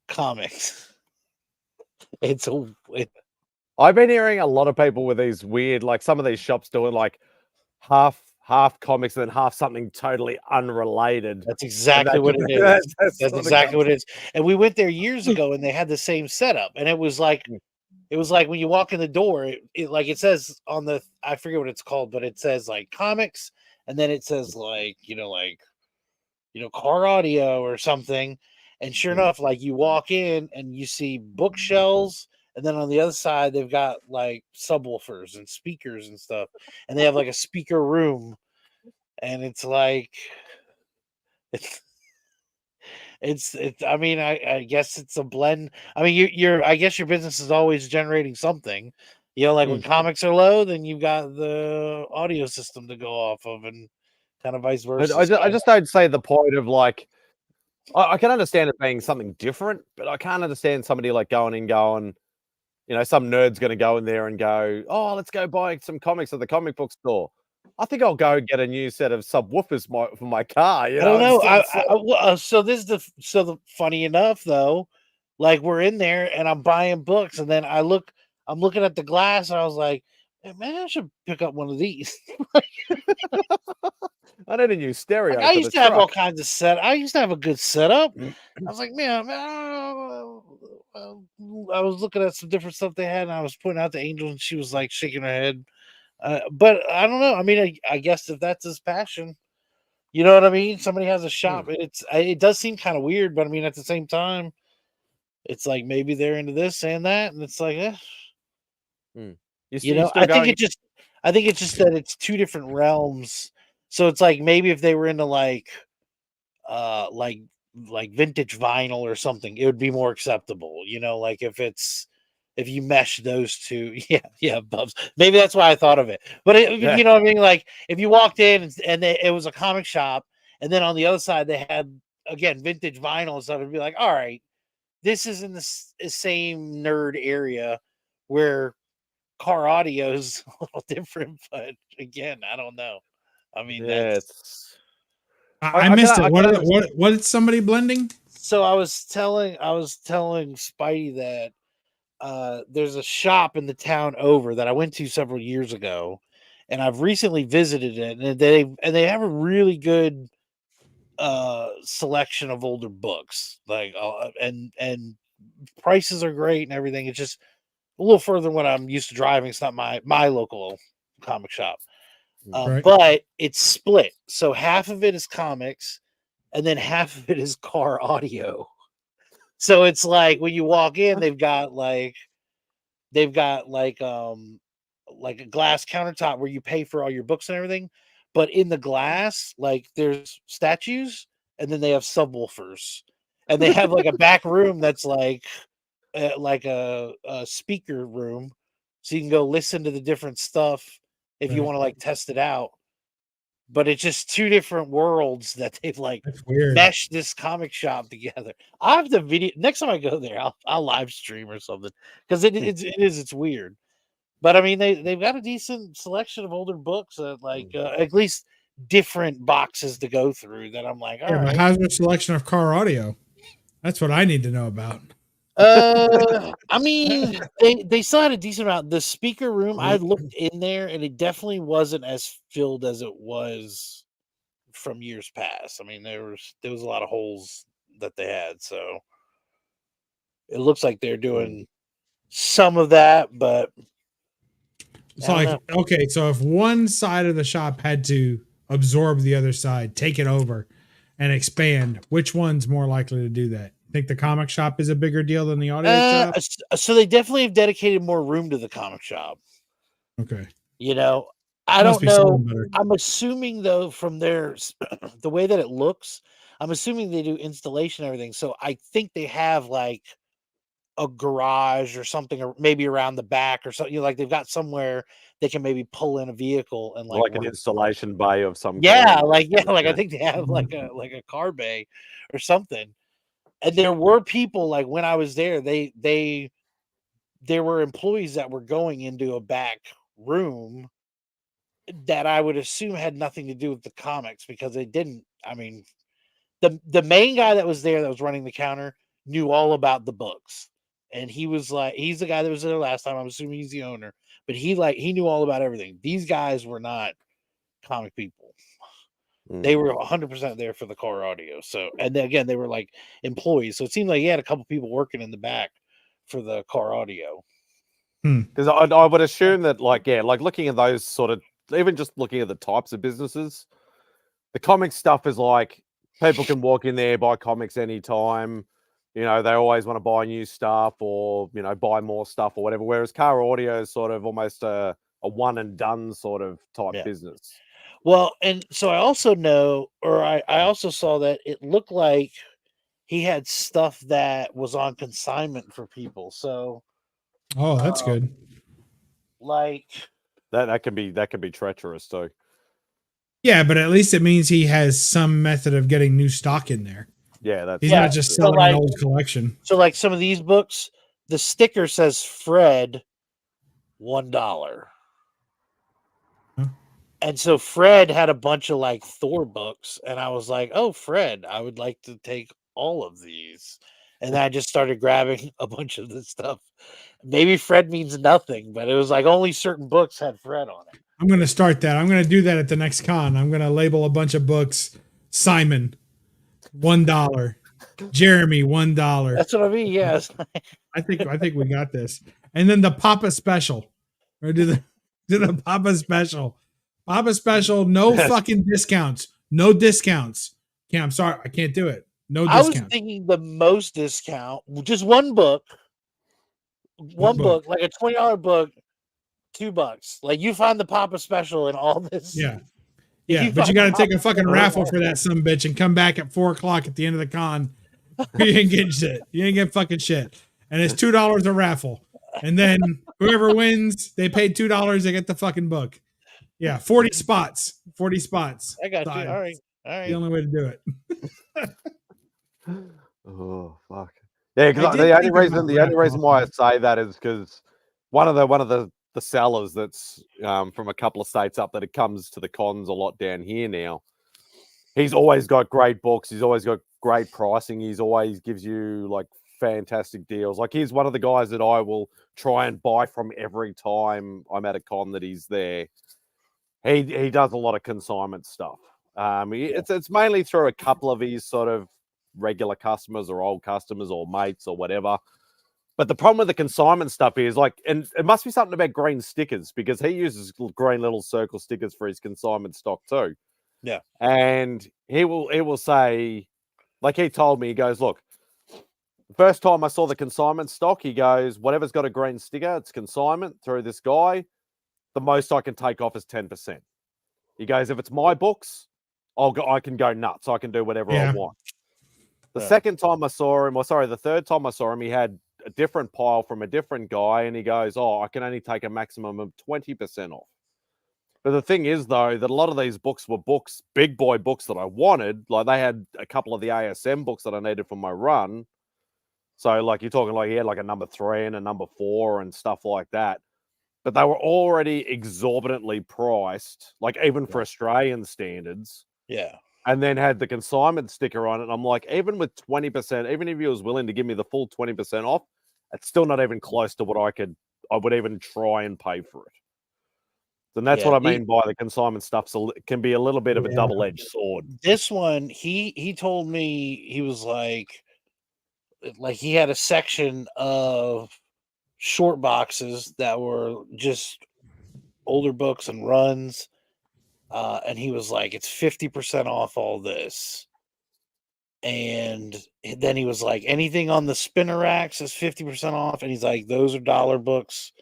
comics. I've been hearing a lot of people with these weird, like some of these shops doing like half comics and then half something totally unrelated. That's exactly what it is. That's exactly what it is. And we went there years ago, and they had the same setup, and it was like when you walk in the door, it says on the, I forget what it's called, but it says like comics, and then it says like car audio or something. And sure enough, like you walk in and you see bookshelves, and then on the other side they've got like subwoofers and speakers and stuff, and they have like a speaker room, and it's like it's I mean, I guess it's a blend. I mean, I guess your business is always generating something. Like when comics are low, then you've got the audio system to go off of, and kind of vice versa. I just don't say the point of like, I can understand it being something different, but I can't understand somebody like going, some nerd's going to go in there and go, oh, let's go buy some comics at the comic book store. I think I'll go get a new set of subwoofers for my car. I don't know. So the funny enough though, like we're in there and I'm buying books, and then I'm looking at the glass, and I was like, man, I should pick up one of these. I need a new stereo. I used to have all kinds of I used to have a good setup. I was like, man, I was looking at some different stuff they had, and I was pointing out to Angel, and she was like shaking her head. But I don't know. I mean, I guess if that's his passion, you know what I mean? Somebody has a shop. It does seem kind of weird, but I mean, at the same time, it's like maybe they're into this and that, and it's like, I think it's just that it's two different realms. So it's like maybe if they were into like vintage vinyl or something, it would be more acceptable. Like if you mesh those two, Bubs. Maybe that's why I thought of it. But you know what I mean? Like if you walked in and it was a comic shop, and then on the other side they had again vintage vinyl and stuff, it'd be like, all right, this is in the same nerd area where car audio is a little different. But again, I don't know. I mean, I missed it. What is somebody blending? So I was telling Spidey that there's a shop in the town over that I went to several years ago, and I've recently visited it, and they have a really good selection of older books, like and prices are great and everything. It's just a little further than what I'm used to driving. It's not my local comic shop. But it's split. So half of it is comics, and then half of it is car audio. So it's like when you walk in, they've got like a glass countertop where you pay for all your books and everything. But in the glass, like there's statues, and then they have subwoofers, and they have like a back room that's like a speaker room, so you can go listen to the different stuff if you want to like test it out. But it's just two different worlds that they've like meshed this comic shop together. I have the video next time I go there. I'll live stream or something, because it's weird. But I mean, they've got a decent selection of older books that like at least different boxes to go through. That I'm like, all right. But how's their selection of car audio? That's what I need to know about. I mean, they still had a decent amount. The speaker room, I looked in there, and it definitely wasn't as filled as it was from years past. I mean, there was a lot of holes that they had, so it looks like they're doing some of that, but it's like, okay, so if one side of the shop had to absorb the other side, take it over, and expand, which one's more likely to do that? Think the comic shop is a bigger deal than the audio shop? So they definitely have dedicated more room to the comic shop. Okay. I don't know. I'm assuming though, from the way that it looks, I'm assuming they do installation and everything. So I think they have like a garage or something, or maybe around the back or something. Like they've got somewhere they can maybe pull in a vehicle and like an installation bay of some kind. Yeah, I think they have like a car bay or something. And there were people like when I was there, there were employees that were going into a back room that I would assume had nothing to do with the comics because they didn't. I mean, the main guy that was there that was running the counter knew all about the books. And he was like, he's the guy that was there last time. I'm assuming he's the owner, but he knew all about everything. These guys were not comic people. They were 100% there for the car audio. So, and then again, they were like employees. So it seemed like he had a couple people working in the back for the car audio. Because I would assume that, like looking at those sort of, even just looking at the types of businesses, the comic stuff is like people can walk in there, buy comics anytime. You know, they always want to buy new stuff or, you know, buy more stuff or whatever. Whereas car audio is sort of almost a one and done sort of type business. Well, and so I also know, or I also saw that it looked like he had stuff that was on consignment for people. So, oh, that's good. Like that can be treacherous too. Yeah, but at least it means he has some method of getting new stock in there. Yeah, he's not just selling an old collection. So, like some of these books, the sticker says Fred $1. And so Fred had a bunch of like Thor books, and I was like, "Oh, Fred, I would like to take all of these." And then I just started grabbing a bunch of this stuff. Maybe Fred means nothing, but it was like only certain books had Fred on it. I'm going to start that. I'm going to do that at the next con. I'm going to label a bunch of books. Simon, $1. Jeremy, $1. That's what I mean. Yes. I think we got this. And then the Papa Special, or do the Papa Special. Papa Special, no fucking discounts. No discounts. Yeah, I'm sorry. I can't do it. No I was discounts. thinking the most discount, just one book. One book, like a $20 book, $2. Like you find the Papa Special and all this. Yeah. Yeah, but you got to take a fucking raffle for that sumbitch and come back at 4:00 at the end of the con. You ain't getting shit. You ain't getting fucking shit. And it's $2 a raffle. And then whoever wins, they pay $2. They get the fucking book. Yeah, 40 spots. 40 spots. I got you. All right. All right. The only way to do it. Oh fuck. Yeah, because the only reason why I say that is because one of the sellers that's from a couple of states up that it comes to the cons a lot down here now. He's always got great books. He's always got great pricing. He's always gives you like fantastic deals. Like he's one of the guys that I will try and buy from every time I'm at a con that he's there. He does a lot of consignment stuff. It's mainly through a couple of his sort of regular customers or old customers or mates or whatever. But the problem with the consignment stuff is like, and it must be something about green stickers because he uses green little circle stickers for his consignment stock too. Yeah. And he will say, like he told me, he goes, look, the first time I saw the consignment stock, he goes, whatever's got a green sticker, it's consignment through this guy. The most I can take off is 10%. He goes, if it's my books, I can go nuts. I can do whatever I want. The second time I saw him, the third time I saw him, he had a different pile from a different guy, and he goes, I can only take a maximum of 20% off. But the thing is, though, that a lot of these books were books, big boy books that I wanted. Like they had a couple of the ASM books that I needed for my run. So, like you're talking, like he had like a number 3 and a number 4 and stuff like that. But they were already exorbitantly priced, like even for Australian standards. Yeah. And then had the consignment sticker on it. And I'm like, even with 20%, even if he was willing to give me the full 20% off, it's still not even close to what I would even try and pay for it. And that's what I mean by the consignment stuff. So it can be a little bit of a double-edged sword. This one, he told me he was like he had a section of short boxes that were just older books and runs. And he was like, it's 50% off all this. And then he was like, anything on the spinner racks is 50% off. And he's like, those are dollar books.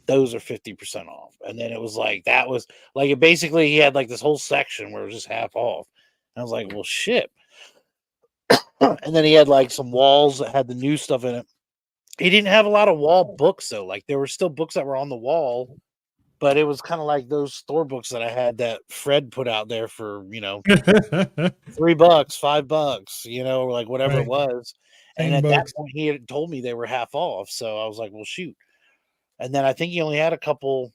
Those are 50% off. And then it was like, that was like, it basically, he had like this whole section where it was just half off. And I was like, well, shit. And then he had like some walls that had the new stuff in it. He didn't have a lot of wall books though. Like there were still books that were on the wall, but it was kind of like those store books that I had that Fred put out there for, $3, $5, or like whatever it was. And at that point he had told me they were half off. So I was like, well, shoot. And then I think he only had a couple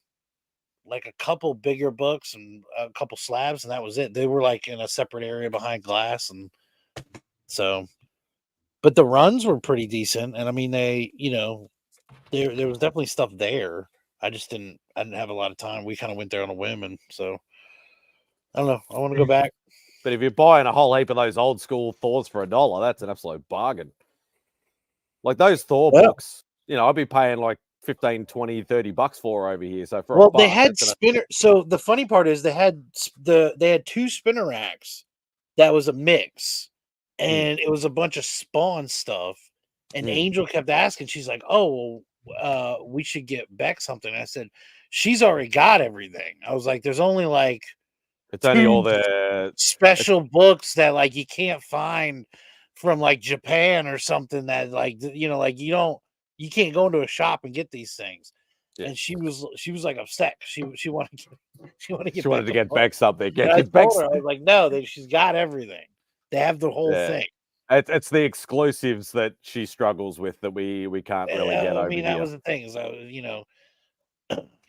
like a couple bigger books and a couple slabs, and that was it. They were like in a separate area behind glass, and so. But the runs were pretty decent, and I mean, they, you know, there was definitely stuff there. I didn't have a lot of time. We kind of went there on a whim, and so I don't know. I want to go back. But if you're buying a whole heap of those old school Thors for $1, that's an absolute bargain. Like those Thor books, you know, I'd be paying like 15, 20, 30 bucks for over here. So for a buck, they had spinner. So the funny part is they had 2 spinner racks. That was a mix, and it was a bunch of Spawn stuff. And Angel kept asking. She's like, "Oh, well, we should get Beck something." I said, "She's already got everything." I was like, "There's only like it's only all the special books that like you can't find from like Japan or something that like you know like you can't go into a shop and get these things." Yeah. And she was like upset. She wanted to get Beck something. Yeah, I told her, I was like, "No, she's got everything. They have the whole thing." It's the exclusives that she struggles with that we can't really get over here. That was the thing. Is you know,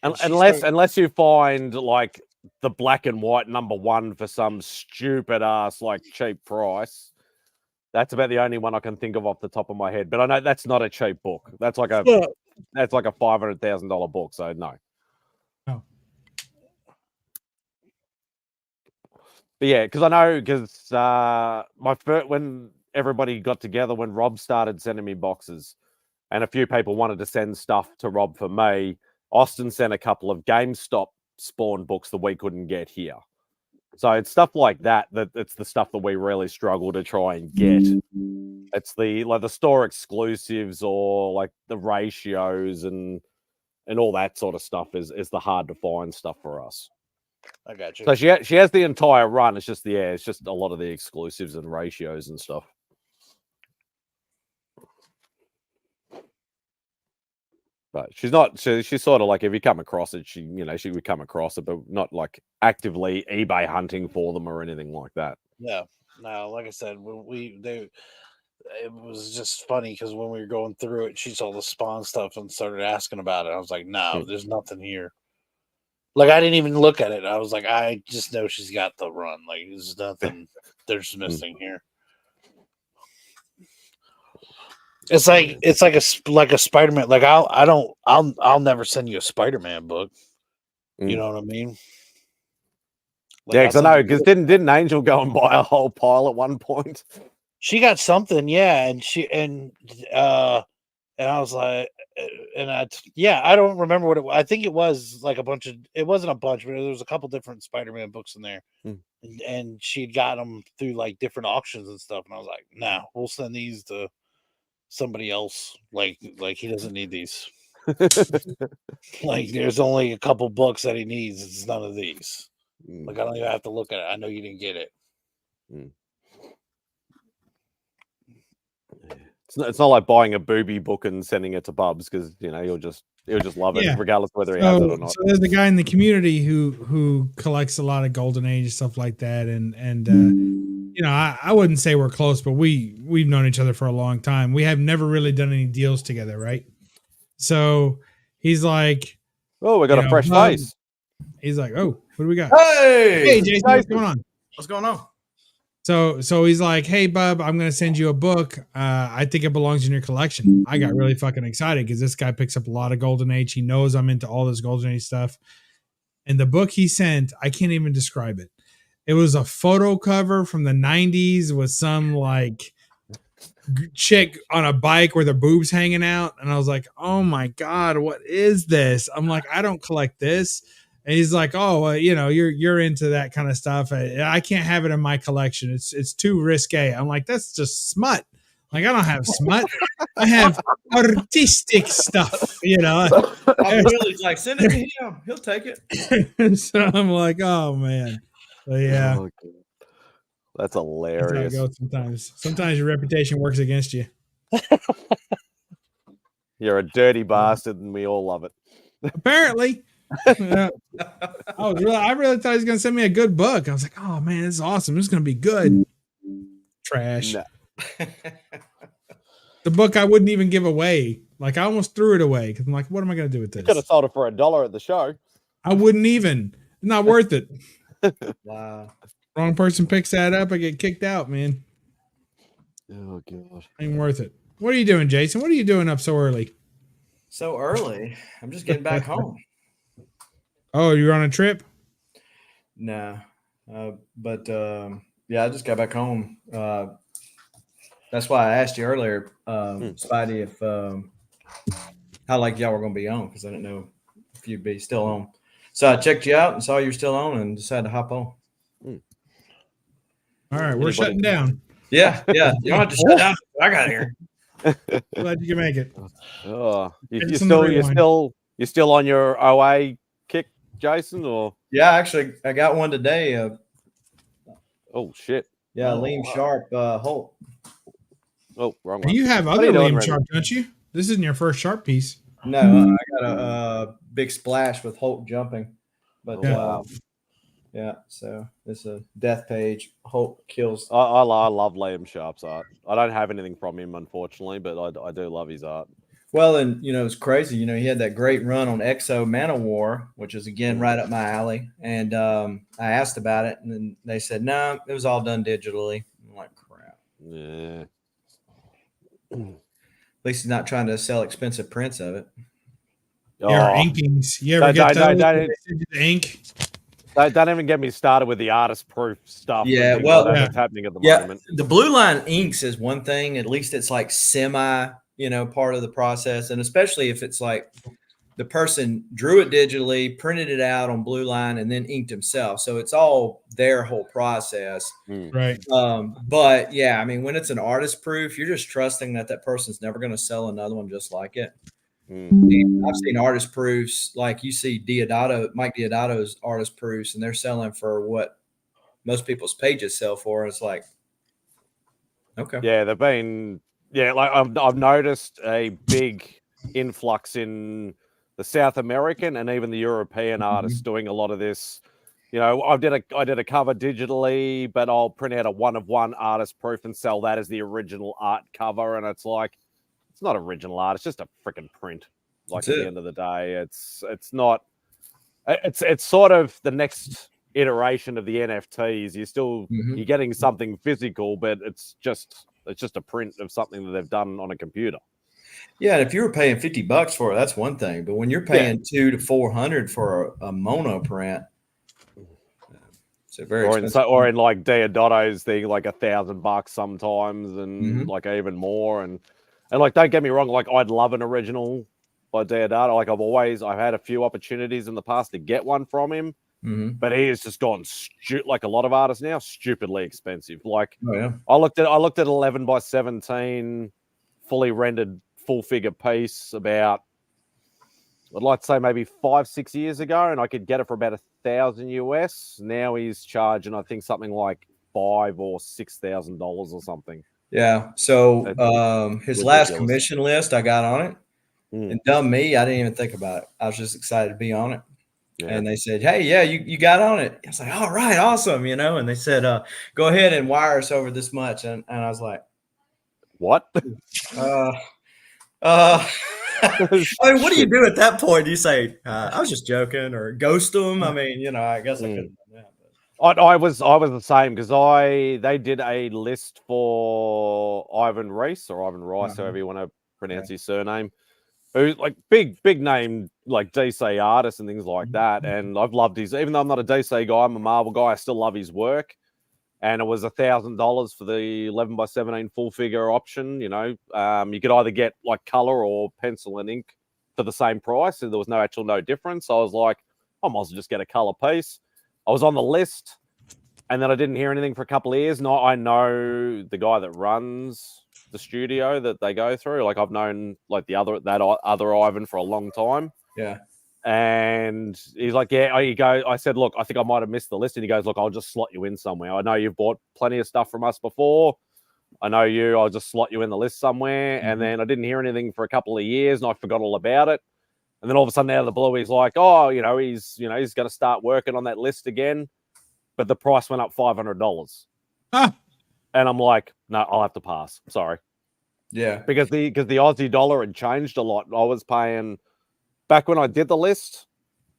unless you find like the black and white #1 for some stupid ass like cheap price. That's about the only one I can think of off the top of my head. But I know that's not a cheap book. That's like a $500,000 book. So no. Oh. But yeah, because I know when everybody got together, when Rob started sending me boxes, and a few people wanted to send stuff to Rob for me, Austin sent a couple of GameStop Spawn books that we couldn't get here. So it's stuff like that it's the stuff that we really struggle to try and get. It's the store exclusives or like the ratios and all that sort of stuff is the hard to find stuff for us. I got you. So she has the entire run. It's just a lot of the exclusives and ratios and stuff. But she's not. She's sort of like if you come across it, she would come across it, but not like actively eBay hunting for them or anything like that. Yeah, no. Like I said, it was just funny because when we were going through it, she saw the Spawn stuff and started asking about it. I was like, no, there's nothing here. Like I didn't even look at it. I was like, I just know she's got the run. Like there's nothing there's missing here. It's like a Spider-Man. Like I'll never send you a Spider-Man book. You know what I mean? Like, yeah, because I know. Because didn't Angel go and buy a whole pile at one point? She got something, yeah, and I was like, I don't remember what it was. I think it was like a bunch of. It wasn't a bunch, but there was a couple different Spider-Man books in there, and she'd got them through like different auctions and stuff. And I was like, nah, we'll send these to somebody else. Like he doesn't need these. Like there's only a couple books that he needs. It's none of these. Like I don't even have to look at it. I know you didn't get it. It's not like buying a booby book and sending it to Bubs because he'll just love it regardless of whether he has it or not. So there's a guy in the community who collects a lot of Golden Age and stuff like that, and I wouldn't say we're close, but we've known each other for a long time. We have never really done any deals together, right? So he's like, "Oh, we got a fresh face." He's like, "Oh, what do we got?" Hey, Jason, what's going on? What's going on? So he's like, "Hey, bub, I'm gonna send you a book. I think it belongs in your collection." I got really fucking excited because this guy picks up a lot of Golden Age. He knows I'm into all this Golden Age stuff. And the book he sent, I can't even describe it. It was a photo cover from the 90s with some like chick on a bike with her boobs hanging out, and I was like, "Oh my god, what is this?" I'm like, "I don't collect this." And he's like, "Oh, you're into that kind of stuff. I can't have it in my collection. It's too risque." I'm like, "That's just smut. Like I don't have smut. I have artistic stuff." I'm really like, send it to him. He'll take it. So I'm like, "Oh man." So yeah. Oh, that's hilarious. That's how it goes sometimes. Sometimes your reputation works against you. You're a dirty bastard, and we all love it. Apparently. I really thought he was gonna send me a good book. I was like, "Oh man, this is awesome. This is gonna be good." Trash. No. The book I wouldn't even give away. Like I almost threw it away because I'm like, "What am I gonna do with this?" You could have sold it for $1 at the show. I wouldn't even. Not worth it. Wow. Wrong person picks that up, I get kicked out, man. Oh god. Ain't worth it. What are you doing, Jason? What are you doing up so early? So early. I'm just getting back home. Oh, you're on a trip? No. But yeah, I just got back home. That's why I asked you earlier, Spidey, if how like y'all were gonna be on, because I didn't know if you'd be still on. So I checked you out and saw you were still on and decided to hop on. All right, we're shutting down. Yeah, yeah. You don't have to shut down. I got here. Glad you can make it. Oh, It's on the rewind. you're still on your OA kick, Jason, or Yeah, actually, I got one today. oh shit. Yeah, Liam Sharp Holt. Oh, wrong one. You have What other are you doing, Liam Remy? Sharp, don't you? This isn't your first Sharp piece. No, I got a big splash with Holt jumping. But wow. Yeah, so it's a death page. Holt kills. I love Liam Sharp's art. I don't have anything from him, unfortunately, but I do love his art. Well, and it's crazy. He had that great run on Exo Man of War, which is again right up my alley. And I asked about it, and then they said, no, it was all done digitally. I'm like, crap. Yeah. At least he's not trying to sell expensive prints of it. Yeah, inkings. You ever get those? Ink. Don't even get me started with the artist proof stuff. Yeah, well, that's happening at the yeah, moment. the Blue Line inks is one thing. At least it's like semi, part of the process, and especially if it's like the person drew it digitally, printed it out on Blue Line, and then inked himself. So it's all their whole process. Right. But yeah, I mean, when it's an artist proof, you're just trusting that person's never going to sell another one just like it. I've seen artist proofs like you see Mike Diodato's artist proofs, and they're selling for what most people's pages sell for. And it's like, okay. Yeah, they've been, like I've noticed a big influx in the South American and even the European artists doing a lot of this. I did a cover digitally, but I'll print out a 1-of-1 artist proof and sell that as the original art cover. And it's like, it's not original art. It's just a freaking print. Like at the end of the day, it's not. It's sort of the next iteration of the NFTs. You're getting something physical, but it's just a print of something that they've done on a computer. Yeah, and if you were paying $50 for it, that's one thing. But when you're paying $200 to $400 for a mono print, so very expensive. Or in like Diodato's thing, like $1,000 sometimes, and like even more. And like, don't get me wrong, like I'd love an original by Diodato. Like I've had a few opportunities in the past to get one from him, but he has just gone like a lot of artists now, stupidly expensive. Like I looked at 11x17 fully rendered full figure piece about, I'd like to say maybe 5-6 years ago, and I could get it for about $1,000 US. Now he's charging, I think, something like $5,000 or $6,000 or something. Yeah. So his last commission list, I got on it. And dumb me, I didn't even think about it. I was just excited to be on it. Yeah. And they said, hey, yeah, you got on it. I was like, all right, awesome. And they said, go ahead and wire us over this much. And I was like, what? I mean, what do you do at that point? Do you say, I was just joking, or ghost them? I mean, I guess I could have done that. I was the same, because they did a list for Ivan Reese or Ivan Rice, however you want to pronounce his surname, who's like big name, like DC artist and things like that. And I've loved even though I'm not a DC guy, I'm a Marvel guy, I still love his work. And it was $1,000 for the 11x17 full figure option. You could either get like color or pencil and ink for the same price, so there was no difference. So I was like, I might as well just get a color piece. I was on the list, and then I didn't hear anything for a couple of years. Now I know the guy that runs the studio that they go through. Like I've known like that other Ivan for a long time. Yeah. And he's like, yeah, I said, look, I think I might have missed the list. And he goes, look, I'll just slot you in somewhere. I know you've bought plenty of stuff from us before. I know you, I'll just slot you in the list somewhere. And then I didn't hear anything for a couple of years, and I forgot all about it. And then all of a sudden out of the blue, he's like, oh, he's going to start working on that list again. But the price went up $500. And I'm like, no, I'll have to pass. Sorry. Yeah. Because the Aussie dollar had changed a lot. I was paying, back when I did the list,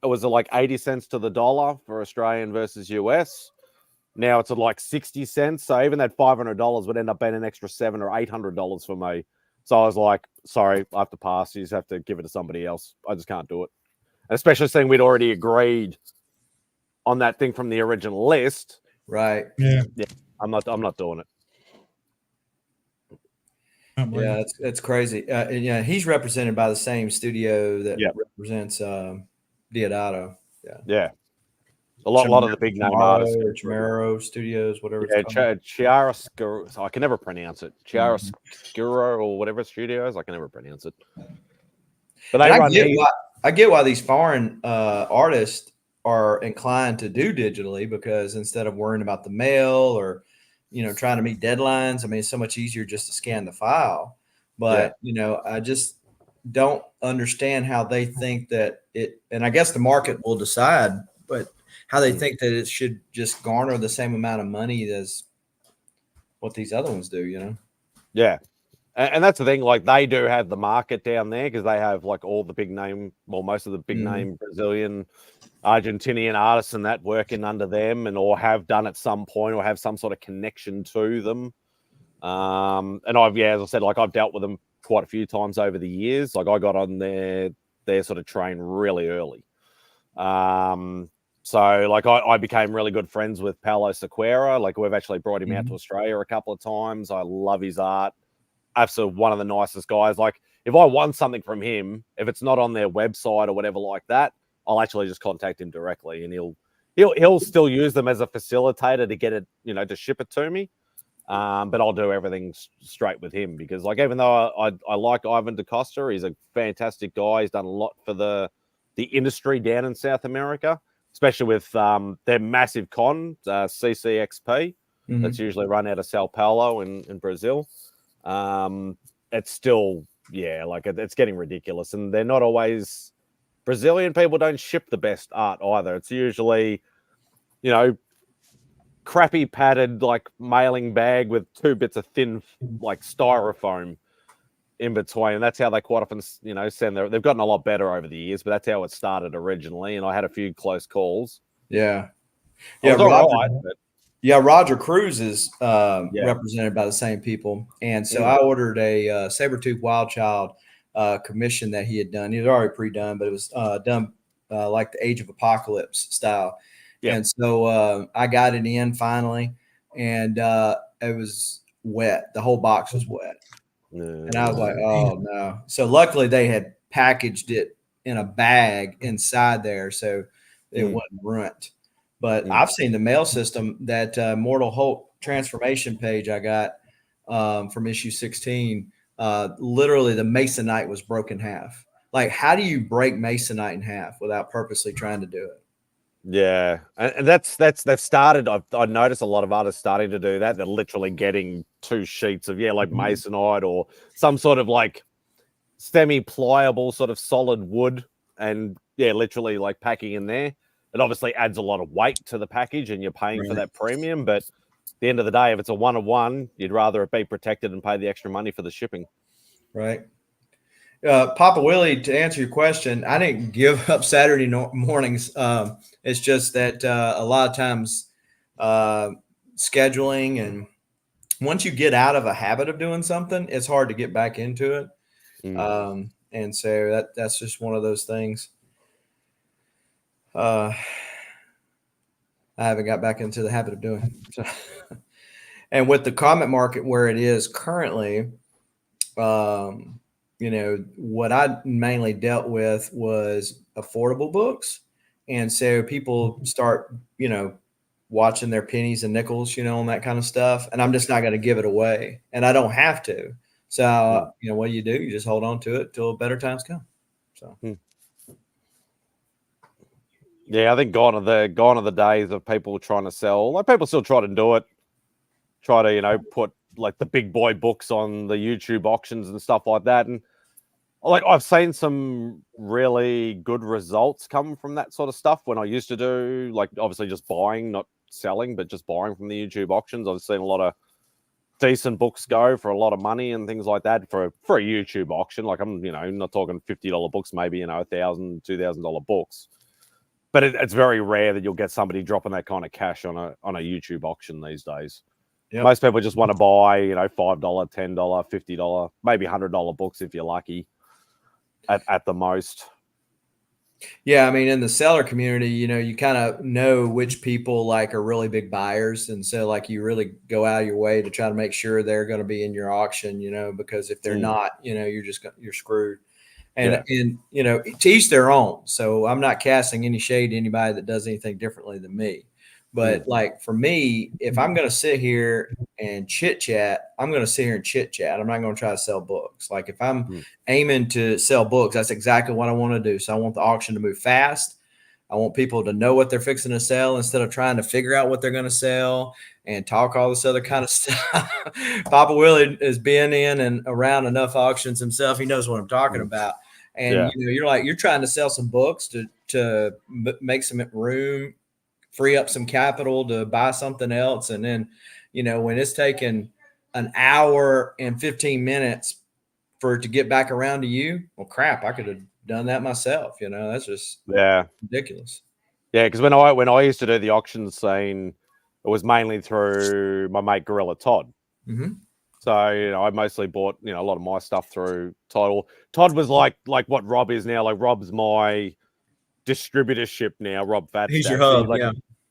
it was like 80 cents to the dollar for Australian versus US. Now it's at like 60 cents. So even that $500 would end up being an extra $700 or $800 for me. So I was like, sorry, I have to pass. You just have to give it to somebody else. I just can't do it. And especially saying we'd already agreed on that thing from the original list. Right. Yeah. I'm not doing it. Yeah, it's crazy. And, yeah, he's represented by the same studio that represents Deodato. Yeah. A lot of the big name artists. Chamorro Studios, whatever. Yeah, Chiaroscuro. So I can never pronounce it. Chiaroscuro or whatever studios. I can never pronounce it. But I get why these foreign artists are inclined to do digitally, because instead of worrying about the mail or trying to meet deadlines, I mean, it's so much easier just to scan the file. But I just don't understand how they think that it. And I guess the market will decide, but how they think that it should just garner the same amount of money as what these other ones do, Yeah. And that's the thing, like they do have the market down there because they have like all the big name, well, most of the big name Brazilian, Argentinian artists and that working under them or have done at some point or have some sort of connection to them. And as I said, like I've dealt with them quite a few times over the years. Like I got on their sort of train really early. So like I became really good friends with Paulo Sequeira. Like we've actually brought him out to Australia a couple of times. I love his art. Absolutely one of the nicest guys. Like if I want something from him, if it's not on their website or whatever like that, I'll actually just contact him directly and he'll still use them as a facilitator to get it, to ship it to me. But I'll do everything straight with him because like, even though I like Ivan DaCosta, he's a fantastic guy. He's done a lot for the industry down in South America, especially with their massive con, CCXP. That's usually run out of Sao Paulo in Brazil. It's still, like it's getting ridiculous. And they're not always, Brazilian people don't ship the best art either. It's usually, crappy padded like mailing bag with 2 bits of thin like styrofoam in between. And that's how they quite often, send they've gotten a lot better over the years, but that's how it started originally. And I had a few close calls. Yeah. Roger Cruz is represented by the same people. And so I ordered a saber-tooth wild child commission that he had done. He was already pre-done, but it was done like the Age of Apocalypse style. Yeah. And so I got it in finally, and it was wet. The whole box was wet. And I was like, oh, no. So luckily they had packaged it in a bag inside there, so it wasn't ruined. But I've seen the mail system, that Mortal Hulk transformation page I got from issue 16. Literally, the Masonite was broken in half. Like, how do you break Masonite in half without purposely trying to do it? Yeah, and they've started. I've noticed a lot of artists starting to do that. They're literally getting 2 sheets of like Masonite or some sort of like semi-pliable sort of solid wood, and literally like packing in there. It obviously adds a lot of weight to the package, and you're paying for that premium. But at the end of the day, if it's a 1-of-1, you'd rather it be protected and pay the extra money for the shipping. Right. Papa Willie, to answer your question, I didn't give up Saturday mornings. It's just that a lot of times scheduling, and once you get out of a habit of doing something, it's hard to get back into it. And so that's just one of those things. I haven't got back into the habit of doing. So. And with the comic market where it is currently, what I mainly dealt with was affordable books. And so people start, watching their pennies and nickels, and that kind of stuff. And I'm just not going to give it away, and I don't have to. So, what do? You just hold on to it till better times come. So. Yeah, I think gone are the days of people trying to sell. Like people still try to do it, try to put like the big boy books on the YouTube auctions and stuff like that. And like I've seen some really good results come from that sort of stuff when I used to do like obviously just buying, not selling, but just buying from the YouTube auctions. I've seen a lot of decent books go for a lot of money and things like that for a YouTube auction. Like I'm not talking $50 books, maybe $1,000, $2,000 books. but it's very rare that you'll get somebody dropping that kind of cash on a YouTube auction these days. Yep. Most people just want to buy, $5, $10, $50, maybe $100 books if you're lucky at the most. Yeah, I mean, in the seller community, you kind of know which people like are really big buyers, and so like you really go out of your way to try to make sure they're going to be in your auction, because if they're not, you're screwed. And to each their own. So I'm not casting any shade to anybody that does anything differently than me. But like for me, if I'm going to sit here and chit chat, I'm going to sit here and chit chat. I'm not going to try to sell books. Like if I'm aiming to sell books, that's exactly what I want to do. So I want the auction to move fast. I want people to know what they're fixing to sell instead of trying to figure out what they're going to sell and talk all this other kind of stuff. Papa Willie has been in and around enough auctions himself. He knows what I'm talking about. And you're trying to sell some books to make some room, free up some capital to buy something else. And then, when it's taken an hour and 15 minutes for it to get back around to you, well, crap, I could have done that myself. That's just ridiculous. Yeah, because when I used to do the auction scene, it was mainly through my mate Gorilla Todd. Mm-hmm. So I mostly bought a lot of my stuff through Tidal. Todd was like what Rob is now. Like Rob's my distributorship now. Rob Fatstack. He's your hub.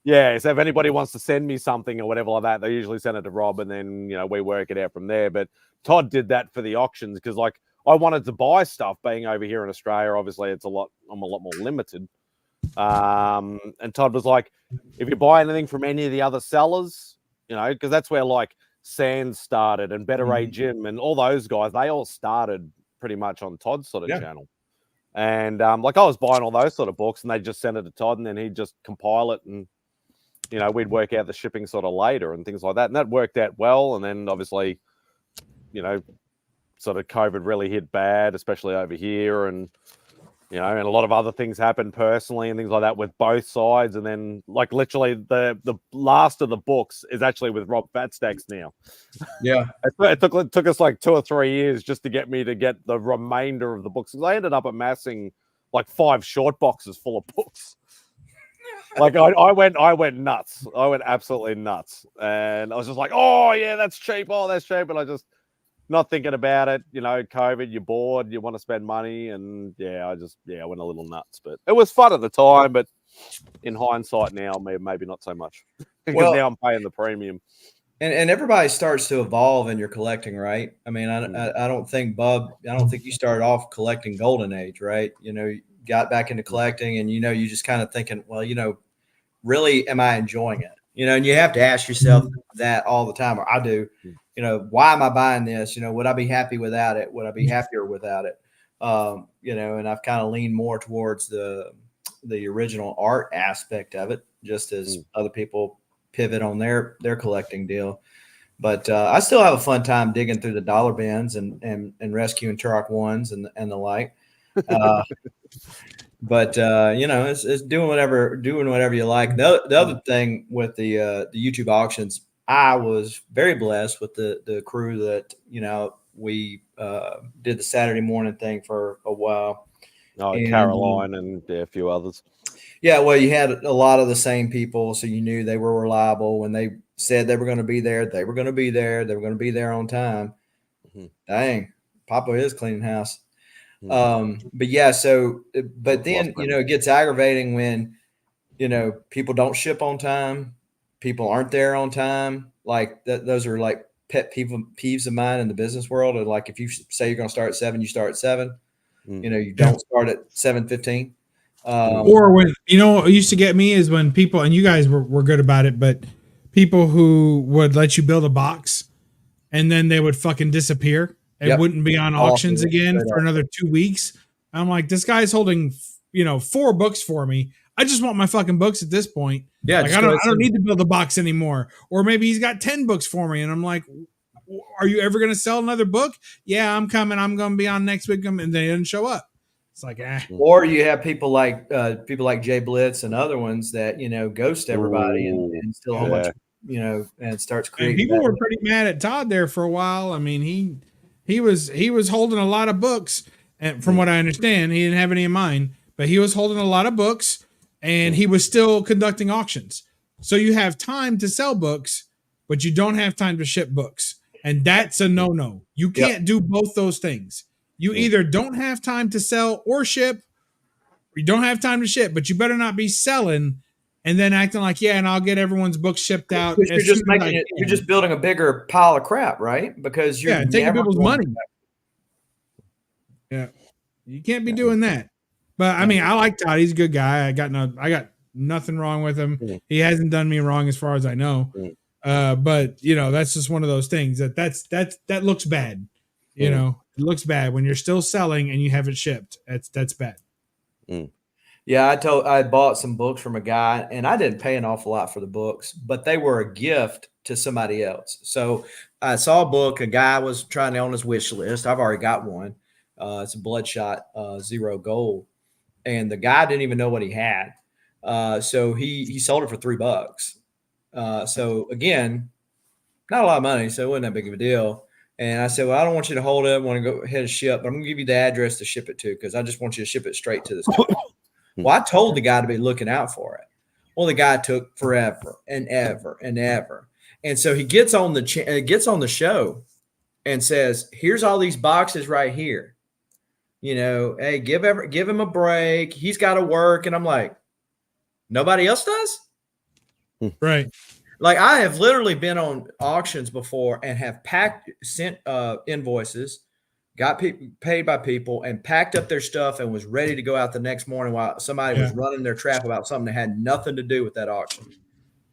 Yeah. So if anybody wants to send me something or whatever like that, they usually send it to Rob, and then we work it out from there. But Todd did that for the auctions because like I wanted to buy stuff. Being over here in Australia, obviously I'm a lot more limited. And Todd was like, if you buy anything from any of the other sellers, because that's where like Sands started and Better Ray Jim and all those guys, they all started pretty much on Todd's sort of channel. And like I was buying all those sort of books and they just send it to Todd and then he'd just compile it and we'd work out the shipping sort of later and things like that. And that worked out well. And then obviously, sort of COVID really hit bad, especially over here. And and a lot of other things happened personally and things like that with both sides. And then, like, literally the last of the books is actually with Rob Fatstacks now. Yeah. It took us like 2 or 3 years just to get me to get the remainder of the books. I ended up amassing like 5 short boxes full of books. Like I went nuts. I went absolutely nuts. And I was just like, oh yeah, that's cheap. Oh, that's cheap. And I just not thinking about it, COVID, you're bored, you want to spend money. And I went a little nuts, but it was fun at the time. But in hindsight now, maybe not so much because now I'm paying the premium. And everybody starts to evolve in your collecting, right? I mean, I don't think you started off collecting Golden Age, right? You got back into collecting and, you just kind of thinking, well, really, am I enjoying it? And you have to ask yourself that all the time, or I do. Why am I buying this? Would I be happy without it? Would I be happier without it? And I've kind of leaned more towards the original art aspect of it, just as other people pivot on their collecting deal. But I still have a fun time digging through the dollar bins and rescuing Turok ones and the like. But it's doing whatever you like. The other thing with the YouTube auctions, I was very blessed with the crew that we did the Saturday morning thing for a while. Oh, and Caroline and a few others. Yeah, well, you had a lot of the same people, so you knew they were reliable. When they said they were going to be there, they were going to be there. They were going to be there on time. Mm-hmm. Dang, Papa is cleaning house. Mm-hmm. But then it gets aggravating when people don't ship on time. People aren't there on time. Like those are like pet peeves of mine in the business world. Or like if you say you're going to start at 7, you start at 7. You don't start at 7:15. Or when what used to get me is when people, and you guys were good about it, but people who would let you build a box and then they would fucking disappear. It wouldn't be on auctions again for another 2 weeks. I'm like, this guy's holding 4 books for me. I just want my fucking books at this point. Yeah, like I don't need to build a box anymore. Or maybe he's got 10 books for me, and I'm like, are you ever going to sell another book? Yeah, I'm coming. I'm going to be on next week, and they didn't show up. It's like, Or you have people like Jay Blitz and other ones that ghost everybody and steal a whole bunch, and starts creating. And people were pretty mad at Todd there for a while. I mean, he was holding a lot of books, and from what I understand, he didn't have any in mind, but he was holding a lot of books. and he was still conducting auctions. So you have time to sell books, but you don't have time to ship books. And that's a no-no. You can't do both those things. You either don't have time to sell or ship, or you don't have time to ship, but you better not be selling and then acting like, yeah, and I'll get everyone's books shipped out. You're just making it, you're just building a bigger pile of crap, right? Because you're taking people's money. Yeah. You can't be doing that. But I mean, I like Todd. He's a good guy. I got nothing wrong with him. He hasn't done me wrong as far as I know. But that's just one of those things that looks bad. It looks bad when you're still selling and you haven't shipped. That's bad. Yeah, I bought some books from a guy, and I didn't pay an awful lot for the books, but they were a gift to somebody else. So I saw a book a guy was trying to on his wish list. I've already got one. It's a Bloodshot Zero Gold, and the guy didn't even know what he had. So he sold it for $3. So again, not a lot of money, so it wasn't that big of a deal. And I said, well, I don't want you to hold it. I want to go ahead and ship, but I'm going to give you the address to ship it to because I just want you to ship it straight to the store. Well, I told the guy to be looking out for it. Well, the guy took forever and ever and ever. And so he gets on the show and says, here's all these boxes right here. Hey, give him a break. He's got to work. And I'm like, nobody else does? Right. Like I have literally been on auctions before and have sent invoices, got paid by people and packed up their stuff and was ready to go out the next morning while somebody was running their trap about something that had nothing to do with that auction.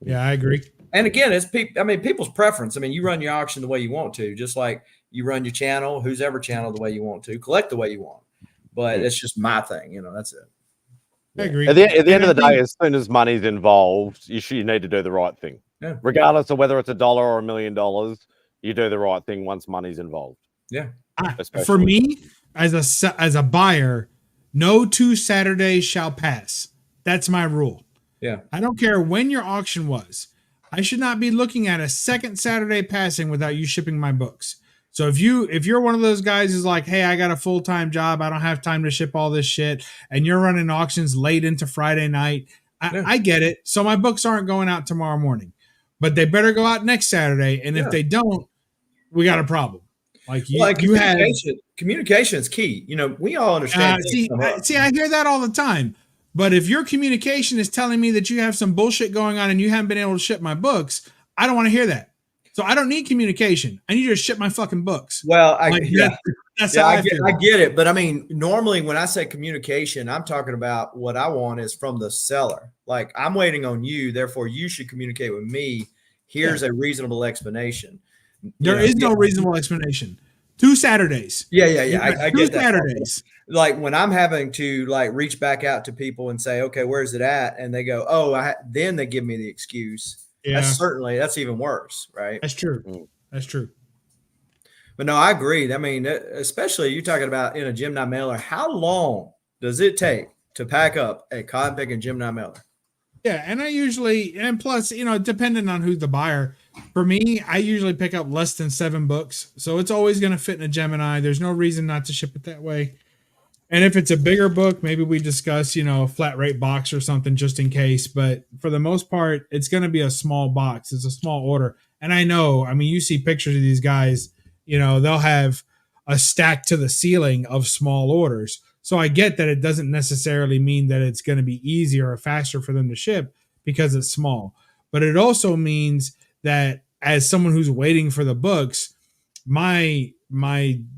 Yeah, I agree. And again, it's people's preference. I mean, you run your auction the way you want to, just like you run your channel, whose ever channel the way you want to, collect the way you want. But it's just my thing, that's it. I agree. At the end of the day, as soon as money's involved, you need to do the right thing. Yeah. Regardless of whether it's $1 or $1 million, you do the right thing once money's involved. Yeah. For me, as a buyer, no 2 Saturdays shall pass. That's my rule. Yeah. I don't care when your auction was. I should not be looking at a second Saturday passing without you shipping my books. So if you're one of those guys who's like, hey, I got a full-time job, I don't have time to ship all this shit, and you're running auctions late into Friday night, I get it. So my books aren't going out tomorrow morning, but they better go out next Saturday. And if they don't, we got a problem. Communication is key. We all understand. See, I hear that all the time. But if your communication is telling me that you have some bullshit going on and you haven't been able to ship my books, I don't want to hear that. So I don't need communication. I need you to ship my fucking books. Well, that's how I feel. I get it. But I mean, normally when I say communication, I'm talking about what I want is from the seller. Like I'm waiting on you, therefore you should communicate with me. Here's a reasonable explanation. There is no reasonable explanation. 2 Saturdays. Yeah. I get that. 2 Saturdays. Like when I'm having to reach back out to people and say, okay, where's it at? And they go, then they give me the excuse. Yeah. That's even worse. Right. That's true. That's true. But no, I agree. I mean, especially you're talking about in a Gemini mailer, how long does it take to pack up a cotton picking Gemini mailer? Yeah. And plus, depending on who's the buyer, for me, I usually pick up less than 7 books. So it's always going to fit in a Gemini. There's no reason not to ship it that way. And if it's a bigger book, maybe we discuss, a flat rate box or something just in case. But for the most part, it's going to be a small box. It's a small order. And I know, you see pictures of these guys, they'll have a stack to the ceiling of small orders. So I get that it doesn't necessarily mean that it's going to be easier or faster for them to ship because it's small. But it also means that as someone who's waiting for the books, my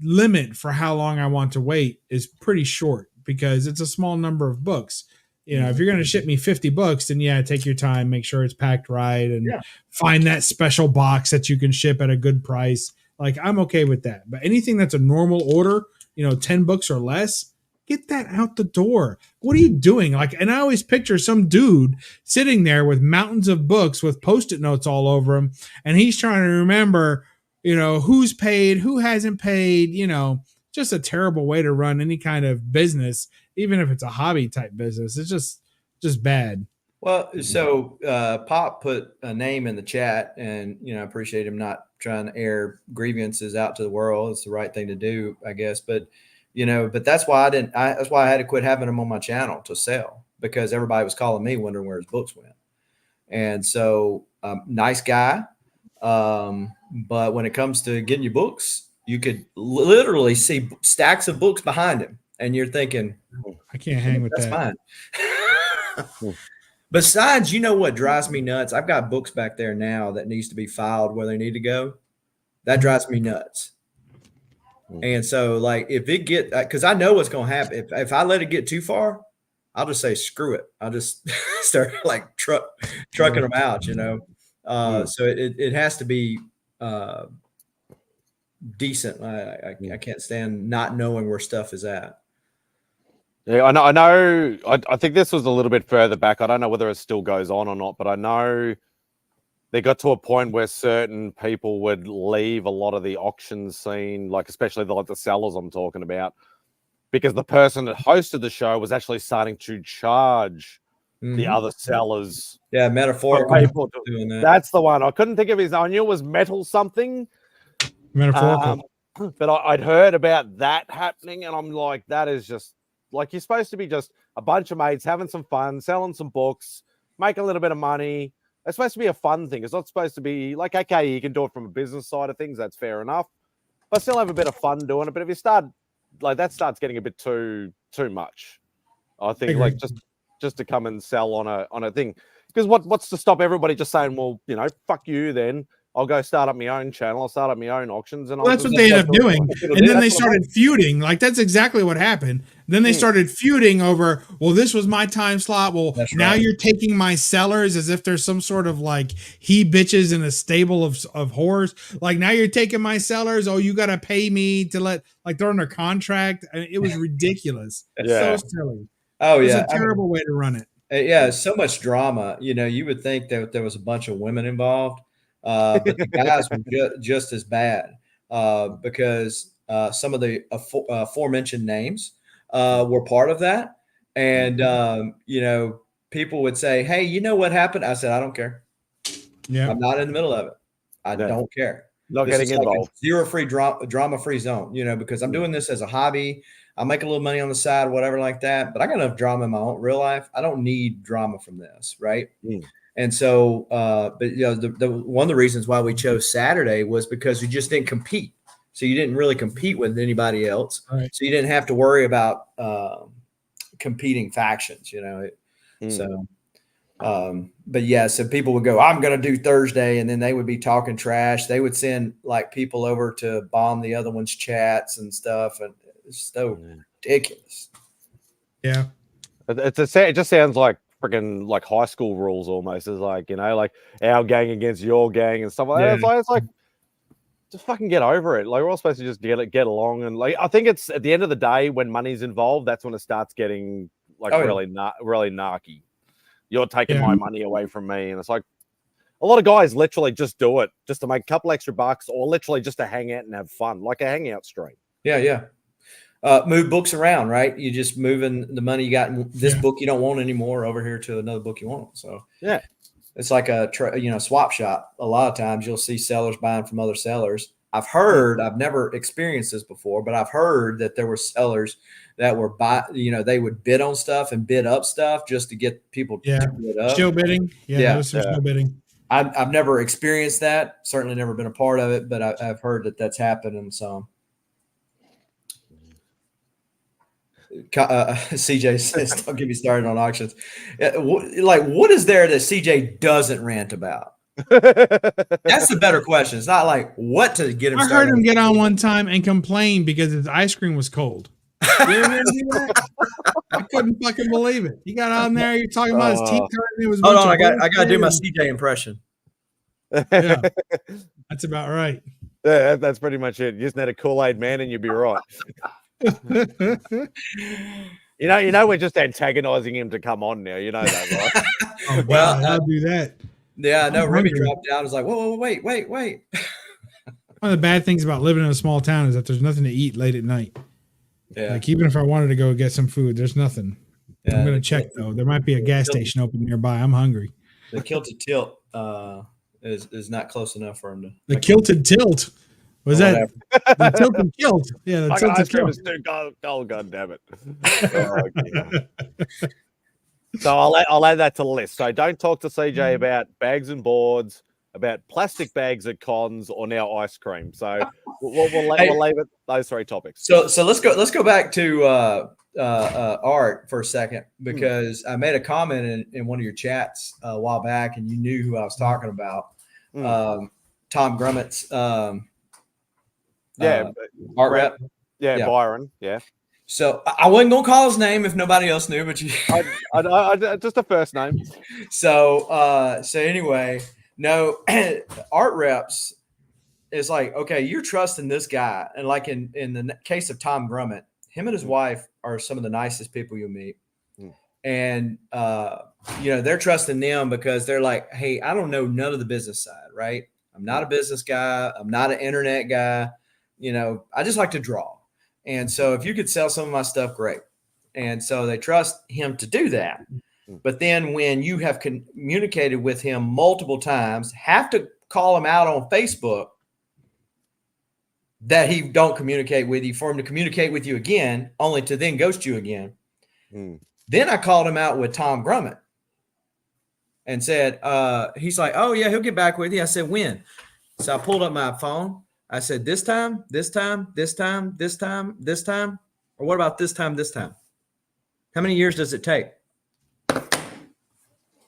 limit for how long I want to wait is pretty short because it's a small number of books. If you're going to ship me 50 books, then take your time, make sure it's packed right, and find that special box that you can ship at a good price. Like I'm okay with that. But anything that's a normal order, 10 books or less, get that out the door. What are you doing? And I always picture some dude sitting there with mountains of books with Post-it notes all over him, and he's trying to remember, who's paid, who hasn't paid, just a terrible way to run any kind of business, even if it's a hobby type business. It's just bad. Well, so Pop put a name in the chat, and I appreciate him not trying to air grievances out to the world. It's the right thing to do, I guess. But but that's why that's why I had to quit having them on my channel to sell, because everybody was calling me wondering where his books went. And so, nice guy. But when it comes to getting your books, you could literally see stacks of books behind him. And you're thinking, I can't hang with that's that. fine. Besides, you know what drives me nuts? I've got books back there now that needs to be filed where they need to go. That drives me nuts. And so, like, if it get, because I know what's going to happen. If I let it get too far, I'll just say screw it. I'll just start like trucking them out, you know. So it has to be decent. I can't stand not knowing where stuff is at. Yeah, I know. I think this was a little bit further back. I don't know whether it still goes on or not, but I know they got to a point where certain people would leave a lot of the auction scene, like especially the sellers I'm talking about, because the person that hosted the show was actually starting to charge the other sellers. Yeah, metaphorical. Doing that. That's the one. I couldn't think of his name. I knew it was Metal something. Metaphorical. But I'd heard about that happening, and I'm like, that is just like, you're supposed to be just a bunch of mates having some fun, selling some books, making a little bit of money. It's supposed to be a fun thing. It's not supposed to be like, okay, you can do it from a business side of things. That's fair enough. But still have a bit of fun doing it. But if you start, like, that starts getting a bit too much. I think, like, just to come and sell on a thing. Because what's to stop everybody just saying, well, you know, fuck you then. I'll go start up my own channel. I'll start up my own auctions. And that's what they end up doing. And then they started feuding. Like, that's exactly what happened. Then they started feuding over, well, this was my time slot. Well, now you're taking my sellers as if there's some sort of like he bitches in a stable of whores. Like, now you're taking my sellers. Oh, you got to pay me to let, like, they're under contract. I mean, it was ridiculous. So silly. Oh, it was yeah. a terrible way to run it. Yeah, so much drama. You know, you would think that there was a bunch of women involved. But the guys were just as bad because some of the aforementioned names were part of that. And, you know, people would say, hey, you know what happened? I said, I don't care. Yeah, I'm not in the middle of it. I don't care. Not This getting is like a involved. zero-free drama-free zone, you know, because I'm doing this as a hobby. I make a little money on the side, whatever like that. But I got enough drama in my own real life. I don't need drama from this, right? And so, but you know, the one of the reasons why we chose Saturday was because we just didn't compete. So you didn't really compete with anybody else. Right. So you didn't have to worry about competing factions, you know. So, but yeah, so people would go, I'm going to do Thursday, and then they would be talking trash. They would send like people over to bomb the other one's chats and stuff, and it's so ridiculous. Yeah, it just sounds like freaking like high school rules almost. It's like, you know, like our gang against your gang and stuff like that. It's like just fucking get over it. Like, we're all supposed to just get along. And like, I think it's at the end of the day when money's involved, that's when it starts getting like really narky. You're taking my money away from me. And it's like a lot of guys literally just do it just to make a couple extra bucks or literally just to hang out and have fun, like a hangout stream. Yeah. Move books around, right? You just moving the money you got in this book you don't want anymore over here to another book you want. So yeah, it's like a swap shop. A lot of times you'll see sellers buying from other sellers. I've never experienced this before, but I've heard that there were sellers that were they would bid on stuff and bid up stuff just to get people to bid up. Still bidding. Yeah. Still bidding. I've never experienced that. Certainly never been a part of it, but I've heard that that's happened in some. CJ says, "Don't get me started on auctions." Like, what is there that CJ doesn't rant about? That's the better question. It's not like what to get him I started. heard him get on one time and complain because his ice cream was cold. I couldn't fucking believe it. He got on there. You're talking about his teeth turning. It was. Hold on, I got to do my CJ impression. Yeah, that's about right. Yeah, that's pretty much it. You just need a Kool-Aid man, and you'll be right. You know, we're just antagonizing him to come on now. You know that, right? Oh, well, I'll do that. Yeah, I know. Remy dropped down. It's like, whoa, wait. One of the bad things about living in a small town is that there's nothing to eat late at night. Yeah. Like, even if I wanted to go get some food, there's nothing. Yeah. I'm gonna check though. There might be a gas station open nearby. I'm hungry. The kilted tilt is not close enough for him to. The kilted tilt. Was that the tilted kilt? Yeah, the tilted kilt. God damn it. So I'll add that to the list. So don't talk to CJ about bags and boards, about plastic bags at cons, or now ice cream. So we'll leave it those three topics. So let's go back to Art for a second, because I made a comment in one of your chats a while back, and you knew who I was talking about. Tom Grummett's art rep. Yeah, Byron. Yeah. So I wasn't gonna call his name if nobody else knew, but you I just a first name. So anyway, no, art reps is like, okay, you're trusting this guy, and like in the case of Tom Grummett, him and his wife are some of the nicest people you'll meet, and they're trusting them because they're like, hey, I don't know none of the business side, right? I'm not a business guy. I'm not an internet guy. I just like to draw. And so if you could sell some of my stuff, great. And so they trust him to do that. But then when you have communicated with him multiple times, have to call him out on Facebook that he don't communicate with you, for him to communicate with you again, only to then ghost you again. Then I called him out with Tom Grummett and said, he's like, oh yeah, he'll get back with you. I said, when? So I pulled up my phone. I said, this time, or what about this time? How many years does it take?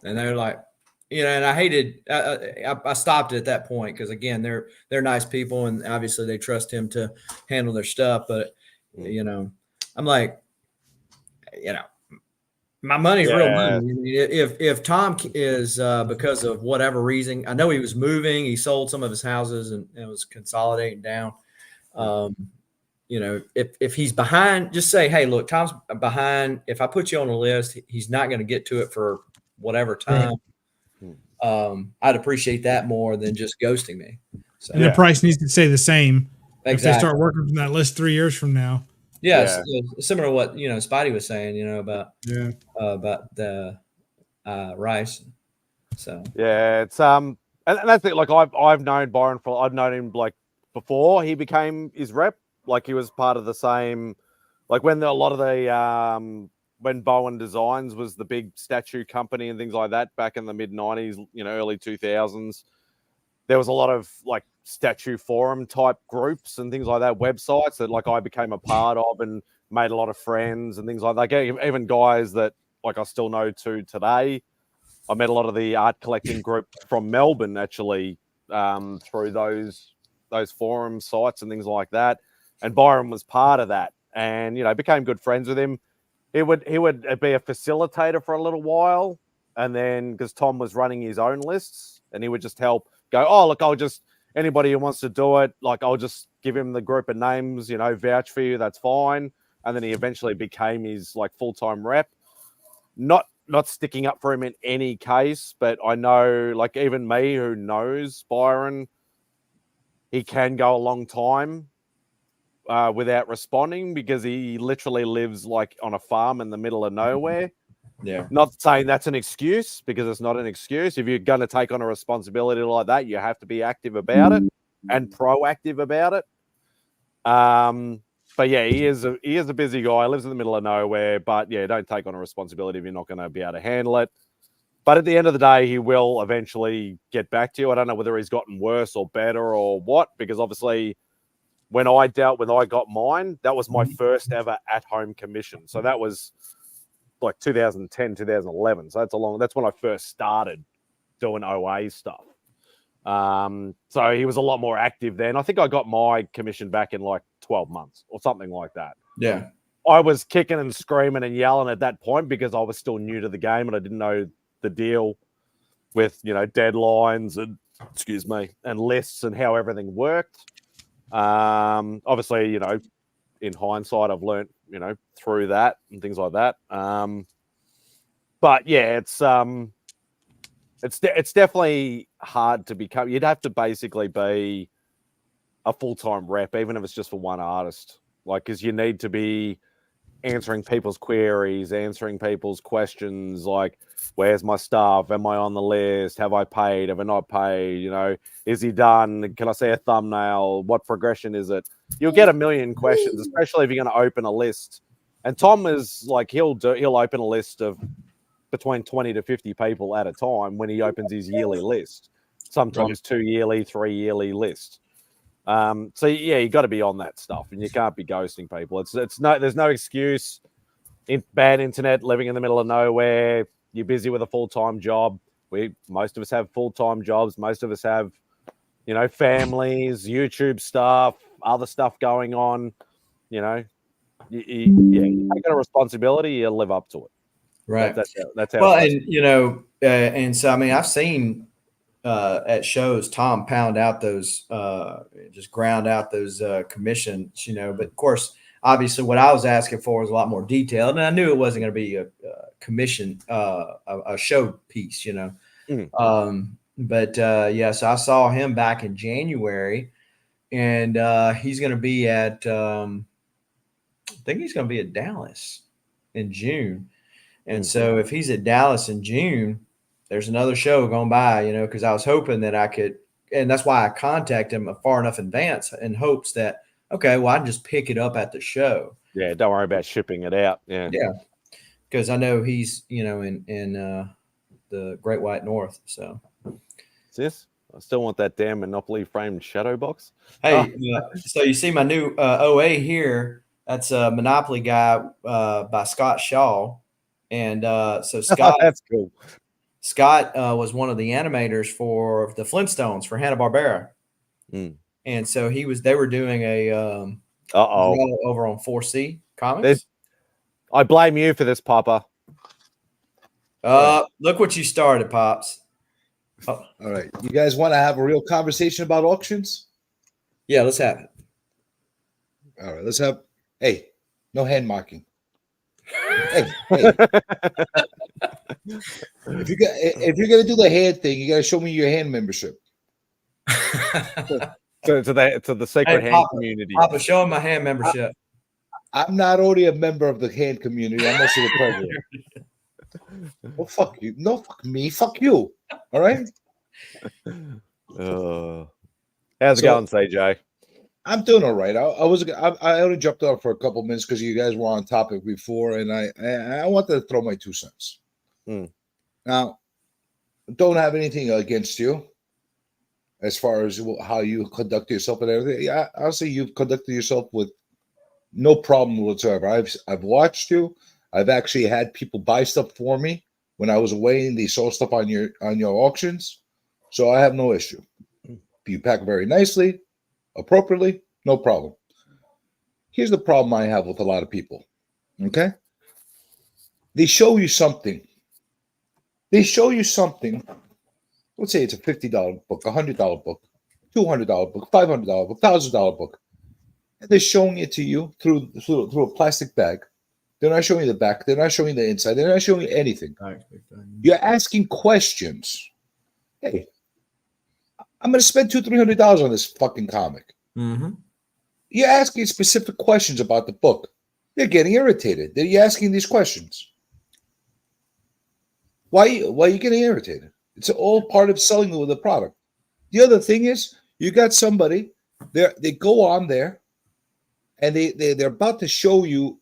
And they're like, and I hated, I stopped at that point because, again, they're nice people, and obviously they trust him to handle their stuff. But, I'm like, my money's real money. If Tom is, because of whatever reason, I know he was moving, he sold some of his houses and it was consolidating down. If he's behind, just say, hey, look, Tom's behind. If I put you on a list, he's not going to get to it for whatever time. I'd appreciate that more than just ghosting me. So, and the price needs to stay the same. Exactly. If they start working from that list 3 years from now. Yes, similar to what Spidey was saying, about the Rice. So it's and that's it. Like I've known Byron I've known him like before he became his rep. Like he was part of the same, like when a lot of the when Bowen Designs was the big statue company and things like that back in the mid 90s, early 2000s. There was a lot of like statue forum type groups and things like that, websites that like I became a part of and made a lot of friends and things like that. Even guys that like I still know to today. I met a lot of the art collecting group from Melbourne actually through those forum sites and things like that. And Byron was part of that, and became good friends with him. He would be a facilitator for a little while, and then because Tom was running his own lists, and he would just help go, oh look, anybody who wants to do it, like I'll just give him the group of names, vouch for you, that's fine. And then he eventually became his like full-time rep. Not sticking up for him in any case, but I know like even me who knows Byron, he can go a long time without responding because he literally lives like on a farm in the middle of nowhere. Yeah. Not saying that's an excuse, because it's not an excuse. If you're going to take on a responsibility like that, you have to be active about it and proactive about it. But yeah, he is a busy guy, lives in the middle of nowhere, but yeah, don't take on a responsibility if you're not going to be able to handle it. But at the end of the day, he will eventually get back to you. I don't know whether he's gotten worse or better or what, because obviously when I got mine, that was my first ever at-home commission. So that was like 2010, 2011. So that's when I first started doing OA stuff. So he was a lot more active then. I think I got my commission back in like 12 months or something like that. Yeah. I was kicking and screaming and yelling at that point because I was still new to the game and I didn't know the deal with, deadlines and lists and how everything worked. Obviously, in hindsight, I've learned, through that and things like that. But yeah, it's definitely hard to become. You'd have to basically be a full-time rep, even if it's just for one artist. Like, because you need to be answering people's queries, answering people's questions, like, where's my stuff? Am I on the list? Have I paid? Have I not paid? Is he done? Can I see a thumbnail? What progression is it? You'll get a million questions, especially if you're going to open a list. And Tom is like, he'll open a list of between 20 to 50 people at a time when he opens his yearly list. Sometimes 2 yearly, 3 yearly list. So yeah, you got to be on that stuff, and you can't be ghosting people. There's no excuse. Bad internet, living in the middle of nowhere. You're busy with a full-time job. Most of us have full-time jobs. Most of us have, families, YouTube stuff, other stuff going on. You take a responsibility. You live up to it. Right. That's how. Well, and so I mean, I've seen at shows Tom pound out those, just ground out those commissions. But of course, obviously, what I was asking for was a lot more detailed, and I knew it wasn't going to be a commission, a show piece. But so I saw him back in January, and he's going to be at. I think he's going to be at Dallas in June. And so if he's at Dallas in June, there's another show going by, because I was hoping that I could, and that's why I contacted him far enough in advance in hopes that, okay, well, I can just pick it up at the show. Yeah, don't worry about shipping it out. Yeah. Yeah. Because I know he's, in the Great White North. So. Sis, I still want that damn Monopoly framed shadow box. Hey, so you see my new OA here. That's a Monopoly guy by Scott Shaw. And so Scott, that's cool. Scott was one of the animators for the Flintstones for Hanna-Barbera. And so they were doing a over on 4C Comics. I blame you for this, Papa. Look what you started, Pops. Oh. All right. You guys want to have a real conversation about auctions? Yeah, let's have it. All right, let's have. Hey, no hand marking. Hey. If you're gonna do the hand thing, you gotta show me your hand membership. to the sacred hand community. Papa, show him my hand membership. I'm not only a member of the hand community, I'm also the president. Well, fuck you. No, fuck me. Fuck you. All right. How's it going, CJ? I'm doing all right. I only jumped on for a couple minutes because you guys were on topic before, and I wanted to throw my 2 cents. Now, don't have anything against you as far as how you conduct yourself and everything. Yeah, I'll say you've conducted yourself with no problem whatsoever. I've watched you. I've actually had people buy stuff for me when I was away, and they saw stuff on your auctions, so I have no issue. You pack very nicely. Appropriately, no problem. Here's the problem I have with a lot of people. Okay? They show you something. Let's say it's a $50 book, $100 book, $200 book, $500 book, $1,000 book. And they're showing it to you through a plastic bag. They're not showing you the back. They're not showing you the inside. They're not showing you anything. You're asking questions. Hey, I'm going to spend $200-$300 on this fucking comic. You're asking specific questions about the book. They're getting irritated. You're asking these questions. Why are you getting irritated? It's all part of selling the product. The other thing is, you got somebody, they go on there, and they're about to show you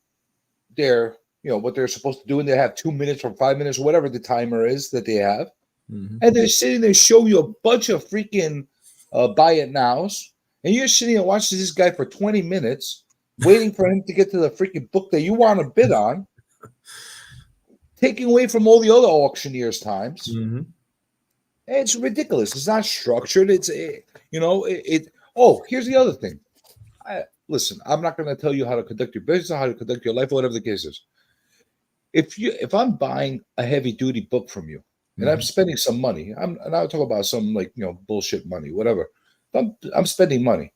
what they're supposed to do, and they have 2 minutes or 5 minutes, whatever the timer is that they have. And they're sitting there showing you a bunch of freaking buy it nows. And you're sitting there watching this guy for 20 minutes, waiting for him to get to the freaking book that you want to bid on, taking away from all the other auctioneers' times. It's ridiculous. It's not structured. Here's the other thing. Listen, I'm not going to tell you how to conduct your business, how to conduct your life, whatever the case is. If I'm buying a heavy duty book from you, and I'm spending some money. I'm not talking about some bullshit money, whatever. I'm spending money.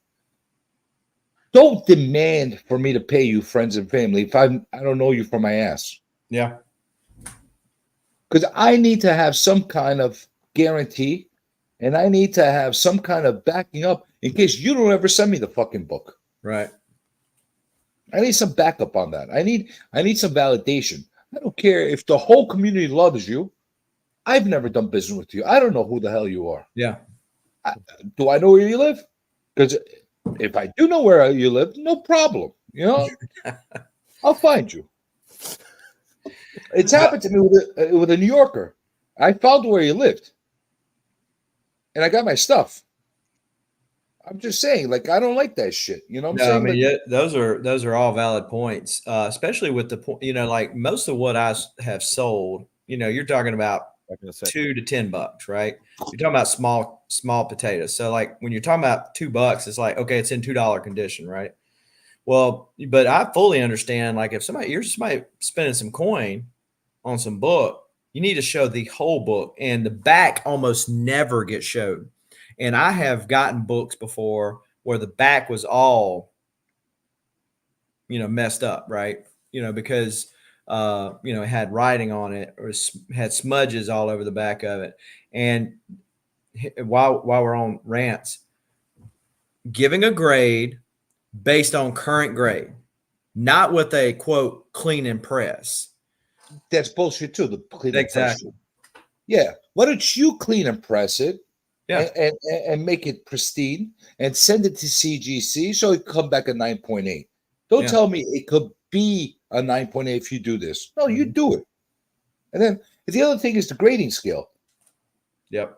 Don't demand for me to pay you, friends and family, if I don't know you from my ass. Yeah. Because I need to have some kind of guarantee, and I need to have some kind of backing up in case you don't ever send me the fucking book. Right. I need some backup on that. I need some validation. I don't care if the whole community loves you. I've never done business with you. I don't know who the hell you are. Yeah. Do I know where you live? Because if I do know where you live, no problem. I'll find you. It's happened to me with a New Yorker. I found where he lived, and I got my stuff. I'm just saying, like, I don't like that shit. You know what I'm No, I saying? mean, Like, yeah, those are all valid points, especially with the point. You know, like most of what I have sold. You know, you're talking about $2 to $10, right? You're talking about small potatoes. So, like when you're talking about $2, it's like okay, it's in $2 condition, right? Well, but I fully understand. Like if you're somebody spending some coin on some book, you need to show the whole book, and the back almost never gets showed. And I have gotten books before where the back was all, messed up, right? Because, it had writing on it or had smudges all over the back of it. And while we're on rants, giving a grade based on current grade, not with a quote clean and press. That's bullshit too. The clean and press. Exactly. Yeah. Why don't you clean and press it? Yeah. And make it pristine and send it to CGC so it come back a 9.8. Don't tell me it could be a 9.8 if you do this. No, you do it. And then the other thing is the grading scale. Yep.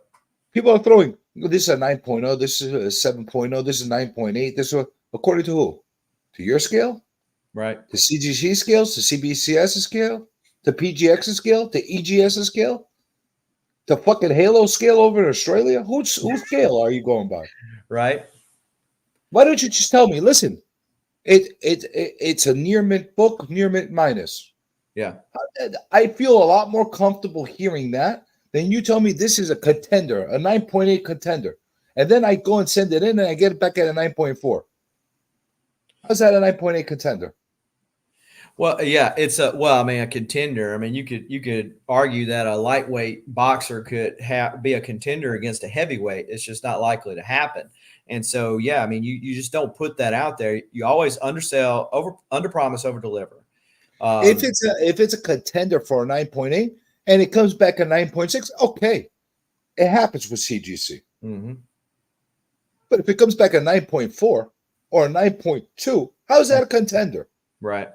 People are throwing this is a 9.0, this is a 7.0, this is 9.8. This is according to who? To your scale? Right. The CGC scales, the CBCS scale, the PGX scale, the EGS scale. The fucking Halo scale over in Australia? Whose scale are you going by? Right. Why don't you just tell me? Listen, it's a near mint book, near mint minus. Yeah. I feel a lot more comfortable hearing that than you tell me this is a contender, a 9.8 contender, and then I go and send it in and I get it back at a 9.4. How's that a 9.8 contender? Well, yeah, it's a contender. I mean, you could argue that a lightweight boxer could be a contender against a heavyweight. It's just not likely to happen. And so, yeah, I mean, you just don't put that out there. You always undersell, under promise, over deliver. If it's a contender for a 9.8 and it comes back a 9.6, okay, it happens with CGC. Mm-hmm. But if it comes back a 9.4 or a 9.2, how's that a contender? Right.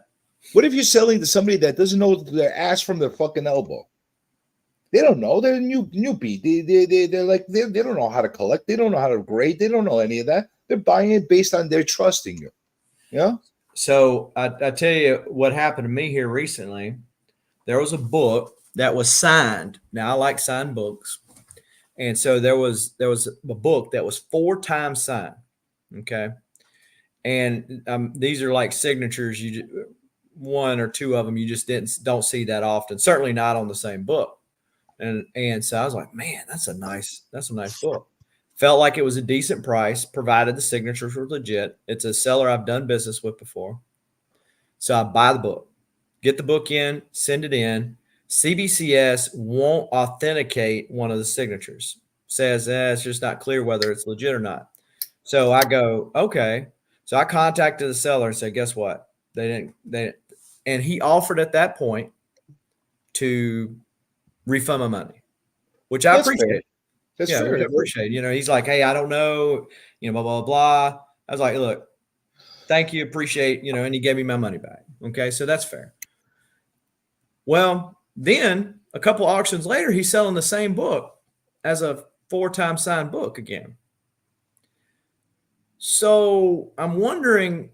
What if you're selling to somebody that doesn't know their ass from their fucking elbow? They don't know. They're newbie. They don't know how to collect. They don't know how to grade. They don't know any of that. They're buying it based on their trusting you. Yeah. So I tell you what happened to me here recently. There was a book that was signed. Now I like signed books, and so there was a book that was 4 times signed. Okay, and these are like signatures. One or two of them you just don't see that often, certainly not on the same book. And so I was like, man, that's a nice book. Felt like it was a decent price, provided the signatures were legit. It's a seller I've done business with before. So I buy the book, get the book in, send it in. CBCS won't authenticate one of the signatures. Says it's just not clear whether it's legit or not. So I go, okay. So I contacted the seller and said, guess what? They didn't. And he offered at that point to refund my money, which I appreciate. That's fair. I appreciate. He's like, hey, I don't know, blah, blah, blah. I was like, look, thank you, appreciate, and he gave me my money back. Okay, so that's fair. Well, then a couple auctions later, he's selling the same book as a 4-time signed book again. So I'm wondering,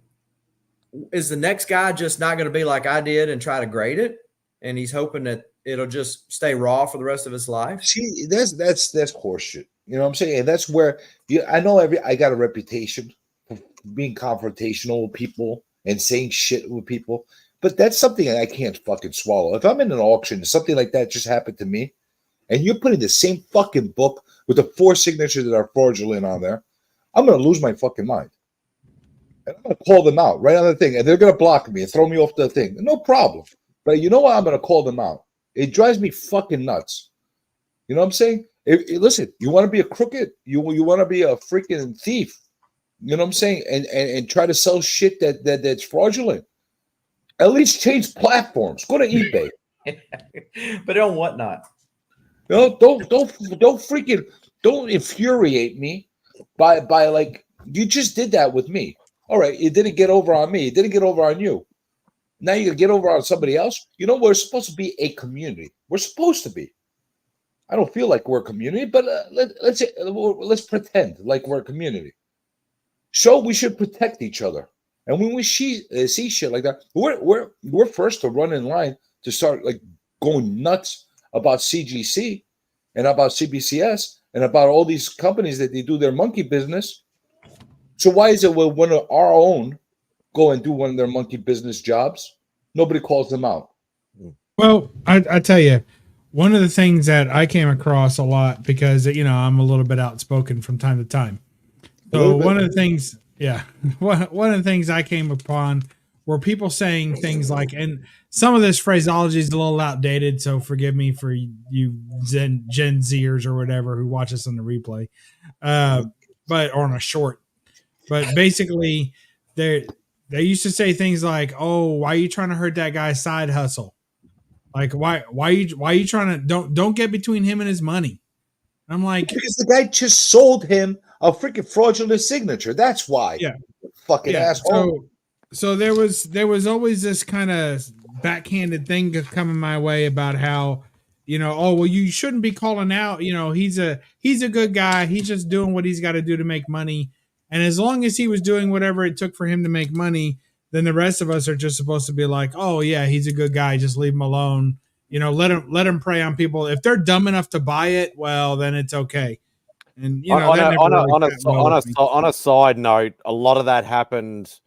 is the next guy just not going to be like I did and try to grade it? And he's hoping that it'll just stay raw for the rest of his life. See, that's horseshit. You know what I'm saying? And that's where I know I got a reputation for being confrontational with people and saying shit with people, but that's something I can't fucking swallow. If I'm in an auction, something like that just happened to me, and you're putting the same fucking book with the 4 signatures that are fraudulent on there, I'm going to lose my fucking mind. And I'm going to call them out right on the thing, and they're going to block me and throw me off the thing. No problem. But you know what? I'm going to call them out. It drives me fucking nuts. You know what I'm saying? Listen, you want to be a crooked, you want to be a freaking thief. You know what I'm saying? And try to sell shit that's fraudulent. At least change platforms. Go to eBay. But on whatnot. No, don't infuriate me by like you just did that with me. All right, it didn't get over on me. It didn't get over on you. Now you get over on somebody else. You know, we're supposed to be a community. We're supposed to be. I don't feel like we're a community, but let's pretend like we're a community. So we should protect each other. And when we see shit like that, we're first to run in line to start like going nuts about CGC and about CBCS and about all these companies that they do their monkey business. So why is it when one of our own go and do one of their monkey business jobs, nobody calls them out? Well, I tell you, one of the things that I came across a lot, because I'm a little bit outspoken from time to time. So one of the things, one of the things I came upon were people saying things like, and some of this phraseology is a little outdated, so forgive me for you Gen Zers or whatever who watch us on the replay, but on a short. But basically, they used to say things like, "Oh, why are you trying to hurt that guy's side hustle? Like, why are you trying to don't get between him and his money?" And I'm like, because the guy just sold him a freaking fraudulent signature. That's why. Yeah, fucking asshole. So there was always this kind of backhanded thing coming my way about how, oh, well, you shouldn't be calling out. He's a good guy. He's just doing what he's got to do to make money. And as long as he was doing whatever it took for him to make money, then the rest of us are just supposed to be like, oh yeah, he's a good guy. Just leave him alone. Let him prey on people. If they're dumb enough to buy it, well, then it's okay. And on a side note, a lot of that happened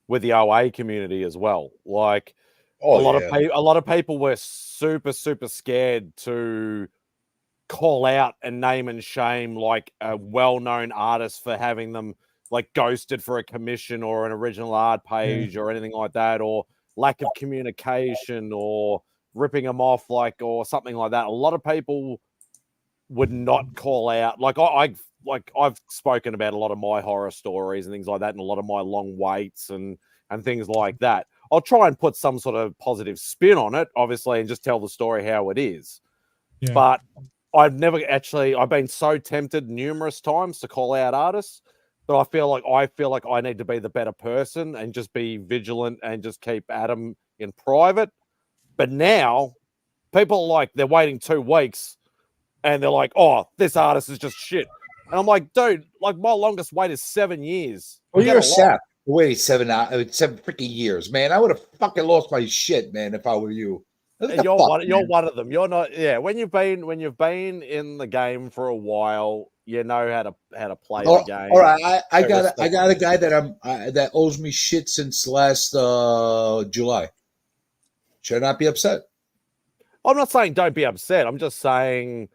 with the OA community as well. Like a lot of people were super scared to call out and name and shame like a well-known artist for having them like ghosted for a commission or an original art page or anything like that, or lack of communication or ripping them off or something like that. A lot of people would not call out. Like I've spoken about a lot of my horror stories and things like that, and a lot of my long waits and things like that. I'll try and put some sort of positive spin on it, obviously, and just tell the story how it is. Yeah. But I've been so tempted numerous times to call out artists, but I feel like I need to be the better person and just be vigilant and just keep at them in private. But now people they're waiting 2 weeks and they're like, oh, this artist is just shit. And I'm like, dude, like my longest wait is 7 years. Well, you're a sap. Wait 7 freaking years, man. I would have fucking lost my shit, man, if I were you. You're one of them. You're not. Yeah, when you've been in the game for a while, you know how to play the game. All right, I got a guy that owes me shit since last July. Should I not be upset? I'm not saying don't be upset. I'm just saying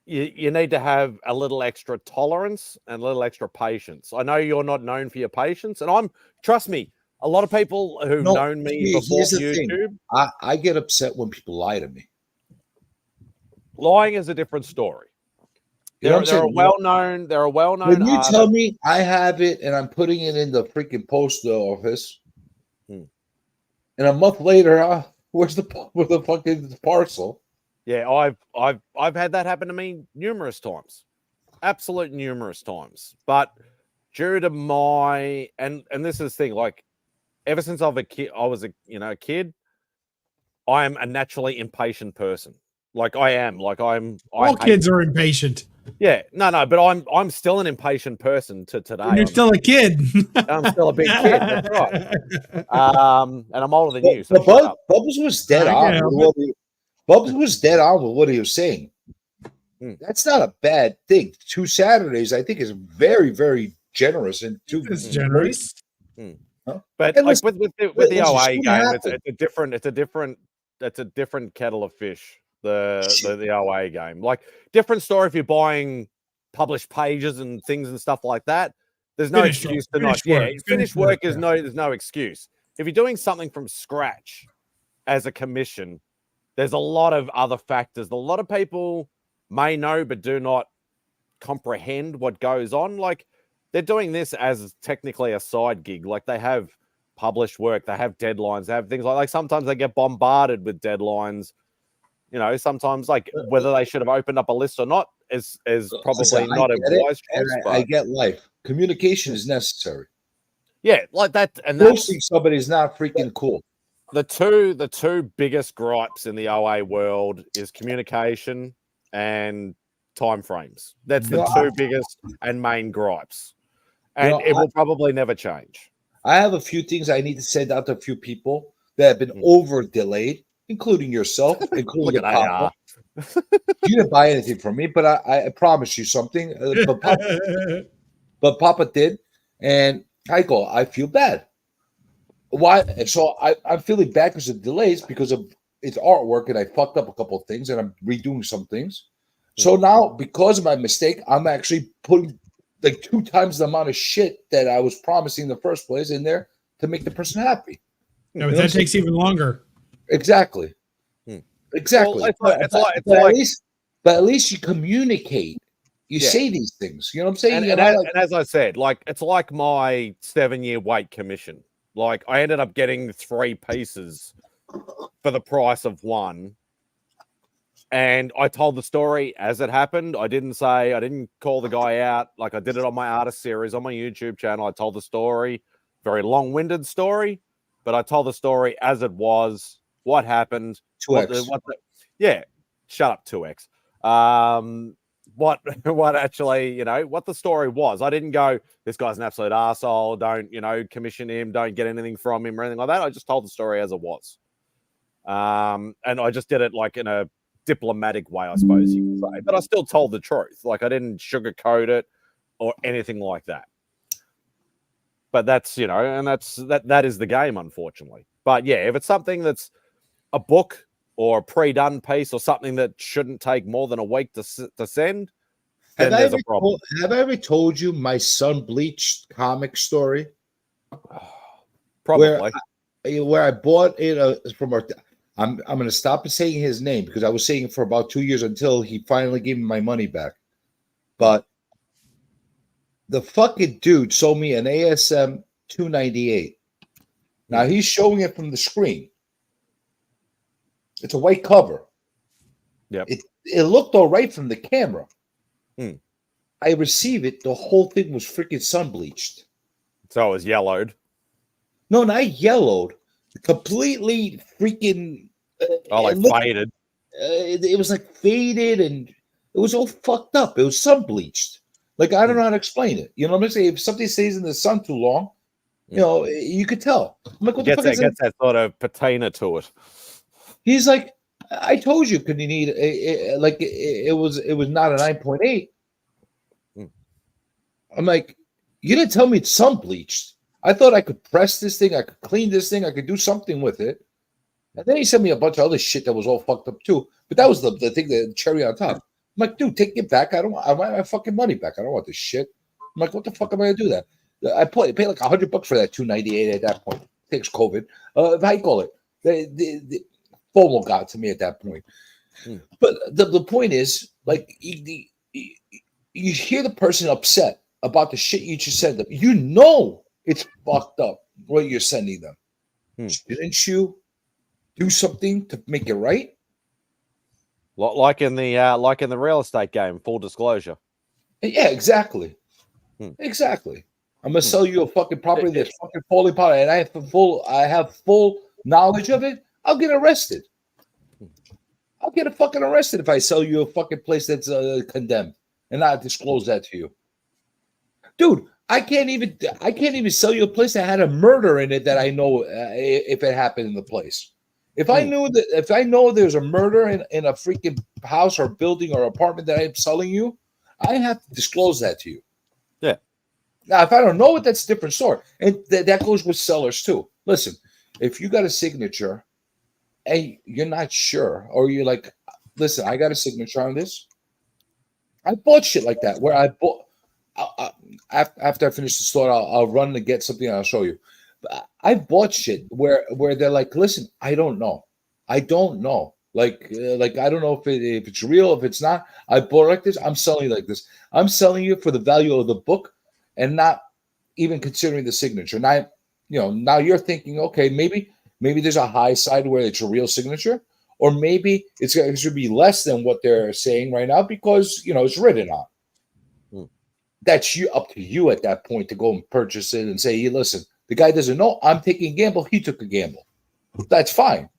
you need to have a little extra tolerance and a little extra patience. I know you're not known for your patience, and trust me. A lot of people who've known me before YouTube. I get upset when people lie to me. Lying is a different story. They're a well-known. When you tell me I have it and I'm putting it in the freaking post office, and a month later, where's the fucking parcel? Yeah, I've had that happen to me numerous times, absolute numerous times. But due to my and this is the thing, like. Ever since I was a kid, I am a naturally impatient person. Like I am. Like all kids are impatient. Yeah, no, but I'm still an impatient person to today. You're still a kid. I'm still a big kid. That's right. And I'm older than you. So Bubbles was dead on. Bubbles was dead on with what he was saying. That's not a bad thing. 2 Saturdays, I think, is very, very generous. And it's generous. But like with the OA game, it's a different kettle of fish. The OA game, like different story. If you're buying published pages and things and stuff like that, there's no excuse to not. Yeah, finished work is there's no excuse. If you're doing something from scratch as a commission, there's a lot of other factors. A lot of people may know but do not comprehend what goes on. Like. They're doing this as technically a side gig. Like they have published work, they have deadlines, they have things like sometimes they get bombarded with deadlines. Sometimes like whether they should have opened up a list or not is probably not a wise choice. I get life. Communication is necessary. Yeah, like that. And posting somebody is not freaking cool. the two biggest gripes in the OA world is communication and time frames. That's the two biggest and main gripes, and it will probably never change. I have a few things I need to send out to a few people that have been over delayed, including yourself, including Papa. You didn't buy anything from me, but I promise you something. But Papa did, and I feel bad. Why? And so I'm feeling bad because of delays, because of it's artwork, and I fucked up a couple of things, and I'm redoing some things. So now, because of my mistake, I'm actually putting like 2 times the amount of shit that I was promising in the first place in there to make the person happy. No, but that takes even longer. Exactly. Exactly. Well, but at least you communicate. You say these things. You know what I'm saying? And as I said, like it's like my 7-year wait commission. Like I ended up getting 3 pieces for the price of 1. And I told the story as it happened. I didn't call the guy out. Like I did it on my artist series on my YouTube channel. I told the story, very long-winded story, but I told the story as it was, what happened. 2X. Yeah, shut up, 2X. What actually, what the story was. I didn't go, this guy's an absolute arsehole. Don't, commission him. Don't get anything from him or anything like that. I just told the story as it was. And I just did it like in a diplomatic way, I suppose you could say. But I still told the truth. Like I didn't sugarcoat it or anything like that. But that's, and that is the game, unfortunately. But yeah, if it's something that's a book or a pre-done piece or something that shouldn't take more than a week to send, then there's a problem. Have I ever told you my Sun Bleached comic story? Probably. Where I bought it from I'm going to stop saying his name because I was saying it for about 2 years until he finally gave me my money back. But the fucking dude sold me an ASM 298. Now he's showing it from the screen. It's a white cover. Yeah. It looked all right from the camera. I receive it. The whole thing was freaking sun bleached. So it was yellowed. No, not yellowed. Completely freaking. Faded. It was like faded and it was all fucked up. It was sun bleached. Like I don't know how to explain it. You know what I'm saying? If something stays in the sun too long, you could tell. I'm like, what the fuck is gets that sort of patina to it. He's like, I told you, could you need it was not a 9.8. I'm like, you didn't tell me it's sun bleached. I thought I could press this thing, I could clean this thing, I could do something with it. And then he sent me a bunch of other shit that was all fucked up too. But that was the thing, the cherry on top. I'm like, dude, take it back. I want my fucking money back. I don't want this shit. I'm like, what the fuck am I gonna do that? I paid like $100 for that 298 at that point. Thanks, COVID. How you call it? The FOMO got to me at that point. But the point is, like, you hear the person upset about the shit you just sent them. You know it's fucked up what you're sending them. Didn't you do something to make it right? Like in the real estate game, full disclosure. Yeah, exactly. Exactly. I'm gonna sell you a fucking property that's fucking falling apart, and I have full knowledge of it. I'll get arrested. I'll get fucking arrested if I sell you a fucking place that's condemned and not disclose that to you, dude. I can't even sell you a place that had a murder in it that I know if it happened in the place. If I know there's a murder in a freaking house or building or apartment that I'm selling you, I have to disclose that to you. Yeah. Now, if I don't know it, that's a different story. And that goes with sellers too. Listen, if you got a signature and you're not sure, or you're like, listen, I got a signature on this. I bought shit like that where I bought. After I finish the store, I'll run to get something and I'll show you. But I bought shit where they're like, listen, I don't know. Like I don't know if it's real, if it's not. I bought it like this. I'm selling you like this. I'm selling you for the value of the book and not even considering the signature. Now, now you're thinking, okay, maybe there's a high side where it's a real signature, or maybe it should be less than what they're saying right now because it's written on. That's up to you at that point to go and purchase it and say, hey, listen, the guy doesn't know. I'm taking a gamble. He took a gamble. That's fine.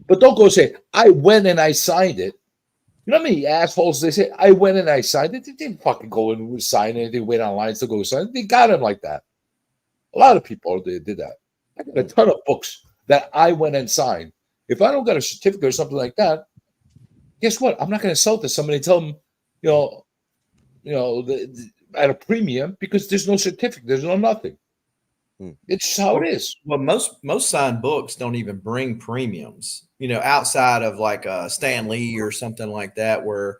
But don't go say, I went and I signed it. You know how many assholes they say, I went and I signed it? They didn't fucking go and sign it. They wait online to go sign it. They got him like that. A lot of people did that. I got a ton of books that I went and signed. If I don't got a certificate or something like that, guess what? I'm not going to sell it to somebody and tell them, at a premium because there's no certificate. There's no nothing. It's just how it is. Well, most signed books don't even bring premiums, outside of like a Stan Lee or something like that, where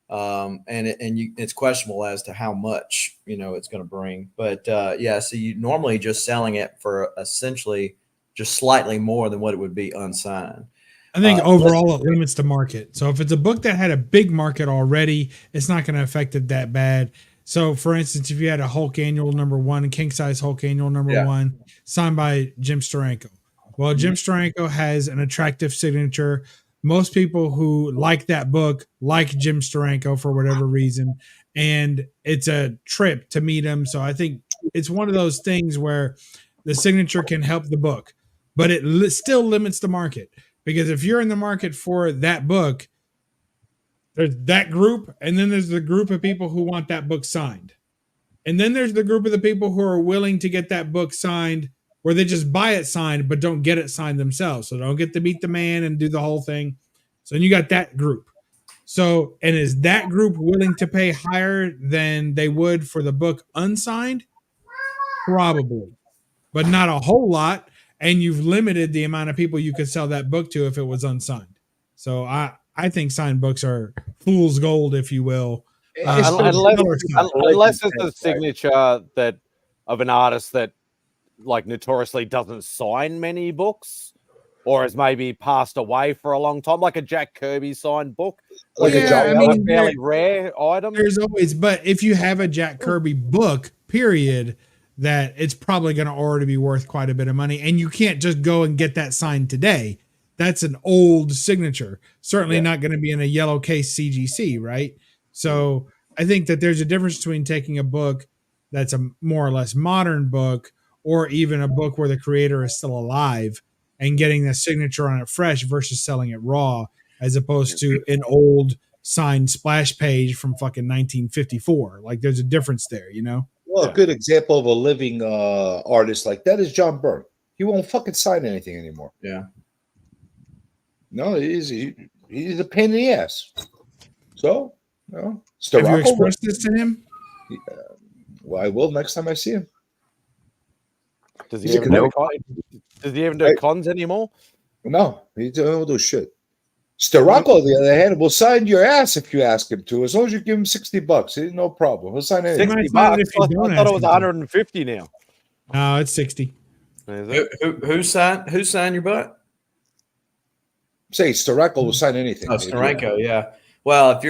it's questionable as to how much it's going to bring. But so you normally just selling it for essentially just slightly more than what it would be unsigned. I think overall it limits the market. So if it's a book that had a big market already, it's not going to affect it that bad. So, for instance, if you had a Hulk Annual #1, King Size Hulk Annual #1, signed by Jim Steranko. Well, Jim Steranko has an attractive signature. Most people who like that book like Jim Steranko for whatever reason, and it's a trip to meet him. So I think it's one of those things where the signature can help the book, but it still limits the market. Because if you're in the market for that book, there's that group, and then there's the group of people who want that book signed. And then there's the group of the people who are willing to get that book signed, where they just buy it signed, but don't get it signed themselves. So don't get to meet the man and do the whole thing. So then you got that group. So, and is that group willing to pay higher than they would for the book unsigned? Probably, but not a whole lot. And you've limited the amount of people you could sell that book to if it was unsigned. So I think signed books are fool's gold, if you will. Unless it's a signature that of an artist that like notoriously doesn't sign many books, or has maybe passed away for a long time, like a Jack Kirby signed book, like a fairly rare item. There's always, but if you have a Jack Kirby book, period, that it's probably going to already be worth quite a bit of money, and you can't just go and get that signed today. That's an old signature. Certainly not going to be in a yellow case CGC, right? So I think that there's a difference between taking a book that's a more or less modern book, or even a book where the creator is still alive, and getting the signature on it fresh versus selling it raw, as opposed to an old signed splash page from fucking 1954. Like there's a difference there, Well, a good example of a living artist like that is John Byrne. He won't fucking sign anything anymore. Yeah. No, he's a pain in the ass. So, have you expressed this to him? Well, I will next time I see him. Does he even do cons anymore? No, he don't do shit. Steranko, on the other hand, will sign your ass if you ask him to, as long as you give him $60. It's no problem. He'll sign anything. $60. I thought it was 150 now. No, it's 60. Who signed your butt? Say Steranko will sign anything. Oh, Steranko, yeah. Well, if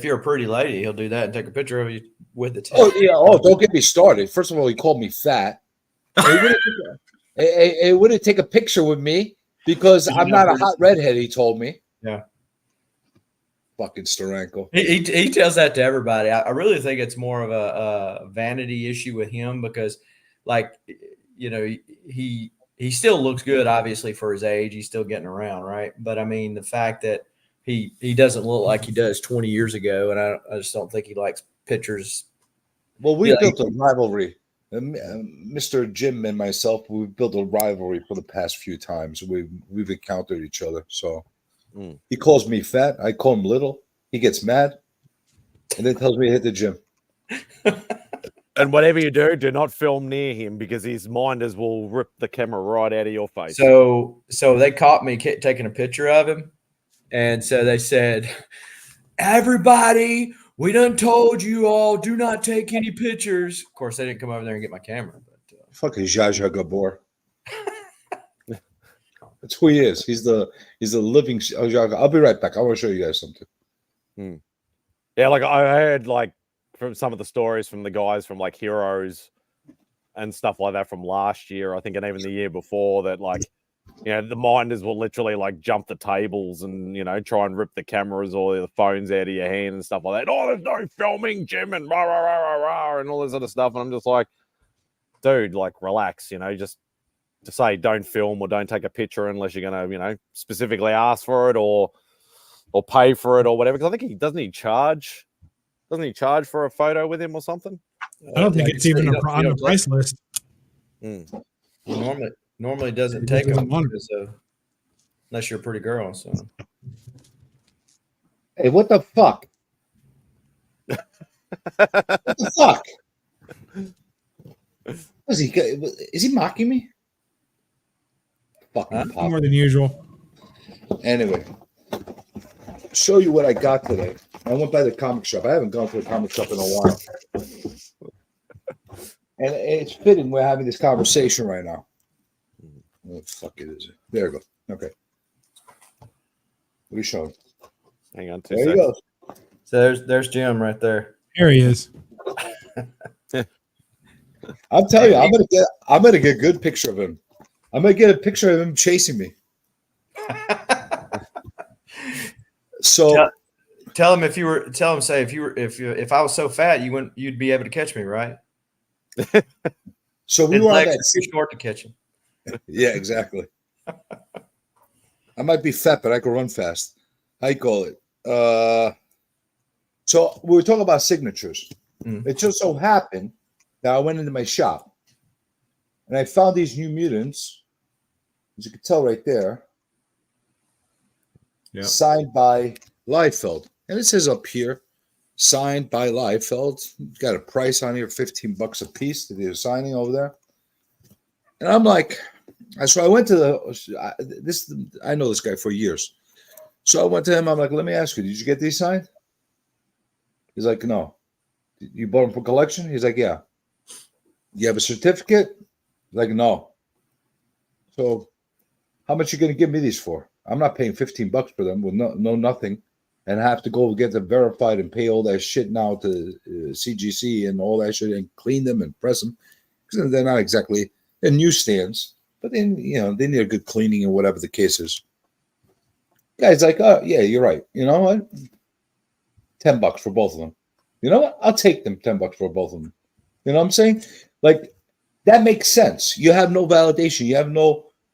you're a pretty lady, he'll do that and take a picture of you with it. Oh yeah. Oh, don't get me started. First of all, he called me fat. He wouldn't take a picture with me because I'm not a hot redhead. He told me. Yeah. Fucking Steranko. He tells that to everybody. I really think it's more of a vanity issue with him because, like, he still looks good, obviously, for his age. He's still getting around, right? But I mean, the fact that he doesn't look like he does 20 years ago, and I just don't think he likes pictures. Well, we built a rivalry. Mr. Jim and myself, we've built a rivalry for the past few times. We've encountered each other. So he calls me fat. I call him little. He gets mad and then tells me to hit the gym. And whatever you do not film near him because his minders will rip the camera right out of your face. So they caught me taking a picture of him. And so they said, everybody, we done told you all, do not take any pictures. Of course, they didn't come over there and get my camera. But fucking Zsa Zsa Gabor. That's who he is. He's the living. I'll be right back. I want to show you guys something. Yeah, like I heard like from some of the stories from the guys from like Heroes and stuff like that from last year, I think, and even the year before, that like, the minders will literally like jump the tables and, try and rip the cameras or the phones out of your hand and stuff like that. Oh, there's no filming, Jim, and rah, rah, rah, rah, rah, and all this other stuff. And I'm just like, dude, like, relax, just to say don't film or don't take a picture unless you're going to, specifically ask for it or pay for it or whatever. Because I think doesn't he charge for a photo with him or something? I don't think it's even on the price list. Normally doesn't take them unless you're a pretty girl. So, hey, what the fuck? What the fuck? Is he mocking me? Fucking pop. More than usual. Anyway, show you what I got today. I went by the comic shop. I haven't gone to the comic shop in a while. And it's fitting we're having this conversation right now. What the fuck is it? There we go. Okay. What are you showing? Hang on. There you go. So there's Jim right there. Here he is. I'm telling you, I'm gonna get a good picture of him. I'm gonna get a picture of him chasing me. So tell him if I was so fat you'd be able to catch me, right? So we were on that too short to catch him. Yeah, exactly. I might be fat, but I can run fast. How you call it? So we were talking about signatures. It just so happened that I went into my shop and I found these New Mutants, as you can tell right there, signed by Liefeld. And it says up here, signed by Liefeld. Got a price on here, $15 a piece to do a signing over there. And I'm like, so I went to I know this guy for years. So I went to him. I'm like, let me ask you, did you get these signed? He's like, no. You bought them for collection? He's like, yeah. You have a certificate? He's like, no. So how much are you going to give me these for? I'm not paying $15 for them with no nothing. And I have to go get them verified and pay all that shit now to CGC and all that shit and clean them and press them. Because they're not exactly, they're newsstands. But then, they need a good cleaning and whatever the case is. Guy's like, oh, yeah, you're right. You know what? $10 for both of them. You know what? I'll take them $10 for both of them. You know what I'm saying? Like, that makes sense. You have no validation.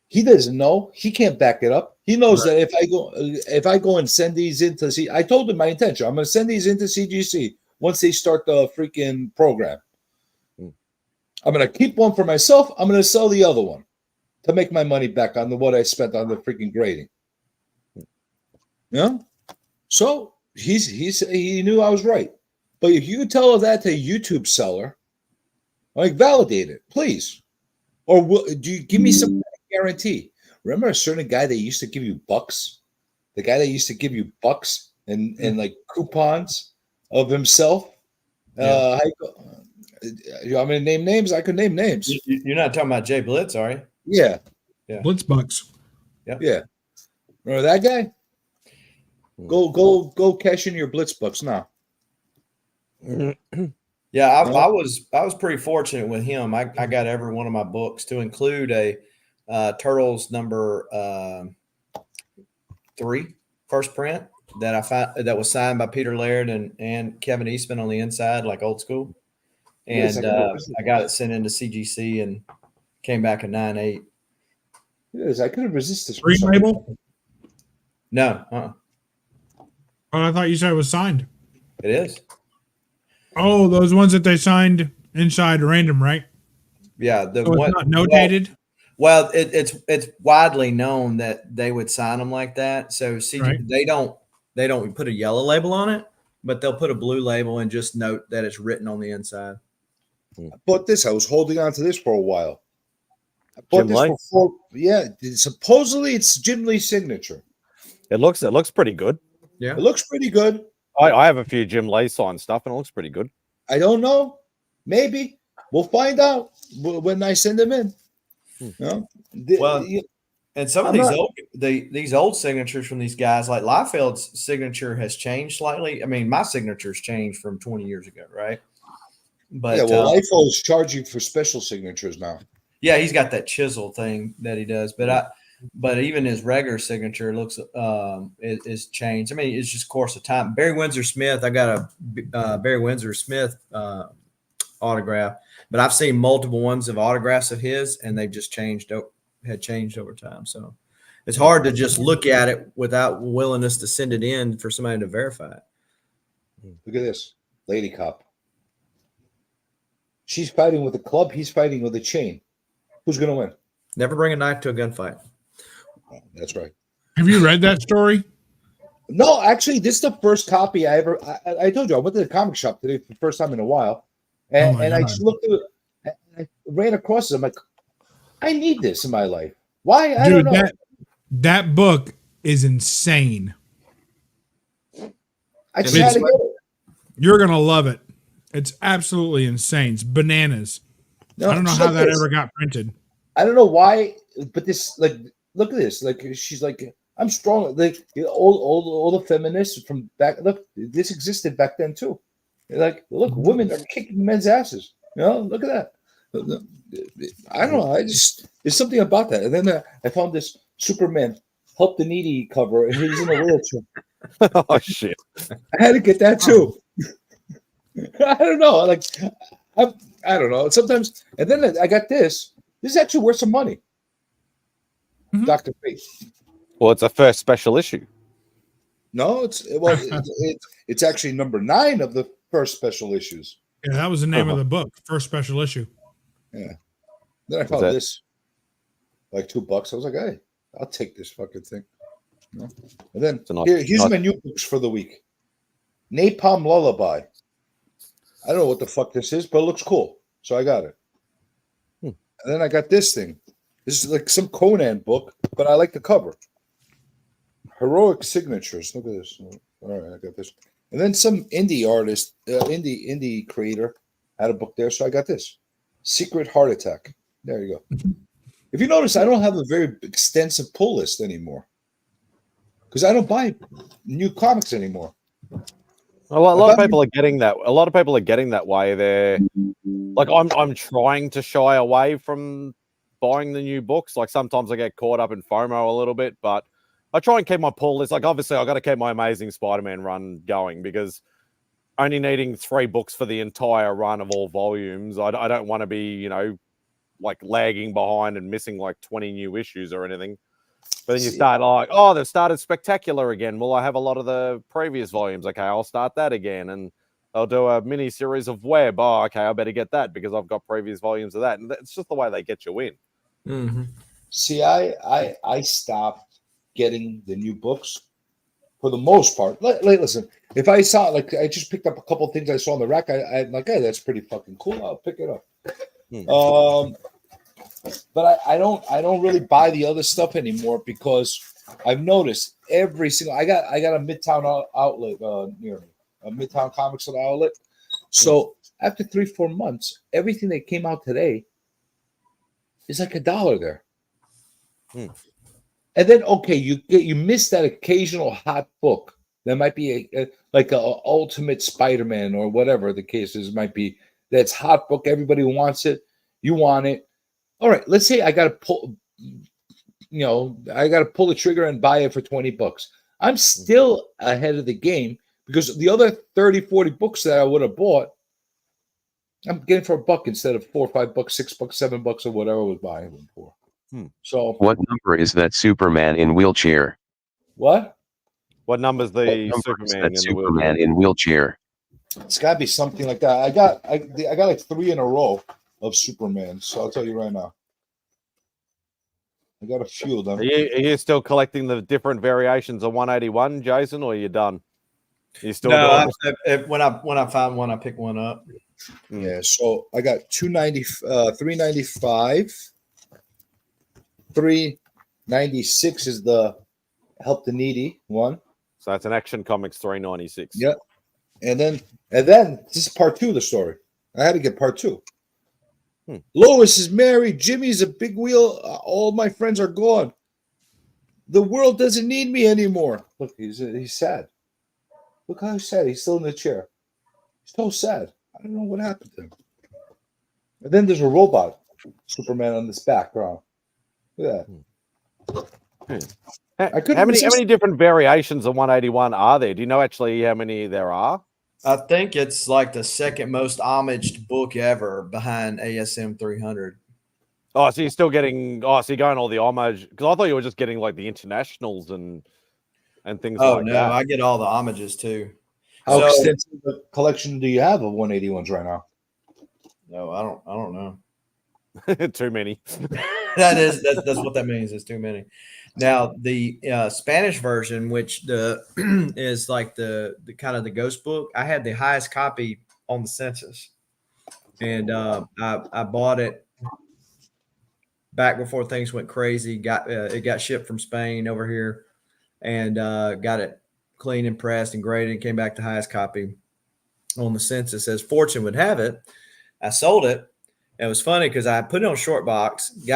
He doesn't know. He can't back it up. He knows that if I go and send these into I told him my intention. I'm going to send these into CGC once they start the freaking program. I'm going to keep one for myself. I'm going to sell the other one to make my money back on what I spent on the freaking grading. Yeah. So he knew I was right. But if you tell that to a YouTube seller, like, validate it, please. Or do you give me some guarantee? Remember a certain guy that used to give you bucks? The guy that used to give you bucks and like coupons of himself? Yeah. You want me to name names? I could name names. You're not talking about Jay Blitz, are you? Yeah. Blitzbucks. Yeah. Remember that guy? Go cash in your Blitzbucks now. Yeah, I was pretty fortunate with him. I got every one of my books to include a Turtles number 3 first print that I found that was signed by Peter Laird and Kevin Eastman on the inside, like old school. And yes, I got it sent into CGC and came back a 9.8. Yes, I couldn't resist this. Green label? No. Oh, I thought you said it was signed. It is. Oh, those ones that they signed inside random, right? Yeah, so it's not notated. Well, it's widely known that they would sign them like that. So they don't put a yellow label on it, but they'll put a blue label and just note that it's written on the inside. I bought this. I was holding on to this for a while. I bought this for supposedly it's Jim Lee's signature. It looks pretty good. Yeah, it looks pretty good. I have a few Jim Lee signed stuff, and it looks pretty good. I don't know. Maybe we'll find out when I send them in. And some of these old signatures from these guys, like Liefeld's signature has changed slightly. I mean, my signature's changed from 20 years ago, right? But Liefeld's charging for special signatures now. Yeah, he's got that chisel thing that he does, but even his regular signature looks is changed. I mean, it's just course of time. Barry Windsor Smith, I got a Barry Windsor Smith autograph, but I've seen multiple ones of autographs of his, and they've just changed had changed over time. So it's hard to just look at it without willingness to send it in for somebody to verify it. Look at this. Lady Cop. She's fighting with a club. He's fighting with a chain. Who's going to win? Never bring a knife to a gunfight. Oh, that's right. Have you read that story? No, actually, this is the first copy I ever. I told you I went to the comic shop today for the first time in a while, and, I just looked at it. I ran across it. I'm like, I need this in my life. Why? I don't know. That book is insane. I just had to get it. You're gonna love it. It's absolutely insane. It's bananas. No, I don't know how that ever got printed. I don't know why, but this, like, look at this. Like, she's like, I'm strong. Like, all the feminists from back. Look, this existed back then too. They're like, look, women are kicking men's asses. You know, look at that. I don't know. There's something about that. And then I found this Superman Help the Needy cover, and he was in a wheelchair. Oh shit! I had to get that too. I don't know. Like, I don't know. Sometimes, and then I got this. This is actually worth some money. Dr. Fate. Well, it's a first special issue. No, it's actually number 9 of the first special issues. Yeah, that was the name of the book, first special issue. Yeah. Then I found this, like $2. I was like, hey, I'll take this fucking thing. You know? And then here's my new books for the week. Napalm Lullaby. I don't know what the fuck this is, but it looks cool, so I got it. And then I got this thing. This is like some Conan book, but I like the cover. Heroic Signatures. Look at this. All right, I got this. And then some indie artist, indie creator had a book there, so I got this. Secret Heart Attack. There you go. If you notice, I don't have a very extensive pull list anymore because I don't buy new comics anymore. A lot of people are getting that. A lot of people are getting that way. They're like, I'm trying to shy away from buying the new books. Like sometimes I get caught up in FOMO a little bit, but I try and keep my pull list. Like obviously I got to keep my Amazing Spider-Man run going because only needing 3 books for the entire run of all volumes, I don't want to be, like lagging behind and missing like 20 new issues or anything. But then you start like, oh, they've started Spectacular again. Well, I have a lot of the previous volumes. Okay, I'll start that again. And I'll do a mini series of Web. Oh, okay, I better get that because I've got previous volumes of that. And it's just the way they get you in. Mm-hmm. See, I stopped getting the new books for the most part. Listen, if I saw, like, I just picked up a couple of things I saw on the rack, I'm like, hey, that's pretty fucking cool. I'll pick it up. But I don't really buy the other stuff anymore because I've noticed every single. I got a Midtown outlet near me, a Midtown Comics outlet. So after 3-4 months, everything that came out today is like $1 there. And then you miss that occasional hot book. That might be like a Ultimate Spider-Man or whatever the case is. Might be that's hot book. Everybody wants it. You want it. All right. Let's say I got to pull. I got to pull the trigger and buy it for $20. I'm still ahead of the game because the other 30, 40 books that I would have bought, I'm getting for $1 instead of $4 or $5, $6, $7 or whatever I was buying them for. So what number is that Superman in wheelchair? What number's the Superman in wheelchair? It's got to be something like that. I got like 3 in a row of Superman. So I'll tell you right now. I got a few of them. Are you still collecting the different variations of 181, Jason, or are you done? You still when I find one, I pick one up. Yeah, so I got 395. 396 is the Help the Needy one. So that's an Action Comics 396. Yep. And then this is part 2 of the story. I had to get part 2. Lois is married. Jimmy's a big wheel. All my friends are gone. The world doesn't need me anymore. Look, he's sad. Look how sad. He's still in the chair. He's so sad. I don't know what happened to him. And then there's a robot Superman on this background. Look at that. How many different variations of 181 are there? Do you know actually how many there are? I think it's like the second most homaged book ever behind ASM 300. Oh, so you're still getting? Oh, so you're going all the homage? Because I thought you were just getting like the internationals and things Oh like no, that. I get all the homages too. How So- extensive a collection do you have of 181s right now? No, I don't know. Too many. That's what that means. It's too many. Now the Spanish version, which the is like the kind of the ghost book, I had the highest copy on the census, and I bought it back before things went crazy. It got shipped from Spain over here, and got it clean and pressed and graded, and came back the highest copy on the census. As fortune would have it, I sold it. It was funny because I put it on Shortbox.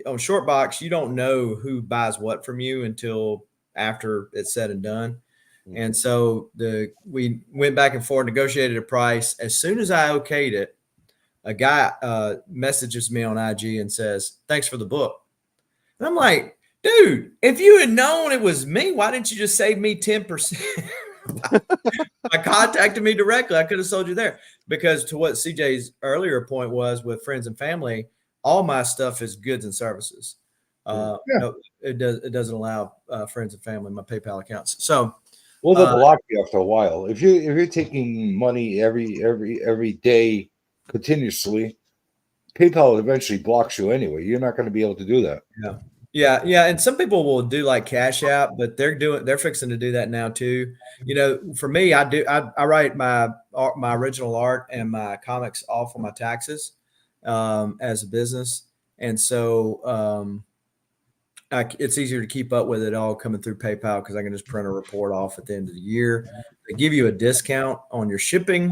On Shortbox, you don't know who buys what from you until after it's said and done. Mm-hmm. And so we went back and forth, negotiated a price. As soon as I okayed it, a guy messages me on IG and says, "Thanks for the book." And I'm like, dude, if you had known it was me, why didn't you just save me 10%? I contacted me directly. I could have sold you there, because to what CJ's earlier point was with friends and family, all my stuff is goods and services. No, it doesn't allow friends and family, my PayPal accounts. So, well, they'll block you after a while if you're taking money every day continuously. PayPal eventually blocks you anyway. You're not going to be able to do that. Yeah. And some people will do like Cash App, but they're fixing to do that now too. You know, for me, I write my original art and my comics off on my taxes as a business, and so it's easier to keep up with it all coming through PayPal because I can just print a report off at the end of the year. They give you a discount on your shipping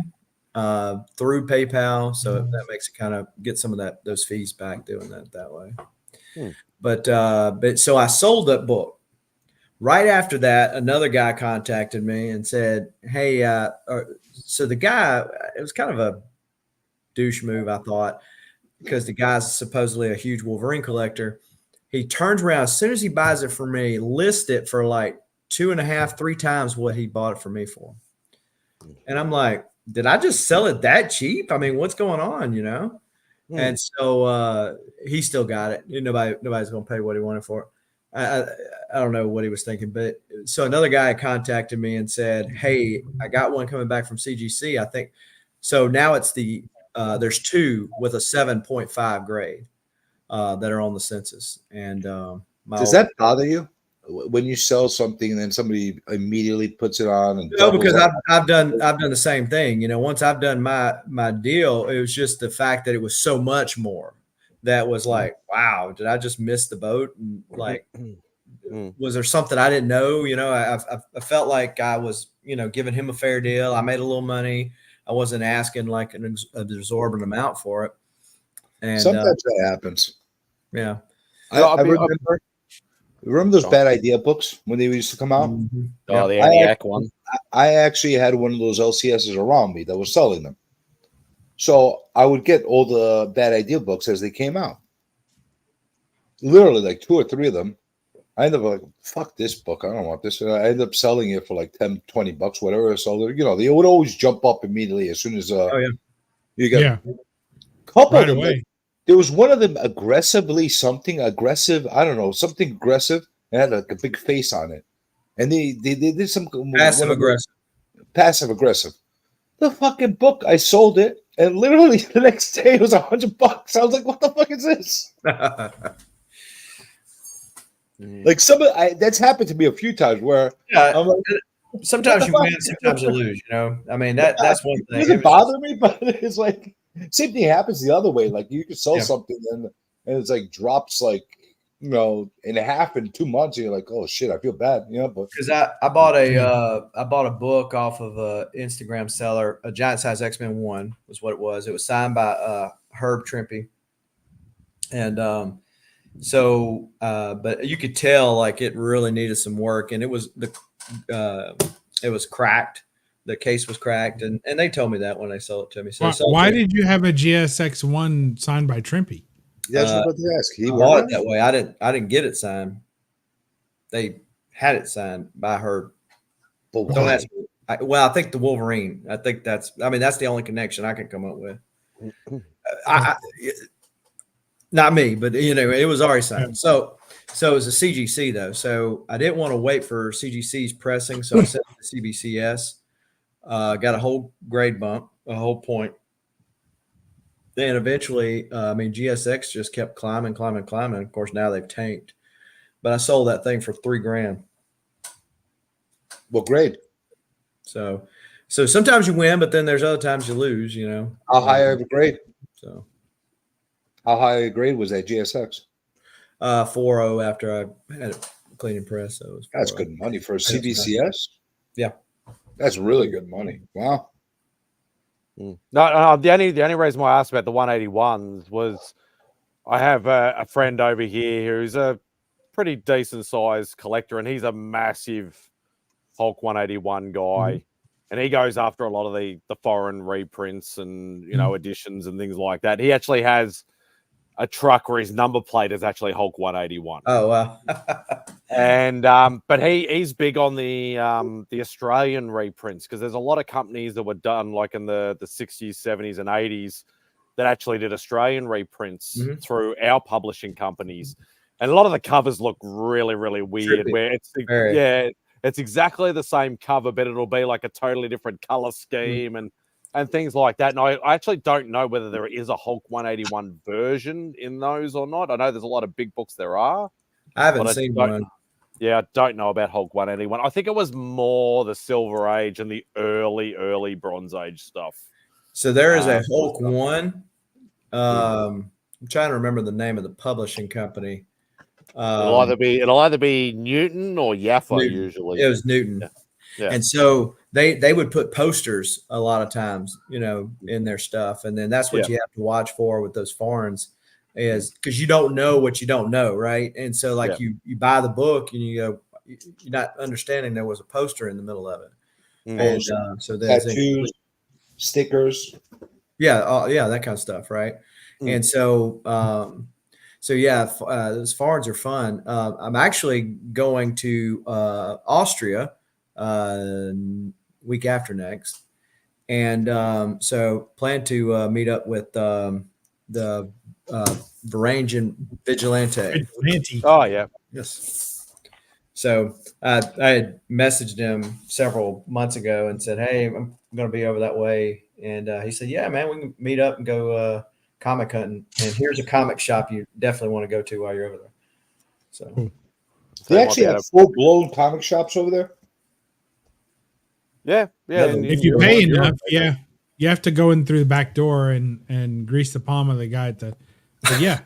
through PayPal, so that makes it kind of get some of those fees back doing that way. But so I sold that book. Right after that, another guy contacted me and said, "Hey," so the guy, it was kind of a douche move, I thought, because the guy's supposedly a huge Wolverine collector. He turns around as soon as he buys it from me, lists it for like 2.5, 3 times what he bought it for me for. And I'm like, did I just sell it that cheap? I mean, what's going on, you know? And so he still got it. Nobody's going to pay what he wanted for it. I don't know what he was thinking, but so another guy contacted me and said, "Hey, I got one coming back from CGC. I think so. Now it's there's 2 with a 7.5 grade that are on the census." And does that bother you when you sell something and then somebody immediately puts it on? And no, because I've done the same thing. You know, once I've done my deal, it was just the fact that it was so much more that was like, wow, did I just miss the boat? And like, was there something I didn't know? You know, I felt like I was, giving him a fair deal. I made a little money. I wasn't asking like an exorbitant amount for it. And sometimes that happens. Yeah. I remember those bad idea books when they used to come out? Mm-hmm. Oh, the ENIAC one. I actually had one of those LCSs around me that was selling them. So I would get all the bad idea books as they came out. Literally like 2 or 3 of them. I ended up like, fuck this book. I don't want this. And I ended up selling it for like $10, $20, whatever. So, they would always jump up immediately as soon as you got a couple right of them. away. Like, there was one of them something aggressive. I don't know, something aggressive. It had like a big face on it. And they did some passive aggressive. The fucking book, I sold it. And literally the next day it was $100. I was like, what the fuck is this? Like that's happened to me a few times where I'm like, sometimes you win, sometimes you lose, I mean, that's one thing. It doesn't bother me, but it's like same thing happens the other way. Like you could sell something and it's like drops like in half in 2 months, and you're like, oh shit, I feel bad, but because I bought a book off of a Instagram seller, a Giant Size X-Men 1 was what it was. It was signed by Herb Trimpe. And so but you could tell like it really needed some work, and it was cracked. The case was cracked, and they told me that when they sold it to me. So why did you have a GSX-1 signed by Trimpe? That's what they ask. He bought it that way. I didn't get it signed. They had it signed by her. But don't ask me. I think the Wolverine. I think that's the only connection I can come up with. Not me, but it was already signed. So it was a CGC though. So I didn't want to wait for CGC's pressing, so I sent it to CBCS. Got a whole grade bump, a whole point. Then eventually, GSX just kept climbing. Of course, now they've tanked. But I sold that thing for $3,000. What grade? So sometimes you win, but then there's other times you lose. How high of a grade? So how high a grade was that GSX? 4.0 after I had it clean and press. So that's good money for a CBCS. Yeah, that's really good money. Wow. No, the only reason why I asked about the 181s was I have a friend over here who's a pretty decent sized collector, and he's a massive Hulk 181 guy, and he goes after a lot of the foreign reprints and editions and things like that. He actually has a truck where his number plate is actually Hulk 181. Oh wow! And but he's big on the Australian reprints, because there's a lot of companies that were done like in the 60s, 70s, and 80s that actually did Australian reprints through our publishing companies, and a lot of the covers look really, really weird. Where it's exactly the same cover, but it'll be like a totally different color scheme and things like that. And I actually don't know whether there is a Hulk 181 version in those or not. I know there's a lot of big books there are. I haven't seen one. Yeah, I don't know about Hulk 181. I think it was more the Silver Age and the early Bronze Age stuff. So there is a Hulk 1. I'm trying to remember the name of the publishing company. It'll either be Newton or Yaffa usually. It was Newton. Yeah. And so they would put posters a lot of times, in their stuff. And then that's what you have to watch for with those foreigns, is because you don't know what you don't know, right? And so you buy the book and you go, you're not understanding there was a poster in the middle of it. And so there's tattoos, stickers. Yeah, that kind of stuff, right? And so those foreigns are fun. I'm actually going to Austria week after next, and so plan to meet up with the Varangian Vigilante. Oh yeah, yes. So I had messaged him several months ago and said, "Hey, I'm going to be over that way," and he said, "Yeah, man, we can meet up and go comic hunting. And here's a comic shop you definitely want to go to while you're over there." So they actually have full-blown comic shops over there. Yeah. If you pay enough, you have to go in through the back door and grease the palm of the guy at the. But yeah,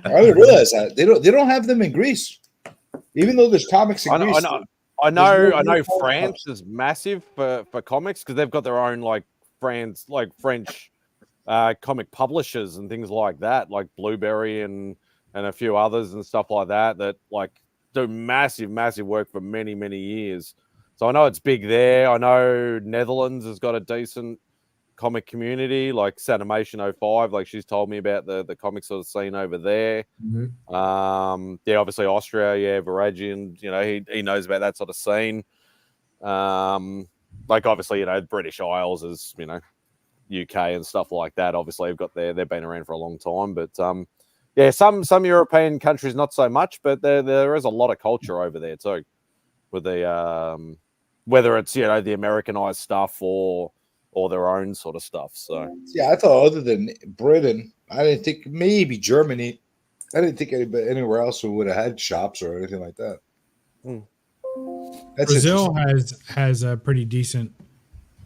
I didn't realize that they don't have them in Greece, even though there's comics in Greece. I know France is massive for comics, because they've got their own French comic publishers and things like that, like Blueberry and a few others and stuff like that do massive work for many years. So I know it's big there. I know Netherlands has got a decent comic community, like Sanimation 05. Like she's told me about the comic sort of scene over there. Obviously Austria, Varangian, he knows about that sort of scene. Obviously, British Isles is, UK and stuff like that. Obviously, they've been around for a long time. But some European countries not so much, but there is a lot of culture over there too, with the whether it's the Americanized stuff or their own sort of stuff. So I thought other than Britain, I didn't think maybe Germany. I didn't think anywhere else would have had shops or anything like that. Brazil has a pretty decent.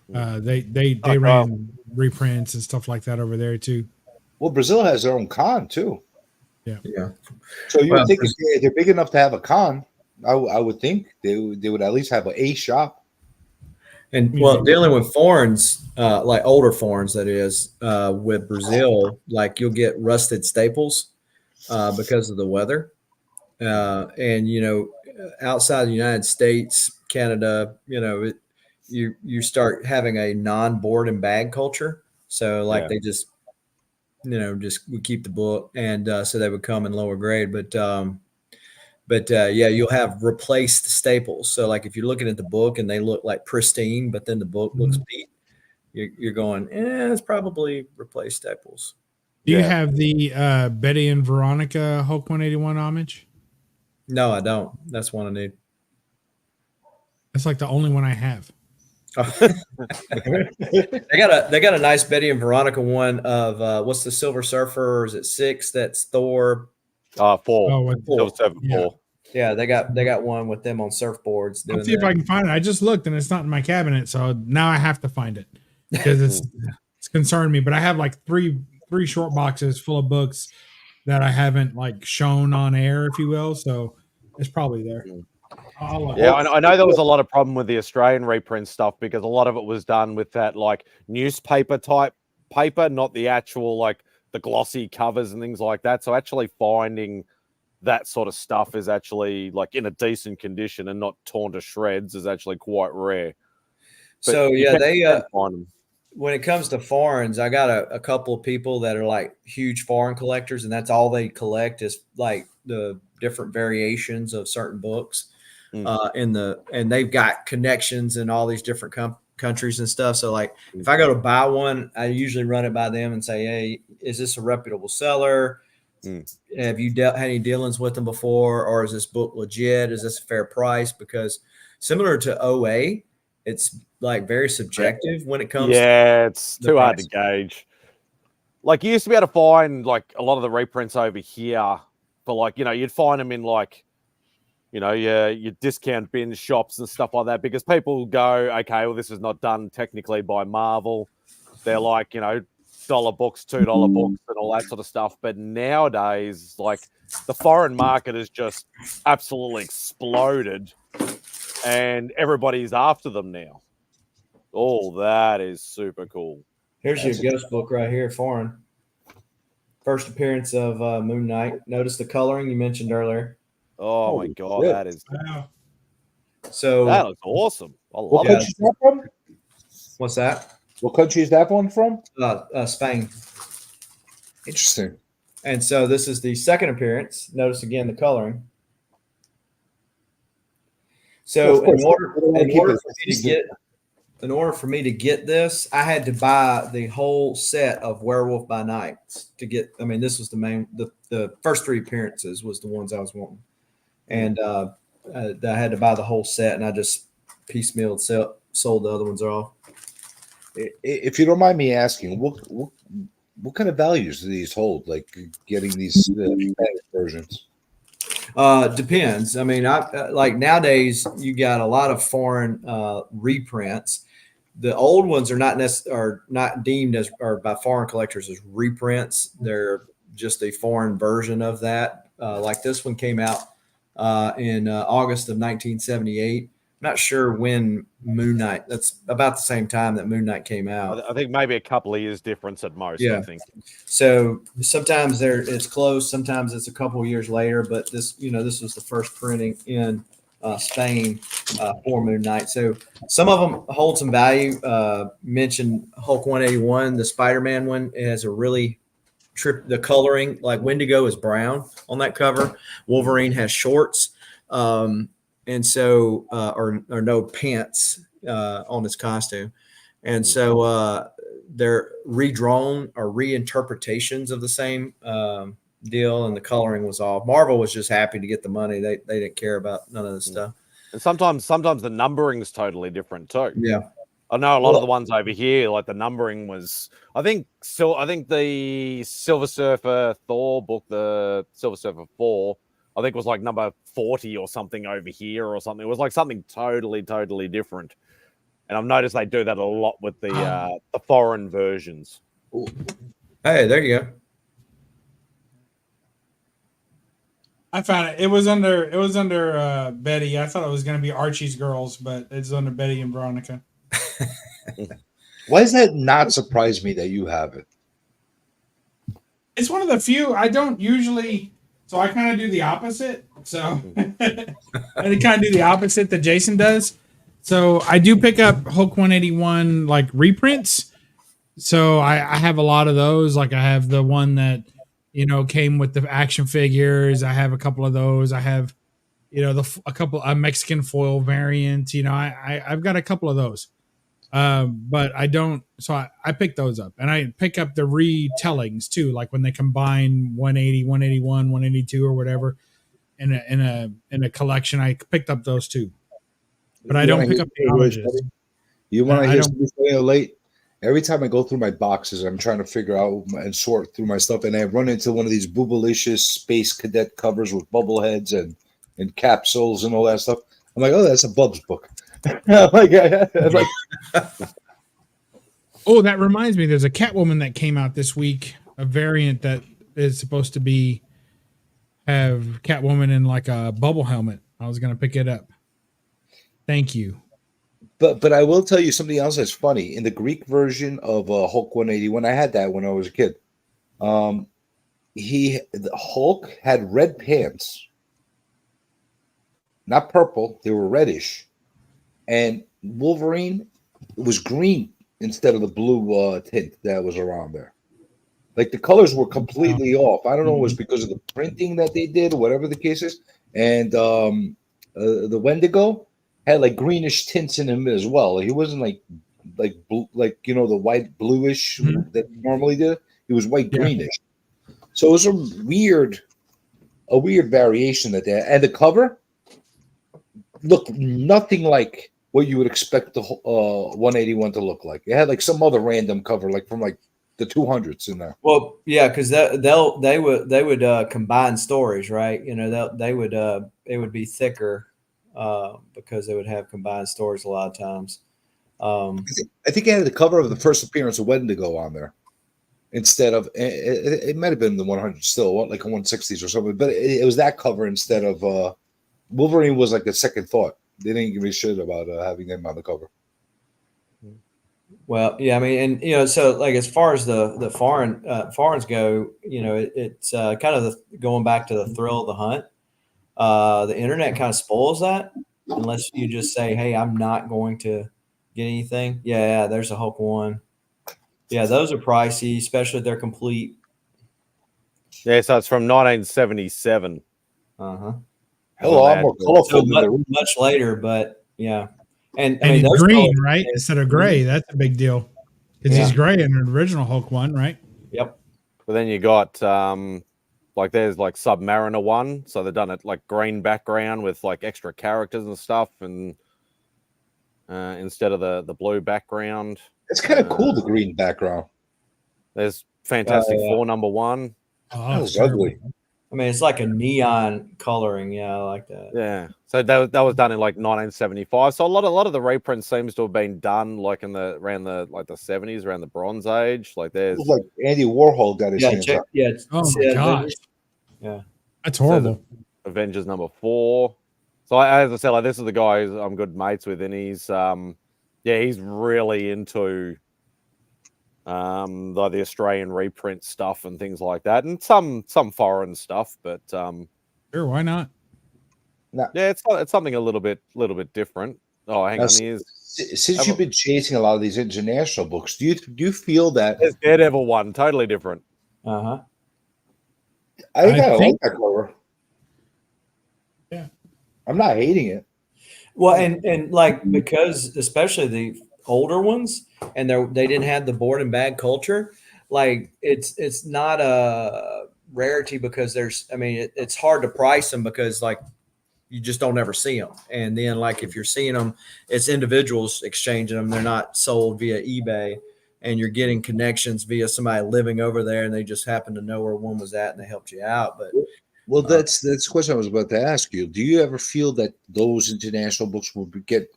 They ran reprints and stuff like that over there too. Well, Brazil has their own con too. Yeah. So you would think if they're big enough to have a con, I would think they would at least have a shop. And dealing with foreigns, like older foreigns, that is, with Brazil, you'll get rusted staples because of the weather. And outside the United States, Canada, you start having a non-board and bag culture. So they just we keep the book, and so they would come in lower grade, but you'll have replaced staples. So if you're looking at the book and they look pristine, but then the book looks beat, you're going, it's probably replaced staples. Do you have the Betty and Veronica Hulk 181 homage? No, I don't. That's one I need. That's like the only one I have. They got a nice Betty and Veronica one of what's the Silver Surfer? Or is it 6? That's Thor. 4. Oh, Silver Surfer 4. Yeah, they got one with them on surfboards. Let's see if I can find it. I just looked and it's not in my cabinet, so now I have to find it because it's concerned me. But I have like three short boxes full of books that I haven't like shown on air, if you will. So it's probably there. Yeah, I know there was a lot of problem with the Australian reprint stuff because a lot of it was done with that like newspaper type paper, not the actual like the glossy covers and things like that. So actually finding that sort of stuff is actually like in a decent condition and not torn to shreds is actually quite rare. But so you yeah, can find them. When it comes to foreigns, I got a couple of people that are like huge foreign collectors, and that's all they collect is like the different variations of certain books. And they've got connections in all these different countries and stuff. So like if I go to buy one, I usually run it by them and say, hey, is this a reputable seller? Have you had any dealings with them before? Or is this book legit? Is this a fair price? Because similar to OA, it's like very subjective when it comes it's too hard to gauge. Like you used to be able to find like a lot of the reprints over here for like, you'd find them in like, your discount bin shops and stuff like that because people go, okay, well, this is not done technically by Marvel. They're like, dollar books, $2 books and all that sort of stuff. But nowadays, like the foreign market has just absolutely exploded and everybody's after them now. Oh, that is super cool. Here's your ghost book right here, foreign. First appearance of Moon Knight. Notice the coloring you mentioned earlier. Oh my God, that is so. That looks awesome. I love What country is that from? What's that? What country is that one from? Spain. Interesting. And so this is the second appearance. Notice again the coloring. So in order for me to get this, I had to buy the whole set of Werewolf by Night to get. I mean, this was the first 3 appearances was the ones I was wanting, and I had to buy the whole set, and I just piecemealed sold the other ones off. If you don't mind me asking, what kind of values do these hold? Like getting these versions. Depends. I mean, I like nowadays you got a lot of foreign reprints. The old ones are not deemed as or by foreign collectors as reprints. They're just a foreign version of that. Like this one came out in August of 1978. Not sure when Moon Knight. That's about the same time that Moon Knight came out. I think maybe a couple of years difference at most. Yeah. I think. So sometimes it's close. Sometimes it's a couple of years later. But this was the first printing in Spain for Moon Knight. So some of them hold some value. Mentioned Hulk 181, the Spider-Man one. It has a really the coloring, like Wendigo is brown on that cover. Wolverine has shorts. And so, or no pants on his costume. And so they're redrawn or reinterpretations of the same deal, and the coloring was off. Marvel was just happy to get the money. They didn't care about none of this stuff. And sometimes the numbering is totally different too. Yeah. I know a lot of the ones over here, like the numbering was, I think the Silver Surfer Thor book, the Silver Surfer 4, I think was like number 40 or something over here or something. It was like something totally different. And I've noticed they do that a lot with the foreign versions. Hey, there you go. I found it. It was under Betty. I thought it was going to be Archie's Girls, but it's under Betty and Veronica. Why does that not surprise me that you have it? It's one of the few I don't usually. So I kind of do the opposite. So I kind of do the opposite that Jason does. So I do pick up Hulk 181 like reprints. So I have a lot of those. Like I have the one that came with the action figures. I have a couple of those. I have a couple a Mexican foil variant. I've got a couple of those. But I don't. So I pick those up, and I pick up the retellings too, like when they combine 180, 181, 182, or whatever in a collection. I picked up those too, but I don't pick up the homages. You want to I hear don't. something late? Every time I go through my boxes, I'm trying to figure out and sort through my stuff, and I run into one of these boobalicious space cadet covers with bubble heads and capsules and all that stuff. I'm like, oh, that's a Bubs book. I'm like, oh, that reminds me. There's a Catwoman that came out this week, a variant that is supposed to be have Catwoman in like a bubble helmet. I was gonna pick it up. Thank you. But I will tell you something else that's funny. In the Greek version of Hulk 181, I had that when I was a kid. The Hulk had red pants, not purple. They were reddish, and Wolverine was green instead of the blue tint that was around there. Like the colors were completely off. I don't know if it was because of the printing that they did or whatever the case is. And the Wendigo had like greenish tints in him as well. He wasn't like blue, like the white bluish that normally did. He was white greenish. So it was a weird variation that they had. And the cover looked nothing like what you would expect the 181 to look like. It had like some other random cover, like from like the 200s in there. Well, yeah, because they would combine stories, right? They would it would be thicker because they would have combined stories a lot of times. I think it had the cover of the first appearance of Wendigo on there instead of it might have been the 100 still, like a 160s or something, but it was that cover instead of Wolverine was like a second thought. They didn't give a shit about having him on the cover. Well, yeah, I mean, and so like as far as the foreigns go, it's kind of going back to the thrill of the hunt. The internet kind of spoils that unless you just say, "Hey, I'm not going to get anything." Yeah, there's a Hulk one. Yeah, those are pricey, especially if they're complete. Yeah, so it's from 1977. Hell, a lot more colorful. So much later, but yeah. And I mean, he's those green, colors, right? Instead of gray. That's a big deal. Because he's gray in the original Hulk one, right? Yep. But then you got there's like Submariner one, so they've done it like green background with like extra characters and stuff, and instead of the blue background. It's kind of cool, the green background. There's Fantastic Four #1. Oh, that was ugly. I mean, it's like a neon coloring. Yeah, I like that. Yeah, so that was done in like 1975. So a lot of the reprints seems to have been done like around the 70s, around the Bronze Age. Like there's like Andy Warhol got his hands up. Yeah. Oh my gosh. Yeah. That's horrible. Avengers #4. So as I said, like this is the guy I'm good mates with, and he's he's really into the Australian reprint stuff and things like that, and some foreign stuff, but sure, why not? No. Yeah, it's something a little bit different. Oh, hang on, since you've been chasing a lot of these international books, do you feel that there's Daredevil one totally different? I think I like that cover. Yeah, I'm not hating it. Well, and like because especially the older ones, and they didn't have the board and bag culture. Like it's not a rarity because it's hard to price them because like you just don't ever see them. And then like if you're seeing them, it's individuals exchanging them. They're not sold via eBay, and you're getting connections via somebody living over there, and they just happen to know where one was at and they helped you out. But well, that's the question I was about to ask you. Do you ever feel that those international books will get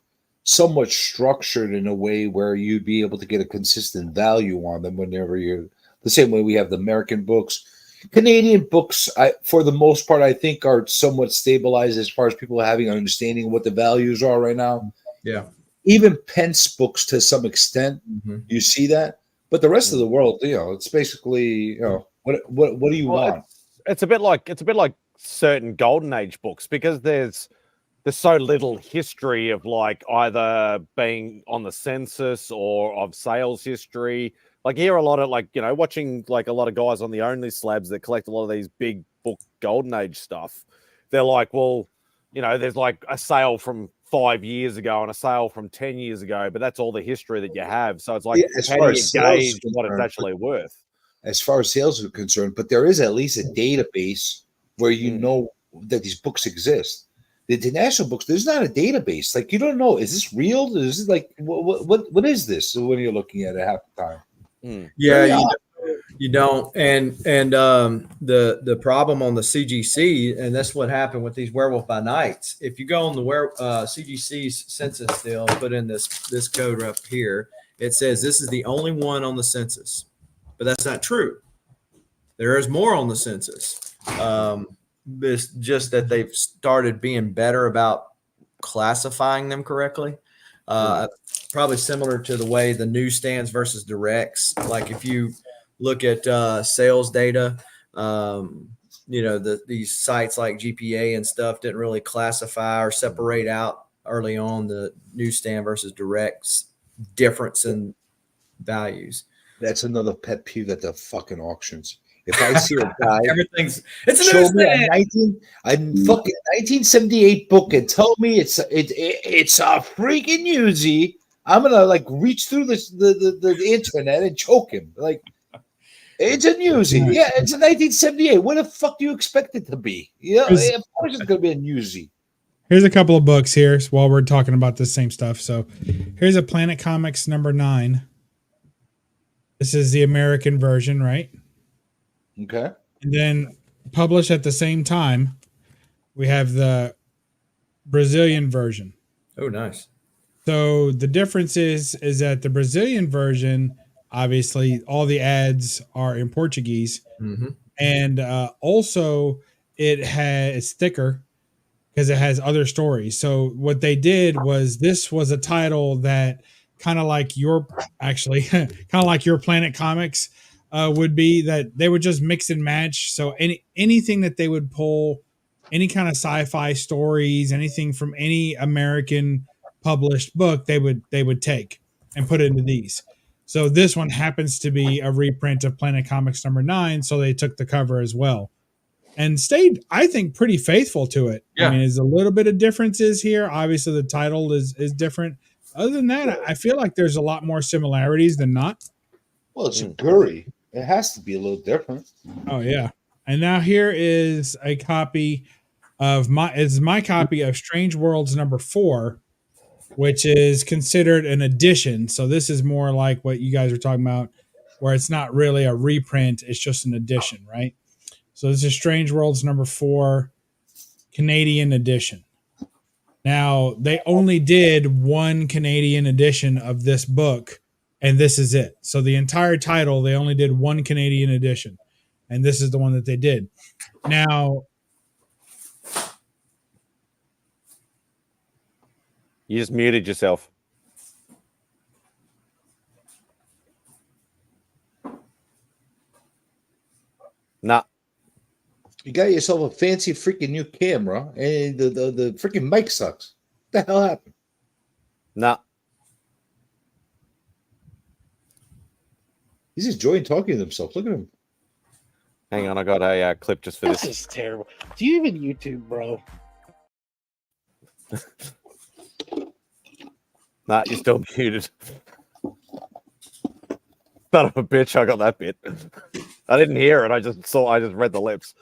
somewhat structured in a way where you'd be able to get a consistent value on them whenever you're the same way we have the American books? Canadian books, for the most part, I think are somewhat stabilized as far as people having an understanding of what the values are right now. Yeah. Even Pence books to some extent, you see that. But the rest of the world, it's basically, what do you want? It's a bit like certain Golden Age books because there's so little history of like either being on the census or of sales history. Like you hear a lot of watching like a lot of guys on the Only Slabs that collect a lot of these big book Golden Age stuff. They're like, well, there's like a sale from 5 years ago and a sale from 10 years ago, but that's all the history that you have. So it's like, Yeah, as how far do you as sales gauge is what it's concerned, actually worth? as far as sales are concerned, but there is at least a database where you know that these books exist. The international books, there's not a database. Like, you don't know, is this real? Is it like what is this when you're looking at it half the time? Yeah, you don't. And the problem on the CGC, and that's what happened with these Werewolf by Nights. If you go on the CGC's census deal, put in this code up here, it says this is the only one on the census, but that's not true. There is more on the census. It's just that they've started being better about classifying them correctly. Probably similar to the way the newsstands versus directs. Like if you look at sales data, these sites like GPA and stuff didn't really classify or separate out early on the newsstand versus directs difference in values. That's another pet peeve at the fucking auctions. If I see a guy, it's show me a 1978 book and tell me it's a freaking Uzi, I'm gonna like reach through the internet and choke him. Like, it's a Uzi. Yeah, it's a 1978. What the fuck do you expect it to be? Yeah, of course it's gonna be a Uzi. Here's a couple of books here while we're talking about the same stuff. So here's a Planet Comics number 9. This is the American version, right? Okay. And then published at the same time, we have the Brazilian version. Oh, nice. So the difference is that the Brazilian version, obviously, all the ads are in Portuguese, and also it it's thicker because it has other stories. So what they did was this was a title that kind of like your Planet Comics would be, that they would just mix and match. So anything that they would pull, any kind of sci-fi stories, anything from any American published book, they would take and put it into these. So this one happens to be a reprint of Planet Comics number 9, so they took the cover as well and stayed, I think, pretty faithful to it. Yeah. I mean, there's a little bit of differences here. Obviously the title is different. Other than that, I feel like there's a lot more similarities than not. Well, it's a Guri. It has to be a little different. Oh yeah. And now here is a copy of my copy of Strange Worlds number 4, which is considered an edition. So this is more like what you guys are talking about, where it's not really a reprint, it's just an edition, right? So this is Strange Worlds number 4, Canadian edition. Now, they only did one Canadian edition of this book, and this is it. So the entire title, they only did one Canadian edition, and this is the one that they did. Now, you just muted yourself. Nah. You got yourself a fancy freaking new camera, and the freaking mic sucks. What the hell happened? Nah. He's enjoying talking to himself. Look at him. Hang on, I got a clip just for this. This is terrible. Do you even YouTube, bro? Nah, you're still muted. Son of a bitch, I got that bit. I didn't hear it. I just read the lips.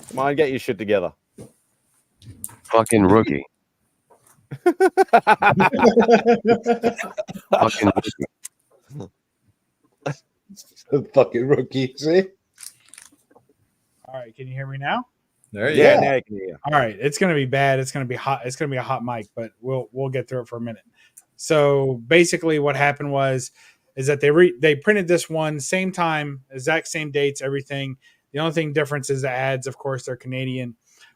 Come on, get your shit together. Fucking rookie. Fucking rookie. Fucking rookie. See? all right, can you hear me now? There you go. Now I can hear you. All right, it's gonna be bad. It's gonna be hot. It's gonna be a hot mic, but we'll get through it for a minute. So basically, what happened is that they printed this one same time, exact same dates, everything. The only thing difference is the ads. Of course, they're Canadian.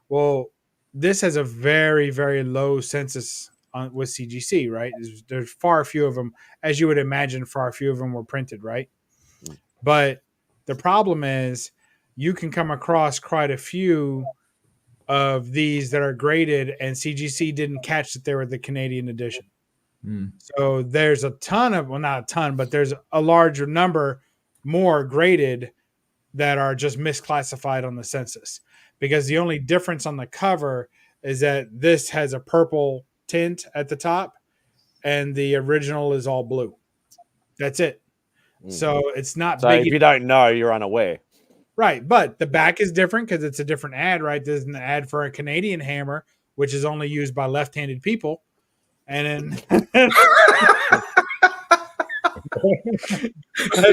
Well, this has a very, very low census with CGC, right? There's far few of them, as you would imagine. Far few of them were printed, right? But the problem is you can come across quite a few of these that are graded, and CGC didn't catch that they were the Canadian edition. So there's a ton of, well, not a ton, but there's a larger number more graded that are just misclassified on the census, because the only difference on the cover is that this has a purple tint at the top, and the original is all blue. That's it. So it's not So big. if you don't know, you're unaware. Right, but the back is different because it's a different ad, right? There's an ad for a Canadian hammer, which is only used by left-handed people, and then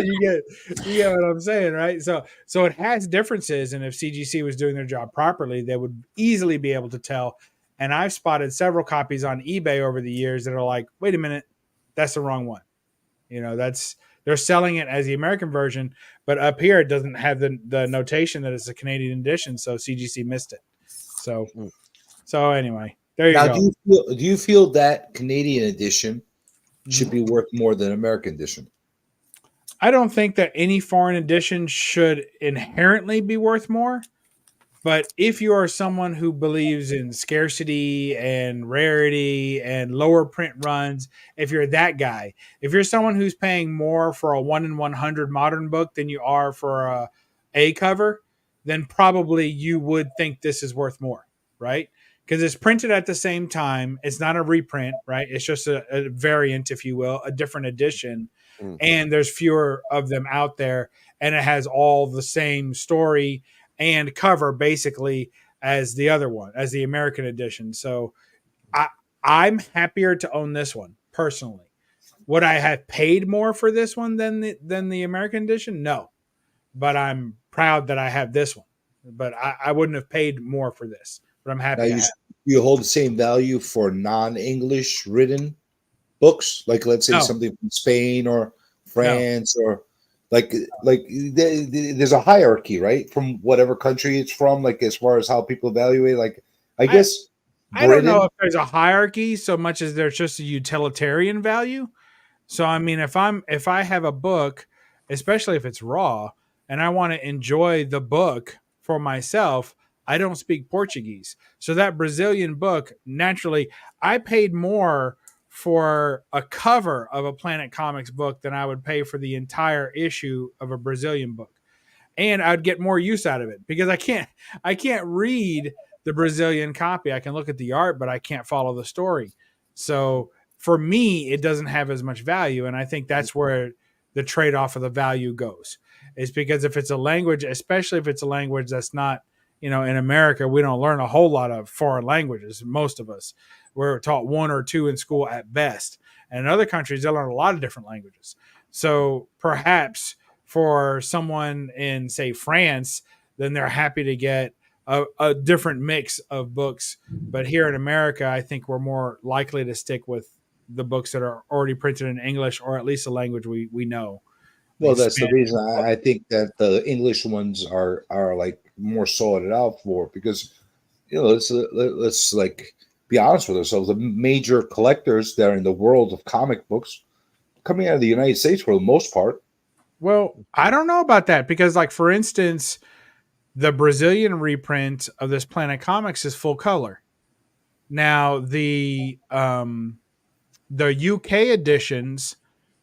you get what I'm saying, right? So it has differences, and if CGC was doing their job properly, they would easily be able to tell. And I've spotted several copies on eBay over the years that are like, wait a minute, that's the wrong one. You know, they're selling it as the American version, but up here it doesn't have the notation that it's a Canadian edition, so CGC missed it. So anyway, there you now, go. do you feel that Canadian edition should be worth more than American edition? I don't think that any foreign edition should inherently be worth more. But if you are someone who believes in scarcity and rarity and lower print runs, if you're that guy, if you're someone who's paying more for a 1 in 100 modern book than you are for a cover, then probably you would think this is worth more, right? Because it's printed at the same time. It's not a reprint, right? It's just a variant, if you will, a different edition. And there's fewer of them out there. And it has all the same story and cover basically as the other one, as the American edition. So I'm happier to own this one personally. Would I have paid more for this one than the American edition? No, but I'm proud that I have this one. But I wouldn't have paid more for this. But I'm happy. Now, you hold the same value for non-English written books, like let's say something from Spain or France or. Like there's a hierarchy, right? From whatever country it's from, like as far as how people evaluate. Like I guess I don't know if there's a hierarchy so much as there's just a utilitarian value. So I mean, if I have a book, especially if it's raw, and I want to enjoy the book for myself, I don't speak Portuguese. So that Brazilian book, naturally, I paid more for a cover of a Planet Comics book than I would pay for the entire issue of a Brazilian book. And I'd get more use out of it because I can't read the Brazilian copy. I can look at the art, but I can't follow the story. So for me, it doesn't have as much value. And I think that's where the trade-off of the value goes. Is because if it's a language, especially if it's a language that's not, in America, we don't learn a whole lot of foreign languages. Most of us, we're taught 1 or 2 in school at best. And in other countries, they learn a lot of different languages. So perhaps for someone in, say, France, then they're happy to get a different mix of books. But here in America, I think we're more likely to stick with the books that are already printed in English, or at least a language we know. Well, that's the reason I think that the English ones are like more sorted out for, because let's like be honest with ourselves. The major collectors that are in the world of comic books coming out of the United States for the most part. Well, I don't know about that because, like, for instance, the Brazilian reprint of this Planet Comics is full color. Now the UK editions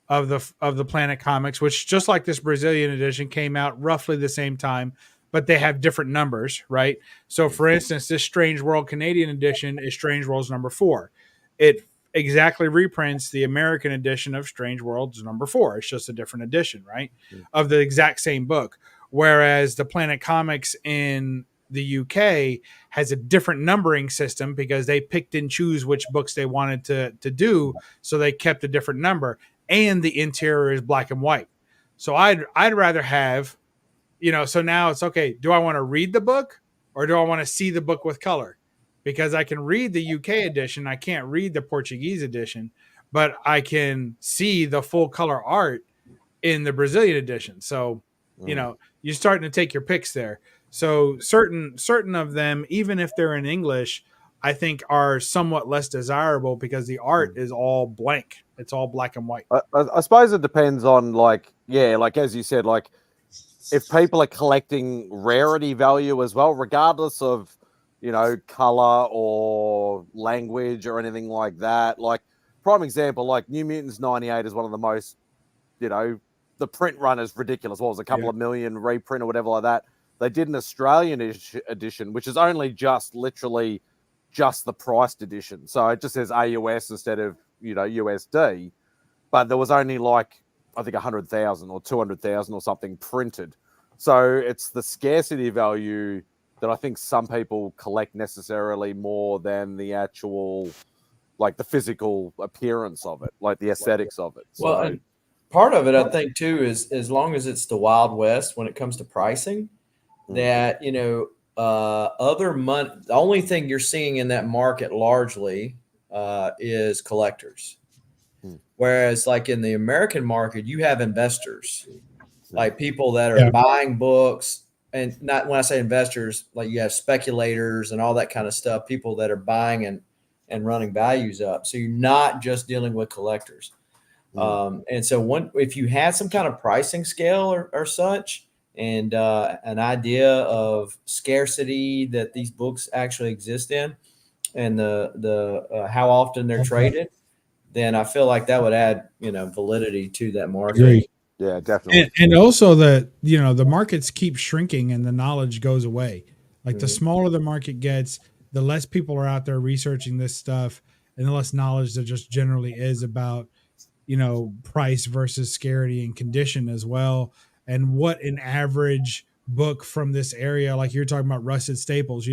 of the Planet Comics, which just like this Brazilian edition came out roughly the same time, but they have different numbers, right? So for instance, this Strange World Canadian edition is Strange Worlds number 4. It exactly reprints the American edition of Strange Worlds number 4. It's just a different edition, right? Of the exact same book. Whereas the Planet Comics in the UK has a different numbering system because they picked and choose which books they wanted to do. So they kept a different number. And the interior is black and white. So I'd rather have, so now it's okay. Do I want to read the book or do I want to see the book with color? Because I can read the UK edition. I can't read the Portuguese edition, but I can see the full color art in the Brazilian edition. So, you're starting to take your picks there. So certain of them, even if they're in English, I think are somewhat less desirable because the art is all blank. It's all black and white. I suppose it depends on, like as you said, like if people are collecting rarity value as well, regardless of, color or language or anything like that. Like, prime example, like New Mutants 98 is one of the most, the print run is ridiculous. What was it, a couple of million reprint or whatever like that? They did an Australian edition, which is only just literally just the priced edition. So it just says AUS instead of, USD. But there was only like, I think 100,000 or 200,000 or something printed. So it's the scarcity value that I think some people collect necessarily more than the actual, like the physical appearance of it, like the aesthetics of it. So, Well, and part of it, I think, too, is as long as it's the Wild West when it comes to pricing, that, other money, the only thing you're seeing in that market largely is collectors. Whereas like in the American market, you have investors, like people that are buying books, and not when I say investors, like you have speculators and all that kind of stuff, people that are buying and running values up. So you're not just dealing with collectors. And so if you had some kind of pricing scale or such, and an idea of scarcity that these books actually exist in, and the how often they're traded, then I feel like that would add, validity to that market. Agree. Yeah, definitely. And also that, the markets keep shrinking and the knowledge goes away. Like the smaller the market gets, the less people are out there researching this stuff, and the less knowledge there just generally is about, price versus scarcity and condition as well. And what an average book from this area, like you're talking about rusted staples,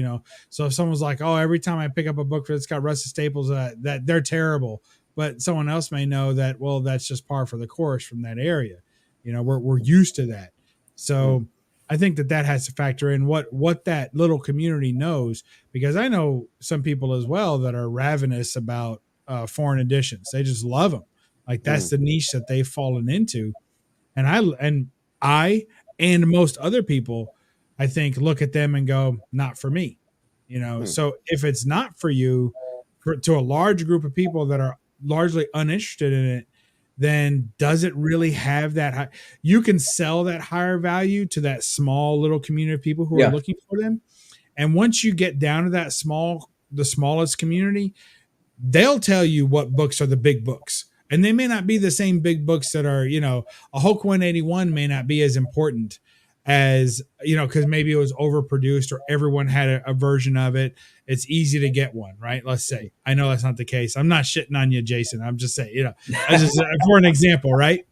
so if someone's like, oh, every time I pick up a book that's got rusted staples, that they're terrible. But someone else may know that, well, that's just par for the course from that area. We're used to that. So I think that has to factor in what that little community knows, because I know some people as well that are ravenous about foreign editions. They just love them. Like that's the niche that they've fallen into. And I and most other people, I think, look at them and go, not for me. So if it's not for you, to a large group of people that are largely uninterested in it, then does it really have that high? You can sell that higher value to that small little community of people who are looking for them. And once you get down to the smallest community, they'll tell you what books are the big books. And they may not be the same big books that are, a Hulk 181 may not be as important as, because maybe it was overproduced or everyone had a version of it. It's easy to get one, right? Let's say. I know that's not the case. I'm not shitting on you, Jason. I'm just saying, that's just for an example, right?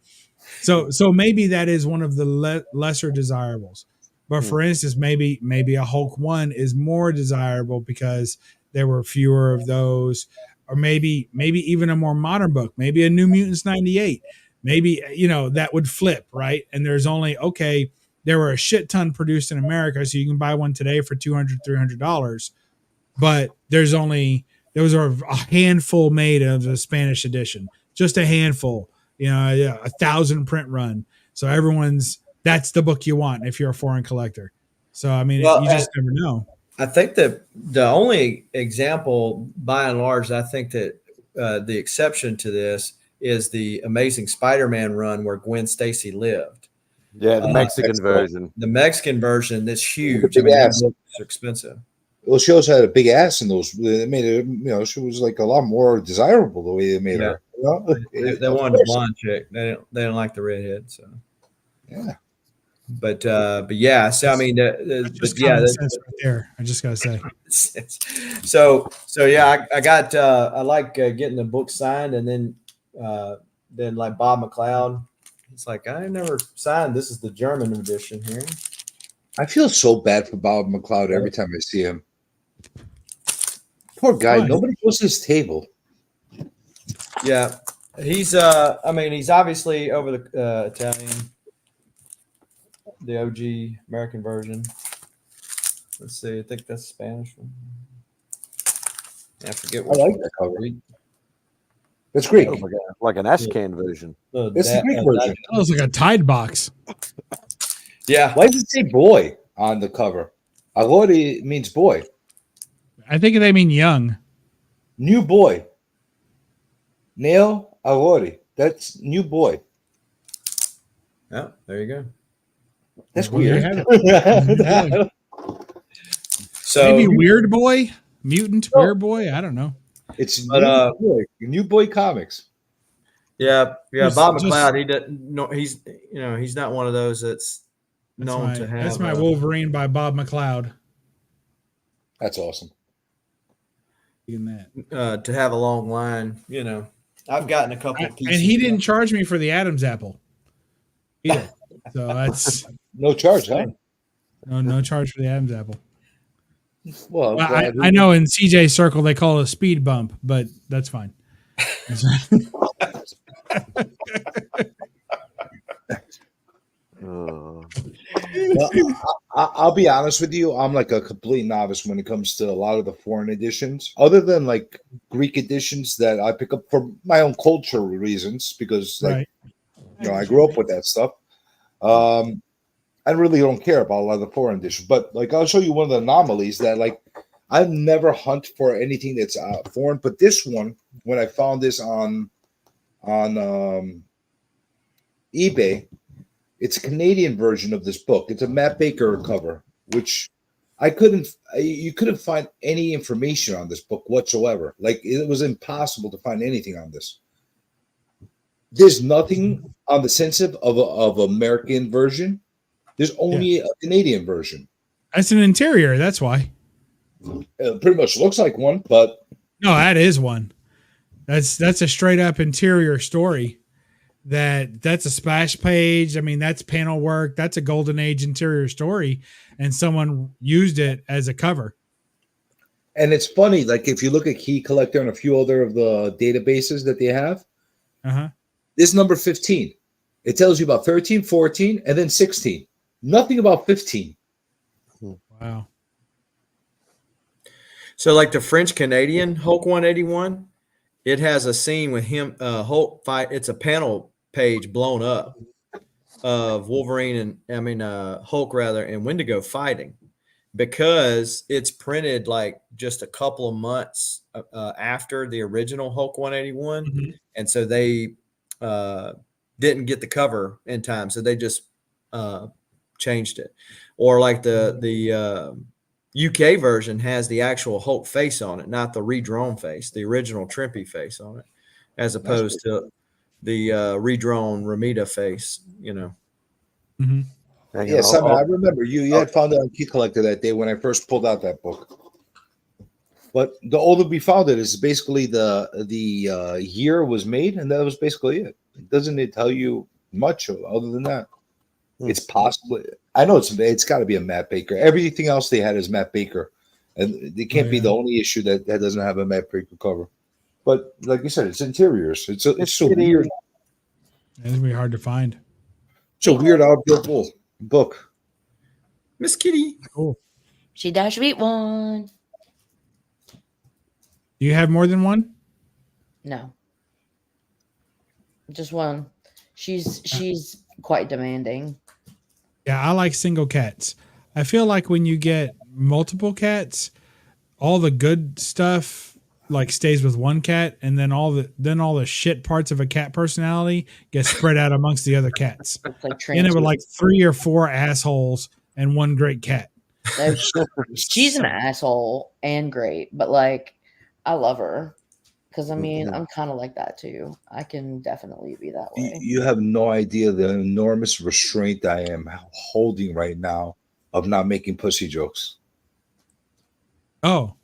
So maybe that is one of the lesser desirables. But for instance, maybe a Hulk 1 is more desirable because there were fewer of those. Or maybe even a more modern book, maybe a New Mutants 98, maybe, that would flip, right? And there's only, there were a shit ton produced in America, so you can buy one today for $200, $300, but there was a handful made of the Spanish edition, just a handful, 1,000 print run. So that's the book you want if you're a foreign collector. So, I mean, you just never know. I think that the only example, by and large, I think that the exception to this is the Amazing Spider-Man run where Gwen Stacy lived. Yeah, the Mexican version. The Mexican version that's huge. Big ass. It's expensive. Well, she also had a big ass in those. They made it, she was like a lot more desirable the way they made her. They wanted a blonde chick. They didn't like the redhead. So yeah. But yeah, so I mean, that's right there. I just gotta say. So yeah, I like getting the book signed, and then like Bob McLeod, it's like I never signed. This is the German edition here. I feel so bad for Bob McLeod every time I see him. Poor guy. Nobody goes to his table. Yeah, he's he's obviously over the Italian. The OG American version. Let's see. I think that's Spanish one. I forget what. I like that cover. That's Greek. Like an Ashcan version. It's the Greek version. It looks like a Tide box. Yeah. Why does it say boy on the cover? Agori means boy. I think they mean young. New boy. Neo Agori. That's new boy. Yeah, there you go. That's weird. So maybe Weird Boy, Mutant Weird Boy. I don't know. It's New Boy Comics. Yeah. Bob McLeod. He doesn't. No, he's he's not one of those that's known to have. That's my Wolverine by Bob McLeod. That's awesome. to have a long line. You know, I've gotten a couple of pieces. And he didn't charge me for the Adam's apple either. So that's no charge, huh? No charge for the Adam's apple. Well, I know in CJ's circle they call it a speed bump, but that's fine. Well, I'll be honest with you. I'm like a complete novice when it comes to a lot of the foreign editions, other than like Greek editions that I pick up for my own cultural reasons, because like I grew up with that stuff. I really don't care about a lot of the foreign editions, but like I'll show you one of the anomalies that like I never hunt for anything that's foreign, but this one, when I found this on eBay. It's a Canadian version of this book. It's a Matt Baker cover, which you couldn't find any information on this book whatsoever. Like it was impossible to find anything on this. There's nothing on the sensitive of American version. There's only a Canadian version. That's an interior. That's why. It pretty much looks like one, but no, that is one. That's a straight up interior story. That's a splash page. I mean, that's panel work. That's a golden age interior story, and someone used it as a cover. And it's funny, like if you look at Key Collector and a few other of the databases that they have, this number 15. It tells you about 13, 14, and then 16. Nothing about 15. Wow. So like the French Canadian Hulk 181, it has a scene with him Hulk fight. It's a panel page blown up of Wolverine and Hulk rather and Wendigo fighting, because it's printed like just a couple of months after the original Hulk 181, and so they didn't get the cover in time, so they just changed it. Or like the UK version has the actual Hulk face on it, not the redrawn face, the original Trimpy face on it, as opposed to the redrawn Ramita face, you know. Yeah, Simon, I remember you had found it on Key Collector that day when I first pulled out that book. But the older we found it is basically the year was made, and that was basically it. Doesn't tell you much other than that? It's possibly, I know it's got to be a Matt Baker. Everything else they had is Matt Baker, and it can't be the only issue that doesn't have a Matt Baker cover. But like you said, it's interiors. It's so weird. It's gonna be hard to find. It's a weird outdoor book. Miss Kitty. Cool. She does sweet one. Do you have more than one? No. Just one. She's quite demanding. Yeah, I like single cats. I feel like when you get multiple cats, all the good stuff like stays with one cat, and then all the shit parts of a cat personality gets spread out amongst the other cats. Like and it was like 3 or 4 assholes and one great cat. She's an asshole and great, but like I love her because I mean I'm kind of like that too. I can definitely be that way. You have no idea the enormous restraint I am holding right now of not making pussy jokes. Oh,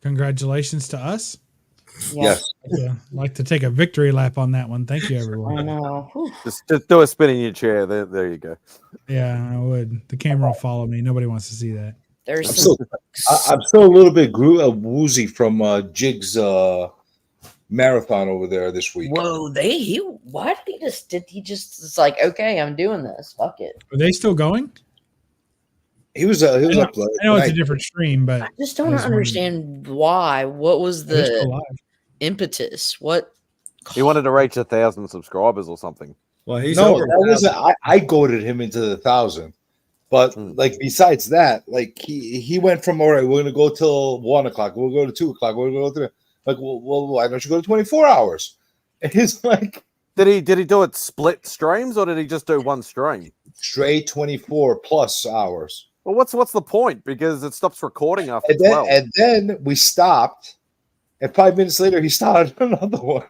congratulations to us. Yes. I'd like to take a victory lap on that one. Thank you, everyone. I know. Just do a spin in your chair. There you go. Yeah, I would. The camera will follow me. Nobody wants to see that. I'm still a little bit woozy from Jig's marathon over there this week. Whoa, why did he just it's like, okay, I'm doing this. Fuck it. Are they still going? He was up. I know it's a different stream, but I just don't understand why. What was the impetus? What he wanted to reach 1,000 subscribers or something. Well, he's I goaded him into the 1,000, but like besides that, like he went from all right, we're gonna go till 1 o'clock, we'll go to 2 o'clock, we're gonna go to like, well, why don't you go to 24 hours? And he's like, did he do it split streams or did he just do one stream? Straight 24 plus hours. Well, what's the point? Because it stops recording after 12. And then we stopped, and 5 minutes later he started another one.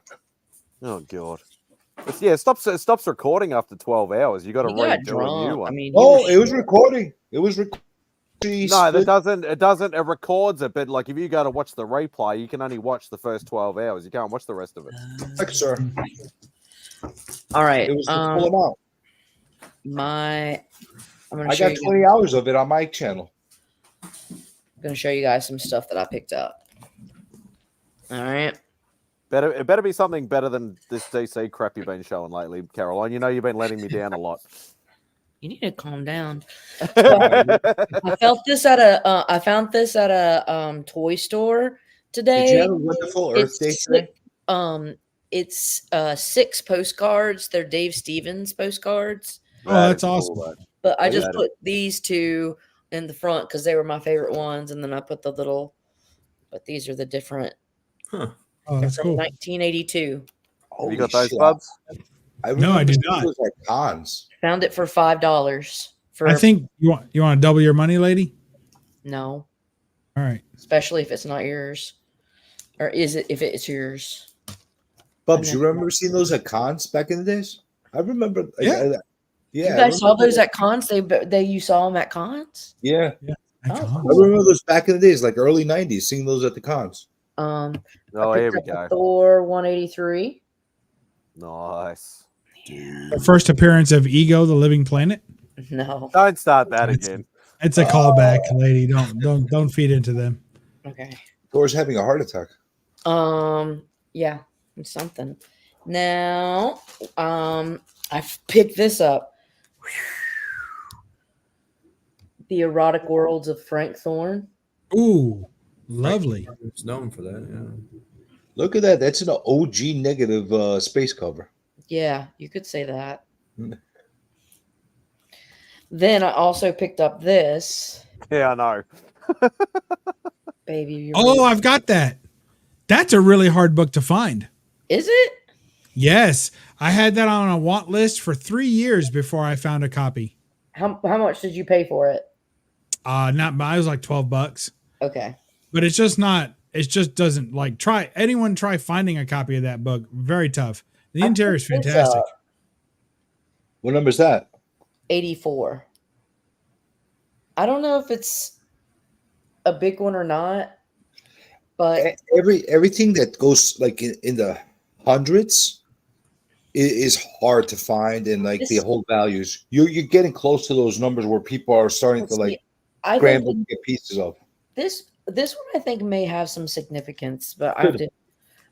Oh god. It stops recording after 12 hours. You got to redo a new one. Oh, it was recording. It was recording. No, that doesn't. It doesn't. It records it, but like if you go to watch the replay, you can only watch the first 12 hours. You can't watch the rest of it. Thanks, sir. All right. It was the full amount. I'm gonna I show got you. 20 hours of it on my channel. I'm gonna show you guys some stuff that I picked up. All right. It better be something better than this DC crap you've been showing lately, Caroline. You know you've been letting me down a lot. You need to calm down. I found this at a toy store today. Did you have a wonderful Earth Day today? It's 6 postcards. They're Dave Stevens postcards. Oh, that's awesome. But I just put these 2 in the front because they were my favorite ones, and then I put the little. But these are the different. Huh. Oh, that's from cool. 1982. Have you got those, Bubs? No, I did not. Those like cons. Found it for $5. I think you want to double your money, lady. No. All right. Especially if it's not yours, or is it if it's yours? Bubs, you remember seeing those at cons back in the days? I remember. Yeah. Yeah. You guys saw those at cons? You saw them at cons? Yeah. Oh, I remember those back in the days, like early 90s, seeing those at the cons. Oh, I here picked we up go. the Thor 183. Nice. The first appearance of Ego, the Living Planet. No. Don't start that again. It's a callback, lady. Don't feed into them. Okay. Thor's having a heart attack. Yeah, it's something. Now, I've picked this up. The Erotic Worlds of Frank Thorne. Ooh, lovely. It's known for that. Yeah. Look at that. That's an OG negative space cover. Yeah, you could say that. Then I also picked up this. Yeah, I know. Baby. Oh, I've got that. That's a really hard book to find. Is it? Yes. I had that on a want list for 3 years before I found a copy. How much did you pay for it? Not I was like $12. Okay. But it's just not, it just doesn't like try finding a copy of that book. Very tough. The interior is fantastic. What number is that? 84. I don't know if it's a big one or not, but everything that goes like in the hundreds is hard to find, and like the whole values. You're getting close to those numbers where people are starting to like scramble to get pieces of. This one I think may have some significance, but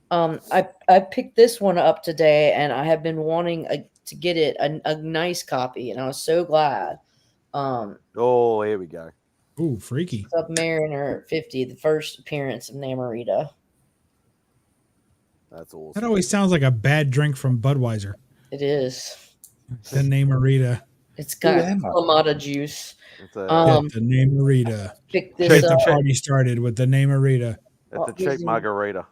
I picked this one up today, and I have been wanting to get it a nice copy, and I was so glad. Oh, here we go. Ooh, freaky. Submariner 50, the first appearance of Namorita. That's awesome. That always sounds like a bad drink from Budweiser. It is. The Namorita. It's got Clamato juice. The Namorita. Pick Get this the up. party started with the Namorita. It's a cheap margarita.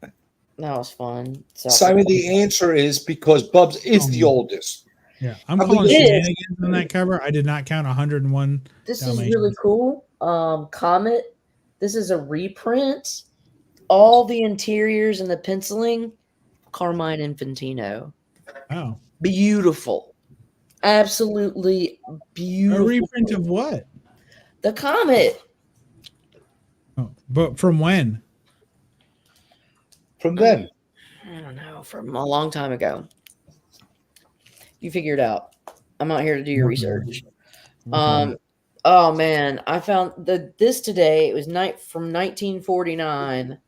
That was fun. So Simon, the answer is because Bubs is the oldest. Yeah, I'm calling shenanigans on that cover. I did not count 101. This is really cool. Comet. This is a reprint. All the interiors and the penciling, Carmine Infantino. Wow. Beautiful. Absolutely beautiful. A reprint of what? The Comet. Oh, but from when? From then. I don't know. From a long time ago. You figure it out. I'm not here to do your research. Oh man, I found this today. It was from 1949.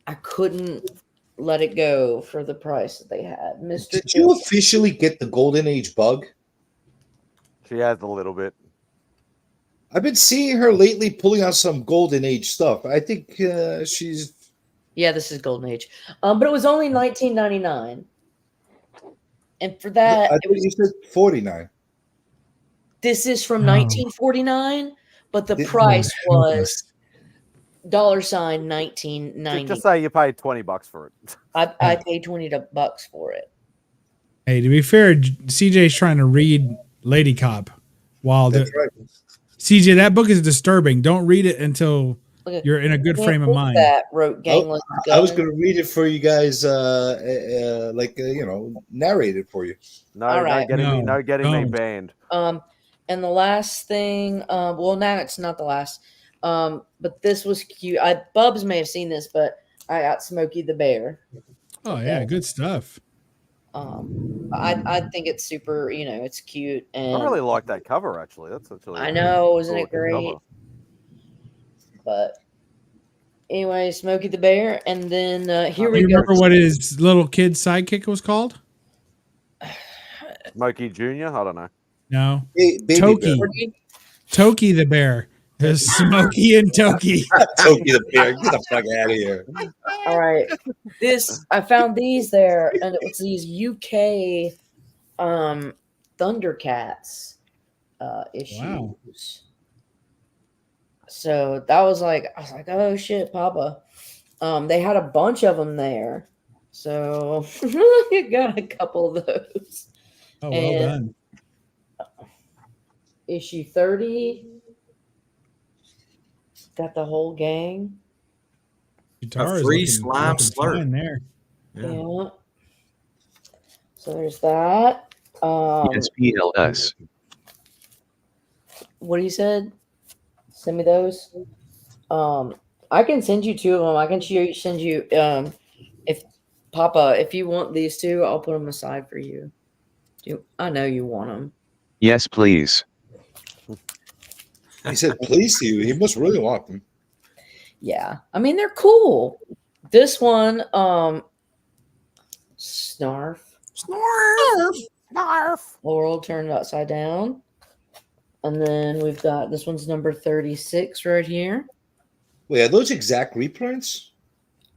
I couldn't let it go for the price that they had. Did you officially get the Golden Age bug? She has a little bit. I've been seeing her lately pulling out some Golden Age stuff. I think she's. Yeah, this is Golden Age. But it was only $19.99. And for that, I think you said 49. This is from 1949, but the price was $19.90. Just say you paid $20 for it. I paid $20 for it. Hey, to be fair, CJ's trying to read Lady Cop while That's right. CJ, that book is disturbing. Don't read it until you're in a good frame of mind. That wrote Gangless. I was going to read it for you guys, narrated for you. No, All no right. getting me banned. And the last thing, well, now it's not the last, but this was cute. Bubs may have seen this, but I got Smokey the Bear. Oh yeah, good stuff. I think it's super, it's cute, and I really like that cover actually. That's actually I know, isn't cool it great? cover. But anyway, Smokey the Bear, and then here we You go. remember what his little kid sidekick was called? Smokey Jr. I don't know. No, Baby Toki. Bear. Toki the bear. There's Smokey and Toki. Toki the bear. Get the fuck out of here. All right, I found these there, and it was these UK Thundercats issues. Wow. So I was like, oh shit, Papa. They had a bunch of them there, so you got a couple of those. Oh, well done. Issue 30. Got the whole gang. Guitar A is free looking slime slurp fine there. Yeah. So there's that. Yes, PLS. What you said? Send me those. I can send you 2 of them. I can send you if Papa, if you want these 2, I'll put them aside for you. I know you want them. Yes, please. He said, please to you. He must really want them. Yeah. I mean, they're cool. This one, Snarf. Laurel turned upside down. And then we've got, this one's number 36 right here. Wait, are those exact reprints?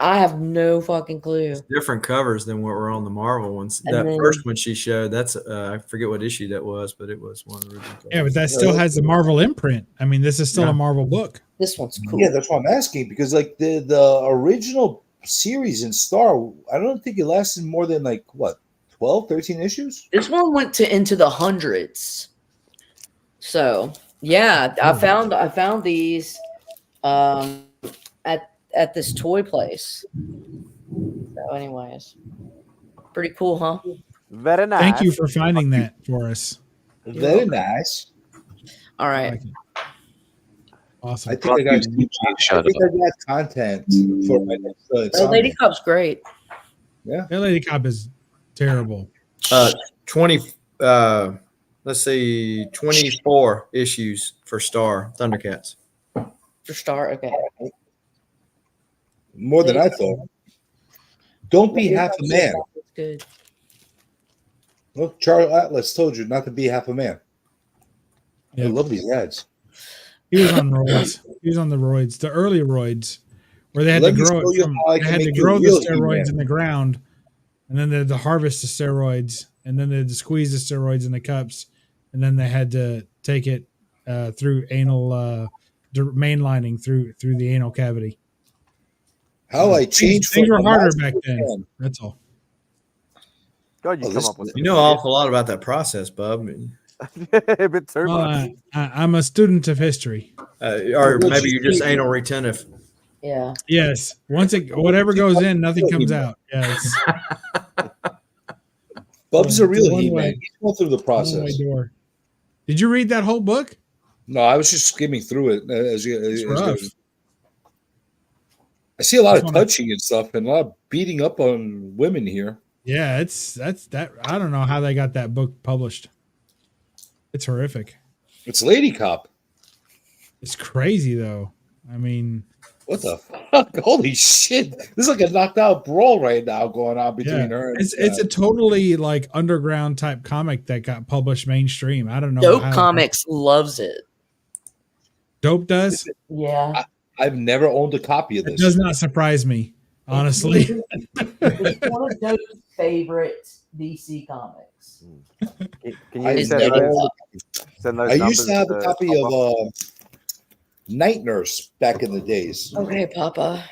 I have no fucking clue. Different covers than what were on the Marvel ones. And That then- first one she showed, that's I forget what issue that was, but it was one of the original covers. Yeah, but that still has the Marvel imprint. I mean, this is still a Marvel book. This one's cool. Yeah, that's what I'm asking, because like the original series in Star, I don't think it lasted more than 12, 13 issues? This one went into the hundreds. So yeah, I found these at this toy place. So anyways, pretty cool, huh? Very nice. Thank you for finding that for us. Very nice. All right. Awesome. I think I got content for my next Oh, Lady Cup's great. Yeah. Lady Cop is terrible. 20 let's see, 24 issues for Star Thundercats. For Star, okay. More than I thought. Don't be half a man. Good. Look, Charlie Atlas told you not to be half a man. I love these ads. He was on roids. He was on the roids, the early roids, where they had Let to me grow show it you from, how I they can had to make you grow the real steroids He-Man. in the ground, and then they had to harvest the steroids, and then they had to squeeze the steroids in the cups, and then they had to take it through anal mainlining through the anal cavity. How I changed Things were from harder last back then. weekend. That's all. God, you come up with You know an awful lot about that process, Bub. a bit too Well, much. I'm a student of history. Or maybe you're just anal retentive. Yeah. Yes. Whatever goes in, nothing comes out. Yes. Bub's a real One He-Man. way. He's going through the process. One-way door. Did you read that whole book? No, I was just skimming through it as It's you. rough. I see a lot That's of one I- touching and stuff, and a lot of beating up on women here. Yeah, that's that. I don't know how they got that book published. It's horrific. It's Lady Cop. It's crazy though. I mean, What the fuck? Holy shit! This is like a knocked out brawl right now going on between yeah, her. And, it's a totally like underground type comic that got published mainstream. I don't know. Dope how- Comics loves it. Dope does. Yeah. I've never owned a copy of It this. does not surprise me, honestly. It's one of Dope's favorite DC comics. Can I you send never those, owned send those I numbers used to have a copy Papa? of Night Nurse back in the days. Okay, Papa.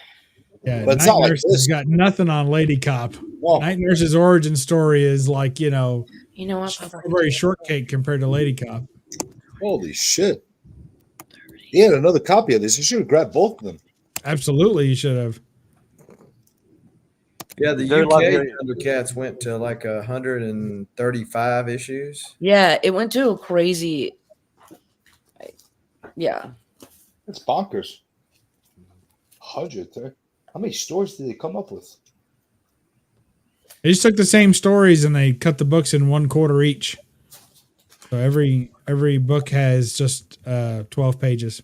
Yeah, But it's Night not like Nurse this. has got nothing on Lady Cop. No. Night Nurse's origin story is like You know what, Papa? strawberry shortcake compared to Lady Cop. Holy shit! He had another copy of this. You should have grabbed both of them. Absolutely, you should have. Yeah, the Do love UK your- Thundercats went to like 135 issues. Yeah, it went to a crazy. Yeah. It's bonkers. 100. How many stories did they come up with? They just took the same stories and they cut the books in 1 quarter each. So every book has just 12 pages.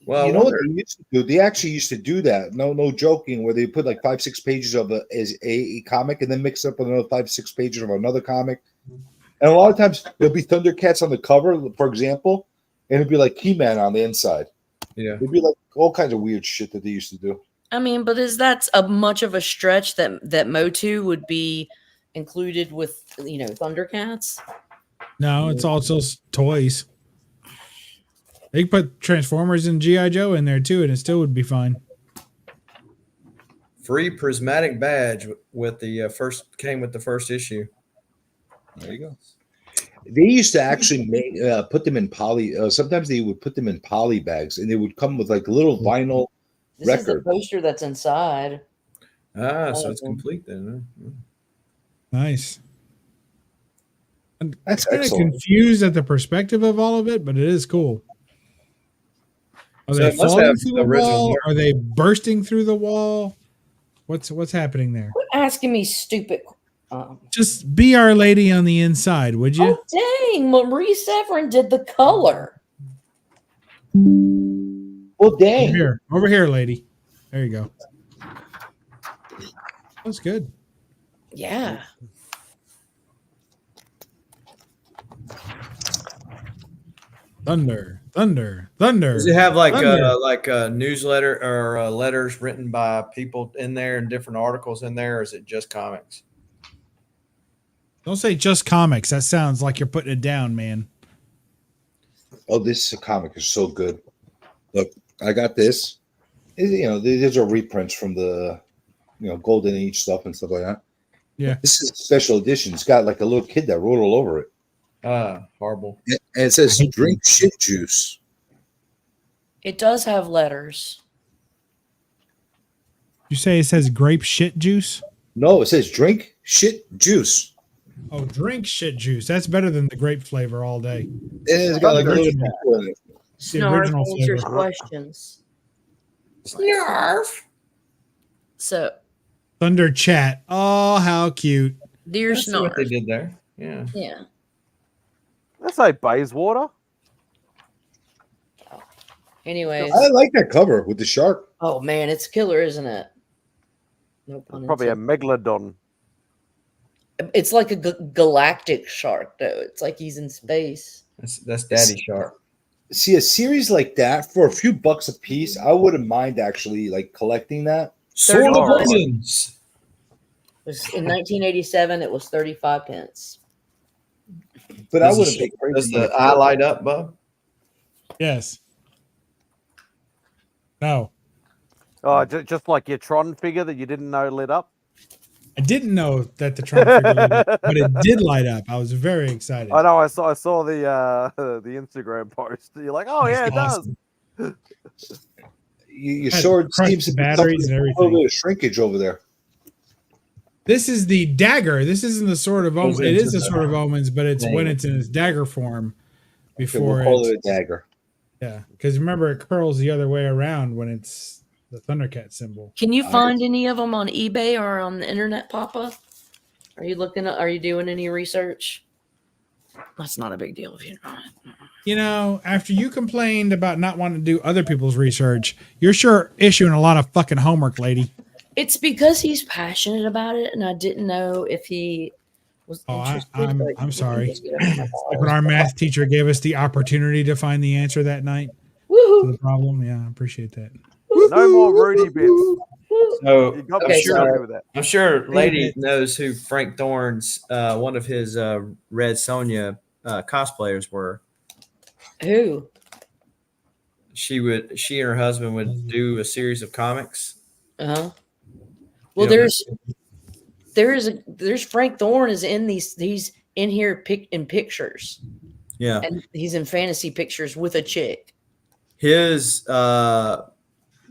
Well, you know what they used to do? They actually used to do that. No joking. Where they put like 5-6 pages of a comic and then mix up with another 5-6 pages of another comic. And a lot of times there'll be Thundercats on the cover, for example, and it'd be like He-Man on the inside. Yeah, it'd be like all kinds of weird shit that they used to do. I mean, but is that a much of a stretch that Motu would be included with Thundercats? No, it's also toys. They could put Transformers and G.I. Joe in there too, and it still would be fine. free prismatic badge with the came with the first issue. There you go. They used to actually put them in poly. Sometimes they would put them in poly bags, and they would come with like a little vinyl This record. is the poster that's inside. Ah, so it's complete then. Huh? Nice. I'm That's kind of excellent. confused at the perspective of all of it, but it is cool. Are So they it must falling have through the original wall? art. Are they bursting through the wall? What's happening there? Quit asking me stupid. Just be Our Lady on the inside, would you? Oh, dang. Marie Severin did the color. Well, dang. Over here, lady. There you go. That's good. Yeah. Thunder, thunder, thunder. Does it have thunder. like a newsletter or letters written by people in there and different articles in there, or is it just comics? Don't say just comics. That sounds like you're putting it down, man. Oh, this comic is so good. Look, I got this. These are reprints from the, Golden Age stuff and stuff like that. Yeah. This is a special edition. It's got like a little kid that wrote all over it. Horrible. And it says drink shit juice. It does have letters. You say it says grape shit juice? No, it says drink shit juice. Oh, drink shit juice. That's better than the grape flavor all day. It's got like a little people in it. The Snarf original answers flavor. questions. Snarf. So, Thunder chat. Oh, how cute. dear That's what they Snarf. did there. Yeah. Yeah. Let's say Bayswater. Anyways. I like that cover with the shark. Oh, man. It's killer, isn't it? No pun Probably a intended. megalodon. It's like a galactic shark, though. It's like he's in space. That's Daddy Shark. See, a series like that for a few bucks a piece, I wouldn't mind actually like collecting that. Sword of $30. Omens. In 1987, it was 35 pence. But I wouldn't be crazy. Does the eye light up, Bub? Yes. No. Oh, just like your Tron figure that you didn't know lit up. I didn't know that the Tron figure lit up, but it did light up. I was very excited. I know. I saw the Instagram post. You're like, oh yeah, it That's does. Your Had sword crushed seems to be batteries and a little everything. bit of shrinkage over there. This is the dagger. This isn't the Sword of Omens. Goes It is into the Sword of Omens, but it's when Dagger. it's in its dagger form before We'll call it's, it a dagger. yeah. Because remember, it curls the other way around when it's the Thundercat symbol. Can you find any of them on eBay or on the internet, Papa? Are you doing any research? That's not a big deal if you're not. You know, after you complained about not wanting to do other people's research, you're sure issuing a lot of fucking homework, lady. It's because he's passionate about it, and I didn't know if he was interested. but I'm he sorry. just get over my It's like when our math teacher gave us the opportunity to find the answer that night Woohoo! to the problem. Yeah, I appreciate that. No more Rudy bits. So You got I'm me sure, happy with that. I'm sure Lady knows who Frank Thorne's one of his Red Sonja cosplayers were. Who? She and her husband would do a series of comics. Uh-huh. Well, You know, there's Frank Thorne is in these. He's in here in pictures. Yeah. And he's in fantasy pictures with a chick. his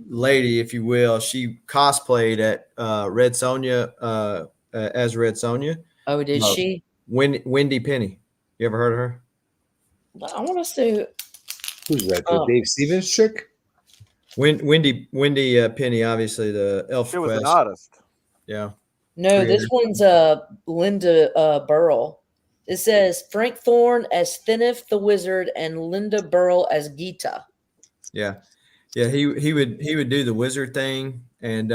lady, if you will, she cosplayed at Red Sonja as Red Sonja. Oh, did she? Wendy Penny. You ever heard of her? I want to say. Who's that? The Dave Stevens chick? Wendy Penny, obviously the Elf She was Quest. an artist. Yeah. No, this one's Linda Burrell. It says Frank Thorne as Thinnif the Wizard and Linda Burrell as Gita. Yeah. He would do the wizard thing, and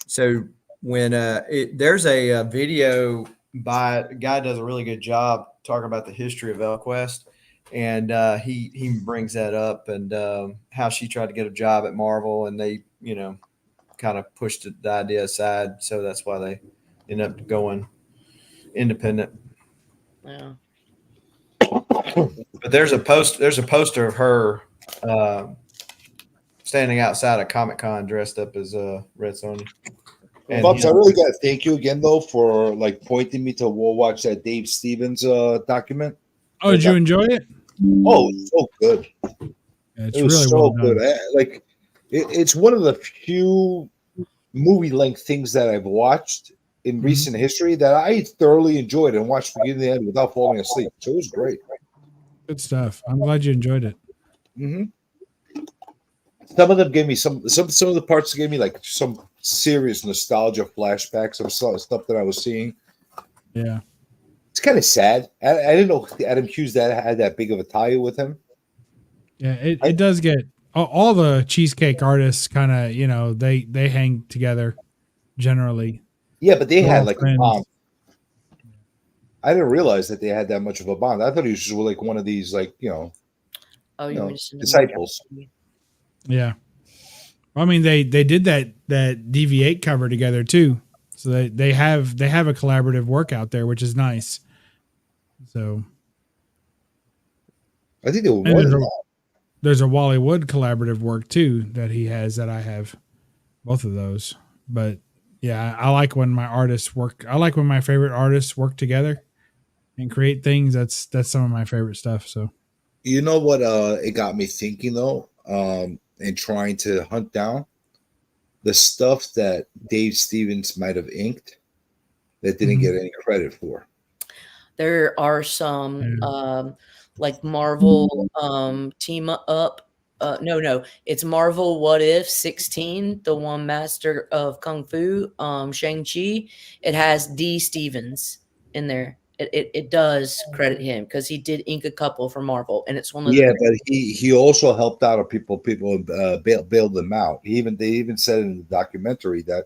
so when there's a video by a guy does a really good job talking about the history of ElfQuest, and he brings that up and how she tried to get a job at Marvel, and they kind of pushed the idea aside, so that's why they end up going independent. Yeah. But there's a poster of her standing outside of Comic-Con dressed up as Red Sonja. Bubs, I really got to thank you again though for like pointing me to watch that Dave Stevens document. Oh, did you enjoy it? Oh, it's so good. Yeah, it's it was really so well good. done. It's one of the few movie length things that I've watched in Mm-hmm. recent history that I thoroughly enjoyed and watched beginning to end without falling asleep. So it was great. Good stuff. I'm glad you enjoyed it. Mm-hmm. Some of them gave me some of the parts gave me like some serious nostalgia flashbacks of stuff that I was seeing. Yeah. It's kind of sad. I didn't know Adam Hughes had that big of a tie with him. Yeah, it does get all the cheesecake artists kind of, they hang together generally. Yeah, but they They're had all like friends. a bond. I didn't realize that they had that much of a bond. I thought he was just like one of these disciples. Yeah. I mean, they did that DV8 cover together too. So they have a collaborative work out there, which is nice. So I think they were more than that. There's a Wally Wood collaborative work too that he has that I have both of those. But yeah, I like when my artists work. I like when my favorite artists work together and create things. That's some of my favorite stuff. So You know what it got me thinking though, and trying to hunt down the stuff that Dave Stevens might have inked that didn't get any credit for. There are some like Marvel team up. No, it's Marvel What If 16, the one Master of Kung Fu, Shang-Chi. It has D. Stevens in there. It does credit him because he did ink a couple for Marvel, and it's one of But he also helped out people bailed them out. They even said in the documentary that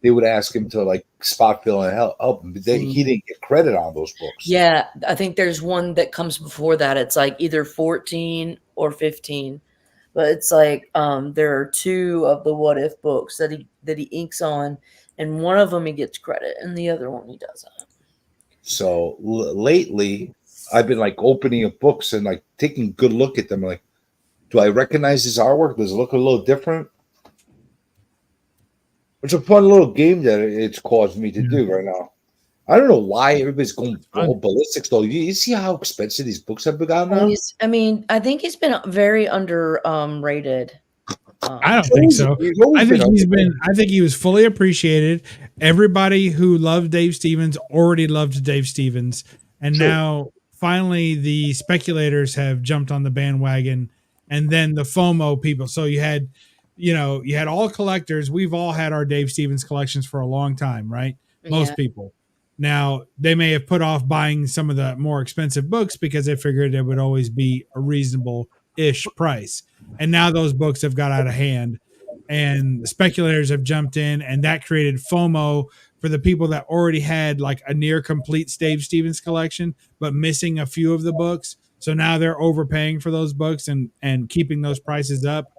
they would ask him to like spot fill and help him. But he didn't get credit on those books. Yeah, I think there's one that comes before that. It's like either 14 or 15. But it's like there are two of the What If books that he inks on, and one of them he gets credit, and the other one he doesn't. So lately, I've been like opening up books and like taking a good look at them. Like, do I recognize his artwork? Does it look a little different? It's a fun little game that it's caused me to do right now. I don't know why everybody's going all ballistics though. You see how expensive these books have become now? I think he's been very underrated. I don't think so. I think he was fully appreciated. Everybody who loved Dave Stevens already loved Dave Stevens. And now finally the speculators have jumped on the bandwagon, and then the FOMO people. So you had all collectors. We've all had our Dave Stevens collections for a long time, right? Most people. Now they may have put off buying some of the more expensive books because they figured it would always be a reasonable-ish price. And now those books have got out of hand, and the speculators have jumped in, and that created FOMO for the people that already had like a near complete Dave Stevens collection, but missing a few of the books. So now they're overpaying for those books and keeping those prices up.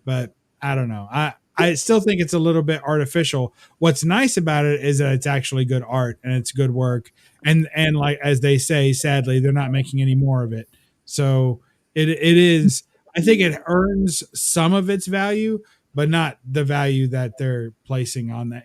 But I don't know. I still think it's a little bit artificial. What's nice about it is that it's actually good art and it's good work. And like, as they say, sadly, they're not making any more of it. So it is, I think it earns some of its value, but not the value that they're placing on that.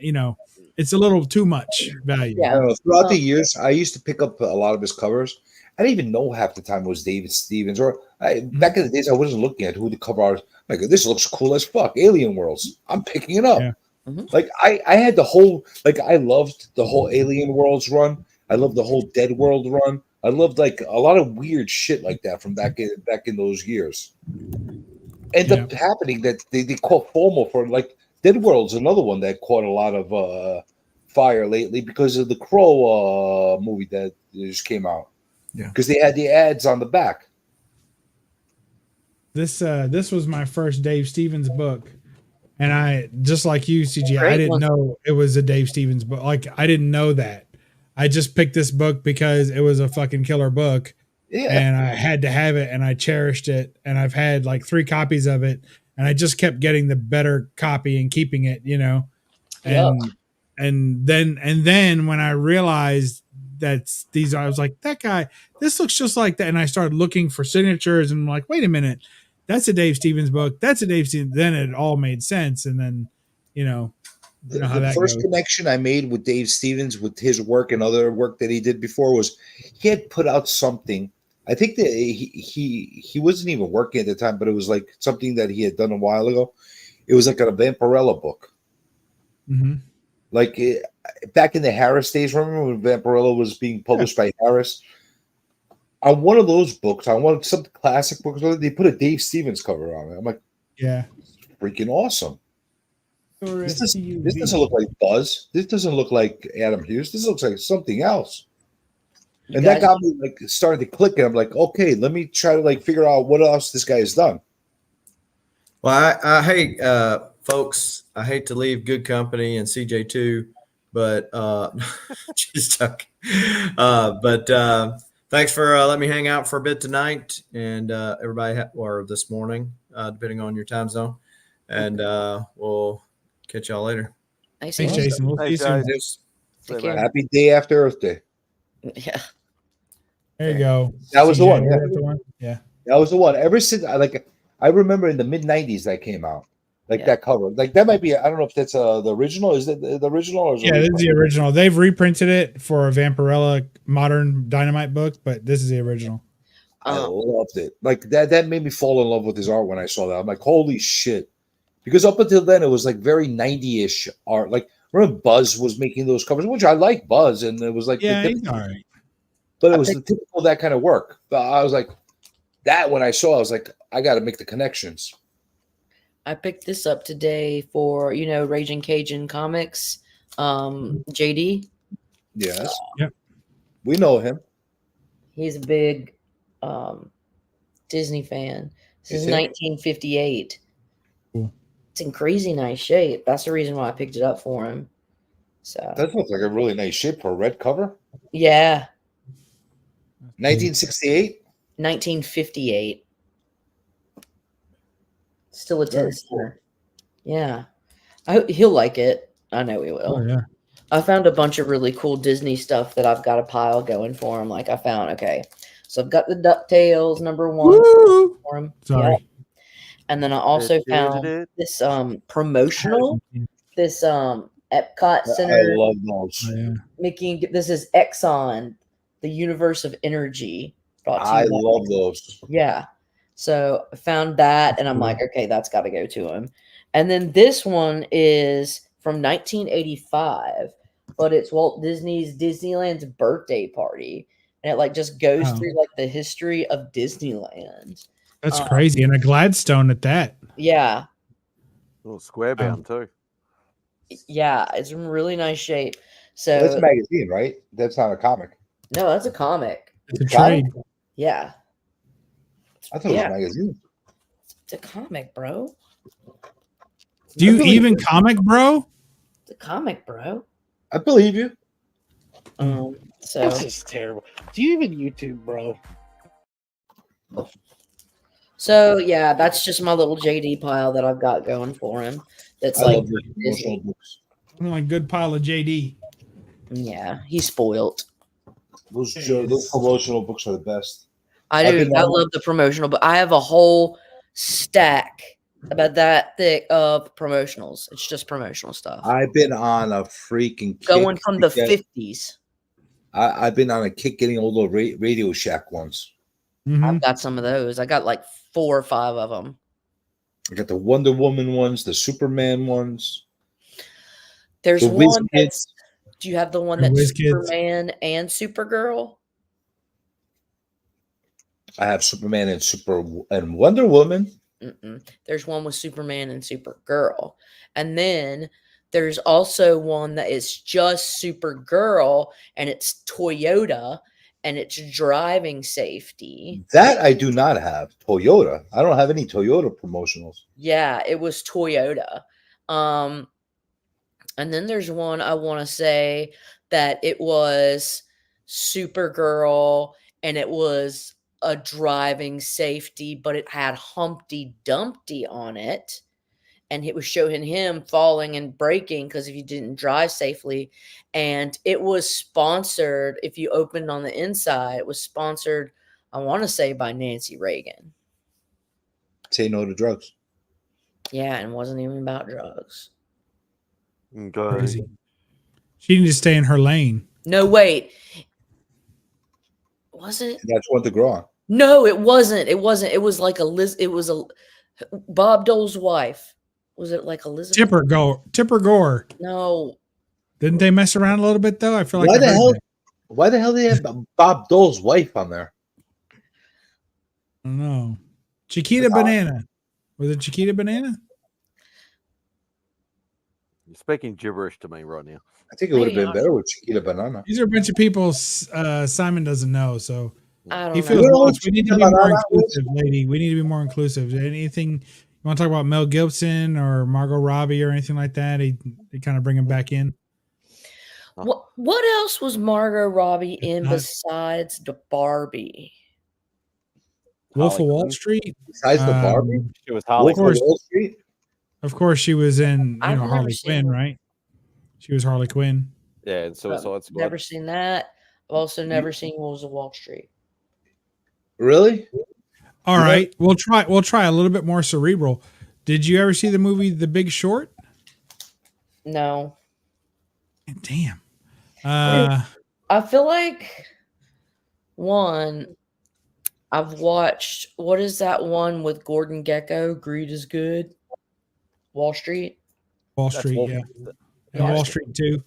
It's a little too much value. I don't know. Throughout the years, I used to pick up a lot of his covers. I didn't even know half the time it was David Stevens, or Back in the days, I wasn't looking at who the cover art. Like, this looks cool as fuck. Alien Worlds. I'm picking it up. Yeah. Like I had the whole, like, I loved the whole Alien Worlds run. I loved the whole Dead World run. I loved like a lot of weird shit like that from back in those years. Ended up happening that they caught FOMO for, like, Dead World's another one that caught a lot of fire lately because of the Crow movie that just came out. Yeah, because they had the ads on the back. This was my first Dave Stevens book, and I, just like you, CG, I didn't know it was a Dave Stevens book. Like, I didn't know that. I just picked this book because it was a fucking killer book. Yeah. And I had to have it, and I cherished it, and I've had like 3 copies of it, and I just kept getting the better copy and keeping it, you know. And then when I realized that these, I was like, that guy, this looks just like that, and I started looking for signatures, and I'm like, wait a minute, that's a Dave Stevens book. That's a Dave Stevens. Then it all made sense, and then you know how The that first goes. connection I made with Dave Stevens, with his work and other work that he did before, was he had put out something. I think that he wasn't even working at the time, but it was like something that he had done a while ago. It was like a Vampirella book. Mm-hmm. Like back in the Harris days, remember when Vampirella was being published by Harris? On one of those books, on some classic books, they put a Dave Stevens cover on it. I'm like, yeah, freaking awesome. This doesn't look like Buzz. This doesn't look like Adam Hughes. This looks like something else. And that got me like started to click, and I'm like, okay, let me try to like figure out what else this guy has done. Well, I hate folks. I hate to leave good company and CJ too, but just joking. But thanks for letting me hang out for a bit tonight, and everybody or this morning, depending on your time zone. And we'll catch y'all later. Thanks, Jason. We'll see you soon. Take care. Happy day after Earth Day. Yeah. There you go. That was the CJ, one. was Yeah. that the one? Yeah. That was the one. Ever since I remember in the mid '90s that came out, that cover, like that might be. I don't know if that's the original. Is it the original or? Yeah, this is the original. They've reprinted it for a Vampirella modern Dynamite book, but this is the original. I loved it. Like that made me fall in love with his art when I saw that. I'm like, holy shit! Because up until then, it was like very 90-ish art. Like, remember Buzz was making those covers, which I like Buzz, and it was like he's all right. But it was the typical that kind of work. But I was like, that when I saw, I was like, I got to make the connections. I picked this up today for, Raging Cajun Comics, JD. Yes. Yep. We know him. He's a big Disney fan. This is 1958. Cool. It's in crazy nice shape. That's the reason why I picked it up for him. So That looks like a really nice shape for a red cover. yeah. 1968? 1958. Still a 10 center. Yeah. He'll like it. I know he will. Oh, yeah. I found a bunch of really cool Disney stuff that I've got a pile going for him. Like I found, so I've got the DuckTales #1 for him. Sorry. Yeah. And then I also found this promotional, this Epcot Center. I love those. Mickey, this is Exxon, the Universe of Energy. I love those. Yeah. So I found that, and I'm like, okay, that's got to go to him. And then this one is from 1985, but it's Walt Disney's Disneyland's birthday party, and it just goes through the history of Disneyland. That's crazy, and a Gladstone at that. Yeah. A little square bound too. Yeah, it's in really nice shape. So that's a magazine, right? That's not a comic. No, that's a comic. It's a trade. Yeah. I thought it was a magazine. It's a comic, bro. Do you even comic, bro? It's a comic, bro. I believe you. So This is terrible. Do you even YouTube, bro? So yeah, that's just my little JD pile that I've got going for him. That's I love the promotional books. I'm like good pile of JD. Yeah, he's spoiled. Those promotional books are the best. I do. I love the promotional, but I have a whole stack about that thick of promotionals. It's just promotional stuff. I've been on a freaking kick Going from the 50s. I've been on a kick getting all the Radio Shack ones. I've got some of those. I got like 4 or 5 of them. I got the Wonder Woman ones, the Superman ones. There's the Whiz one Kids. that's. Do you have the one The that's Whiz Kids. Superman and Supergirl? I have Superman and Wonder Woman. There's one with Superman and Supergirl. And then there's also one that is just Supergirl, and it's Toyota, and it's driving safety. That I do not have. Toyota. I don't have any Toyota promotionals. Yeah, it was Toyota. And then there's one I want to say that it was Supergirl, and it was a driving safety, but it had Humpty Dumpty on it, and it was showing him falling and breaking because if you didn't drive safely. And it was sponsored, if you opened on the inside, it was sponsored, I want to say, by Nancy Reagan. Say no to drugs. Yeah, and it wasn't even about drugs. Crazy. She needs to stay in her lane. No, wait. Was it? That's what to grow on. No, it wasn't. It wasn't. It was like it was a Bob Dole's wife. Was it like Elizabeth? Tipper Gore. No. Didn't they mess around a little bit though? I feel like Why I the heard hell? that. Why the hell do they have Bob Dole's wife on there? I don't know. Chiquita Banana. Was it Chiquita Banana? You're speaking gibberish to me right now. I think it would have been better with Chiquita Banana. These are a bunch of people Simon doesn't know, so I he don't feels know. lost. We need to be more inclusive, lady. We need to be more inclusive. Anything you want to talk about Mel Gibson or Margot Robbie or anything like that? They kind of bring him back in. What else was Margot Robbie in besides the Barbie? Wolf of Wall Street. Besides the Barbie, she was Harley Wolf of Wall Street. Of course, she was in I've never Harley seen Quinn, her. right? She was Harley Quinn. Yeah, and Suicide Squad. Never seen that. I've also never seen Wolves of Wall Street. Really? All right, we'll try a little bit more cerebral. Did you ever see the movie The Big Short? No. Damn. I feel like I've watched, what is that one with Gordon Gekko? Greed is Good. Wall Street. Wall Street, yeah. And Wall Street 2.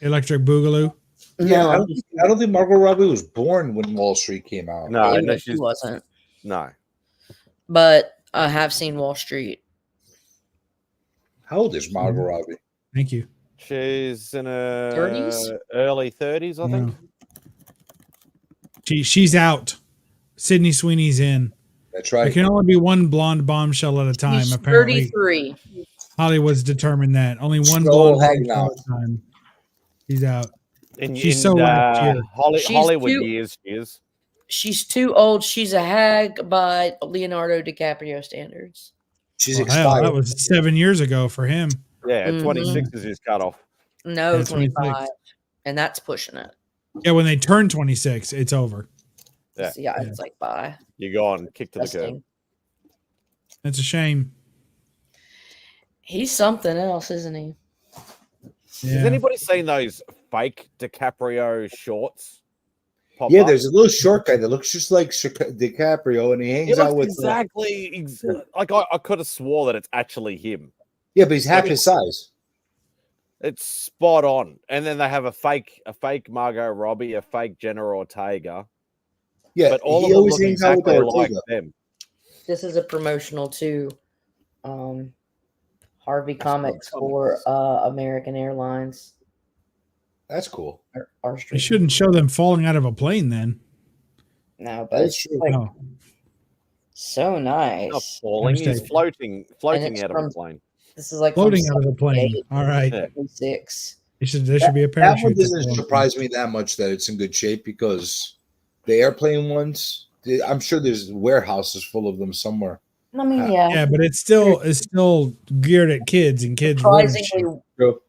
Electric Boogaloo. Yeah, I don't think Margot Robbie was born when Wall Street came out. No, she wasn't. No. But I have seen Wall Street. How old is Margot Robbie? Thank you. She's in her 30s? early 30s, I think. She's out. Sydney Sweeney's in. That's right. There can only be one blonde bombshell at a time. She's Apparently, 33. Hollywood's determined that only one So blonde hang bombshell on. at a time. She's out. She's so last year. She's Hollywood too- years, she is. She's too old. She's a hag by Leonardo DiCaprio standards. She's Well, hell, that was 7 years ago for him. Yeah, Mhm. 26 is his cutoff. No, Yeah, 25. And that's pushing it. Yeah, when they turn 26, it's over. Yeah. Yeah, it's like bye. You're gone, kick to the curb. Disgusting. It's a shame. He's something else, isn't he? Has anybody seen those fake DiCaprio shorts? pop Yeah, up? there's a little short guy that looks just like DiCaprio, and he hangs He out looks with exactly like I could have swore that it's actually him. Yeah, but he's half his size. It's spot on. And then they have a fake Margot Robbie, a fake Jenna Ortega. Yeah, but all he of them always look hangs out with exactly like Ortega. them. This is a promotional to Harvey Comics for American Airlines. That's cool. Our You street. shouldn't show them falling out of a plane then. No, but That's it's true. like Oh. so nice. Not falling, he's Mistake. floating it's out of from- a plane. This is like Floating out of the plane. All right. Yeah. 6. There should be a That parachute. one that's doesn't going. surprise me that much that it's in good shape because the airplane ones, I'm sure there's warehouses full of them somewhere. I mean, yeah. Yeah, but it's still geared at kids and kids. ruin shit. Surprisingly, True.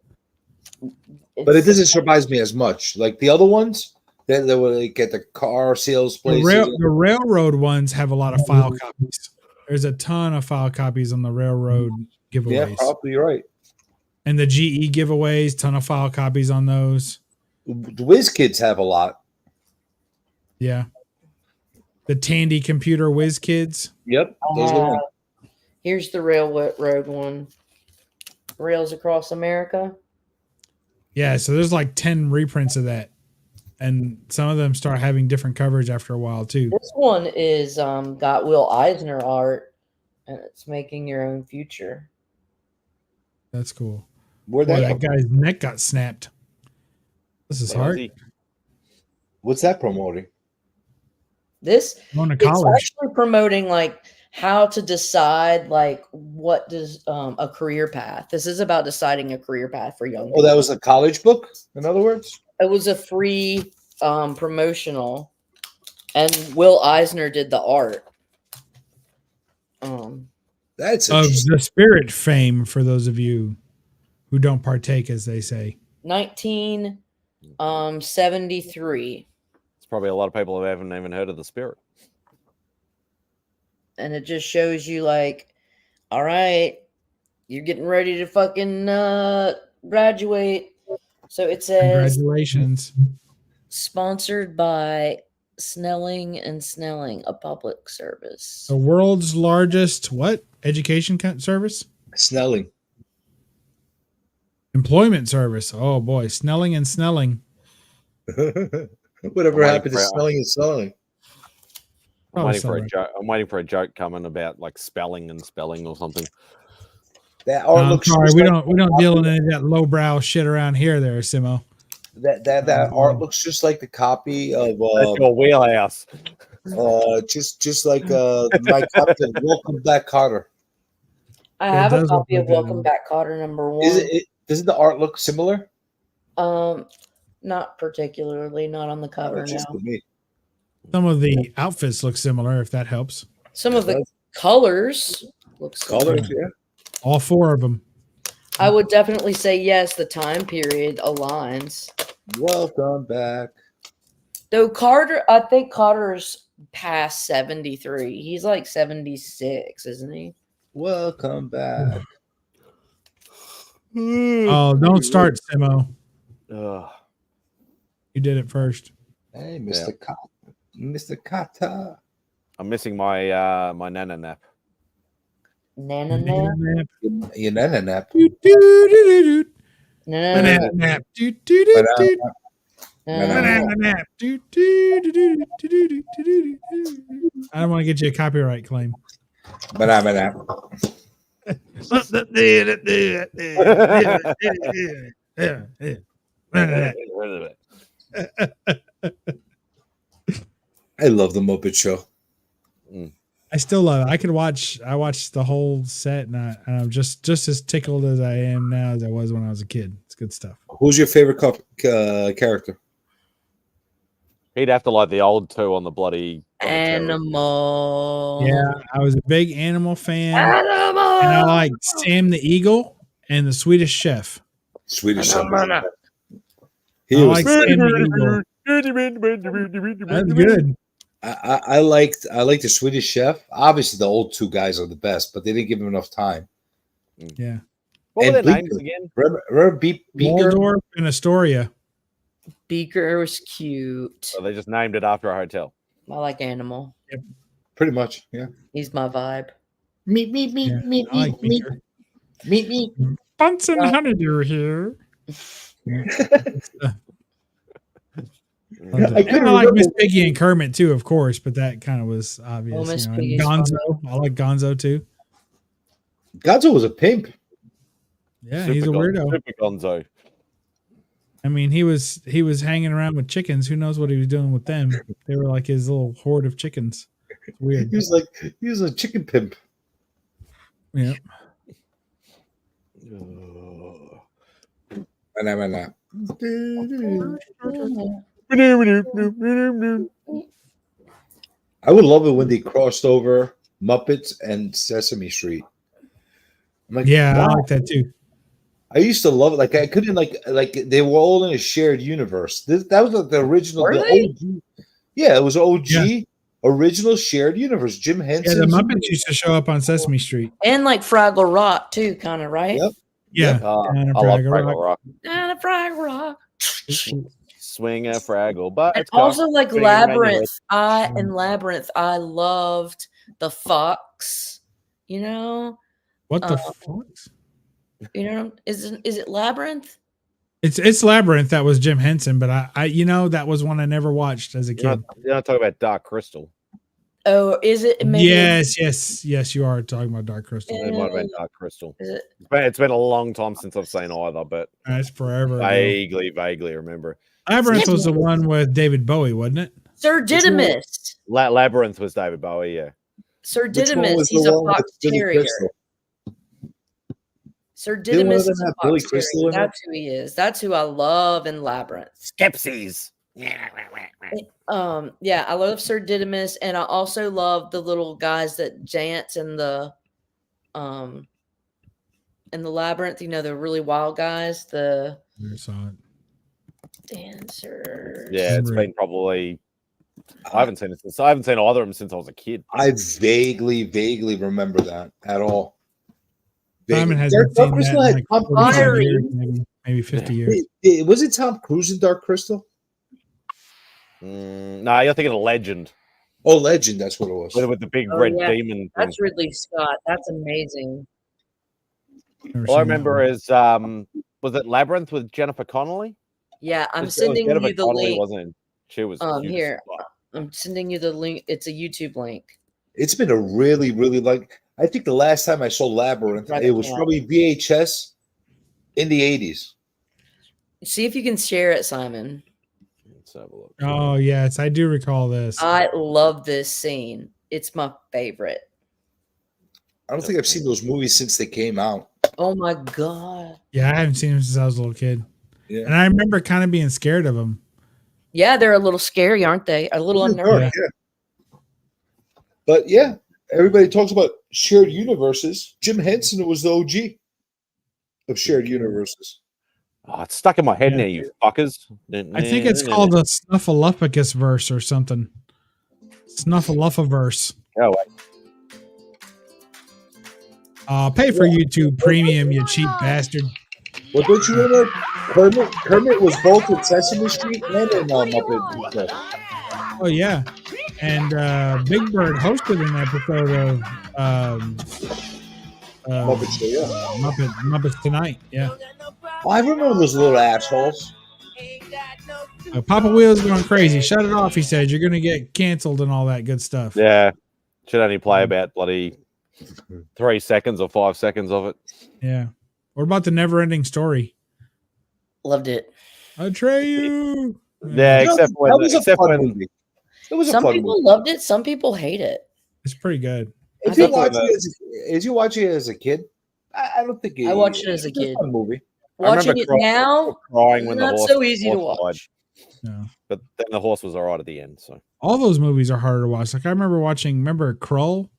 But it doesn't surprise me as much. Like the other ones, that they will like at the car sales The, places. the railroad ones have a lot of file copies. There's a ton of file copies on the railroad giveaways. Yeah, probably right. And the GE giveaways, ton of file copies on those. The Whiz Kids have a lot. Yeah. The Tandy Computer Whiz Kids. Yep, those are the ones. Here's the Railroad one. Rails Across America. Yeah, so there's like 10 reprints of that. And some of them start having different coverage after a while too. This one is got Will Eisner art, and it's Making Your Own Future. That's cool. Where'd Boy, that that guy's neck got snapped. This is hard. What's that promoting? This Going to it's college. actually promoting like how to decide like what does a career path. This is about deciding a career path for young people. Oh, that was a college book, in other words? It was a free promotional, and Will Eisner did the art. That's Of the Spirit fame, for those of you who don't partake, as they say. 1973. It's probably a lot of people who haven't even heard of the Spirit. And it just shows you like, all right, you're getting ready to fucking graduate. So it says Congratulations. sponsored by Snelling and Snelling, a public service. The world's largest what? Education service? Snelling. Employment service. Oh boy, Snelling and Snelling. Whatever happened to Snelling and Snelling? I'm Oh, waiting for a sorry. joke. I'm waiting for a joke coming about like spelling and spelling or something. That No, I'm sorry, we don't deal in any of that lowbrow shit around here, there, Simo. That art looks just like the copy of That's your wheelhouse. Just like my copy of Welcome Back, Carter. I have a does look copy of like that. Welcome Back, Cotter #1. Doesn't the art look similar? Not particularly, not on the cover That's just now. to me. Some of the outfits look similar, if that helps. Some of the colors look similar. Colors, yeah. All four of them. I would definitely say yes, the time period aligns. Welcome back. Though Carter, I think Carter's past 73. He's like 76, isn't he? Welcome back. Oh, don't start, Simo. You did it first. Hey, Mr. Mr. Kata. I'm missing my my nana nap. Nana nap. Your nana nap. Banana nap. Banana nap. I don't want to get you a copyright claim. Banana nap. I love the Muppet Show. I still love it. I watched the whole set, and I'm just as tickled as I am now as I was when I was a kid. It's good stuff. Who's your favorite character? He'd have to like the old two on the bloody Animal. Yeah, I was a big Animal fan. Animal. And I like Sam the Eagle and the Swedish Chef. Swedish Chef. I like Sam the Eagle. That's good. I liked the Swedish Chef. Obviously, the old two guys are the best, but they didn't give him enough time. Yeah. What were And their names Beaker. again? Remember Beaker? Waldorf and Astoria. Beaker was cute. So they just named it after a hotel. I like Animal. Yep. Pretty much, yeah. He's my vibe. Meet. I like Beaker. Bunsen Honeydew here. I like Miss Piggy and Kermit too, of course, but that kind of was obvious. Oh, Miss And Piggy's Gonzo, I like Gonzo too. Gonzo was a pimp. Yeah, he's a weirdo. Super Gonzo. I mean, he was hanging around with chickens. Who knows what he was doing with them? They were like his little horde of chickens. It's weird. He was a chicken pimp. Yeah. Banana. I would love it when they crossed over Muppets and Sesame Street. I'm like, Yeah, wow. I like that too. I used to love it. Like I couldn't like they were all in a shared universe. That was like the original. Were the they? OG. Yeah, it was OG Yeah. original shared universe. Jim Henson. Yeah, the Muppets used to show up on Sesame Street. And like Fraggle Rock too, kind of, right? Yep. Yeah. I Down in love Fraggle Fraggle Rock. Rock. Down at Fraggle Rock. swing a Fraggle, but And it's cocked, also like spinning in manual. Labyrinth. I loved the fox. You know, What the fuck? you know, is it Labyrinth? It's Labyrinth. That was Jim Henson, but I that was one I never watched as a kid. You're not talking about Dark Crystal. Oh, is it? Maybe Yes, you are talking about Dark Crystal. It might have been Dark Crystal. Is it? It's been a long time since I've seen either, but That's forever ago. vaguely remember. Labyrinth was the one with David Bowie, wasn't it? Sir Didymus. Labyrinth was David Bowie, yeah. Sir Didymus, he's a fox terrier. Sir Didymus is a fox terrier. That's who he is. That's who I love in Labyrinth. Skepsies. Yeah, I love Sir Didymus, and I also love the little guys that dance in the Labyrinth. You know, the really wild guys. The dancers. Yeah, it's been probably. I haven't seen either of them since I was a kid. I vaguely remember that at all. Simon hasn't seen that in like 45 years, maybe 50 years. Was it Tom Cruise in Dark Crystal? No, you're thinking of Legend. Oh, Legend, that's what it was. With the big red demon thing. That's Ridley Scott. That's amazing. All I remember is was it Labyrinth with Jennifer Connelly? Yeah, I'm sending you the link. She was here. I'm sending you the link. It's a YouTube link. It's been a really I think the last time I saw Labyrinth, it was probably VHS in the 80s. See if you can share it, Simon. Let's have a look. Oh, yes, I do recall this. I love this scene. It's my favorite. I don't think I've seen those movies since they came out. Oh my god. Yeah, I haven't seen them since I was a little kid. Yeah. And I remember kind of being scared of them. Yeah, they're a little scary, aren't they? A little unnerving. Yeah. But yeah, everybody talks about shared universes. Jim Henson was the OG of shared universes. Oh, it's stuck in my head now, you fuckers. I think it's called the Snuffleupagus verse or something. Snuffleupaverse. Oh, wait. Pay for YouTube Premium, you cheap bastard. Well, don't you remember Kermit was both in Sesame Street and in Muppet? Oh yeah, and Big Bird hosted an episode of Muppet Show, yeah. Muppets Tonight. Yeah. Oh, I remember those little assholes. Papa Wheel's going crazy. Shut it off, he said. You're going to get canceled and all that good stuff. Yeah, should only play about bloody 3 seconds or 5 seconds of it. Yeah. What about the Never-Ending Story? Loved it. Atreyu. Yeah, except when Some people loved it. Some people hate it. It's pretty good. If you watch it as a kid, I don't think I watched it as a kid. It's a fun movie. Watching it now, crying when not the horse, so easy to watch. No. But then the horse was all right at the end. So all those movies are harder to watch. Like I remember watching, Krull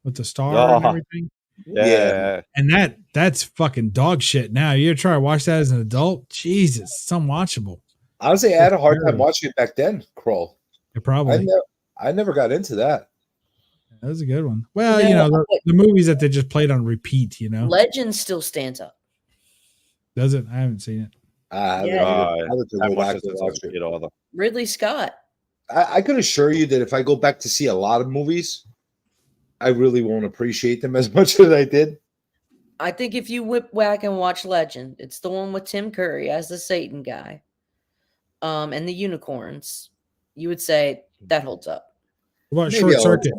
with the star and everything. Yeah. And that's fucking dog shit now. You ever try to watch that as an adult? Jesus, it's unwatchable. Honestly, I had a hard time watching it back then, Krull. Yeah, probably. I never got into that. That was a good one. Well, you know, the movies that they just played on repeat, you know. Legend still stands up. Does it? I haven't seen it. Ridley Scott. I could assure you that if I go back to see a lot of movies, I really won't appreciate them as much as I did. I think if you whip whack and watch Legend, it's the one with Tim Curry as the Satan guy, and the unicorns. You would say that holds up. What about Short Circuit?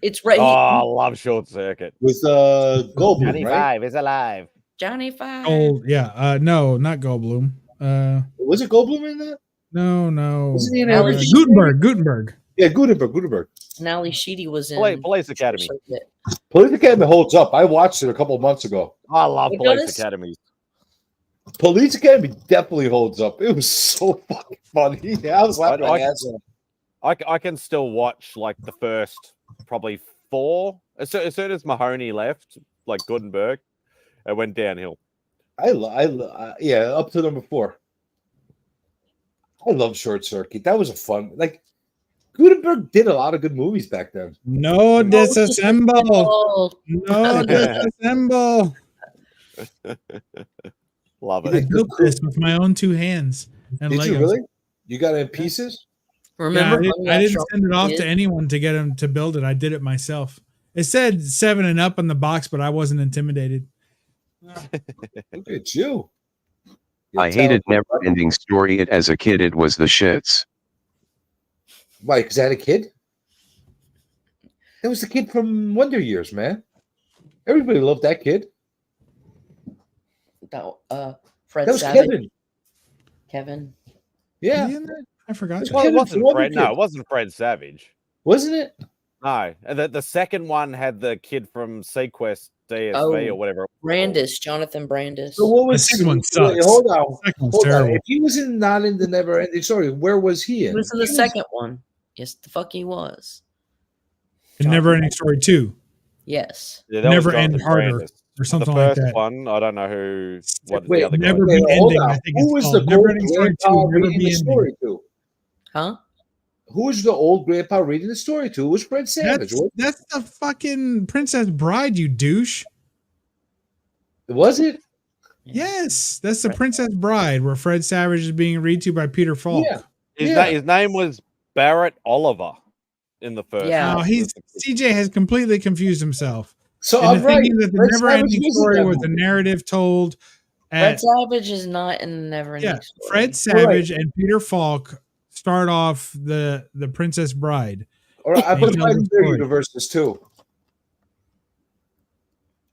It's right. Oh, I love Short Circuit. With Goldblum, Johnny right? Five is alive. Johnny Five. Oh yeah, no, not Goldblum. Was it Goldblum in that? No. Wasn't he in Gutenberg. Yeah, Gutenberg. And Ali Sheedy was in Police Academy. Police Academy holds up. I watched it a couple of months ago. I love Police Academy. Police Academy definitely holds up. It was so fucking funny. Yeah, I was laughing my ass off. I can still watch like the first probably 4. As soon as Mahoney left, like Gutenberg, it went downhill. Yeah, up to number 4. I love Short Circuit. That was a fun. Like Gutenberg did a lot of good movies back then. No disassemble. No disassemble. Love it. I built this with my own 2 hands. And Did Legos. you really? You got it in pieces? Remember? I didn't send it off to anyone to get him to build it. I did it myself. It said 7 and up on the box, but I wasn't intimidated. Look at you. I hated Never Ending Story. It as a kid, it was the shits. Why? Because I had a kid? That was the kid from Wonder Years, man. Everybody loved that kid. Fred That was Savage. Kevin. Kevin. Yeah. I forgot. Well, it wasn't Fred. No, it wasn't Fred Savage. Wasn't it? No. And the second one had the kid from Sequest DSV or whatever. Brandis, Jonathan Brandis. So what was the second one wait, sucks. hold on. The second one's Hold on. terrible. If he was not in the Never Ending Story, where was he in? He was in the second one. Yes, the fuck he was. And Never Ending Story 2. Yes. Yeah, that Never was End Jonathan Harder Brandis. or something the like first that. one, I don't know what Wait, the other Never guy. Be hold Ending. on. I think Who it's was called. the Never gold Ending Story 2. grandpa Never reading Be the Ending. story to? Huh? Who was the old grandpa reading the story to? It was Fred Savage. That's the fucking Princess Bride, you douche. Was it? Yes, that's the Princess Bride, where Fred Savage is being read to by Peter Falk. Yeah. His name was Barrett Oliver in the first. Yeah. No, CJ has completely confused himself. So And I'm the thing right. is that the Fred Never Savage Ending was in Story that was a movie. narrative told Fred at Savage is not in the Never Ending yeah. Story. Fred Savage and Peter Falk start off the Princess Bride. Or I And put tell the Fighting Their story. Universes too.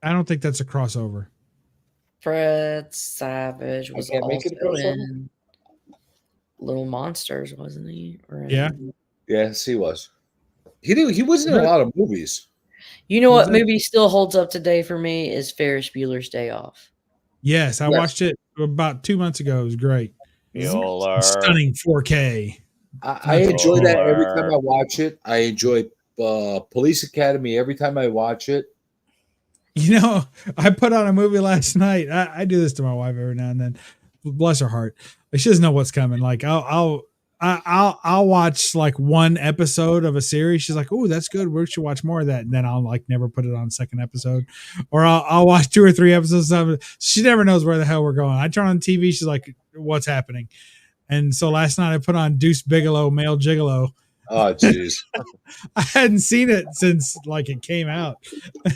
I don't think that's a crossover. Fred Savage was can't make it a also crossover? in Little Monsters, wasn't he? Or Yeah. Yes, he was. He wasn't in a lot of movies. You know Was what it? movie still holds up today for me is Ferris Bueller's Day Off. Yes, I Yes. watched it about 2 months ago. It was great. Bueller. Stunning 4K. I enjoy that every time I watch it. I enjoy Police Academy every time I watch it. You know, I put on a movie last night. I do this to my wife every now and then. Bless her heart. Like, she doesn't know what's coming. Like I'll watch like one episode of a series. She's like, "Oh, that's good. We should watch more of that." And then I'll like never put it on second episode, or I'll watch 2 or 3 episodes of it. She never knows where the hell we're going. I turn on TV. She's like, "What's happening?" And so last night I put on Deuce Bigelow, Male Gigolo. Oh, jeez. I hadn't seen it since like it came out.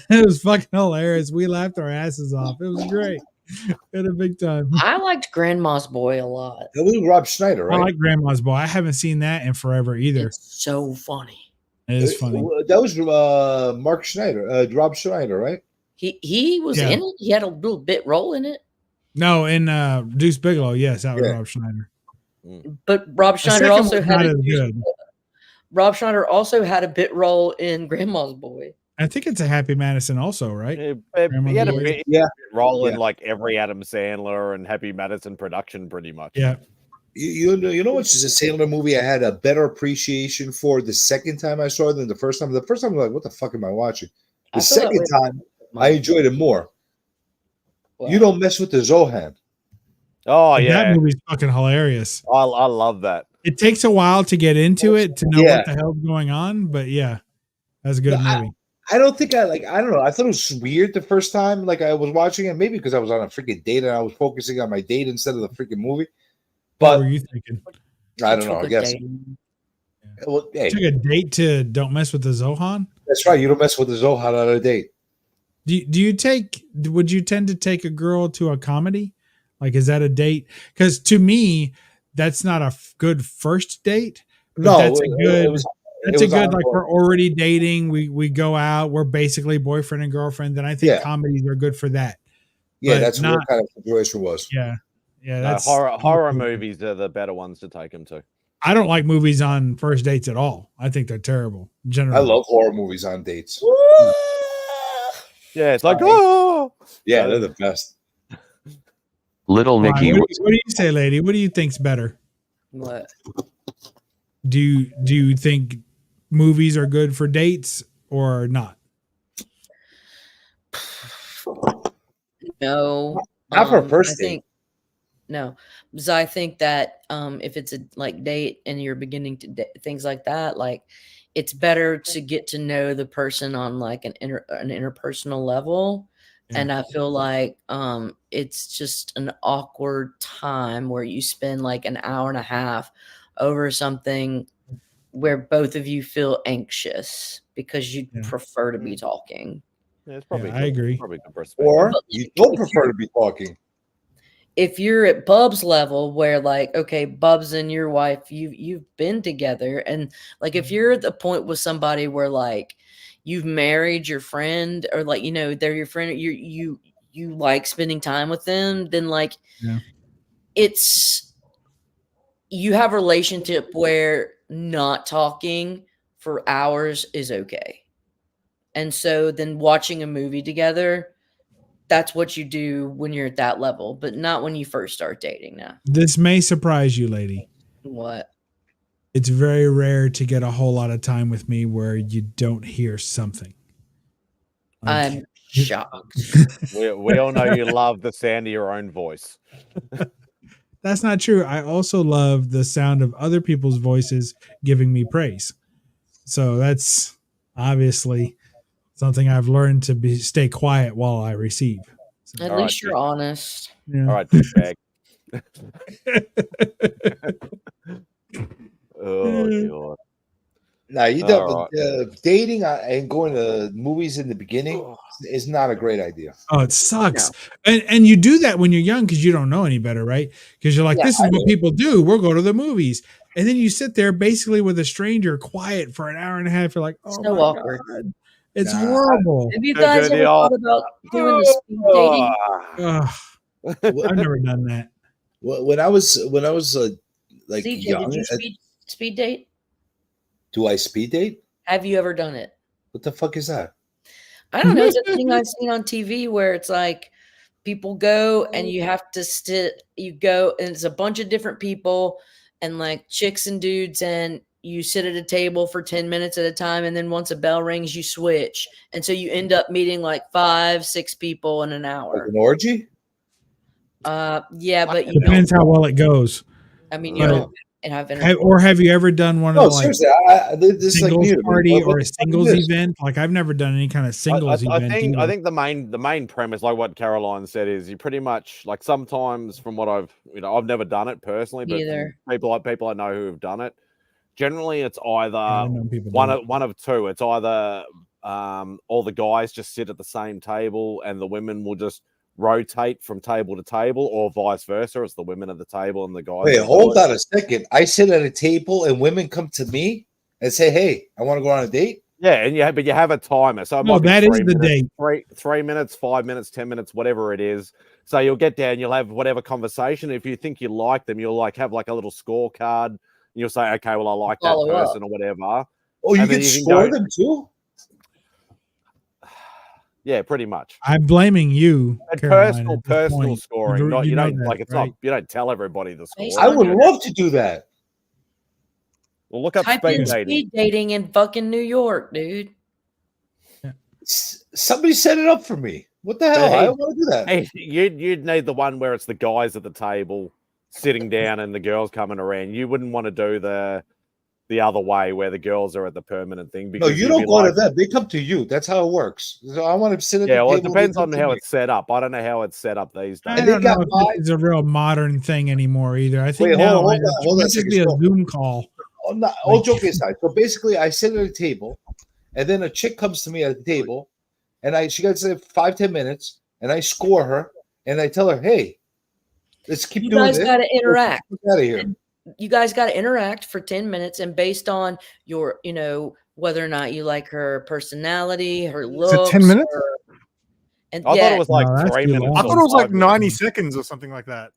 It was fucking hilarious. We laughed our asses off. It was great. We had a big time. I liked Grandma's Boy a lot. That was Rob Schneider, I right? like Grandma's Boy. I haven't seen that in forever either. It's so funny. It is funny. That was Mark Schneider, Rob Schneider, right? He was Yeah. in it. He had a little bit role in it. No, in Deuce Bigelow, yes, that was Yeah. Rob Schneider. But Rob The Schneider second also one's had not a, as good. Rob Schneider also had a bit role in Grandma's Boy. I think it's a Happy Madison also, right? He Grandma's had a Boy. bit Yeah. role in Yeah. like every Adam Sandler and Happy Madison production, pretty much. Yeah. You know which is a Sandler movie I had a better appreciation for the second time I saw it than the first time. The first time I was like, what the fuck am I watching? I The feel that second way. time I enjoyed it more. Wow. You don't mess with the Zohan. Oh That yeah, movie's fucking hilarious. I love that. It takes a while to get into it to know Yeah. what the hell's going on, but yeah, that's a good movie. I don't think I don't know. I thought it was weird the first time, like I was watching it, maybe because I was on a freaking date and I was focusing on my date instead of the freaking movie. What But were you thinking? I don't know. I guess. Well, hey, Took a date to Don't Mess with the Zohan? that's right. You don't mess with the Zohan on a date. Would you tend to take a girl to a comedy? Like, is that a date? Because to me, that's not a good first date. But No, that's a good. it was Like on- we're already dating. We go out. We're basically boyfriend and girlfriend. Then I think Yeah. comedies are good for that. Yeah, but that's not- what kind of situation was. Yeah, yeah. No, That's horror movies are the better ones to take them to. I don't like movies on first dates at all. I think they're terrible. Generally, I love horror movies on dates. Yeah, it's like oh Yeah, they're the best. Little Ryan, Nicky what was do you say, lady? What do you think's better? What? Do you think movies are good for dates or not? No. Not for a first I date. think no, because I think that if it's a like date and you're beginning to things like that, like it's better to get to know the person on like an interpersonal level. And I feel like it's just an awkward time where you spend like an hour and a half over something where both of you feel anxious because you prefer to be talking. Yeah, it's probably I agree. Probably good perspective. Or you don't prefer to be talking. If you're at Bub's level where like, okay, Bub's and your wife, you've been together, and like if you're at the point with somebody where like you've married your friend, or like, you know, they're your friend, you like spending time with them, then like it's, you have a relationship where not talking for hours is okay. And so then watching a movie together, that's what you do when you're at that level, but not when you first start dating now. This may surprise you, lady. What? It's very rare to get a whole lot of time with me where you don't hear something. I'm shocked. We all know you love the sound of your own voice. That's not true. I also love the sound of other people's voices giving me praise. So that's obviously something I've learned to stay quiet while I receive. So, At least you're honest. yeah. All right, douchebag. Oh god. Now you All don't dating and going to movies in the beginning is not a great idea. Oh, it sucks. And you do that when you're young because you don't know any better, right? Because you're like, this is what people do. We'll go to the movies. And then you sit there basically with a stranger quiet for an hour and a half. You're like, oh, so my awkward. God. It's horrible. Have you guys ever thought about doing the speed dating? I've never done that. When I was like CJ, young, did you speed date? do I speed date? Have you ever done it? What the fuck is that? I don't know. It's a thing I've seen on TV where it's like people go and you have to sit. You go and it's a bunch of different people and like chicks and dudes, and you sit at a table for 10 minutes at a time, and then once a bell rings, you switch, and so you end up meeting like 5-6 people in an hour. Like an orgy? Yeah, but you Depends how well it goes. I mean, you don't. And I've or have you ever done one of the like this singles like party or a singles event? Like I've never done any kind of singles event. I think the main premise, like what Caroline said, is you pretty much like sometimes from what I've I've never done it personally, but people I know who have done it. Generally, it's either one of two. It's either all the guys just sit at the same table and the women will just rotate from table to table, or vice versa. It's the women at the table and the guys. Wait, hold on a second. I sit at a table and women come to me and say, "Hey, I want to go on a date." Yeah, and you have a timer. So it No, might be that is 3 the minutes, date. 3 minutes, 5 minutes, 10 minutes, whatever it is. So you'll get down, you'll have whatever conversation. If you think you like them, you'll like have like a little scorecard. You'll say, okay, well, I like that person or whatever. Oh, you can score them too? Yeah, pretty much. I'm blaming you. And personal scoring. You don't tell everybody the score. I would love to do that. Well, look up Type in speed dating in fucking New York, dude. Somebody set it up for me. What the hell? I don't want to do that. Hey, you'd need the one where it's the guys at the table sitting down and the girls coming around. You wouldn't want to do the other way where the girls are at the permanent thing. No, you don't go to them. They come to you. That's how it works. So I want to sit at the table. It depends on how it's set up. I don't know how it's set up these days. I don't know if it's a real modern thing anymore either. I think now it should be a Zoom call. All joking aside. So basically, I sit at a table, and then a chick comes to me at the table, and she gets 5-10 minutes, and I score her, and I tell her, "Hey, let's keep doing this. You guys got to interact. Get out of here." You guys got to interact for 10 minutes, and based on your, whether or not you like her personality, her looks. Is it 10 minutes? And I thought it was like 3 minutes. I thought it was like 90 seconds or something like that.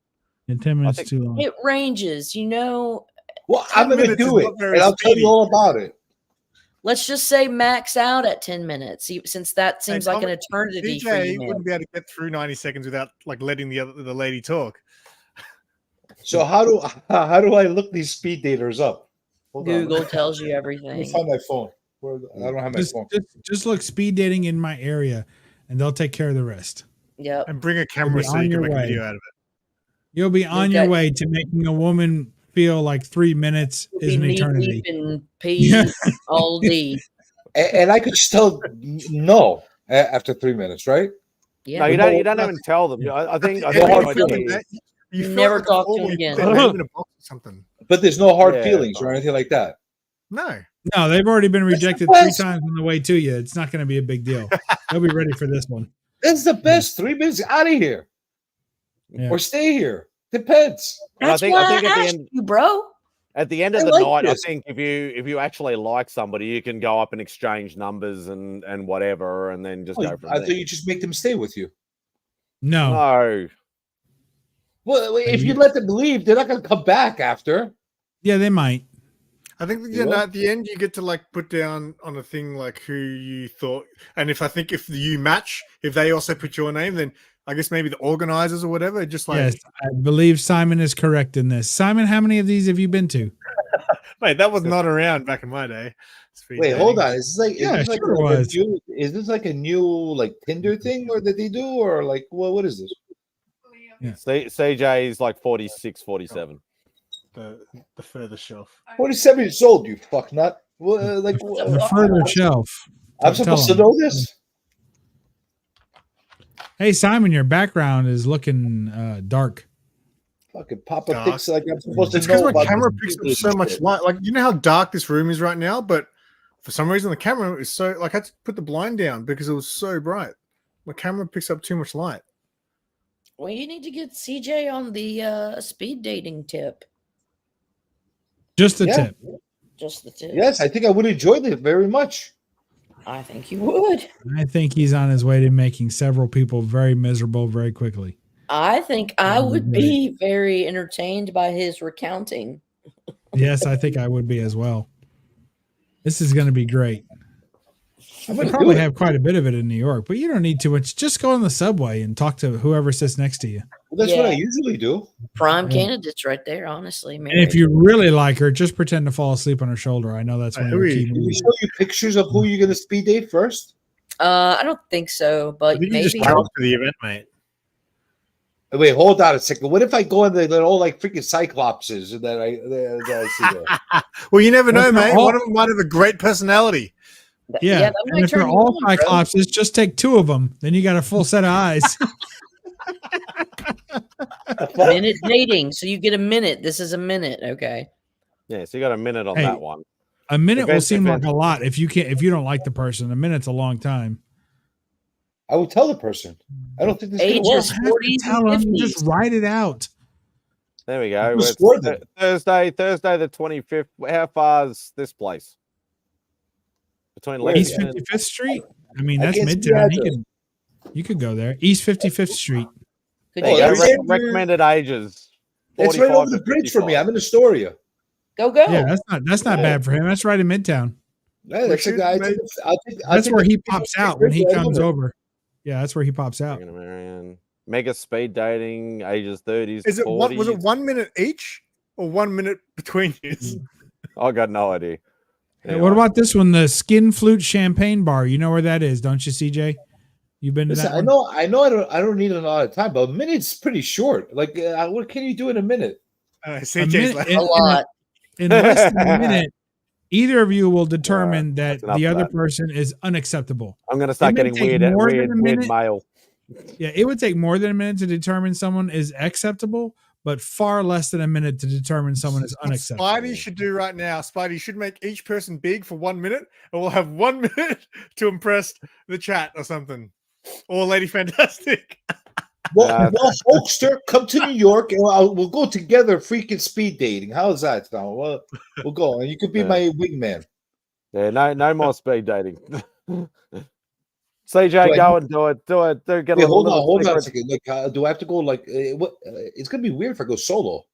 And 10 minutes too long. It ranges, Well, I'm going to do it, and I'll tell you all about it. Let's just say max out at 10 minutes, since that seems like an eternity for you. DJ wouldn't be able to get through 90 seconds without like letting the lady talk. So how do I look these speed daters up? Google tells you everything. Let me find my phone. I don't have my phone. Just look speed dating in my area, and they'll take care of the rest. Yep. And bring a camera so you can make a video out of it. You'll be on your way to making a woman feel like 3 minutes is an eternity. All D. And I could still no after 3 minutes, right? Yeah. No, you don't even tell them. I think You never talk to him again. in a box or something. But there's no hard Yeah, feelings or anything like that. No. No, they've already been rejected 3 times on the way to you. It's not going to be a big deal. They'll be ready for this one. That's the best. 3 minutes out of here. Yeah. Or stay here. Depends. That's I think why at the asked end, you, bro. at the end of I the like night, this. I think if you actually like somebody, you can go up and exchange numbers and whatever, and then just go from I there. thought you just make them stay with you. No. No. Well, if you let them leave, they're not going to come back after. Yeah, they might. I think You will? at the end you get to like put down on a thing like who you thought, and if you match, if they also put your name, then I guess maybe the organizers or whatever, just like Yes, I believe Simon is correct in this. Simon, how many of these have you been to? Mate, that was not around back in my day. Wait, hold on. Is this like Yeah, is this sure it like was. is this like a new like Tinder thing or that they do or like what is this? CJ is like 46, 47. the further shelf. 47 years old, you fuck nut. Well, like The further shelf. I'm Tell supposed to him. know this? Hey, Simon, your background is looking dark. Fucking Papa Dark. thinks like I'm supposed to It's because know my about camera this picks up so much light. Like, you know how dark this room is right now, but for some reason the camera is so like I had to put the blind down because it was so bright. My camera picks up too much light. Well, you need to get CJ on the speed dating tip. Just the Yeah. tip. Just the tip. Yes, I think I would enjoy it very much. I think you would. I think he's on his way to making several people very miserable very quickly. I think I would be very entertained by his recounting. Yes, I think I would be as well. This is going to be great. I'm We gonna probably do it. have quite a bit of it in New York, but you don't need too much. Just go on the subway and talk to whoever sits next to you. Well, that's what I Yeah. usually do. Prime Yeah. candidates right there, honestly. And if you really like her, just pretend to fall asleep on her shoulder. I know that's one of your key Did we moves. show you pictures of who you're going to speed date first? I don't think so, but You just maybe. show up to the event, mate. Wait, hold on a second. What if I go in the all like freaking cyclopses that I see there? Well, you never know, Well, mate. all- One of them might have a great personality. Yeah, that and might if they're turn you all on, bro. cyclopses, just take 2 of them. Then you got a full set of eyes. Minute dating, so you get a minute. This is a minute, okay? Yeah, so you got a minute on Hey, that one. A minute will Event- seem like event. a lot if you don't like the person. A minute's a long time. I would tell the person. I don't think this is going to Ages work. 40s Tell and them, just 50s. write it out. There we go. Who's It's scored them? Thursday the 25th. How far is this place? Between Where is East Lexington and 55th Street. I mean, I that's can't see the Midtown. address. You could go there. East 55th Street. Could There you you go go. that's it. Recommended ages. It's right 45 over to the bridge for me. 55. I'm in Astoria. go? Yeah, that's not bad for him. That's right in Midtown. Yeah, that's the should guy. make- That's where he pops out when he comes over. Yeah, that's where he pops out. Hanging around. Mega speed dating, ages 30s. Is it 40s. was it 1 minute each or 1 minute between you? I got no idea. Hey, what about this one? The Skin Flute Champagne Bar. You know where that is, don't you, CJ? You've been to Listen, that I one? know. I don't need a lot of time, but a minute's pretty short. Like, what can you do in a minute? CJ's minute- like, in- A lot. In less than a minute, either of you will determine that enough the of other that. person is unacceptable. I'm going to start It may getting take weird, more than weird, a weird minute. mail. Yeah, it would take more than a minute to determine someone is acceptable, but far less than a minute to determine someone is what unacceptable. Spidey should do right now. Spidey should make each person big for 1 minute, and we'll have 1 minute to impress the chat or something. Or Lady Fantastic. Well, Hulkster, come to New York and we'll go together freaking speed dating. How's that sound? Well, we'll go. And you could be Yeah. my wingman. Yeah, no more speed dating. CJ, Do I- go and do it. Do it. Get Wait, a hold little on a secret. second. Like, do I have to go? Like, what? It's gonna be weird if I go solo.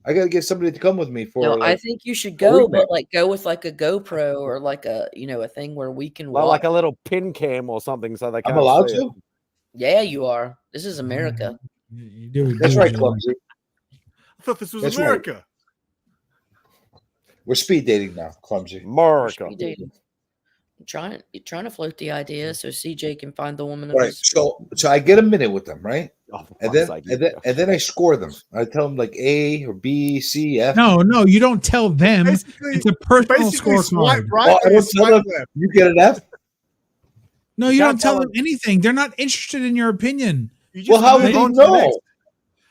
I gotta get somebody to come with me for. No, like, I think you should go, week. but like go with like a GoPro or like a a thing where we can Well, watch. like a little pin cam or something, so they can't. I'm allowed see to. it. Yeah, you are. This is America. You do, That's do right, what you like. Clumsy. I thought this was That's right. America. We're speed dating now, Clumsy. America. Speed dating. You're trying to float the idea so CJ can find the woman of Right. his. So I get a minute with them, right? Oh, for And fuck's then sake, and then I score them. I tell them like A or B, C, F. No, you don't tell them. Basically- It's a personal Basically, swipe scorecard. right Oh, I or don't swipe tell them. left. You get an F. No, You you can't don't tell tell them anything. They're not interested in your opinion. You Well, just how move would they on to the next. know?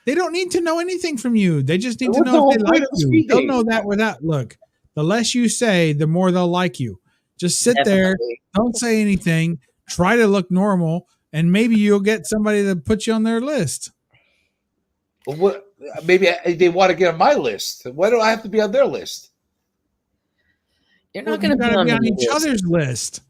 They don't need to know anything from you. They just need to What's the know whole if they point like of the you. speed They'll date? know that without look. The less you say, the more they'll like you. Just sit there, Definitely. don't say anything, try to look normal, and maybe you'll get somebody to put you on their list. Well, what? Maybe they want to get on my list. Why do I have to be on their list? You're Well, not going you to be gotta on be on the each list. other's list.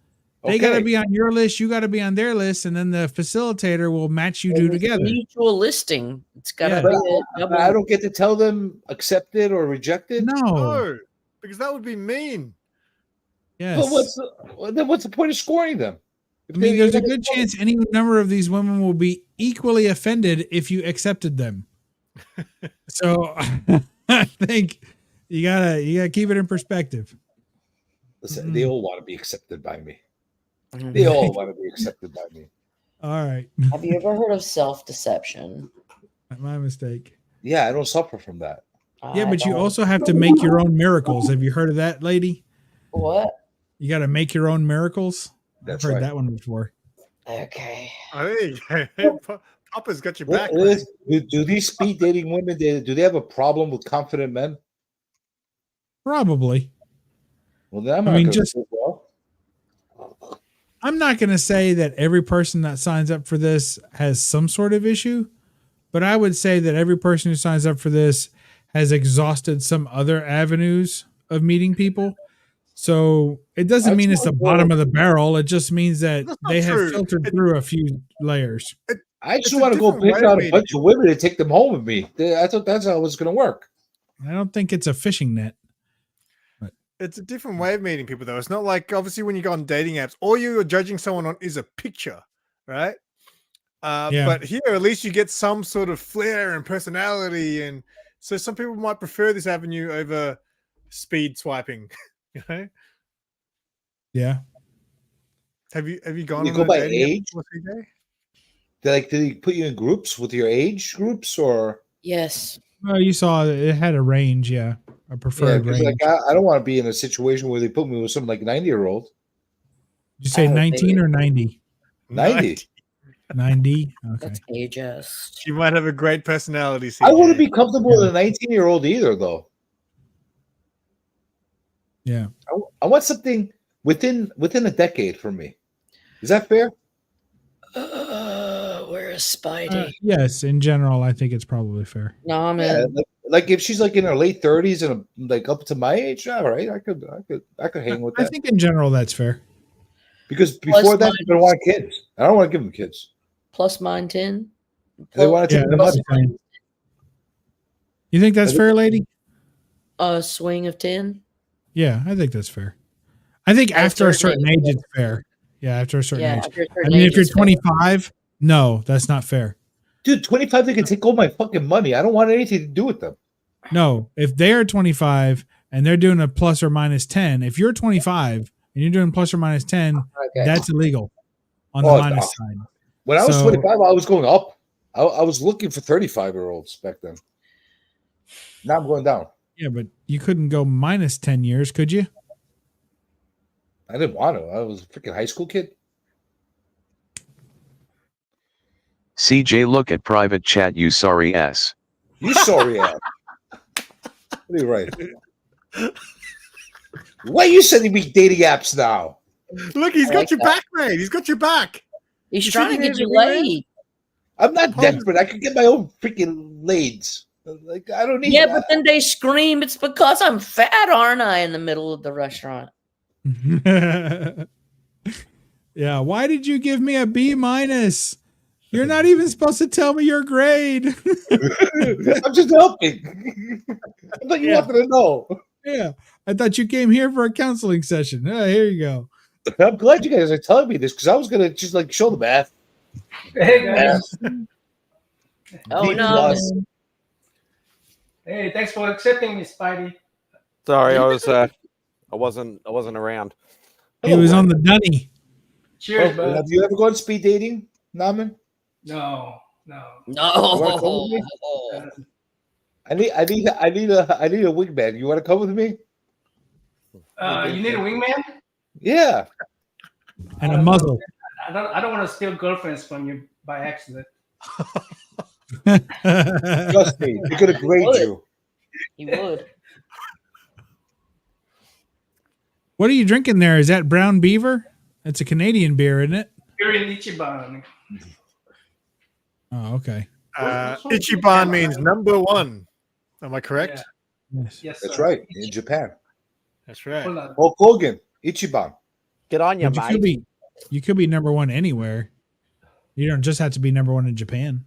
They got to be on your list. You got to be on their list, and then the facilitator will match you two It's together. mutual listing. It's got to Yeah. be But a double. I don't get to tell them accepted or rejected. No. No, because that would be mean. Yes. But what's the point of scoring them? I mean, there's a good chance any number of these women will be equally offended if you accepted them. So I think you gotta keep it in perspective. Listen, they all want to be accepted by me. They all want to be accepted by me. All right. Have you ever heard of self-deception? My mistake. Yeah, I don't suffer from that. Yeah, but you also have to make your own miracles. Have you heard of that, lady? What? You got to make your own miracles. That's I've heard right. that one before. Okay. Hey, Papa's got your back. Do these speed dating women? Do they have a problem with confident men? Probably. Well, then I'm I not mean, gonna just do well. I'm not going to say that every person that signs up for this has some sort of issue, but I would say that every person who signs up for this has exhausted some other avenues of meeting people. So it doesn't mean it's the bottom of the barrel. It just means that they have true. filtered through a few layers. I just want to go pick out a bunch of women and take them home with me. I thought that's how it was going to work. I don't think it's a fishing net. It's a different way of meeting people, though. It's not like obviously when you go on dating apps, all you're judging someone on is a picture, right? Yeah. But here, at least you get some sort of flair and personality, and so some people might prefer this avenue over speed swiping. You know? Yeah. Have you gone? You on go a by dating app age? before, CJ? Did they put you in groups with your age groups or? Yes. Well, you saw it had a range, yeah, a preferred 'cause, range. like I don't want to be in a situation where they put me with some like 90-year-old. Did you say 19 or 90? 90. 90. Okay. That's ageist. You might have a great personality. I CJ. wouldn't be comfortable with a 19-year-old either, though. Yeah. I want something within a decade for me. Is that fair? Where is Spidey? Yes, in general, I think it's probably fair. No, I'm Yeah, in. like if she's like in her late 30s and like up to my age, all right, I could hang with I that. think in general that's fair. Because before Plus that, they're gonna want kids. I don't want to give them kids. Plus mine 10. They want to take the that's money. fine. You think that's fair, lady? A swing of 10. Yeah, I think that's fair. I think At a after a certain certain age, it's fair. Yeah, after a certain Yeah, age. after a I certain mean, age, if you're it's fair. 25, no, that's not fair. Dude, 25, they can take all my fucking money. I don't want anything to do with them. No, if they're 25 and they're doing a plus or minus 10, if you're 25 and you're doing plus or minus 10, that's illegal on the Oh, minus no. side. When I was So- 25, I was going up. I was looking for 35-year-olds back then. Now I'm going down. Yeah, but you couldn't go minus 10 years, could you? I didn't want to. I was a freaking high school kid. CJ, look at private chat, you sorry ass. You sorry ass. What are you right? Why are you sending me dating apps now? Look, he's I got like your that. back, mate. He's got your back. He's You trying think to you get you need a wingman? laid. I'm not desperate. I could get my own freaking lades. Like I don't need Yeah, that. but then they scream, it's because I'm fat, aren't I, in the middle of the restaurant? Yeah, why did you give me a B minus? You're not even supposed to tell me your grade. I'm just helping. I thought you wanted to know. Yeah, I thought you came here for a counseling session. Here you go. I'm glad you guys are telling me this because I was gonna just like show the math. Hey guys. Oh B no. plus. Hey, thanks for accepting me, Spidey. Sorry, I wasn't around. He was on the dunny. Cheers, Oh, bud. have you ever gone speed dating, Naman? No. You wanna come with me? No. I need a wingman. You want to come with me? You need a wingman? Yeah. And a muzzle. I don't want to steal girlfriends from you by accident. Trust me, they're gonna grade you. He would. What are you drinking there? Is that Brown Beaver? That's a Canadian beer, isn't it? You're in Ichiban. Oh, okay. Ichiban means number one. Am I correct? Yes. Yes, That's sir. right. In Japan. That's right. Hold on. Hulk Hogan, Ichiban. Get on you, But you could be number one anywhere. You don't just have to be number one in Japan.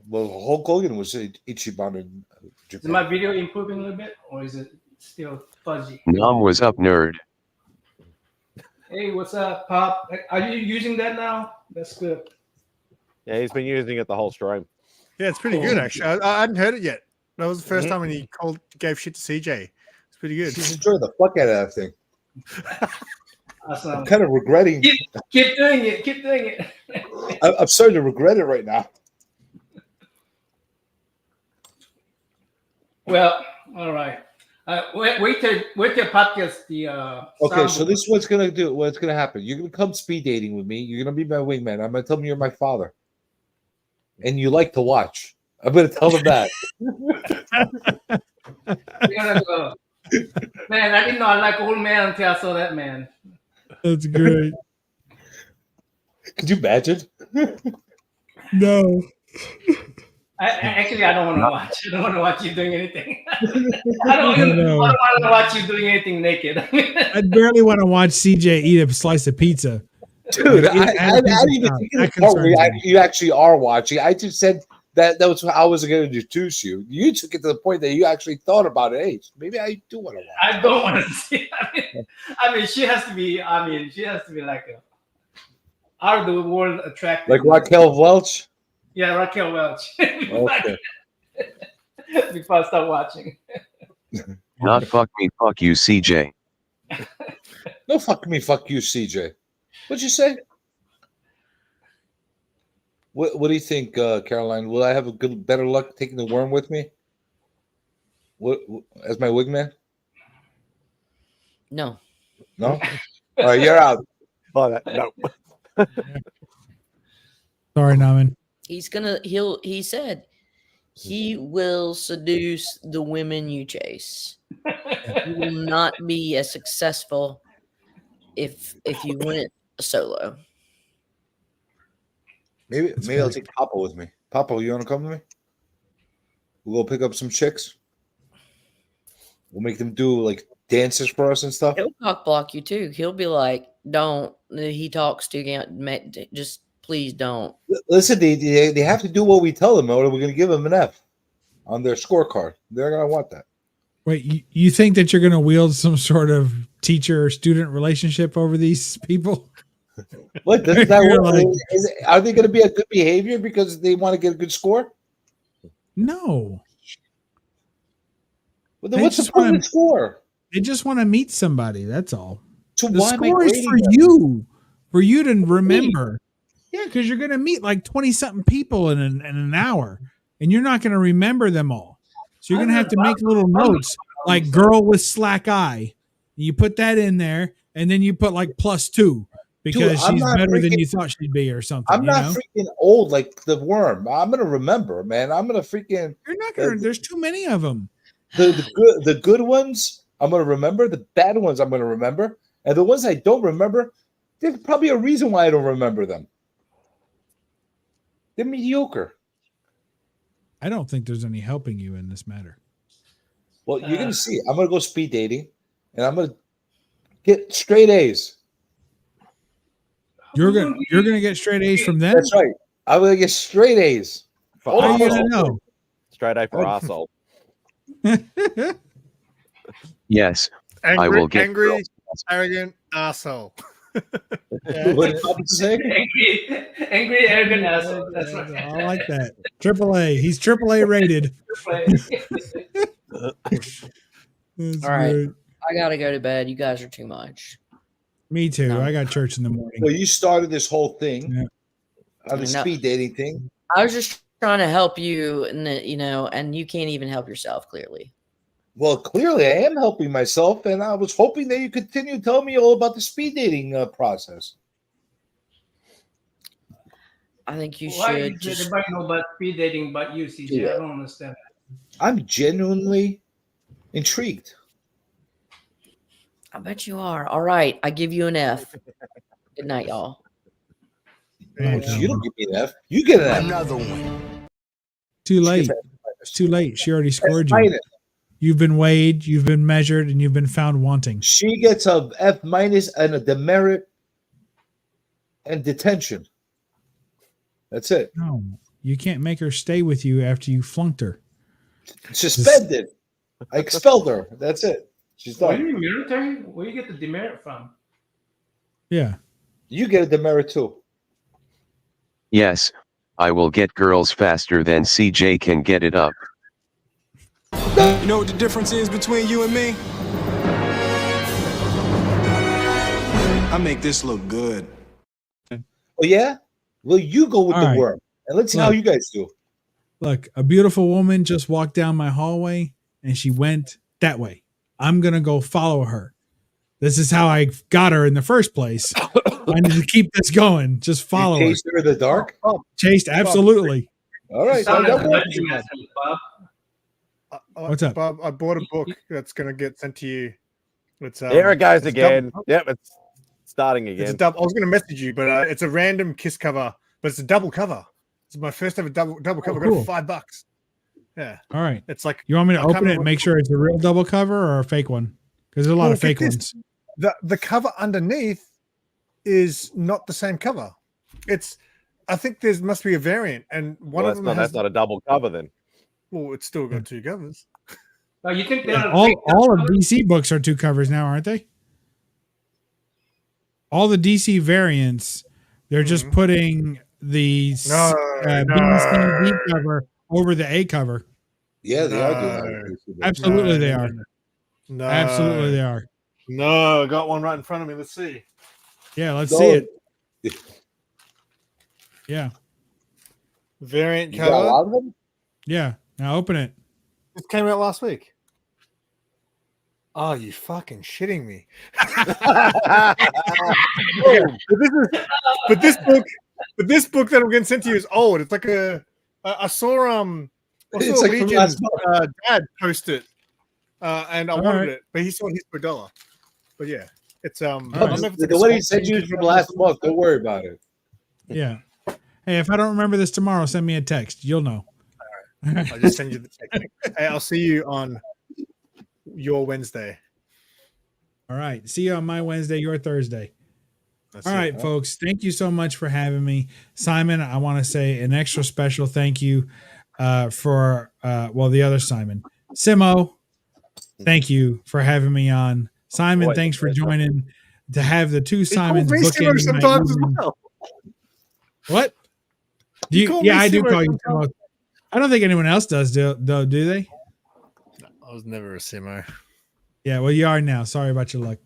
Well, Hulk Hogan was Ichiban in Is Japan. my video improving a little bit, or is it still fuzzy? Nom was up, nerd. Hey, what's up, Pop? Are you using that now? That's good. Yeah, he's been using it the whole stream. Yeah, it's pretty good actually. I hadn't heard it yet. That was the first time when he gave shit to CJ. It's pretty good. Just enjoy the fuck out of that thing. Awesome. I'm kind of regretting. Keep doing it. Keep doing it. I'm starting to regret it right now. Well, all right. Wait till podcast the Okay, so sound- this is what's gonna do. What's gonna happen? You're gonna come speed dating with me. You're gonna be my wingman. I'm gonna tell them you're my father, and you like to watch. I'm gonna tell them that. We're gonna go. Man, I didn't know I like old man until I saw that man. That's great. Could you imagine? No. Actually, I don't want to watch. I don't want to watch you doing anything. I don't want to watch you doing anything naked. I'd barely want to watch CJ eat a slice of pizza. Dude, Like, I didn't even think of the part where you actually are watching. I just said that was how I was going to introduce you. You took it to the point that you actually thought about it. Hey, maybe I do want to watch. I don't want to see. I mean, she has to be. I mean, she has to be like a out of the world attractive. Like Raquel Welch. Yeah, Raquel Welch. Okay. Before I start watching. Not fuck me, fuck you, CJ. No, fuck me, fuck you, CJ. What'd you say? What do you think, Caroline? Will I have a better luck taking the worm with me? What as my wingman? No. No. All right, you're out. No. Sorry, Naman. He said he will seduce the women you chase. You will not be as successful if you went solo. Maybe I'll take Papa with me. Papa, you want to come with me? We'll go pick up some chicks. We'll make them do like dances for us and stuff. He'll cock block you too. He'll be like, "Don't." He talks to you. Just please don't. Listen, they have to do what we tell them, or we're going to give them an F on their scorecard. They're going to want that. Wait, you think that you're going to wield some sort of teacher-student relationship over these people? What doesn't that You're work? like- Are they going to be a good behavior because they want to get a good score? No. Well, then what's the point of the score? They just want to meet somebody. That's all. So the why am I score is grading for them? you to remember. Yeah, because you're going to meet like 20-something people in an hour, and you're not going to remember them all. So you're going to have to make little notes, like "girl with slack eye." You put that in there, and then you put like +2 because I'm she's not better than freaking- you thought she'd be, or something. I'm not freaking old like the worm. I'm going to remember, man. I'm going to freaking. You're not going to. There's too many of them. The good ones, I'm going to remember. The bad ones, I'm going to remember. And the ones I don't remember, there's probably a reason why I don't remember them. They're mediocre. I don't think there's any helping you in this matter. Well, you're going to see. I'm going to go speed dating, and I'm going to get straight A's. You're gonna get straight A's from them. That's right. I'm going to get straight A's. How are you gonna know? Straight A for arsehole. Yes, I will get. angry, arrogant asshole. What did Papa say? Angry, arrogant asshole. That's right. I like that. AAA. He's AAA rated. That's All right. great. I gotta go to bed. You guys are too much. Me too. I got church in the morning. Well, you started this whole thing on the No. speed dating thing. I was just trying to help you, and and you can't even help yourself. Clearly, Well, clearly I am helping myself, and I was hoping that you continue telling me all about the speed dating process. I think you Why should is just everybody know about speed dating but you, CJ? do I it. don't understand. I'm genuinely intrigued. I bet you are. All right, I give you an F. Good night, y'all. Oh, you don't give me an F. You get an F. Another one. Too late. It's too late. She already scored you. You've been weighed, you've been measured, and you've been found wanting. She gets a F minus and a demerit and detention. That's it. No, you can't make her stay with you after you flunked her. Suspended. I expelled her. That's it. She's Were done. you military? Where you get the demerit from? Yeah. You get a demerit too. Yes, I will get girls faster than CJ can get it up. You know what the difference is between you and me? I make this look good. Oh yeah? Well, you go with All the right. worm, and let's see how Look. you guys do. Look, a beautiful woman just walked down my hallway and she went that way. I'm going to go follow her. This is how I got her in the first place. I need to keep this going. Just follow her. Chased her in the dark? Chased, absolutely. All right. Sound that like a works. nutty message, Bob. What's up? Bob, I bought a book that's going to get sent to you. It's There it goes it's again. double- Yep, it's starting It's a again. double. I was going to message you, but it's a random Kiss cover, but it's a double cover. It's my first ever double cover. I got cool. it for $5. Yeah. All right. It's like You want me to I can't open it remember and make sure it's a real double cover or a fake one? Because there's a lot Well, of fake get this. ones. The cover underneath is not the same cover. It's I think there must be a variant, and one Well, of them that's has. not a double cover then. Well, it's still got two covers. Oh, you think they're All of DC books are two covers now, aren't they? All the DC variants, they're just putting the B, C, D cover over the A cover. Yeah, they are doing that. Absolutely, they are. No, Absolutely, they are. No, I got one right in front of me. Let's see. Yeah, let's see it. Yeah, Variant You got a lot cover. of them? yeah. Now open it. This came out last week. Oh, you fucking shitting me! but this book that I'm getting sent to you is old. It's like I saw It's like from Legion's last month. dad post it, and I All wanted right. it, but he sold his for $1. But yeah, it's I right. don't know if it's like The a one he small sent you print is from last month. Don't worry about it. Yeah. Hey, if I don't remember this tomorrow, send me a text. You'll know. I'll just send you the text. Hey, I'll see you on your Wednesday. All right. See you on my Wednesday, your Thursday. That's All it. right, folks. Thank you so much for having me. Simon, I want to say an extra special thank you for the other Simon. Simo, thank you for having me on. Simon, Boy, thanks for joining to have the two He Simons calls me bookend Simo my sometimes as evening. well. What? Do You you, call yeah, me I do Simo call you sometimes. Simo. I don't think anyone else does, do they? I was never a Simo. Yeah, well, you are now. Sorry about your luck.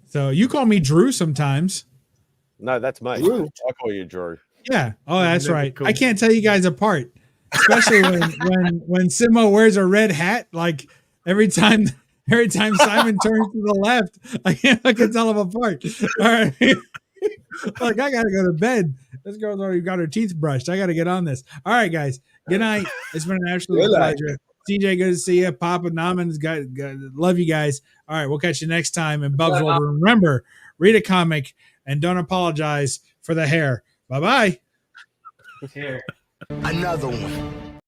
So you call me Drew sometimes. No, that's me. Drew. I call you Drew. Yeah. Oh, that's never right. called I can't tell you guys apart, especially when Simo wears a red hat. Like every time Simon turns to the left, I can't tell them apart. All right. Like I gotta go to bed. This girl's already got her teeth brushed. I gotta get on this. All right, guys. Good night. It's been an absolute Good night. pleasure. CJ, good to see you. Papa Naman's got love you guys. All right, we'll catch you next time. And Bubs will remember, read a comic and don't apologize for the hair. Bye-bye. Here. Another one.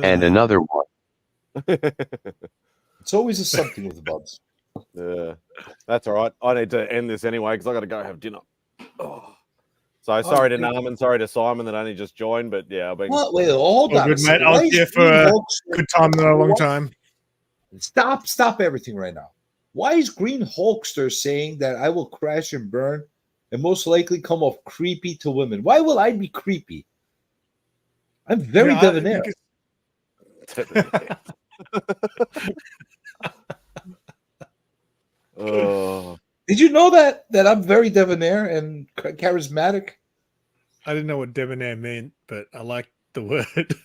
And another one. It's always a something with the Bubs. Yeah, that's all right. I need to end this anyway because I got to go have dinner. Oh. So sorry to Naaman, sorry to Simon that only just joined, but yeah, I've been. What? Wait, hold Oh, on. good, a mate. second. I Why was is here for Green a Hulkster- good time in a long time. Stop everything right now. Why is Green Hulkster saying that I will crash and burn and most likely come off creepy to women? Why will I be creepy? I'm very Yeah, debonair. Oh. Did you know that I'm very debonair and charismatic? I didn't know what debonair meant, but I like the word.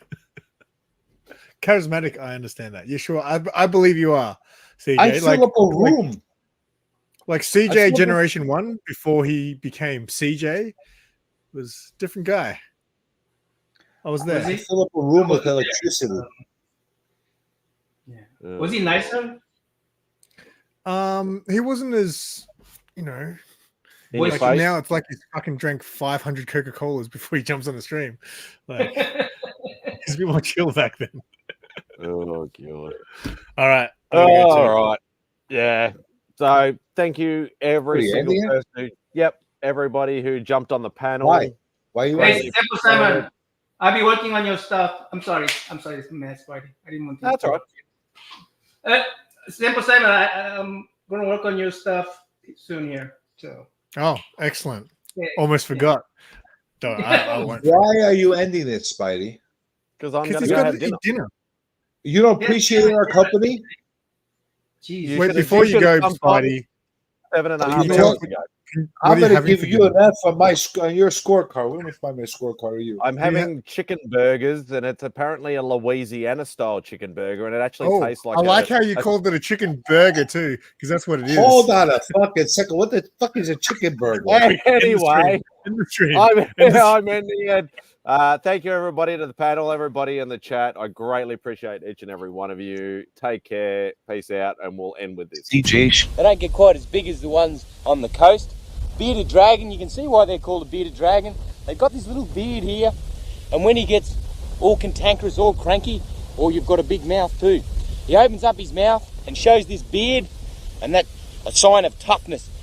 Charismatic, I understand that. You sure? I believe you are, CJ. I fill up a room. Like I fill CJ up Generation 1, before he became CJ, was a different guy. I was there. Was he? Fill up a room with electricity. Was he nicer? He wasn't as, you know, In your like face? now it's like he's fucking drank 500 Coca-Colas before he jumps on the stream. Like, he's a bit more chill back then. Oh god. All right. All right. Yeah. So thank you every What are you single ending it? person. Everybody who jumped on the panel. Why? Why are you Hey, ending it? Simple Simon, I'll be working on your stuff. I'm sorry, MadSpidey. I didn't want to. That's all right. Simple Simon, I'm gonna work on your stuff soon here. So. Oh, excellent. Yeah. Almost forgot. Don't, I won't. Why are you ending it, Spidey? Because I'm Because going he's to go got have to eat dinner. dinner. You don't appreciate our company? Jeez. Wait, before you go, Spidey. 7.5 You know hours what? ago. I'm What are you going to having give for you dinner? an F on on your scorecard. Where do we find my scorecard? Are you? I'm having chicken burgers, and it's apparently a Louisiana style chicken burger, and it actually Oh, tastes like I like how you called it a chicken burger too, because that's what it is. Hold on a fucking second. What the fuck is a chicken burger? Anyway, in the stream. I'm ending it. Thank you, everybody, to the panel, everybody in the chat. I greatly appreciate each and every one of you. Take care. Peace out, and we'll end with this. They don't get quite as big as the ones on the coast. Bearded dragon, you can see why they're called a bearded dragon. They've got this little beard here, and when he gets all cantankerous, all cranky, or you've got a big mouth too, he opens up his mouth and shows this beard, and that's a sign of toughness.